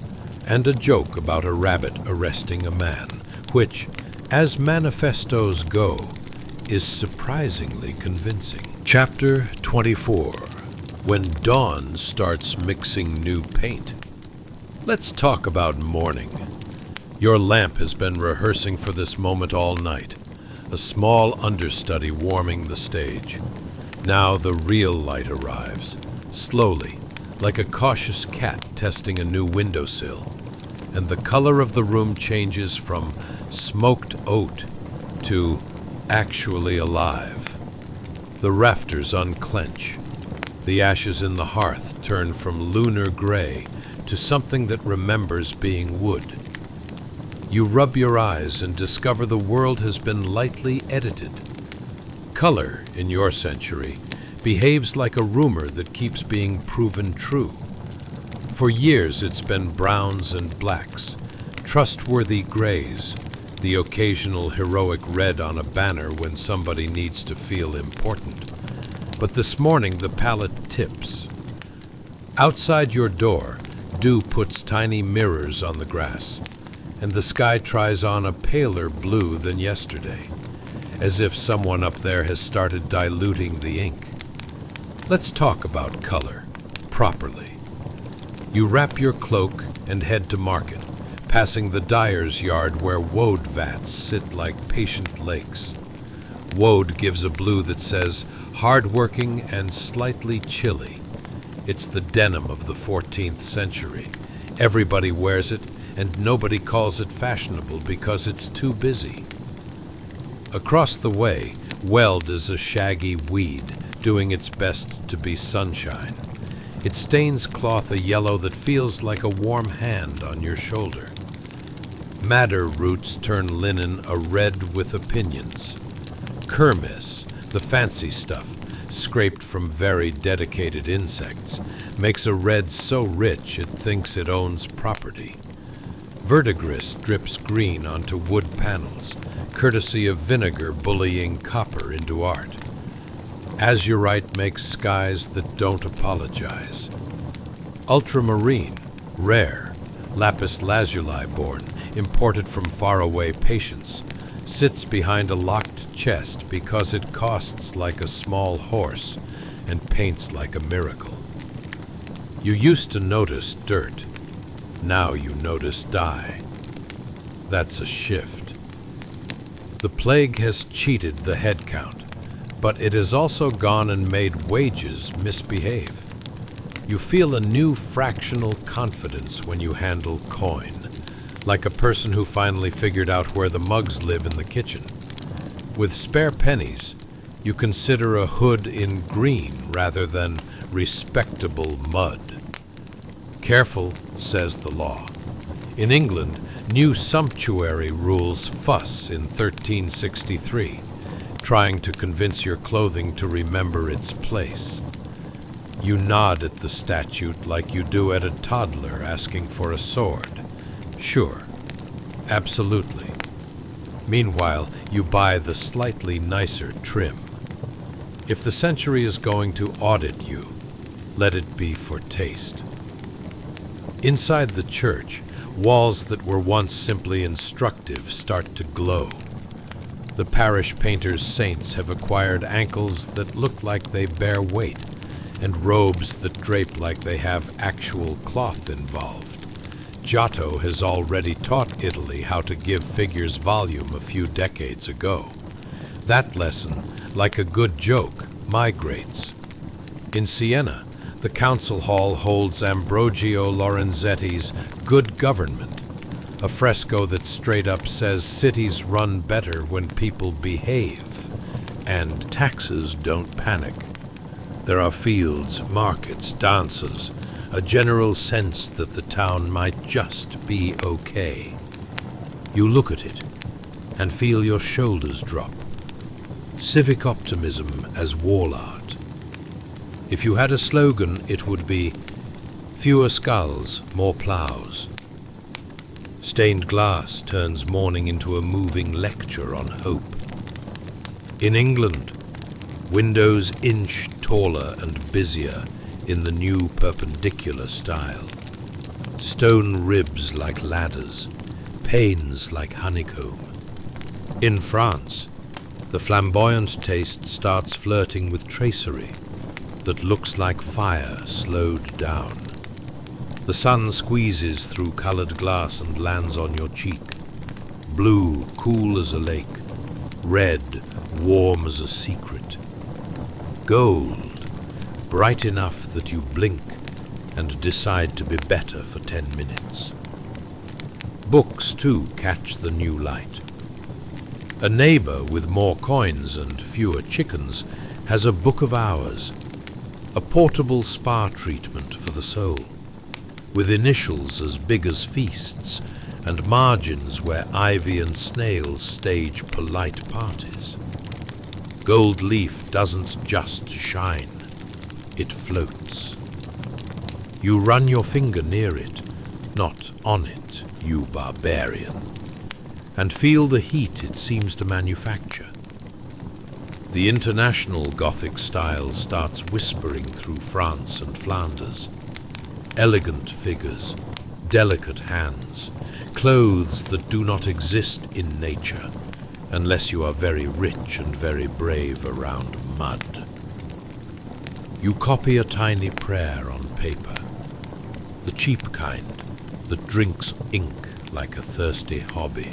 and a joke about a rabbit arresting a man, which, as manifestos go, is surprisingly convincing. Chapter 24. When dawn starts mixing new paint. Let's talk about morning. Your lamp has been rehearsing for this moment all night, a small understudy warming the stage. Now the real light arrives, slowly, like a cautious cat testing a new windowsill, and the color of the room changes from smoked oat to actually alive. The rafters unclench. The ashes in the hearth turn from lunar gray to something that remembers being wood. You rub your eyes and discover the world has been lightly edited. Color, in your century, behaves like a rumor that keeps being proven true. For years it's been browns and blacks, trustworthy grays, the occasional heroic red on a banner when somebody needs to feel important. But this morning the palette tips. Outside your door, dew puts tiny mirrors on the grass, and the sky tries on a paler blue than yesterday, as if someone up there has started diluting the ink. Let's talk about color, properly. You wrap your cloak and head to market, passing the dyer's yard where woad vats sit like patient lakes. Woad gives a blue that says, hard-working and slightly chilly. It's the denim of the 14th century. Everybody wears it, and nobody calls it fashionable because it's too busy. Across the way, weld is a shaggy weed, doing its best to be sunshine. It stains cloth a yellow that feels like a warm hand on your shoulder. Madder roots turn linen a red with opinions. Kermes, the fancy stuff, scraped from very dedicated insects, makes a red so rich it thinks it owns property. Verdigris drips green onto wood panels, courtesy of vinegar bullying copper into art. Azurite makes skies that don't apologize. Ultramarine, rare, lapis lazuli born, imported from faraway patience, sits behind a locked chest because it costs like a small horse and paints like a miracle. You used to notice dirt. Now you notice dye. That's a shift. The plague has cheated the head count, but it has also gone and made wages misbehave. You feel a new fractional confidence when you handle coin, like a person who finally figured out where the mugs live in the kitchen. With spare pennies, you consider a hood in green rather than respectable mud. Careful, says the law. In England, new sumptuary rules fuss in 1363, trying to convince your clothing to remember its place. You nod at the statute like you do at a toddler asking for a sword. Sure, absolutely. Meanwhile, you buy the slightly nicer trim. If the century is going to audit you, let it be for taste. Inside the church, walls that were once simply instructive start to glow. The parish painter's saints have acquired ankles that look like they bear weight, and robes that drape like they have actual cloth involved. Giotto has already taught Italy how to give figures volume a few decades ago. That lesson, like a good joke, migrates. In Siena, the council hall holds Ambrogio Lorenzetti's Good Government, a fresco that straight up says cities run better when people behave, and taxes don't panic. There are fields, markets, dances, a general sense that the town might just be okay. You look at it and feel your shoulders drop. Civic optimism as wall art. If you had a slogan, it would be, fewer skulls, more plows. Stained glass turns morning into a moving lecture on hope. In England, windows inch taller and busier in the new perpendicular style. Stone ribs like ladders, panes like honeycomb. In France, the flamboyant taste starts flirting with tracery that looks like fire slowed down. The sun squeezes through colored glass and lands on your cheek. Blue, cool as a lake. Red, warm as a secret. Gold, bright enough that you blink and decide to be better for 10 minutes. Books, too, catch the new light. A neighbor with more coins and fewer chickens has a book of hours, a portable spa treatment for the soul, with initials as big as feasts and margins where ivy and snails stage polite parties. Gold leaf doesn't just shine, it floats. You run your finger near it, not on it, you barbarian, and feel the heat it seems to manufacture. The international Gothic style starts whispering through France and Flanders. Elegant figures, delicate hands, clothes that do not exist in nature, unless you are very rich and very brave around mud. You copy a tiny prayer on paper, the cheap kind that drinks ink like a thirsty hobby.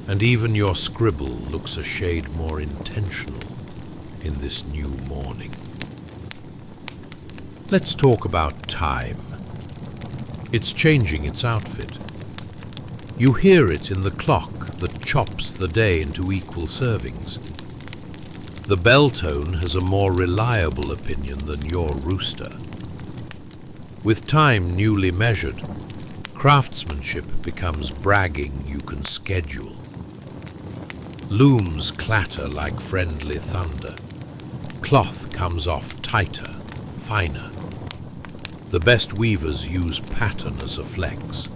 And even your scribble looks a shade more intentional in this new morning. Let's talk about time. It's changing its outfit. You hear it in the clock that chops the day into equal servings. The bell tone has a more reliable opinion than your rooster. With time newly measured, craftsmanship becomes bragging you can schedule. Looms clatter like friendly thunder. Cloth comes off tighter, finer. The best weavers use pattern as a flex.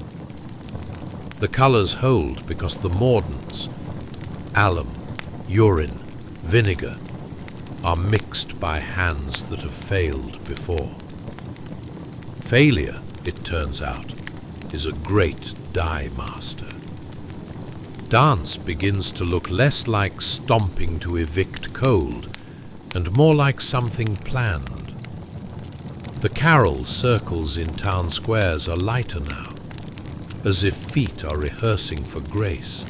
The colors hold because the mordants, alum, urine, vinegar, are mixed by hands that have failed before. Failure, it turns out, is a great dye master. Dance begins to look less like stomping to evict cold and more like something planned. The carol circles in town squares are lighter now, as if feet are rehearsing for grace.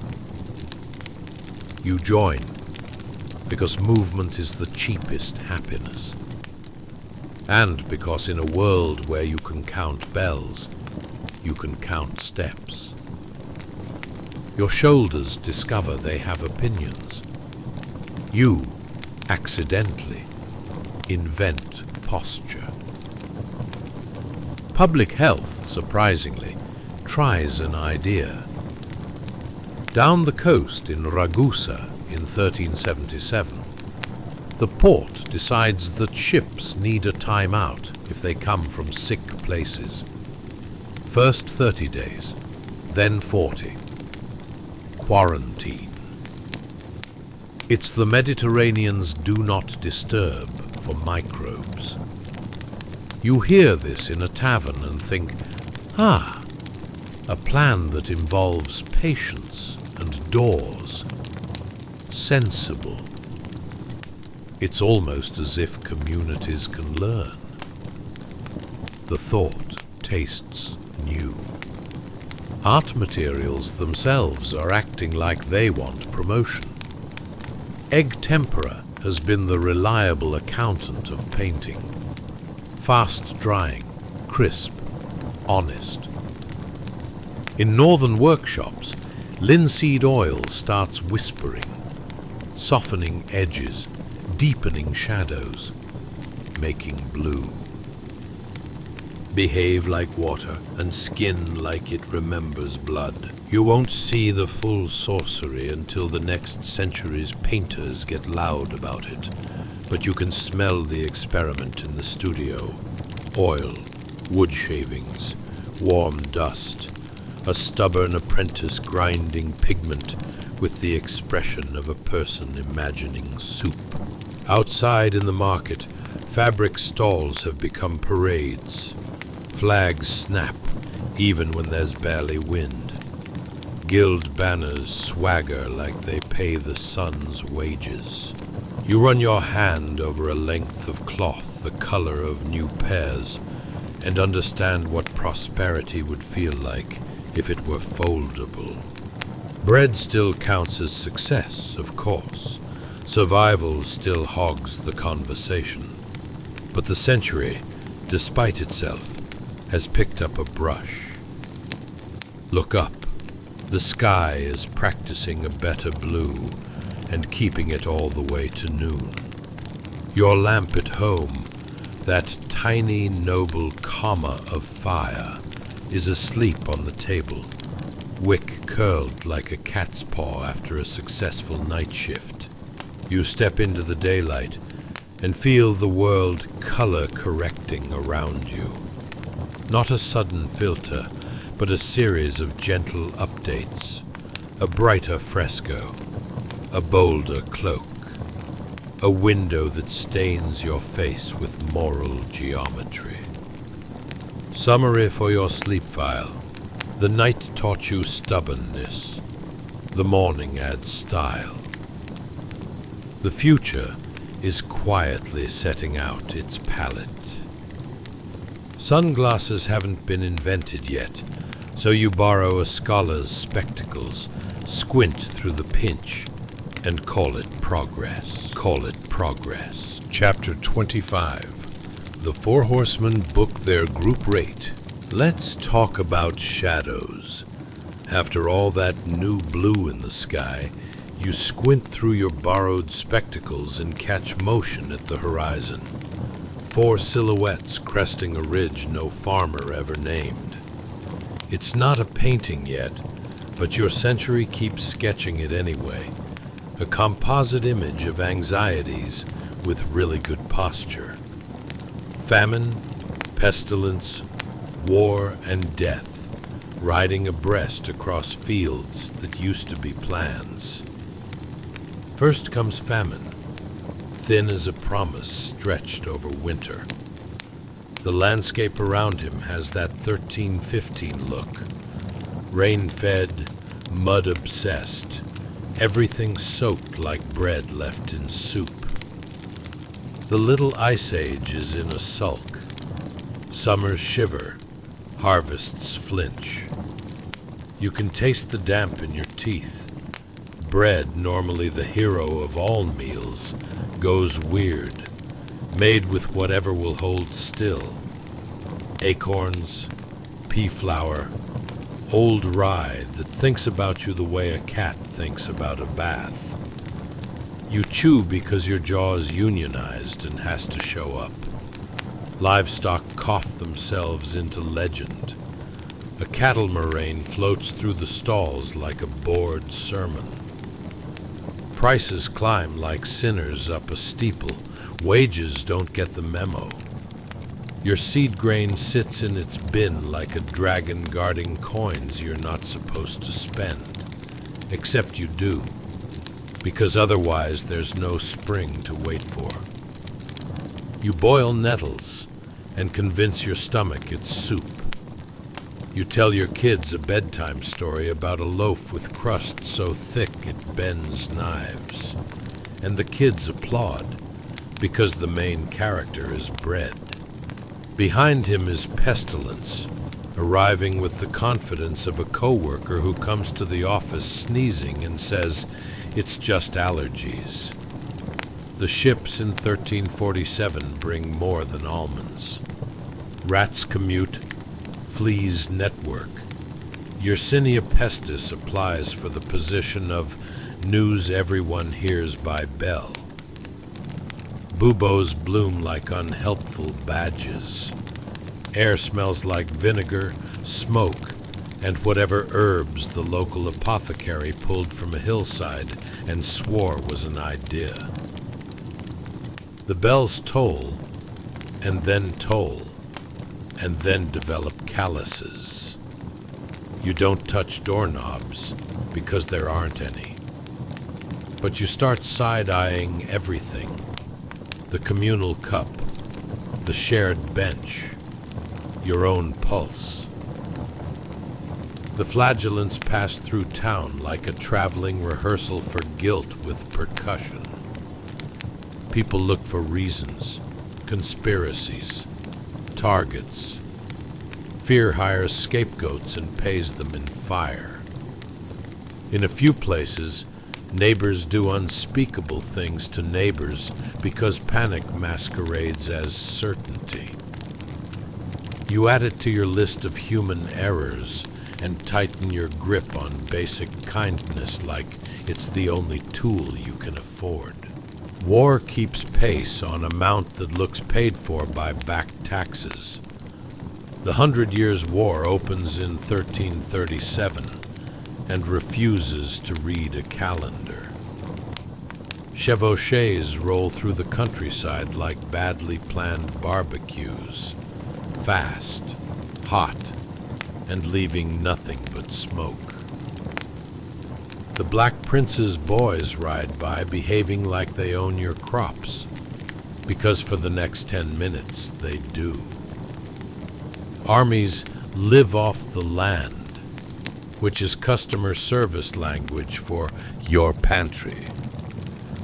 You join, because movement is the cheapest happiness. And because in a world where you can count bells, you can count steps. Your shoulders discover they have opinions. You, accidentally, invent posture. Public health, surprisingly, tries an idea. Down the coast in Ragusa in 1377, the port decides that ships need a time out if they come from sick places. First 30 days, then 40. Quarantine. It's the Mediterranean's do not disturb for microbes. You hear this in a tavern and think, a plan that involves patience and doors. Sensible. It's almost as if communities can learn. The thought tastes new. Art materials themselves are acting like they want promotion. Egg tempera has been the reliable accountant of painting. Fast drying, crisp, honest. In northern workshops, linseed oil starts whispering, softening edges, deepening shadows, making blue. Behave like water and skin like it remembers blood. You won't see the full sorcery until the next century's painters get loud about it, but you can smell the experiment in the studio. Oil, wood shavings, warm dust, a stubborn apprentice grinding pigment with the expression of a person imagining soup. Outside in the market, fabric stalls have become parades. Flags snap, even when there's barely wind. Guild banners swagger like they pay the sun's wages. You run your hand over a length of cloth the color of new pears, and understand what prosperity would feel like if it were foldable. Bread still counts as success, of course. Survival still hogs the conversation. But the century, despite itself, has picked up a brush. Look up. The sky is practicing a better blue and keeping it all the way to noon. Your lamp at home, that tiny noble comma of fire, is asleep on the table, wick curled like a cat's paw after a successful night shift. You step into the daylight and feel the world color correcting around you. Not a sudden filter, but a series of gentle updates. A brighter fresco, a bolder cloak, a window that stains your face with moral geometry. Summary for your sleep file. The night taught you stubbornness. The morning adds style. The future is quietly setting out its palette. Sunglasses haven't been invented yet, so you borrow a scholar's spectacles, squint through the pinch, and call it progress. Call it progress. Chapter 25. The Four Horsemen book their group rate. Let's talk about shadows. After all that new blue in the sky, you squint through your borrowed spectacles and catch motion at the horizon. 4 silhouettes cresting a ridge no farmer ever named. It's not a painting yet, but your century keeps sketching it anyway. A composite image of anxieties with really good posture. Famine, pestilence, war, and death, riding abreast across fields that used to be plans. First comes famine, thin as a promise stretched over winter. The landscape around him has that 1315 look. Rain-fed, mud-obsessed, everything soaked like bread left in soup. The little ice age is in a sulk. Summers shiver, harvests flinch. You can taste the damp in your teeth. Bread, normally the hero of all meals, goes weird, made with whatever will hold still. Acorns, pea flour, old rye that thinks about you the way a cat thinks about a bath. You chew because your jaw's unionized and has to show up. Livestock cough themselves into legend. A catamaran floats through the stalls like a bored sermon. Prices climb like sinners up a steeple. Wages don't get the memo. Your seed grain sits in its bin like a dragon guarding coins you're not supposed to spend. Except you do, because otherwise there's no spring to wait for. You boil nettles and convince your stomach it's soup. You tell your kids a bedtime story about a loaf with crust so thick it bends knives. And the kids applaud, because the main character is bread. Behind him is pestilence, arriving with the confidence of a coworker who comes to the office sneezing and says, "It's just allergies." The ships in 1347 bring more than almonds. Rats commute, fleas network. Yersinia pestis applies for the position of news everyone hears by bell. Buboes bloom like unhelpful badges. Air smells like vinegar, smoke, and whatever herbs the local apothecary pulled from a hillside and swore was an idea. The bells toll, and then develop calluses. You don't touch doorknobs because there aren't any. But you start side-eyeing everything. The communal cup, the shared bench, your own pulse. The flagellants pass through town like a traveling rehearsal for guilt with percussion. People look for reasons, conspiracies, targets. Fear hires scapegoats and pays them in fire. In a few places, neighbors do unspeakable things to neighbors because panic masquerades as certainty. You add it to your list of human errors and tighten your grip on basic kindness like it's the only tool you can afford. War keeps pace on amount that looks paid for by back taxes. The 100 Years' War opens in 1337 and refuses to read a calendar. Chevauchés roll through the countryside like badly planned barbecues, fast, hot, and leaving nothing but smoke. The Black Prince's boys ride by behaving like they own your crops, because for the next 10 minutes they do. Armies live off the land, which is customer service language for your pantry.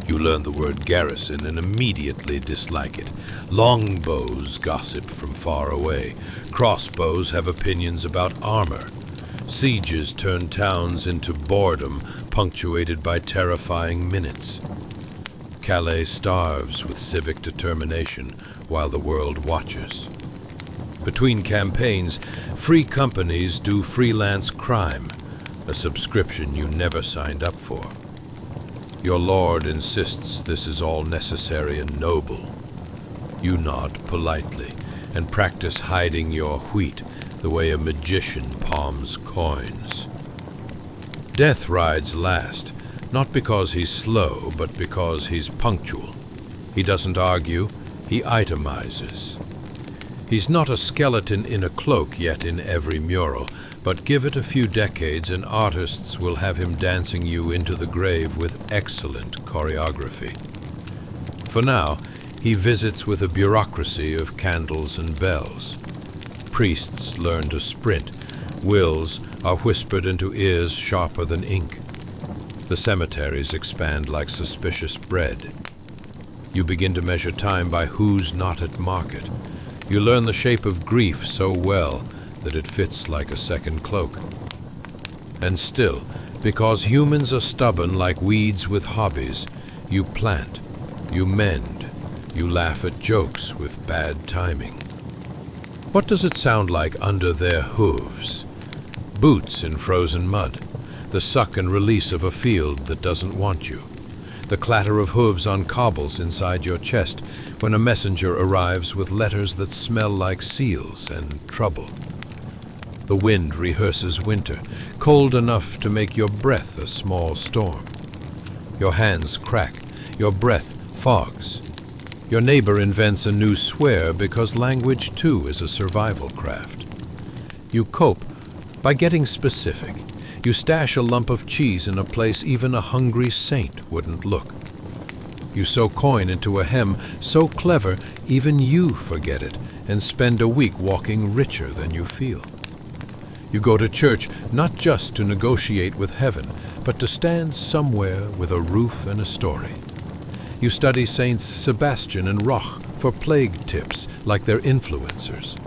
You learn the word garrison and immediately dislike it. Longbows gossip from far away. Crossbows have opinions about armor. Sieges turn towns into boredom, punctuated by terrifying minutes. Calais starves with civic determination while the world watches. Between campaigns, free companies do freelance crime, a subscription you never signed up for. Your lord insists this is all necessary and noble. You nod politely and practice hiding your wheat the way a magician palms coins. Death rides last, not because he's slow, but because he's punctual. He doesn't argue, he itemizes. He's not a skeleton in a cloak yet in every mural, but give it a few decades and artists will have him dancing you into the grave with excellent choreography. For now, he visits with a bureaucracy of candles and bells. Priests learn to sprint. Wills are whispered into ears sharper than ink. The cemeteries expand like suspicious bread. You begin to measure time by who's not at market. You learn the shape of grief so well that it fits like a second cloak. And still, because humans are stubborn like weeds with hobbies, you plant, you mend, you laugh at jokes with bad timing. What does it sound like under their hooves? Boots in frozen mud, the suck and release of a field that doesn't want you, the clatter of hooves on cobbles inside your chest when a messenger arrives with letters that smell like seals and trouble. The wind rehearses winter, cold enough to make your breath a small storm. Your hands crack, your breath fogs. Your neighbor invents a new swear because language too is a survival craft. You cope by getting specific. You stash a lump of cheese in a place even a hungry saint wouldn't look. You sew coin into a hem so clever even you forget it and spend a week walking richer than you feel. You go to church not just to negotiate with heaven, but to stand somewhere with a roof and a story. You study Saints Sebastian and Roch for plague tips like they're influencers.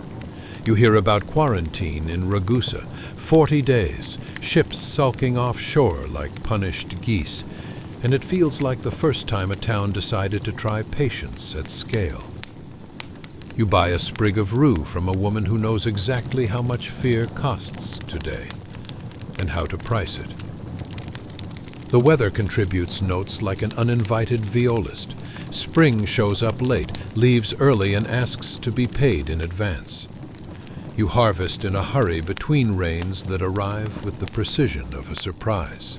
You hear about quarantine in Ragusa, 40 days, ships sulking offshore like punished geese, and it feels like the first time a town decided to try patience at scale. You buy a sprig of rue from a woman who knows exactly how much fear costs today, and how to price it. The weather contributes notes like an uninvited violist. Spring shows up late, leaves early, and asks to be paid in advance. You harvest in a hurry between rains that arrive with the precision of a surprise.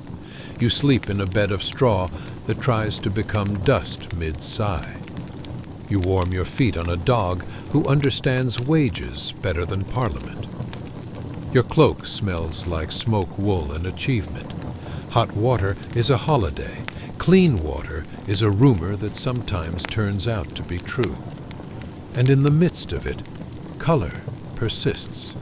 You sleep in a bed of straw that tries to become dust mid-sigh. You warm your feet on a dog who understands wages better than Parliament. Your cloak smells like smoke wool and achievement. Hot water is a holiday. Clean water is a rumor that sometimes turns out to be true. And in the midst of it, color persists.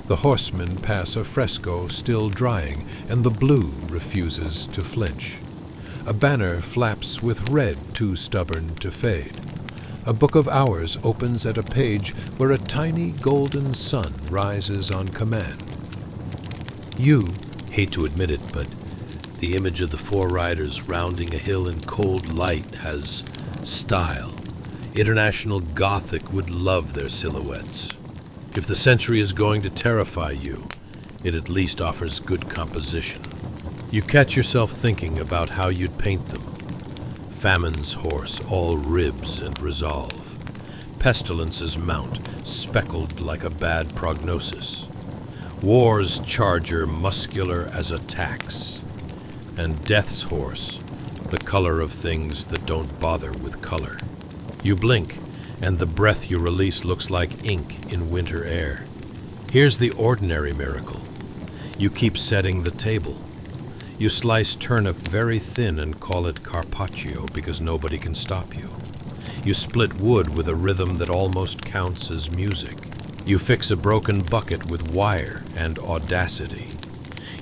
The horsemen pass a fresco still drying, and the blue refuses to flinch. A banner flaps with red too stubborn to fade. A book of hours opens at a page where a tiny golden sun rises on command. You Hate to admit it, but the image of the four riders rounding a hill in cold light has style. International Gothic would love their silhouettes. If the century is going to terrify you, it at least offers good composition. You catch yourself thinking about how you'd paint them. Famine's horse, all ribs and resolve. Pestilence's mount, speckled like a bad prognosis. War's charger, muscular as a tax. And Death's horse, the color of things that don't bother with color. You blink, and the breath you release looks like ink in winter air. Here's the ordinary miracle. You keep setting the table. You slice turnip very thin and call it carpaccio because nobody can stop you. You split wood with a rhythm that almost counts as music. You fix a broken bucket with wire and audacity.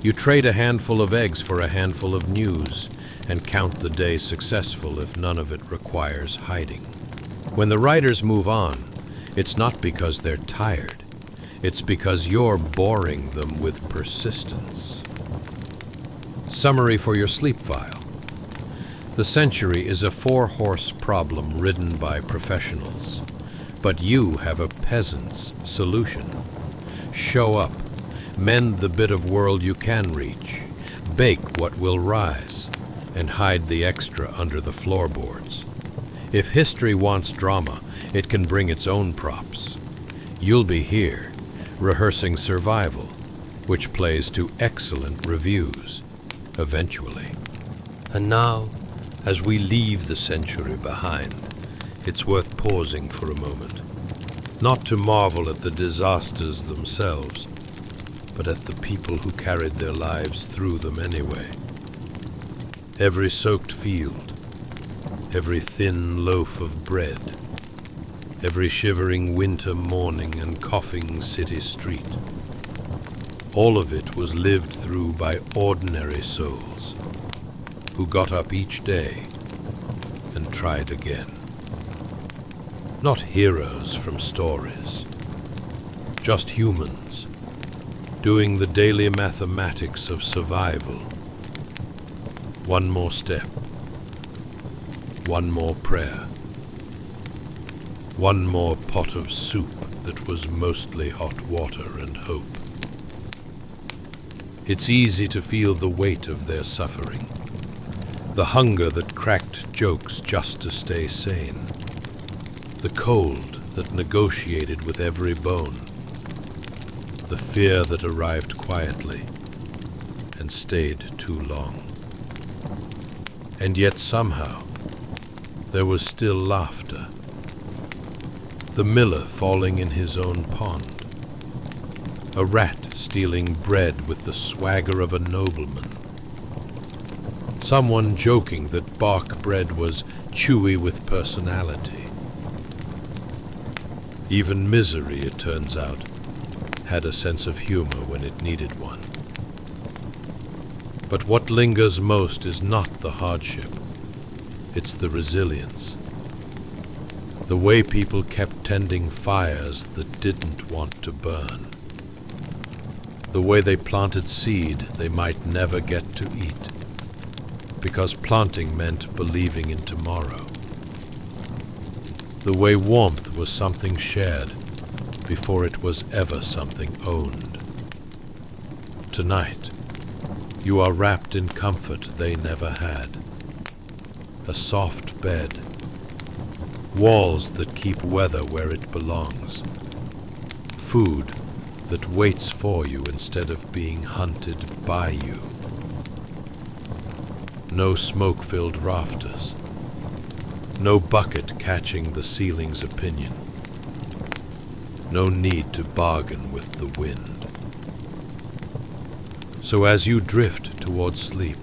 You trade a handful of eggs for a handful of news and count the day successful if none of it requires hiding. When the writers move on, it's not because they're tired. It's because you're boring them with persistence. Summary for your sleep file. The century is a 4-horse problem ridden by professionals, but you have a peasant's solution. Show up, mend the bit of world you can reach, bake what will rise, and hide the extra under the floorboards. If history wants drama, it can bring its own props. You'll be here, rehearsing survival, which plays to excellent reviews. Eventually. And now, as we leave the century behind, it's worth pausing for a moment, not to marvel at the disasters themselves, but at the people who carried their lives through them anyway. Every soaked field, every thin loaf of bread, every shivering winter morning and coughing city street. All of it was lived through by ordinary souls who got up each day and tried again. Not heroes from stories, just humans doing the daily mathematics of survival. One more step, one more prayer, one more pot of soup that was mostly hot water and hope. It's easy to feel the weight of their suffering, the hunger that cracked jokes just to stay sane, the cold that negotiated with every bone, the fear that arrived quietly and stayed too long. And yet somehow there was still laughter. The miller falling in his own pond. A rat stealing bread with the swagger of a nobleman. Someone joking that bark bread was chewy with personality. Even misery, it turns out, had a sense of humor when it needed one. But what lingers most is not the hardship, it's the resilience. The way people kept tending fires that didn't want to burn. The way they planted seed they might never get to eat, because planting meant believing in tomorrow. The way warmth was something shared before it was ever something owned. Tonight, you are wrapped in comfort they never had. A soft bed, walls that keep weather where it belongs, food that waits for you instead of being hunted by you. No smoke-filled rafters, no bucket catching the ceiling's opinion, no need to bargain with the wind. So as you drift towards sleep,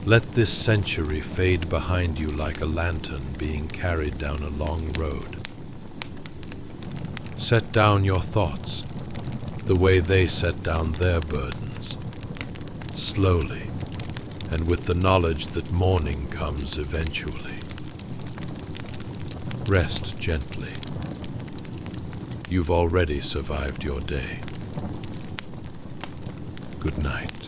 let this century fade behind you like a lantern being carried down a long road. Set down your thoughts the way they set down their burdens, slowly, and with the knowledge that morning comes eventually. Rest gently. You've already survived your day. Good night.